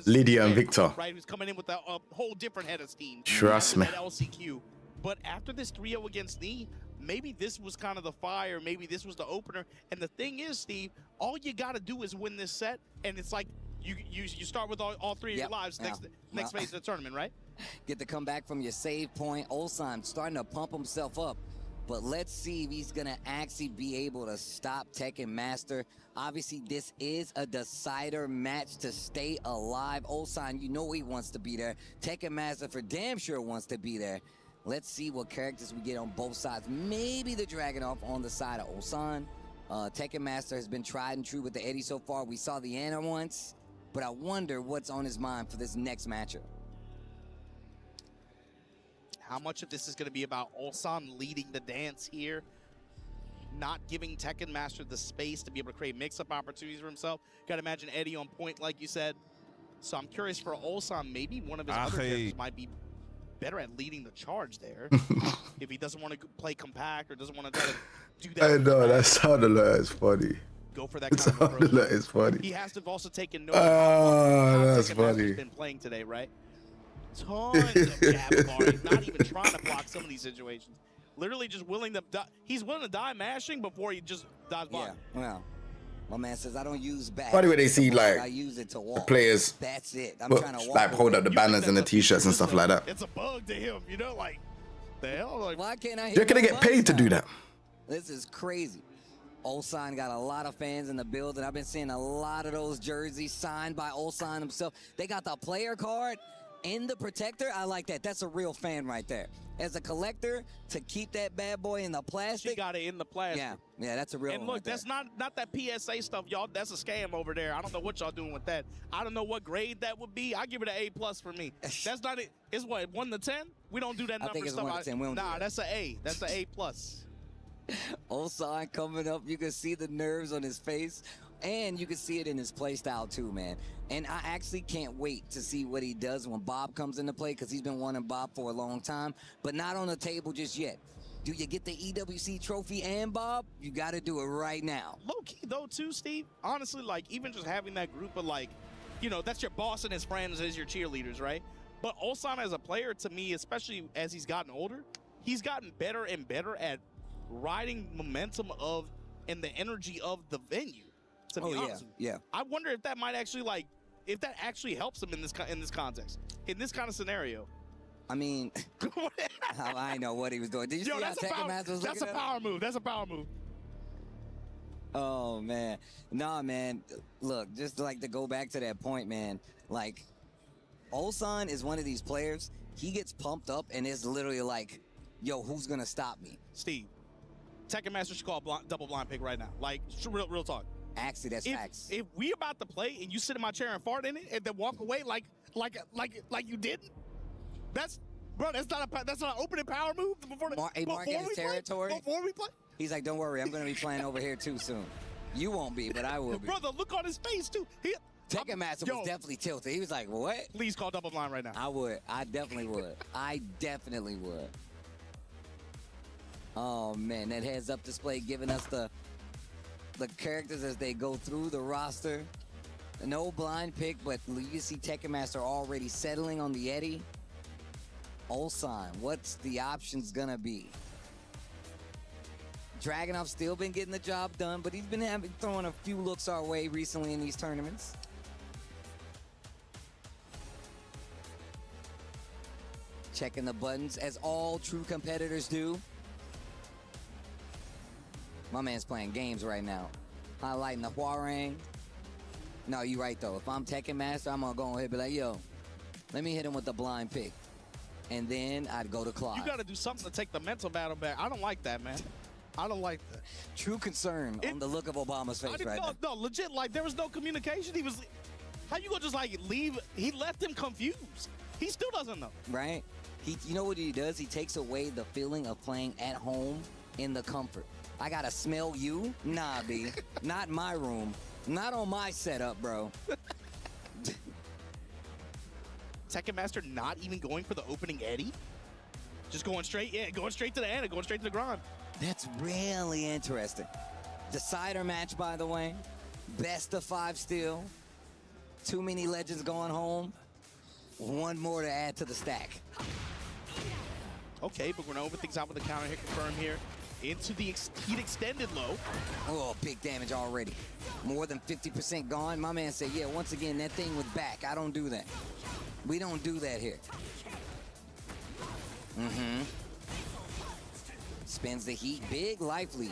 Lydia and Victor. Right, who's coming in with a whole different head of steam. Trust me. At LCQ. But after this 3-0 against Knee, maybe this was kind of the fire. Maybe this was the opener. And the thing is, Steve, all you got to do is win this set, and it's like you start with all three of your lives next phase of the tournament, right? Get the comeback from your save point. Ulsan starting to pump himself up. But let's see if he's going to actually be able to stop Tekken Master. Obviously, this is a decider match to stay alive. Ulsan, you know he wants to be there. Tekken Master for damn sure wants to be there. Let's see what characters we get on both sides. Maybe the Dragunov on the side of Ulsan. Tekken Master has been tried and true with the Eddie so far. We saw the Anna once. But I wonder what's on his mind for this next matchup. How much of this is going to be about Ulsan leading the dance here, not giving Tekken Master the space to be able to create mix-up opportunities for himself? Got to imagine Eddie on point, like you said. So I'm curious for Ulsan, maybe one of his other characters might be better at leading the charge there. If he doesn't want to play compact or doesn't want to try to do that. I know, that sounded like it's funny. Go for that It kind of sounded approach. like it's funny. He has to have also taken note Oh, how that's Tekken Master's funny. been playing today, right? Tons of jab bars, not even trying to block some of these situations. Literally just willing to die. He's willing to die mashing before he just dies blocking. Yeah, well, my man says I don't use back. Funny when they see like I use it to the walk. players That's it. I'm put- trying to walk like hold away. up the banners and the t-shirts and stuff like that. It's a bug to him, you know, like the hell. Like, why can't I? You're gonna get paid to do that. This is crazy. Ulsan got a lot of fans in the building. I've been seeing a lot of those jerseys signed by Ulsan himself. They got the player card and the protector. I like that. That's a real fan right there. As a collector, to keep that bad boy in the plastic. She got it in the plastic. Yeah, that's a real And one look, right there. that's not that PSA stuff, y'all. That's a scam over there. I don't know what y'all doing with that. I don't know what grade that would be. I give it an A+ for me. That's not it. It's what, 1 to 10? We don't do that I number think it's stuff. 1 to 10. We don't do Nah, that. that's an A. That's an A+. Ulsan coming up. You can see the nerves on his face. And you can see it in his play style too, man. And I actually can't wait to see what he does when Bob comes into play, because he's been wanting Bob for a long time, but not on the table just yet. Do you get the EWC trophy and Bob? You got to do it right now. Low-key, though, too, Steve. Honestly, like, even just having that group of, like, you know, that's your boss and his friends as your cheerleaders, right? But Ulsan as a player, to me, especially as he's gotten older, he's gotten better and better at riding momentum of and the energy of the venue. To be honest with you. Yeah. I wonder if that might actually, like, if that actually helps him in this context, in this kind of scenario. I mean, I know what he was doing. Did you see how Tekken Master was that's looking a at him? power move. That's a power move. Oh, man. Nah, man. Look, just like to go back to that point, man. Like, Ulsan is one of these players. He gets pumped up and it's literally like, yo, who's going to stop me? Steve, Tekken Master should call double blind pick right now. Like, real talk. Actually, that's facts. If we about to play and you sit in my chair and fart in it and then walk away like you didn't, that's not an opening power move before Mark in his territory. Before we play. He's like, don't worry, I'm going to be playing over here too soon. You won't be, but I will be. Brother, look on his face too. Tekken Master was definitely tilted. He was like, what? Please call double blind right now. I would. I definitely would. I definitely would. Oh, man, that heads up display giving us the characters as they go through the roster. No blind pick, but you see Tekken Master already settling on the Eddie. Ulsan, what's the options gonna be? Dragunov's still been getting the job done, but he's been throwing a few looks our way recently in these tournaments. Checking the buttons, as all true competitors do. My man's playing games right now. Highlighting the Huarang. No, you're right, though. If I'm Tekken Master, I'm going to go ahead and be like, yo, let me hit him with the blind pick. And then I'd go to Claude. You got to do something to take the mental battle back. I don't like that, man. I don't like that. True concern on the look of Obama's face right now. No, legit, like, there was no communication. He was, how you going to just, like, leave? He left him confused. He still doesn't know. Right? You know what he does? He takes away the feeling of playing at home in the comfort. I got to smell you? Nah, B. Not my room. Not on my setup, bro. Tekken Master not even going for the opening Eddie? Just going straight, going straight to the end, going straight to the grind. That's really interesting. Decider match, by the way. Best of 5 still. Too many legends going home. One more to add to the stack. Okay, but we're going to open things out with the counter hit confirm here. Into the heat extended low. Oh, big damage already. More than 50% gone. My man said, yeah, once again, that thing was back. I don't do that. We don't do that here. Spins the heat. Big life lead.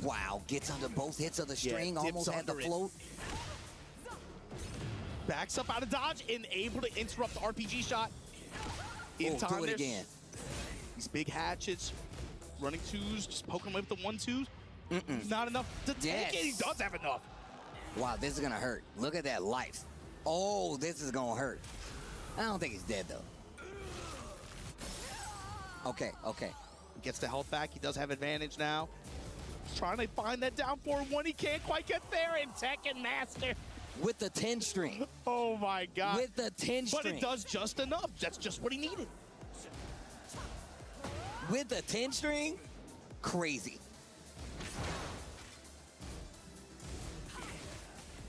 Wow, gets under both hits of the string. Almost had the float. Backs up out of dodge and able to interrupt the RPG shot. In time do it again. These big hatchets, running twos, just poking him with the 1-2s. Not enough to take it. He does have enough. Wow, this is gonna hurt. Look at that life. Oh, this is gonna hurt. I don't think he's dead though. Okay. Gets the health back. He does have advantage now. Trying to find that down 4-1. He can't quite get there. And Tekken Master. With the 10 string. Oh my God. With the 10 string. But it does just enough. That's just what he needed. With the 10 string? Crazy.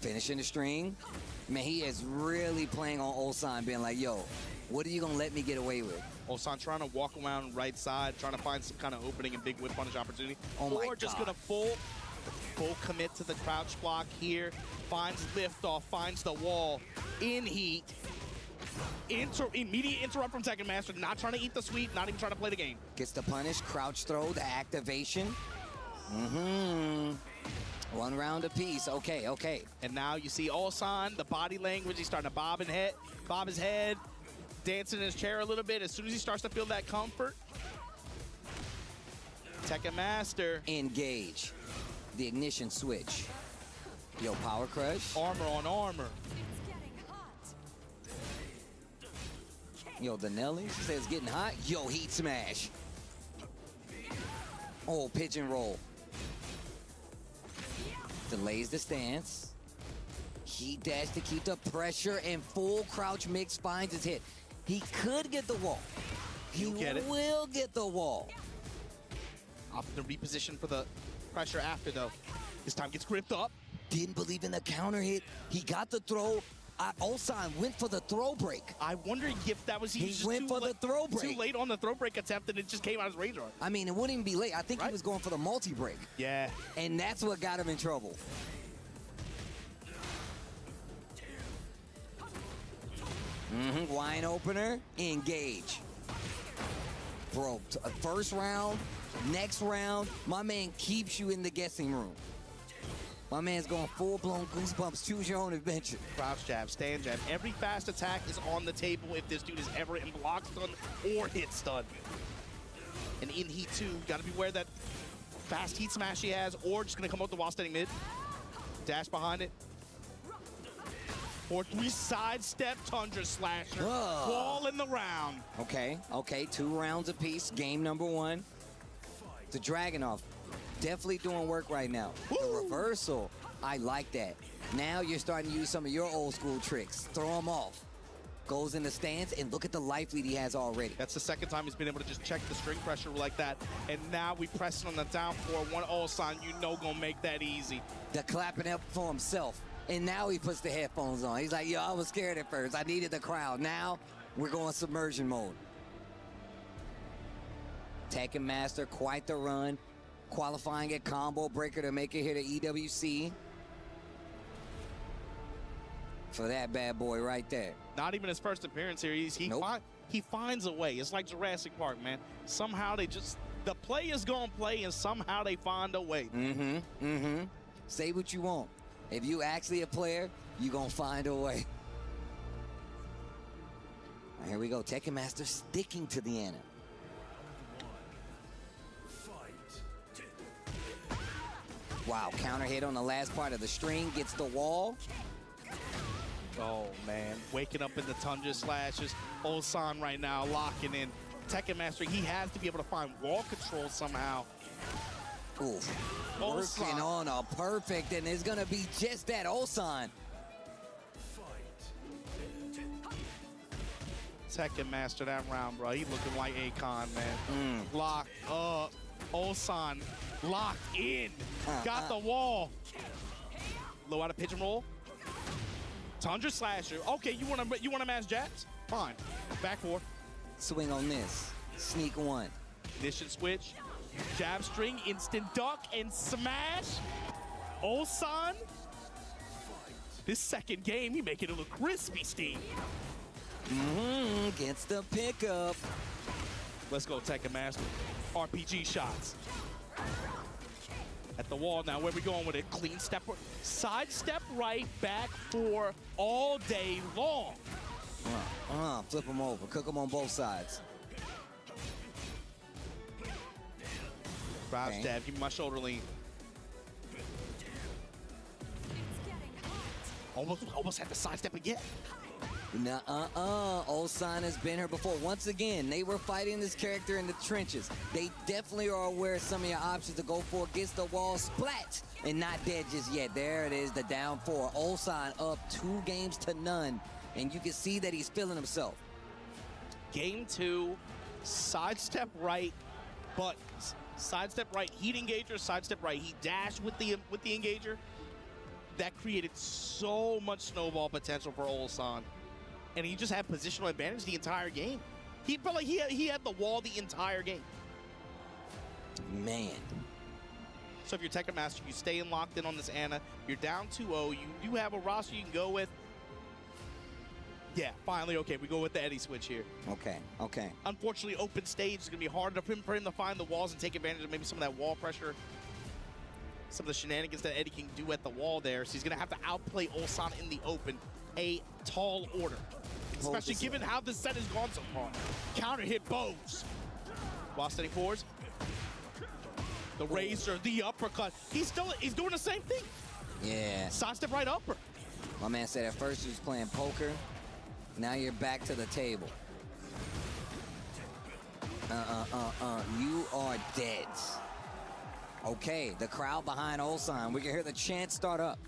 Finishing the string. Man, he is really playing on Ulsan, being like, yo, what are you gonna let me get away with? Ulsan trying to walk around right side, trying to find some kind of opening and big whip punish opportunity. Oh my or just God. gonna full commit to the crouch block here. Finds liftoff, finds the wall in heat. Immediate interrupt from Tekken Master, not trying to eat the sweet, not even trying to play the game. Gets the punish, crouch throw, the activation. One round apiece. Okay. And now you see Ulsan, the body language, he's starting to bob his head, dancing in his chair a little bit. As soon as he starts to feel that comfort, Tekken Master. Engage. The ignition switch. Yo, power crush. Armor on armor. Yo, the Nelly says getting hot. Yo, heat smash. Oh, pigeon roll. Delays the stance. Heat dash to keep the pressure, and full crouch mix finds his hit. He could get the wall. He will get the wall. Opting to reposition for the pressure after, though. This time gets gripped up. Didn't believe in the counter hit. He got the throw. Ulsan went for the throw break. I wonder if that was he went for the throw break. Too late on the throw break attempt, and it just came out as radar. I mean, it wouldn't even be late. I think he was going for the multi-break. Yeah. And that's what got him in trouble. Wine opener, engage. Bro, first round, next round, my man keeps you in the guessing room. My man's going full-blown goosebumps. Choose your own adventure. Crouch jab, stand jab. Every fast attack is on the table if this dude is ever in block stun or hit stun. And in heat 2, got to beware that fast heat smash he has, or just going to come out the wall standing mid. Dash behind it. 4-3 sidestep Tundra Slasher. Whoa. Wall in the round. Okay, 2 rounds apiece. Game number 1. The Dragunov. Definitely doing work right now. Woo! The reversal, I like that. Now you're starting to use some of your old school tricks. Throw him off. Goes in the stance, and look at the life lead he has already. That's the second time he's been able to just check the string pressure like that. And now we press on the down 4-1 Ulsan. You know gonna make that easy. The clapping up for himself. And now he puts the headphones on. He's like, yo, I was scared at first. I needed the crowd. Now we're going submersion mode. Tekken Master, quite the run. qualifying at combo breaker to make it here to EWC. For that bad boy right there. Not even his first appearance here. He finds a way. It's like Jurassic Park, man. Somehow the play is going to play, and somehow they find a way. Say what you want. If you actually a player, you going to find a way. Right, here we go. Tekken Master sticking to the Ana. Wow, counter hit on the last part of the string, gets the wall. Oh, man. Waking up in the Tundra slashes. Ulsan right now locking in. Tekken Master, he has to be able to find wall control somehow. Ooh, working on a perfect, and it's going to be just that. Ulsan. Tekken Master that round, bro. He looking like Akon, man. Locked up. Ulsan locked in. Got the wall. Low out of pigeon roll. Tundra slasher. Okay, you wanna mash jabs? Fine. Back four. Swing on this. Sneak one. Ignition switch. Jab string. Instant duck and smash. Ulsan. This second game, he making it look crispy, Steve. Gets the pickup. Let's go, Tekken Master. RPG shots. At the wall now, where we going with it? Clean step, side step right, back four all day long. Flip them over, cook them on both sides. Drive stab, give me my shoulder lean. Almost had to sidestep again. Ulsan has been here before. Once again, they were fighting this character in the trenches. They definitely are aware of some of your options to go for. Gets the wall splat and not dead just yet. There it is, the down four. Ulsan up 2-0, and you can see that he's feeling himself. Game two, sidestep right, but sidestep right, heat engager, sidestep right, he dashed with the engager. That created so much snowball potential for Ulsan. And he just had positional advantage the entire game. He felt like he had the wall the entire game. Man. So if you're Tekken Master, you stay locked in on this Ana. You're down 2-0. You do have a roster you can go with. Yeah, finally, okay, we go with the Eddie switch here. Okay. Unfortunately, open stage is going to be harder for him to find the walls and take advantage of maybe some of that wall pressure. Some of the shenanigans that Eddie can do at the wall there. So he's going to have to outplay Ulsan in the open. A tall order. Especially given how this set has gone so far. Counter hit bows. While steady forwards. The razor, the uppercut. He's doing the same thing. Yeah. Sidestep right upper. My man said at first he was playing poker. Now you're back to the table. You are dead. Okay, the crowd behind Ulsan. We can hear the chant start up.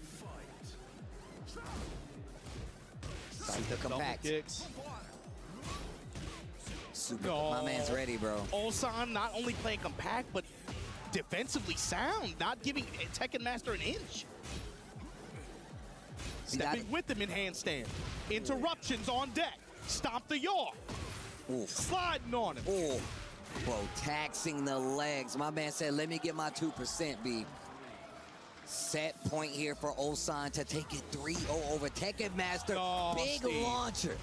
The compact. Kicks. Super. My man's ready, bro. Ulsan not only playing compact, but defensively sound, not giving Tekken Master an inch. Stepping with him in handstand. Interruptions on deck. Stomp the yaw. Sliding on him. Bro, taxing the legs. My man said, let me get my 2%, B. Set point here for Ulsan to take it 3-0 over Tekken Master. Big launcher.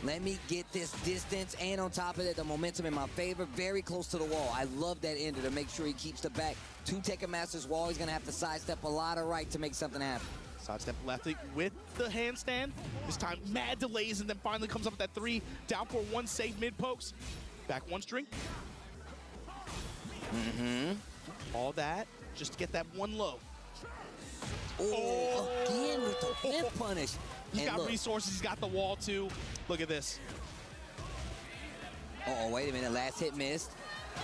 Let me get this distance, and on top of that, the momentum in my favor, very close to the wall. I love that ender to make sure he keeps the back to Tekken Master's wall. He's going to have to sidestep a lot of right to make something happen. Sidestep left with the handstand. This time, mad delays, and then finally comes up with that 3. Down for 1 safe mid pokes. Back 1 string. All that just to get that 1 low. Again with the fifth punish. He's got resources, he's got the wall too. Look at this. Wait a minute, last hit missed.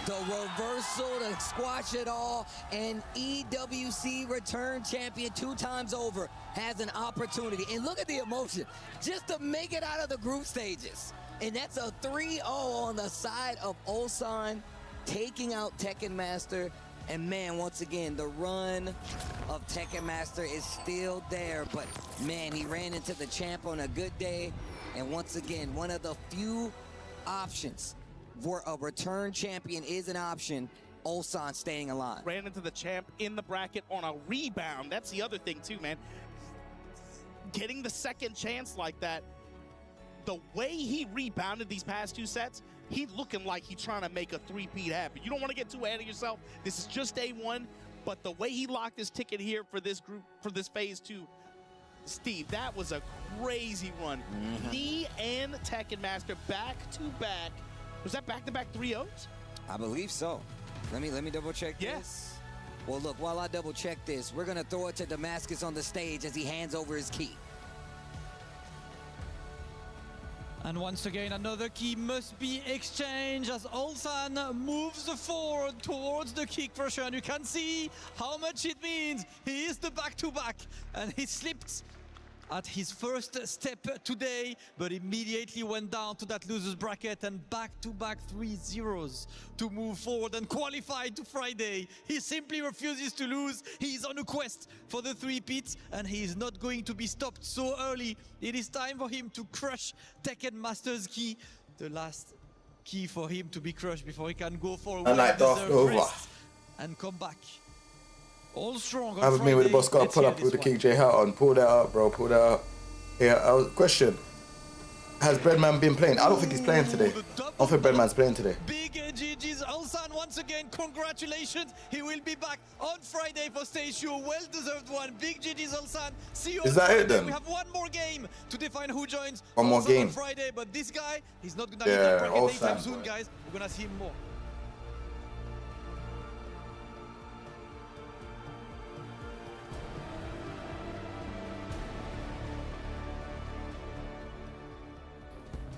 The reversal to squash it all, and EWC return champion 2 times over has an opportunity. And look at the emotion, just to make it out of the group stages. And that's a 3-0 on the side of Ulsan, taking out Tekken Master. And man, once again, the run of Tekken Master is still there, but man, he ran into the champ on a good day. And once again, one of the few options where a return champion is an option Ulsan staying alive. Ran into the champ in the bracket on a rebound. That's the other thing too, man. Getting the second chance like that, the way he rebounded these past 2 sets, he looking like he's trying to make a three-peat happen. You don't want to get too ahead of yourself. This is just day 1, but the way he locked his ticket here for this group, for this phase 2, Steve, that was a crazy run. Knee and Tekken Master back-to-back. Was that back-to-back 3-0s? I believe so. Let me double check this. Well, look, while I double check this, we're gonna throw it to Damascus on the stage as he hands over his key. And once again, another key must be exchanged as Ulsan moves forward towards the kick pressure. And you can see how much it means. He is the back-to-back, and he slipped at his first step today, but immediately went down to that loser's bracket and back-to-back 3-0s to move forward and qualify to Friday. He simply refuses to lose. He's on a quest for the 3-peats, and he is not going to be stopped so early. It is time for him to crush Tekken Master's key, the last key for him to be crushed before he can go for a well-deserved rest and come back. All strong. Have me with the boss got pull up with the King Jae hat on. Pull that up, bro. Pull that up. Yeah, question. Has Breadman been playing? I don't think he's playing today. I don't think Breadman's playing today. Big GG's Ulsan once again. Congratulations. He will be back on Friday for stage 2. Well-deserved one. Big GG's Ulsan. See you on Is that Friday. it then? We have one more game to define who joins. One more Ulsan game. on Friday, but this guy, he's not gonna Yeah, leave that bracket Ulsan, anytime soon, boy. guys. We're gonna see him more.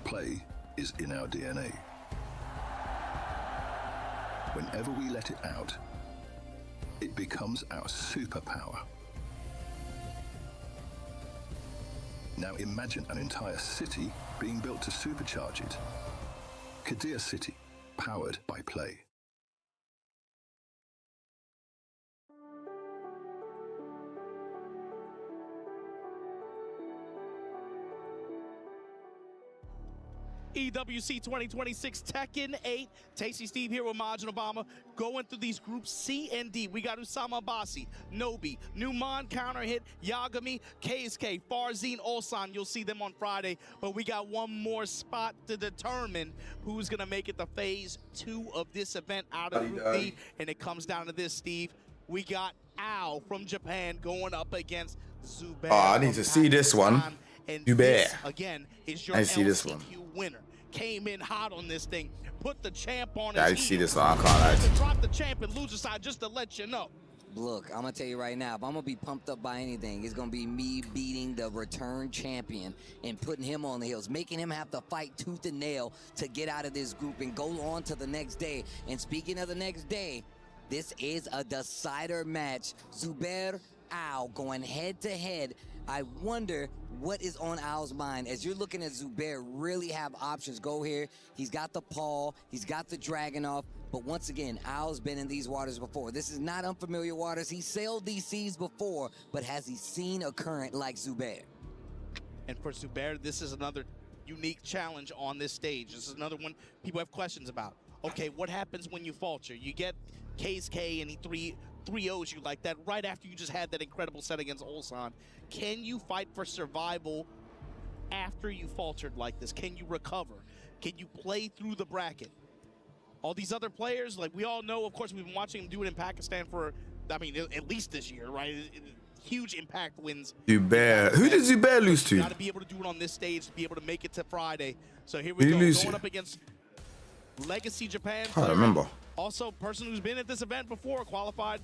Play is in our DNA. Whenever we let it out, it becomes our superpower. Now imagine an entire city being built to supercharge it. Kadir City, powered by play. EWC 2026 Tekken 8. Tasty Steve here with Majin Obama. Going through these groups C and D. We got Usama Abasi, Nobi, Numan counter hit, Yagami, KSK, Farzine, Ulsan. You'll see them on Friday. But we got one more spot to determine who's going to make it to phase 2 of this event out of Group D. And it comes down to this, Steve. We got Ao from Japan going up against Zubair. Oh, I need to see this one. And Zubair. this, again, is your I see this LCQ one. winner. Came in hot on this thing, put the champ on Yeah, I his see heel. this one. I can't lie to you. Drop the champ and lose side just to let you know. Look, I'm gonna tell you right now, if I'm gonna be pumped up by anything, it's gonna be me beating the return champion and putting him on the heels, making him have to fight tooth and nail to get out of this group and go on to the next day. And speaking of the next day, this is a decider match. Zubair, Ao going head to head. I wonder what is on Ao's mind as you're looking at Zubair really have options. Go here. He's got the Paul. He's got the Dragunov. But once again, Ao's been in these waters before. This is not unfamiliar waters. He sailed these seas before, but has he seen a current like Zubair? And for Zubair, this is another unique challenge on this stage. This is another one people have questions about. Okay, what happens when you falter? You get KSK and he 3-0s you like that right after you just had that incredible set against Ulsan. Can you fight for survival after you faltered like this? Can you recover? Can you play through the bracket? All these other players, like we all know, of course, we've been watching them do it in Pakistan for, I mean, at least this year, right? Huge impact wins. Zubair. Who did Zubair lose to? Got to be able to do it on this stage to be able to make it to Friday. So here we Who go, lose going to? up against Legacy Japan. I can't remember. Also, person who's been at this event before, qualified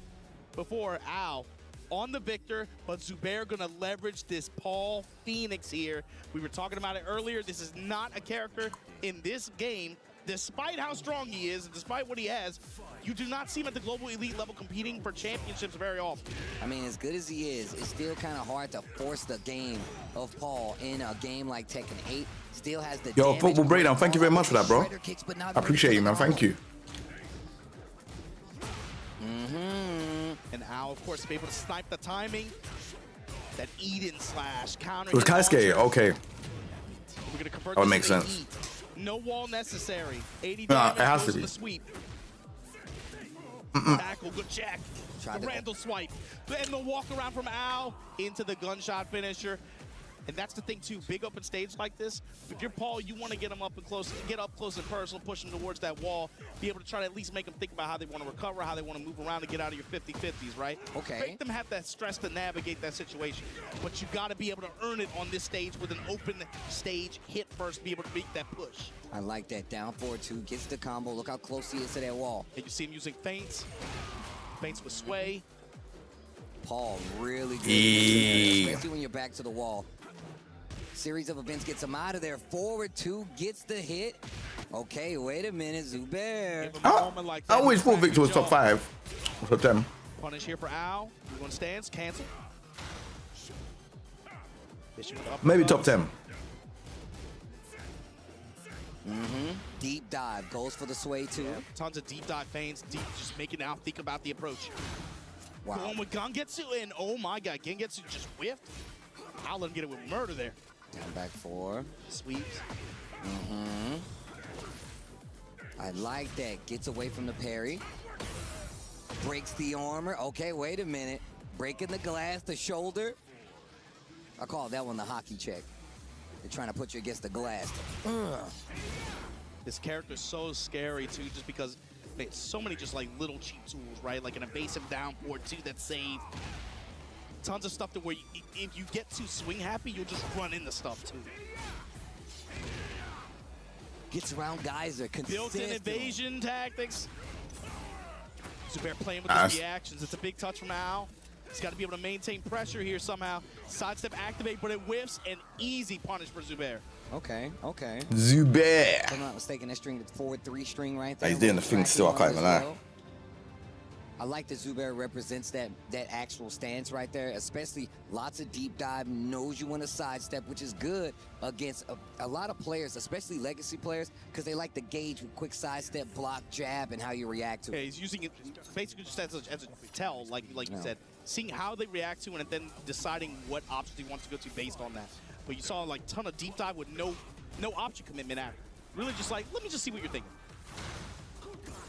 before, Ao, on the victor, but Zubair gonna leverage this Paul Phoenix here. We were talking about it earlier. This is not a character in this game. Despite how strong he is, and despite what he has, you do not see him at the global elite level competing for championships very often. I mean, as good as he is, it's still kind of hard to force the game of Paul in a game like Tekken 8. Still has the Yo, damage Football Breakdown, thank you very much for that, bro. shredder kicks, but not I appreciate you, man. Thank you. And Ao, of course, be able to snipe the timing. That Eden slash counter. It was Kaisuke. Okay. We're gonna convert That this makes into sense. heat. No wall necessary. 80 Nah, damage it has goes to in be. the sweep. Tackle, good check. Tried The to- Randall swipe. And the walk around from Al into the gunshot finisher. And that's the thing too, big open stage like this, if you're Paul, you want to get them up and close, get up close and personal, push them towards that wall, be able to try to at least make them think about how they want to recover, how they want to move around and get out of your 50-50s, right? Okay. Make them have that stress to navigate that situation. But you got to be able to earn it on this stage with an open stage, hit first, be able to make that push. I like that. Down 4-2, gets the combo. Look how close he is to that wall. And you see him using feints with sway. Paul really good, Yeah. especially when you're back to the wall. Series of events gets him out of there. Forward 2 gets the hit. Okay, wait a minute, Zubair. I always thought Victor was top 5. Top 10. Punish here for Al. You want stance, cancel. Maybe top 10. Deep dive, goes for the sway too. Yeah, tons of deep dive feints, just making Al think about the approach. Wow. Going with Gangetsu, and oh my god, Gangetsu just whiffed. Al let him get it with murder there. Down back 4. Sweeps. I like that. Gets away from the parry. Breaks the armor. Okay, wait a minute. Breaking the glass, the shoulder. I call that one the hockey check. They're trying to put you against the glass. This character's so scary too, just because man, so many just like little cheap tools, right? Like an evasive down forward too that save. Tons of stuff to where if you get too swing happy, you'll just run into stuff too. Gets around Geyser. Built-in evasion tactics. Zubair playing with his reactions. It's a big touch from Al. He's got to be able to maintain pressure here somehow. Sidestep activate, but it whiffs. An easy punish for Zubair. Okay. Zubair. If I'm not mistaken, that string, the forward 3 string right there. He's doing the thing still, I can't even lie. I like that Zubair represents that actual stance right there, especially lots of deep dive, knows you want to sidestep, which is good against a lot of players, especially legacy players, because they like to gauge with quick sidestep, block, jab, and how you react to it. Yeah, he's using it basically just as a tell, like you said, seeing how they react to it and then deciding what options he wants to go to based on that. But you saw like ton of deep dive with no option commitment after. Really just like, let me just see what you're thinking.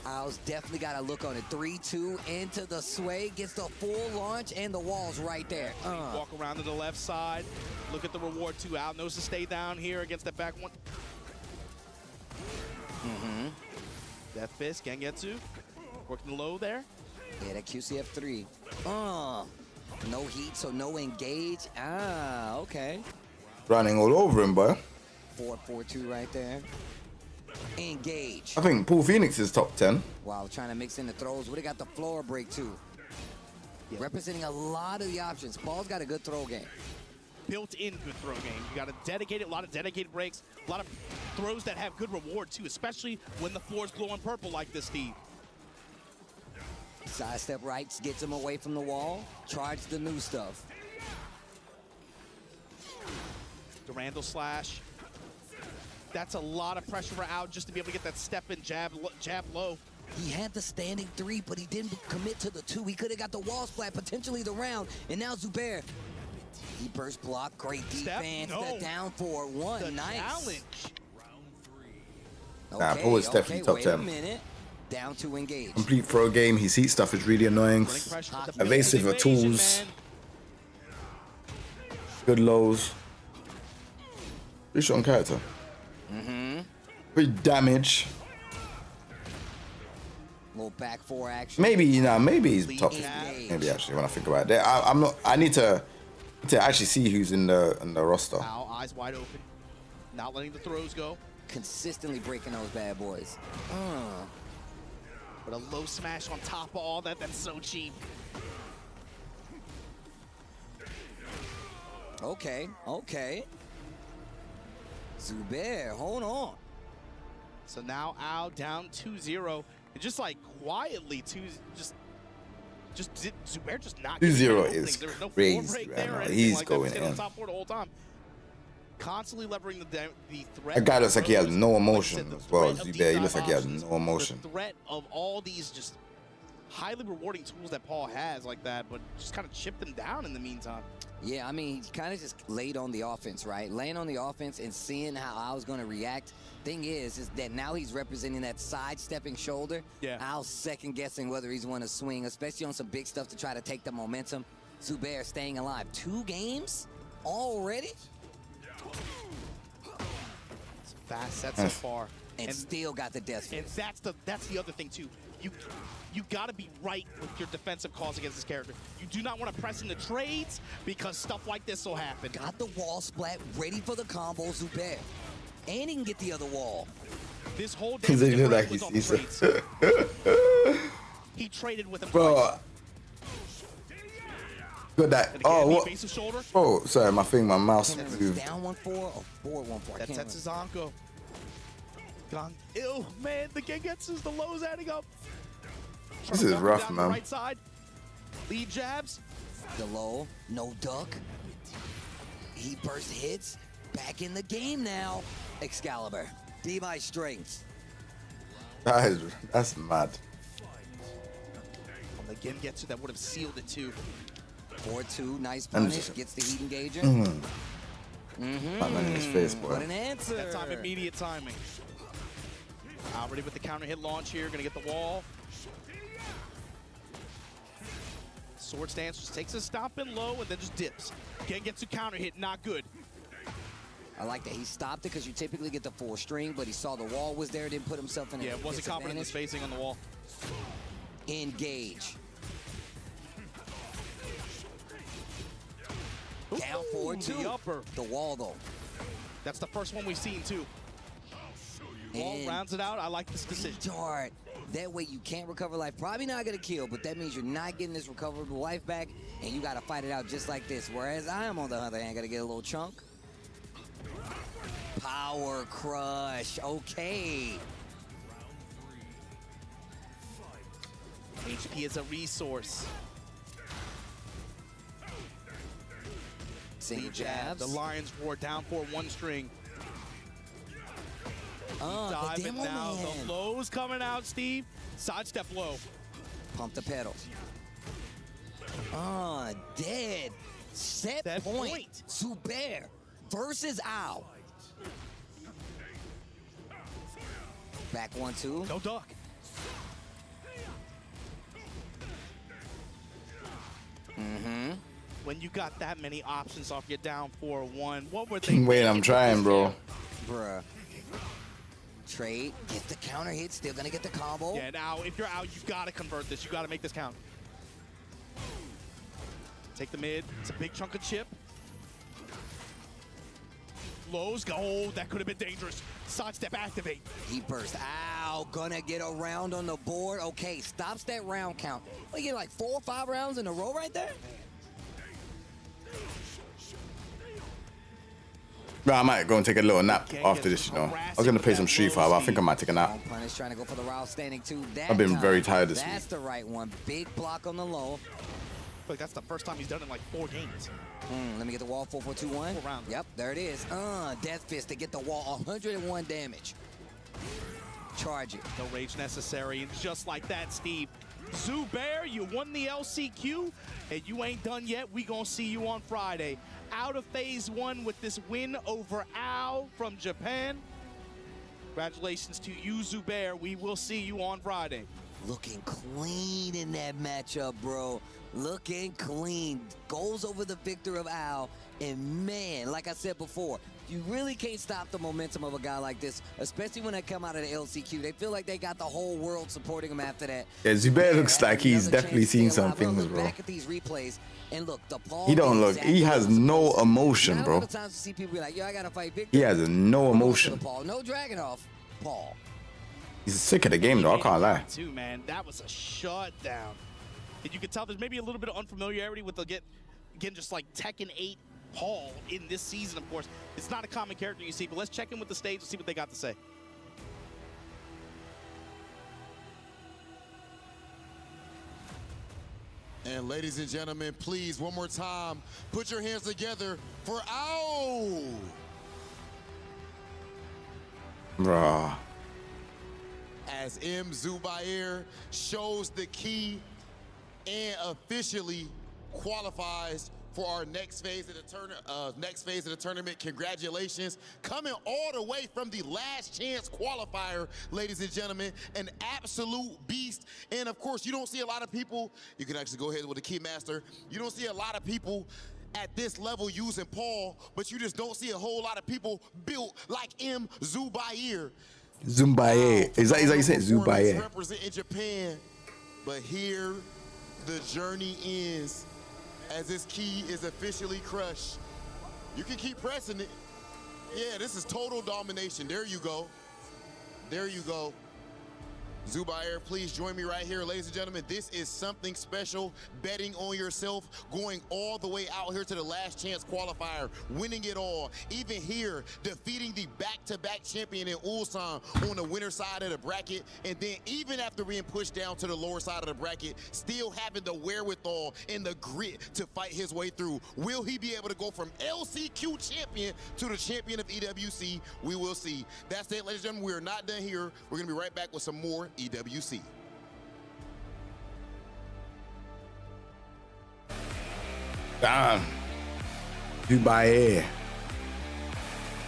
Al's definitely got a look on it. 3-2 into the sway, gets the full launch, and the wall's right there. Walk around to the left side. Look at the reward too. Al knows to stay down here against that back one. Death Fist, Gangetsu. Working low there. Yeah, that QCF3. No heat, so no engage. Okay. Running all over him, boy. 4-4-2 right there. Engage. I think Paul Phoenix is top 10. Wow, trying to mix in the throws. Would have got the floor break too. Yeah. Representing a lot of the options. Paul's got a good throw game. Built-in good throw game. You got a lot of dedicated breaks, a lot of throws that have good reward too, especially when the floor is glowing purple like this, Steve. Sidestep rights, gets him away from the wall. Charge the new stuff. The Randall slash. That's a lot of pressure for Al just to be able to get that step in jab low. He had the standing 3, but he didn't commit to the 2. He could have got the wall splat, potentially the round. And now Zubair. He burst block, great defense. The down for 1, the nice. Challenge. Nah, Paul is definitely top 10. Wait a minute. Down to engage. Complete throw game. His heat stuff is really annoying. Evasive of tools. Good lows. Pretty shot on character. Good damage. Little back 4 action. Maybe he's top 50. Maybe actually, when I think about it, I'm not. I need to actually see who's in the roster. Al, eyes wide open, not letting the throws go. Consistently breaking those bad boys. But a low smash on top of all that, that's so cheap. Okay. Zubair, hold on. So now Al down 2-0. And just like quietly, Zubair just not 2-0 is there was no crazy floor break right there now. or anything He's like going that. in. On top four the whole time. Constantly leveraging the threat. That guy looks like he has no emotion like as well. Zubair, he looks like he has no emotion. The threat of all these just highly rewarding tools that Paul has like that, but just kind of chipped them down in the meantime. Yeah, I mean, he kind of just laid on the offense, right? Laying on the offense and seeing how I was going to react. Thing is that now he's representing that sidestepping shoulder. Yeah. Al's second guessing whether he's want to swing, especially on some big stuff to try to take the momentum. Zubair staying alive. 2 games already? It's a fast set so far. And still got the death And that's the other thing too. You got to be right with your defensive calls against this character. You do not want to press into trades because stuff like this will happen. Got the wall splat ready for the combo, Zubair. And he can get the other wall. This whole He's damage like differential was he's off trades. He traded with him twice. Good that. Oh, what? Base of shoulder. Oh, sorry, my mouse moved. Down 1-4 or forward 1-4. That sets his Zonko. Gone. Ew, man, the Gengetsu's, the lows adding up. This is rough, down man. The right side. Lead jabs. The low, no duck. He burst hits. Back in the game now. Excalibur. Be my strength. That's mad. On the Gengetsu, that would have sealed it too. 4-2, nice punish. Gets the heat engager. In his face, boy. What an answer. That time, immediate timing. Already with the counter hit launch here, gonna get the wall. Sword stance just takes a stop in low and then just dips. Gengetsu counter hit, not good. I like that he stopped it because you typically get the full string, but he saw the wall was there, didn't put himself in a wasn't confident in the disadvantage. spacing on the wall. Engage. Down 4-2. The upper. The wall, though. That's the first one we've seen, too. Wall rounds it out. I like this decision. Retard. That way you can't recover life. Probably not going to kill, but that means you're not getting this recoverable life back, and you got to fight it out just like this. Whereas I am, on the other hand, going to get a little chunk. Power crush. Okay. HP is a resource. Single jabs. The Lions Roar down for 1 string. The Diving demo now. man. The lows coming out, Steve. Sidestep low. Pump the pedals. Dead. Set point. Zubair versus Al. Back 1-2. No duck. When you got that many options off your down 4-1, what were they? Wait, I'm trying, bro. Bruh. Trade. Get the counter hit. Still gonna get the combo. Yeah, now if you're out, you've got to convert this. You've got to make this count. Take the mid. It's a big chunk of chip. Lows go. Oh, that could have been dangerous. Sidestep activate. He burst. Ow. Gonna get a round on the board. Okay, stops that round count. What, you get like 4 or 5 rounds in a row right there? Bro, I might go and take a little nap after this, you know. I was going to play some Street Fighter, but I think I might take a nap. Punish trying to go for the route standing 2. I've been very tired this week. That's the right one. Big block on the low. I feel like that's the first time he's done it in like 4 games. Let me get the wall. 4-4-2-1. 4 rounds. Yep, there it is. Death Fist to get the wall. 101 damage. Charge it. No rage necessary. And just like that, Steve. Zubair, you won the LCQ, and you ain't done yet. We gonna see you on Friday. Out of phase 1 with this win over Al from Japan. Congratulations to you, Zubair. We will see you on Friday. Looking clean in that matchup, bro. Looking clean. Goes over the victor of Al. And man, like I said before, you really can't stop the momentum of a guy like this, especially when they come out of the LCQ. They feel like they got the whole world supporting him after that. Yeah, Zubair looks like he's definitely seen some things, bro. Back at these replays, and look, the Paul He don't look, he has no emotion, A bro. lot of times you see people be like, yo, I gotta fight Victor. He has no emotion. Paul. No dragging off Paul. He's sick of the game, though. I can't lie. Too, man. That was a shutdown. And you can tell there's maybe a little bit of unfamiliarity with the again, just like Tekken 8 Paul in this season, of course. It's not a common character you see, but let's check in with the stage and see what they got to say. And ladies and gentlemen, please, one more time, put your hands together for Ao! Bruh. As M. Zubair shows the key and officially qualifies for our next phase of the tournament. Congratulations. Coming all the way from the last chance qualifier, ladies and gentlemen, an absolute beast. And of course, you don't see a lot of people, you can actually go ahead with the key master. You don't see a lot of people at this level using Paul, but you just don't see a whole lot of people built like M. Zubair. Zumbaye. Is that you said Zubaye? Representing Japan. But here, the journey ends as this key is officially crushed. You can keep pressing it. Yeah, this is total domination. There you go. There you go. Zubair, please join me right here, ladies and gentlemen. This is something special. Betting on yourself, going all the way out here to the last chance qualifier, winning it all. Even here, defeating the back-to-back champion in Ulsan on the winner side of the bracket. And then even after being pushed down to the lower side of the bracket, still having the wherewithal and the grit to fight his way through. Will he be able to go from LCQ champion to the champion of EWC? We will see. That's it, ladies and gentlemen. We are not done here. We're going to be right back with some more EWC. Damn. Dubai.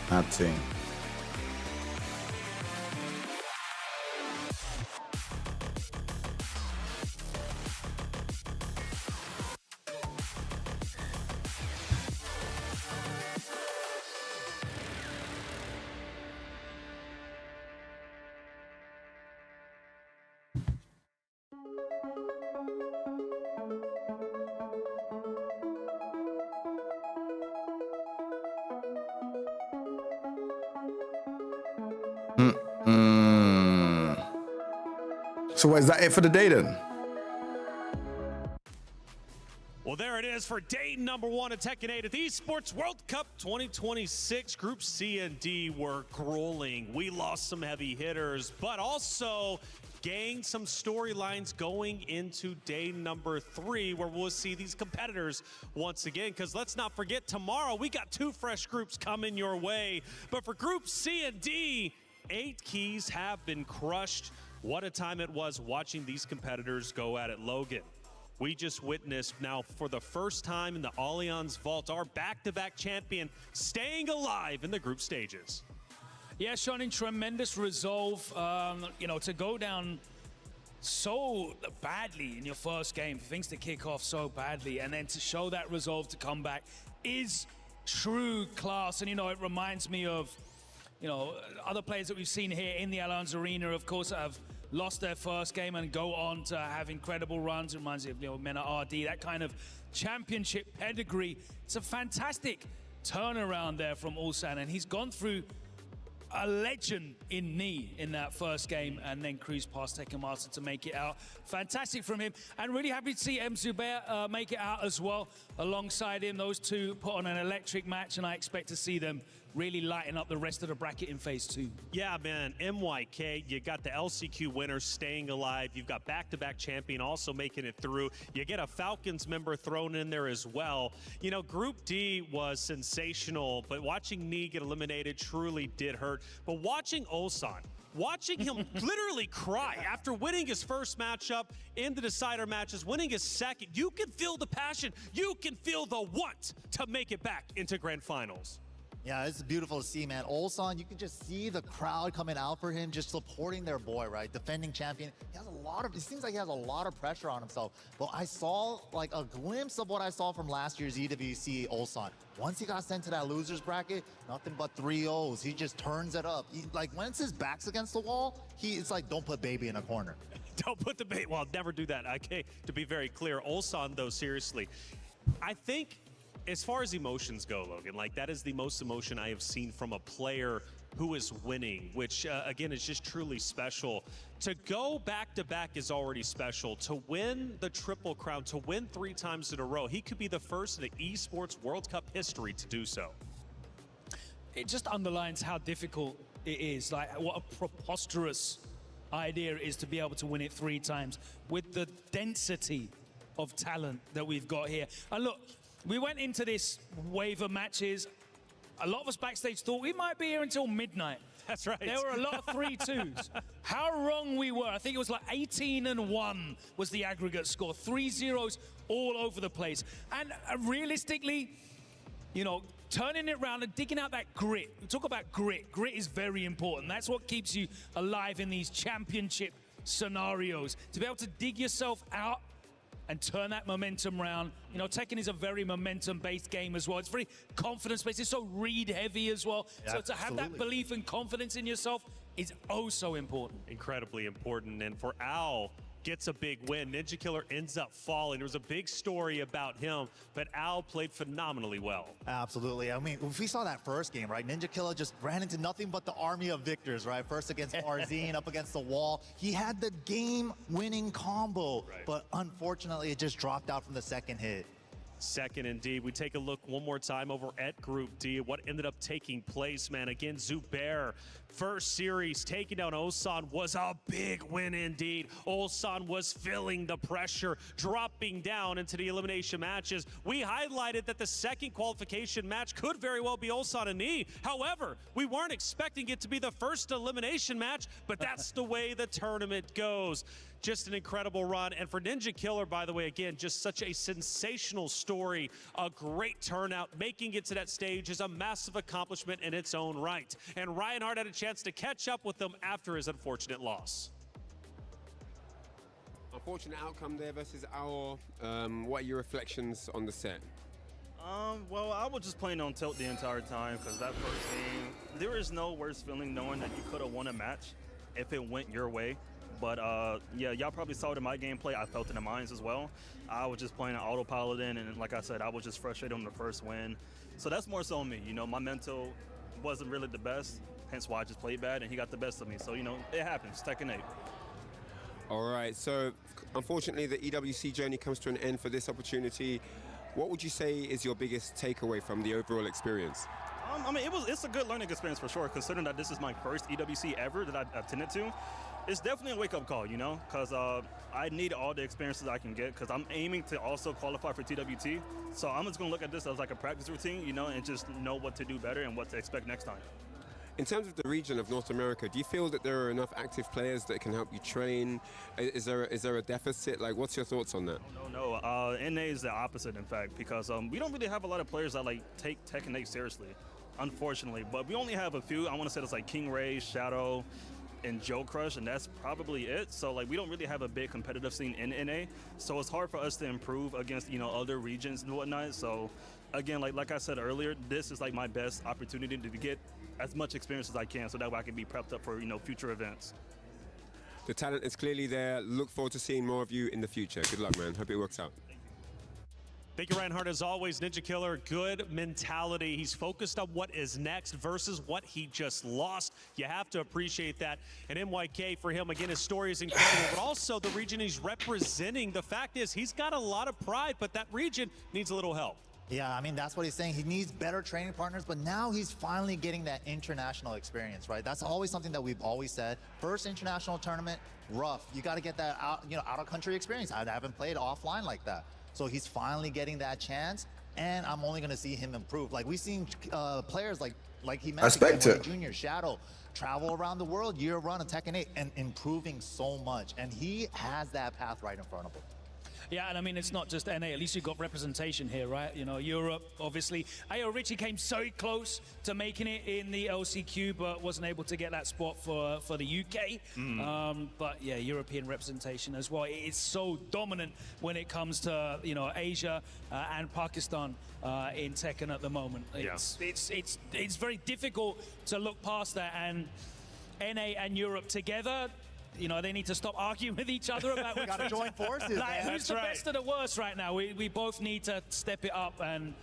Nothing. So is that it for the day then? Well, there it is for day number 1 of Tekken 8 at the Esports World Cup 2026. Group C and D were grueling. We lost some heavy hitters, but also gained some storylines going into day number 3, where we'll see these competitors once again. Because let's not forget, tomorrow we got 2 fresh groups coming your way. But for Group C and D, 8 keys have been crushed. What a time it was watching these competitors go at it, Logan. We just witnessed now for the first time in the Allianz Vault, our back-to-back champion staying alive in the group stages. Yeah, showing tremendous resolve, you know, to go down so badly in your first game, for things to kick off so badly, and then to show that resolve to come back is true class. And, you know, it reminds me of, you know, other players that we've seen here in the Allianz Arena, of course, that have lost their first game and go on to have incredible runs. It reminds me of, you know, Mena RD, that kind of championship pedigree. It's a fantastic turnaround there from Ulsan, and he's gone through a legend in knee in that first game and then cruised past Tekken Master to make it out. Fantastic from him, and really happy to see M. Zubair make it out as well alongside him. Those two put on an electric match, and I expect to see them really lighten up the rest of the bracket in phase 2. Yeah, man, MYK, you got the LCQ winner staying alive. You've got back-to-back champion also making it through. You get a Falcons member thrown in there as well. You know, Group D was sensational, but watching Nee get eliminated truly did hurt. But watching Ulsan, watching him literally cry after winning his first matchup in the decider matches, winning his second, you can feel the passion. You can feel the want to make it back into grand finals. Yeah, it's beautiful to see, man. Ulsan, you can just see the crowd coming out for him, just supporting their boy, right? Defending champion. He has a lot of, it seems like he has a lot of pressure on himself. But I saw like a glimpse of what I saw from last year's EWC Ulsan. Once he got sent to that loser's bracket, nothing but 3-0s. He just turns it up. Like, once his back's against the wall, it's like, don't put baby in a corner. Don't put the baby, well, never do that. Okay, to be very clear, Ulsan, though, seriously, I think, as far as emotions go, Logan, like that is the most emotion I have seen from a player who is winning, which again is just truly special. To go back-to-back is already special. To win the Triple Crown, to win 3 times in a row, he could be the first in the Esports World Cup history to do so. It just underlines how difficult it is, like what a preposterous idea it is to be able to win it 3 times with the density of talent that we've got here. And look, we went into this wave of matches. A lot of us backstage thought we might be here until midnight. That's right. There were a lot of 3-2s. How wrong we were. I think it was like 18-1 was the aggregate score. 3-0s all over the place. And realistically, you know, turning it around and digging out that grit. We talk about grit. Grit is very important. That's what keeps you alive in these championship scenarios. To be able to dig yourself out and turn that momentum round. You know, Tekken is a very momentum-based game as well. It's very confidence-based. It's so read-heavy as well. Yeah, so to have that belief and confidence in yourself is oh so important. Incredibly important. And for Al, gets a big win. Ninja Killer ends up falling. There was a big story about him, but Al played phenomenally well. Absolutely. I mean, if we saw that first game, right, Ninja Killer just ran into nothing but the army of victors, right? First against Farzine, up against the wall. He had the game-winning combo, but unfortunately, it just dropped out from the second hit. Second indeed. We take a look one more time over at Group D. What ended up taking place, man. Again, Zubair, first series, taking down Ulsan was a big win indeed. Ulsan was feeling the pressure, dropping down into the elimination matches. We highlighted that the second qualification match could very well be Ulsan and Nee. However, we weren't expecting it to be the first elimination match, but that's the way the tournament goes. Just an incredible run. And for Ninja Killer, by the way, again, just such a sensational story. A great turnout. Making it to that stage is a massive accomplishment in its own right. And Reinhardt had a chance to catch up with them after his unfortunate loss. Unfortunate outcome there versus our. What are your reflections on the set? Well, I was just playing on tilt the entire time because that first game, there is no worse feeling knowing that you could have won a match if it went your way. But yeah, y'all probably saw it in my gameplay. I felt it in mine as well. I was just playing an autopilot in, and like I said, I was just frustrated on the first win. So that's more so on me. You know, my mental wasn't really the best, hence why I just played bad, and he got the best of me. So, you know, it happens. Tekken 8. All right, so unfortunately, the EWC journey comes to an end for this opportunity. What would you say is your biggest takeaway from the overall experience? I mean, it's a good learning experience for sure, considering that this is my first EWC ever that I attended to. It's definitely a wake-up call, you know, because I need all the experiences I can get because I'm aiming to also qualify for TWT. So I'm just going to look at this as like a practice routine, you know, and just know what to do better and what to expect next time. In terms of the region of North America, do you feel that there are enough active players that can help you train? Is there a deficit? Like, what's your thoughts on that? No. NA is the opposite, in fact, because we don't really have a lot of players that like take Tekken 8 seriously, unfortunately. But we only have a few. I want to say it's like King Jae, Shadow, and Joe Crush, and that's probably it. So like we don't really have a big competitive scene in NA, so it's hard for us to improve against, you know, other regions and whatnot. So again, like I said earlier, this is like my best opportunity to get as much experience as I can, so that way I can be prepped up for, you know, future events. The talent is clearly there. Look forward to seeing more of you in the future. Good luck, man. Hope it works out. Thank you, Reinhardt. As always, Ninja Killer, good mentality. He's focused on what is next versus what he just lost. You have to appreciate that. And MYK, for him, again, his story is incredible, but also the region he's representing. The fact is, he's got a lot of pride, but that region needs a little help. Yeah, I mean, that's what he's saying. He needs better training partners, but now he's finally getting that international experience, right? That's always something that we've always said. First international tournament, rough. You got to get that out, you know, out of country experience. I haven't played offline like that. So he's finally getting that chance, and I'm only going to see him improve. Like we've seen players like he mentioned, Junior, Shadow, travel around the world, year run of Tekken 8, and improving so much. And he has that path right in front of him. Yeah, and I mean, it's not just NA. At least you've got representation here, right? You know, Europe, obviously. Ayo Richie came so close to making it in the LCQ, but wasn't able to get that spot for the UK. But yeah, European representation as well. It's so dominant when it comes to, you know, Asia and Pakistan in Tekken at the moment. It's very difficult to look past that, and NA and Europe together, you know, they need to stop arguing with each other about we gotta join forces. Like, man. who's the best of the worst right now? We both need to step it up and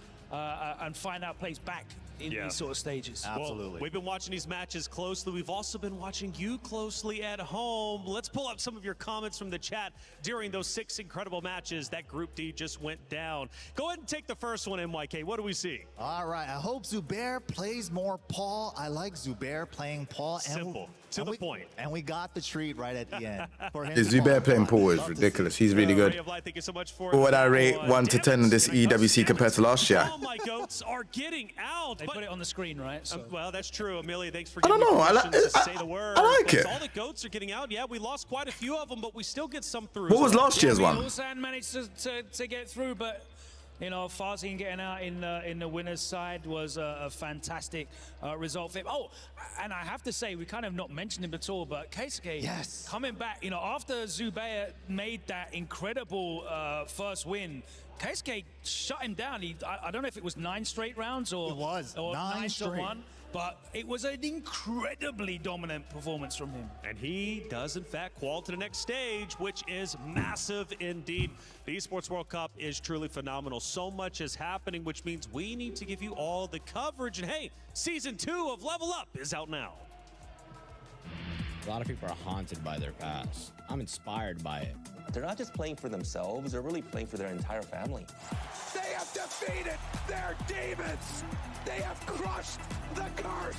find our place back in these sort of stages. Well, we've been watching these matches closely. We've also been watching you closely at home. Let's pull up some of your comments from the chat during those 6 incredible matches that Group D just went down. Go ahead and take the first one, MYK. What do we see? All right, I hope Zubair plays more Paul. I like Zubair playing Paul. Simple, to the point. And we got the treat right at the end. For him Zubair playing Paul is ridiculous. He's really good. Thank you so much for What would I rate 1 to 10 in this EWC compared to last year? my goats are getting out. They put it on the screen, right? So. Well, that's true. Amelia, thanks for I giving don't me know. permission to say the word. I like it. All the goats are getting out. Yeah, we lost quite a few of them, but we still get some through. What was last year's one? Ulsan managed to get through, but you know, Farzin getting out in the winner's side was a fantastic result for him. Oh, and I have to say, we kind of not mentioned him at all, but Keisuke coming back, you know, after Zubair made that incredible first win, Keisuke shut him down. I don't know if it was 9 straight rounds or, It was, or 9 straight. 9-1. But it was an incredibly dominant performance from him. And he does, in fact, qual to the next stage, which is massive indeed. The Esports World Cup is truly phenomenal. So much is happening, which means we need to give you all the coverage. And hey, Season 2 of Level Up is out now. A lot of people are haunted by their past. I'm inspired by it. They're not just playing for themselves, they're really playing for their entire family. They have defeated their demons. They have crushed the curse.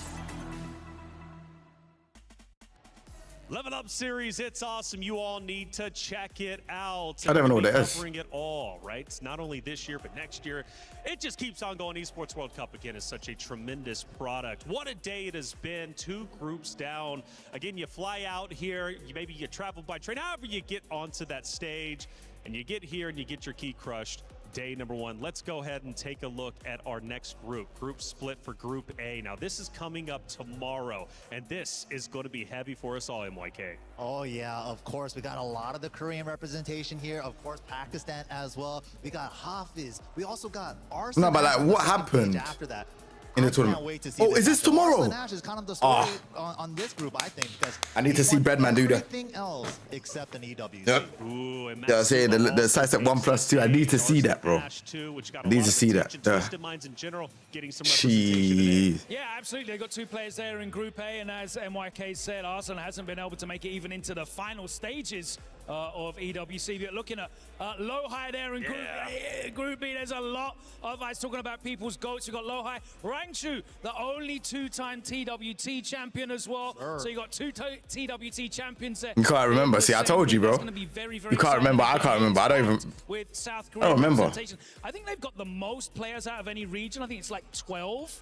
Level Up series, it's awesome. You all need to check it out. I don't even know what that We're is. covering it all, right? It's not only this year, but next year. It just keeps on going. Esports World Cup, again, is such a tremendous product. What a day it has been. 2 groups down. Again, you fly out here. Maybe you travel by train. However you get onto that stage, and you get here and you get your key crushed. Day number 1. Let's go ahead and take a look at our next group split for Group A. Now, this is coming up tomorrow, and this is going to be heavy for us all, MYK. Oh, yeah, of course. We got a lot of the Korean representation here. Of course, Pakistan as well. We got Hafiz. We also got Arsenal. No, but like, what happened after that? in the Can't tournament? wait to see Oh, is this tomorrow? Arsenal Nash is kind of the story on this group, I think, because I need to see Breadman do that. everything else except an EWC. Yep. Yeah, I was saying the sidestep 1+2. I need to see that, bro. I need to see that. Jeez. Yeah, absolutely. They've got 2 players there in Group A, and as MYK said, Arsenal hasn't been able to make it even into the final stages of EWC. But looking at Lohai there in Group B, there's a lot of eyes talking about people's goats. You've got Lohai, Rangchu, the only 2-time TWT champion as well. So you got 2 TWT champions there. You can't remember. See, I told you, bro. You can't remember. I can't remember. I don't even. With South I don't remember. I think they've got the most players out of any region. I think it's like 12.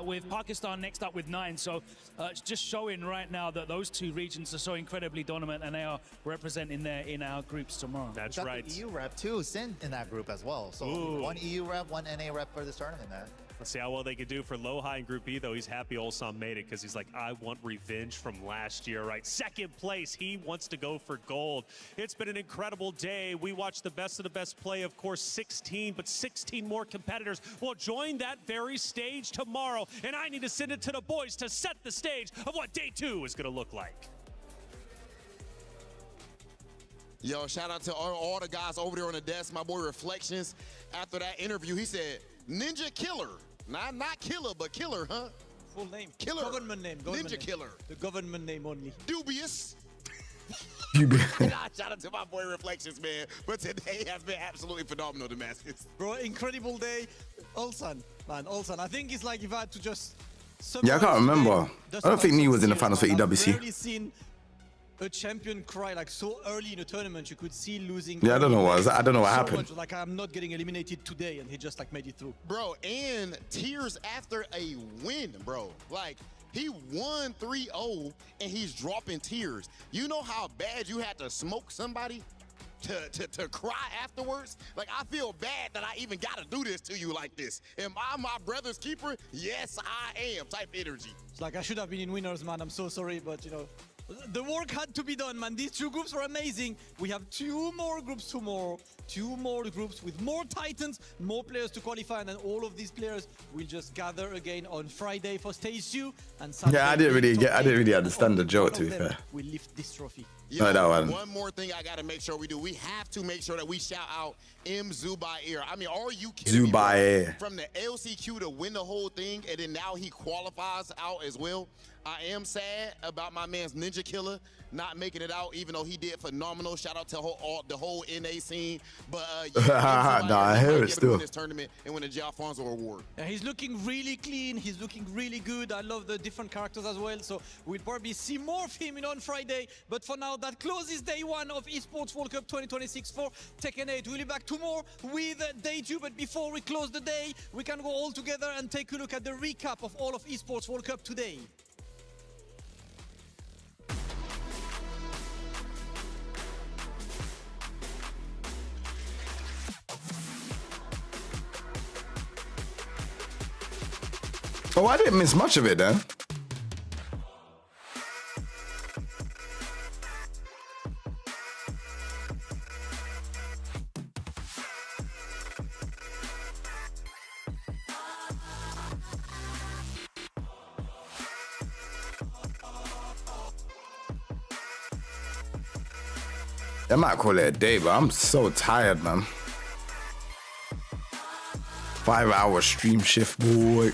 With Pakistan next up with 9. So it's just showing right now that those 2 regions are so incredibly dominant, and they are representing there in our groups tomorrow. That's Got right. The EU rep too, Sin in that group as well. So 1 EU rep, 1 NA rep for this tournament, man. Let's see how well they can do for Lohai in Group B, though. He's happy Ulsan made it because he's like, I want revenge from last year, right? 2nd place. He wants to go for gold. It's been an incredible day. We watched the best of the best play, of course, 16, but 16 more competitors will join that very stage tomorrow. And I need to send it to the boys to set the stage of what day 2 is going to look like. Yo, shout out to all the guys over there on the desk. My boy Reflections, after that interview, he said, Ninja Killer. Not killer, but killer, huh? Full name. Killer. Government name. Ninja name. Killer. The government name only. Dubious. Shout out to my boy Reflections, man. But today has been absolutely phenomenal, Damascus. Bro, incredible day. Ulsan, man, Ulsan. I think it's like if I had to just... Yeah, I can't remember. I don't think Nee was in the finals for I've EWC. rarely seen a champion cry like so early in a tournament. You could see losing. Yeah, I don't know what. I don't know what so happened. much, like I'm not getting eliminated today, and he just like made it through. Bro, and tears after a win, bro. Like, he won 3-0, and he's dropping tears. You know how bad you had to smoke somebody to cry afterwards? Like, I feel bad that I even got to do this to you like this. Am I my brother's keeper? Yes, I am. Type energy. It's like I should have been in winners, man. I'm so sorry, but you know, the work had to be done, man. These 2 groups were amazing. We have 2 more groups tomorrow. 2 more groups with more Titans, more players to qualify, and then all of these players will just gather again on Friday for stage 2 and Saturday. Yeah, I didn't really understand the joke, to be fair. We lift this trophy. Yo, No, that one. One more thing I got to make sure we do. We have to make sure that we shout out M. Zubair. I mean, are you kidding me, bro? Zubair. From the LCQ to win the whole thing, and then now he qualifies out as well. I am sad about my man's Ninja Killer not making it out, even though he did phenomenal. Shout out to the whole NA scene. But Nah, I hear it still. Win this tournament and win the J. Alfonso Award. Yeah, he's looking really clean. He's looking really good. I love the different characters as well. So we'll probably see more of him on Friday. But for now, that closes day one of Esports World Cup 2026 for Tekken 8. We'll be back tomorrow with day 2. But before we close the day, we can go all together and take a look at the recap of all of Esports World Cup today. Oh, I didn't miss much of it then. I might call it a day, but I'm so tired, man. 5-hour stream shift, boy.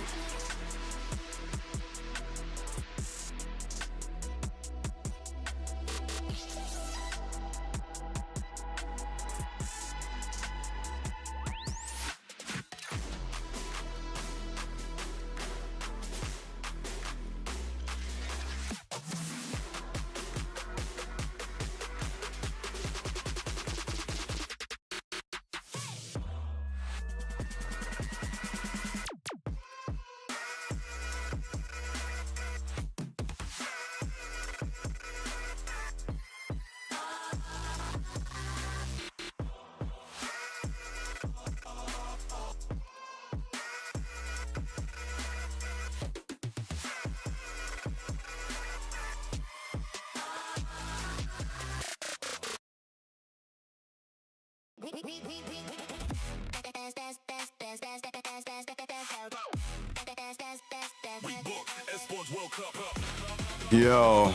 Yo.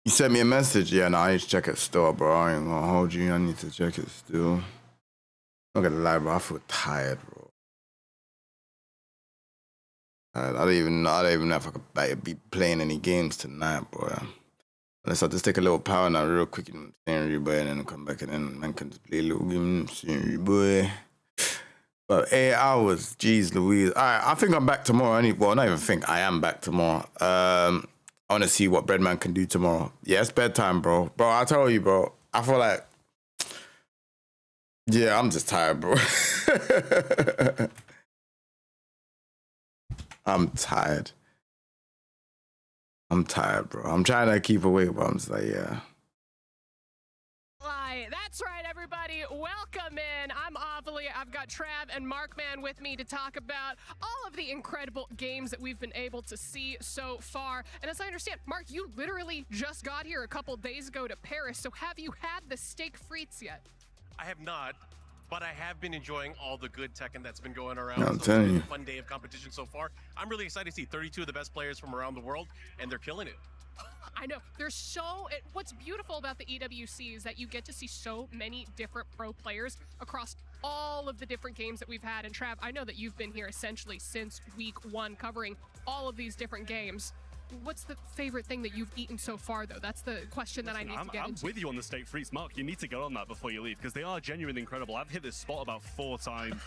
You sent me a message? Yeah, no, I need to check it still, bro. I ain't gonna hold you. I need to check it still. I'm not gonna lie, bro. I feel tired, bro. I don't even know if I could be playing any games tonight, bro. Unless I just take a little power nap real quick and boy, and then come back and then man can just play a little game, boy. But 8 hours, jeez Louise. Alright, I think I'm back tomorrow. Well, not even think, I am back tomorrow. I want to see what Breadman can do tomorrow. Yeah, it's bedtime, bro. Bro, I tell you, bro. I feel like, yeah, I'm just tired, bro. I'm tired. I'm tired, bro. I'm trying to keep awake, but I'm just like, yeah. That's right, everybody. Welcome in. I'm Avali. I've got Trav and Markman with me to talk about all of the incredible games that we've been able to see so far. And as I understand, Mark, you literally just got here a couple days ago to Paris. So have you had the steak frites yet? I have not, but I have been enjoying all the good Tekken that's been going around. I'm telling you. It's been a fun day of competition so far. I'm really excited to see 32 of the best players from around the world, and they're killing it. I know. What's beautiful about the EWC is that you get to see so many different pro players across all of the different games that we've had. And Trav, I know that you've been here essentially since week 1 covering all of these different games. What's the favorite thing that you've eaten so far, though? That's the question that I need to get into. I'm with you on the steak frites, Mark. You need to go on that before you leave, because they are genuinely incredible. I've hit this spot about 4 times.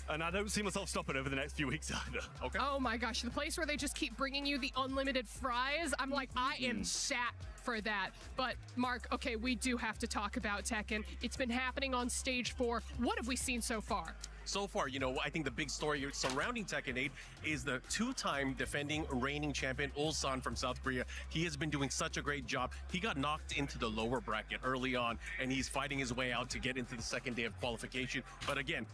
And I don't see myself stopping over the next few weeks either. Okay. Oh my gosh, the place where they just keep bringing you the unlimited fries. I'm like, I am sat for that. But Mark, okay, we do have to talk about Tekken. It's been happening on stage 4. What have we seen so far? So far, you know, I think the big story surrounding Tekken 8 is the 2-time defending reigning champion Ulsan from South Korea. He has been doing such a great job. He got knocked into the lower bracket early on, and he's fighting his way out to get into the second day of qualification. But again,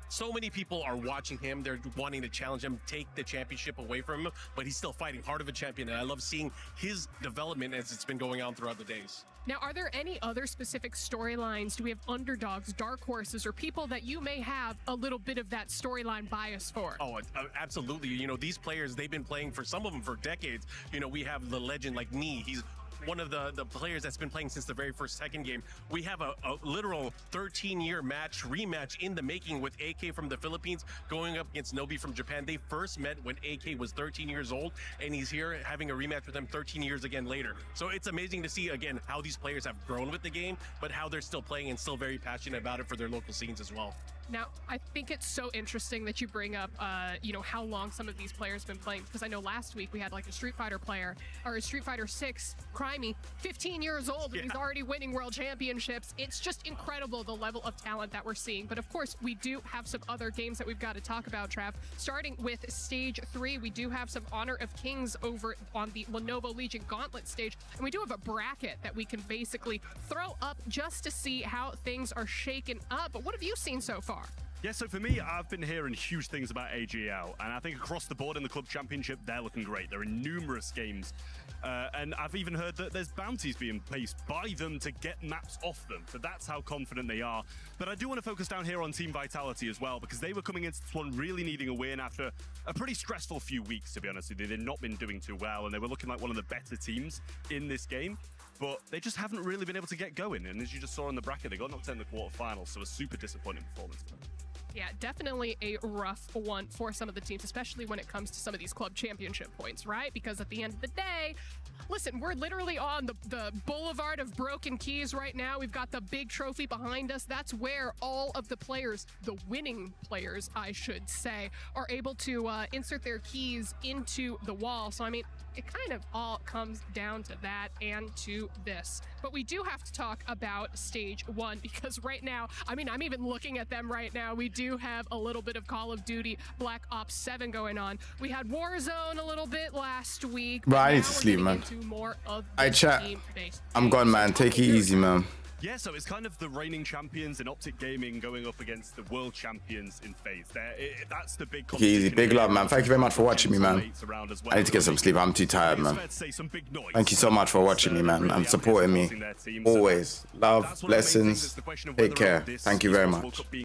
so many people are watching him. They're wanting to challenge him, take the championship away from him, but he's still fighting hard of a champion. And I love seeing his development as it's been going on throughout the days. Now, are there any other specific storylines? Do we have underdogs, dark horses, or people that you may have a little bit of that storyline bias for? Oh, absolutely. You know, these players, they've been playing for some of them for decades. You know, we have the legend like Nee. He's one of the players that's been playing since the very first Tekken game. We have a literal 13-year rematch in the making with AK from the Philippines going up against Nobi from Japan. They first met when AK was 13 years old, and he's here having a rematch with them 13 years again later. So it's amazing to see, again, how these players have grown with the game, but how they're still playing and still very passionate about it for their local scenes as well. Now, I think it's so interesting that you bring up, you know, how long some of these players have been playing, because I know last week we had like a Street Fighter player, or a Street Fighter 6, Crimey, 15 years old, and he's already winning world championships. It's just incredible the level of talent that we're seeing. But of course, we do have some other games that we've got to talk about, Trav. Starting with Stage 3, we do have some Honor of Kings over on the Lenovo Legion Gauntlet stage, and we do have a bracket that we can basically throw up just to see how things are shaken up. But what have you seen so far? Yeah, so for me, I've been hearing huge things about AGL, and I think across the board in the Club Championship, they're looking great. They're in numerous games, and I've even heard that there's bounties being placed by them to get maps off them, so that's how confident they are. But I do want to focus down here on Team Vitality as well, because they were coming into this one really needing a win after a pretty stressful few weeks, to be honest with you. They've not been doing too well, and they were looking like one of the better teams in this game. But they just haven't really been able to get going, and as you just saw in the bracket, they got knocked out in the quarterfinals, so a super disappointing performance for them. Yeah, definitely a rough one for some of the teams, especially when it comes to some of these club championship points, right? Because at the end of the day, listen, we're literally on the boulevard of broken keys right now. We've got the big trophy behind us. That's where all of the players, the winning players, I should say, are able to insert their keys into the wall. So, I mean, it kind of all comes down to that and to this. But we do have to talk about Stage 1, because right now, I mean, I'm even looking at them right now. We do have a little bit of Call of Duty Black Ops 7 going on. We had Warzone a little bit last week. Bro, I need to sleep, man. I chat. I'm gone, man. Take it easy, man. Yeah, so it's kind of the reigning champions in Optic Gaming going up against the world champions in FaZe. That's the big Take it easy. Big love, man. Thank you very much for watching me, man. I need to get some sleep. I'm too tired, man. Thank you so much for watching me, man, and supporting me. Always. Love, blessings. Take care. Thank you very much.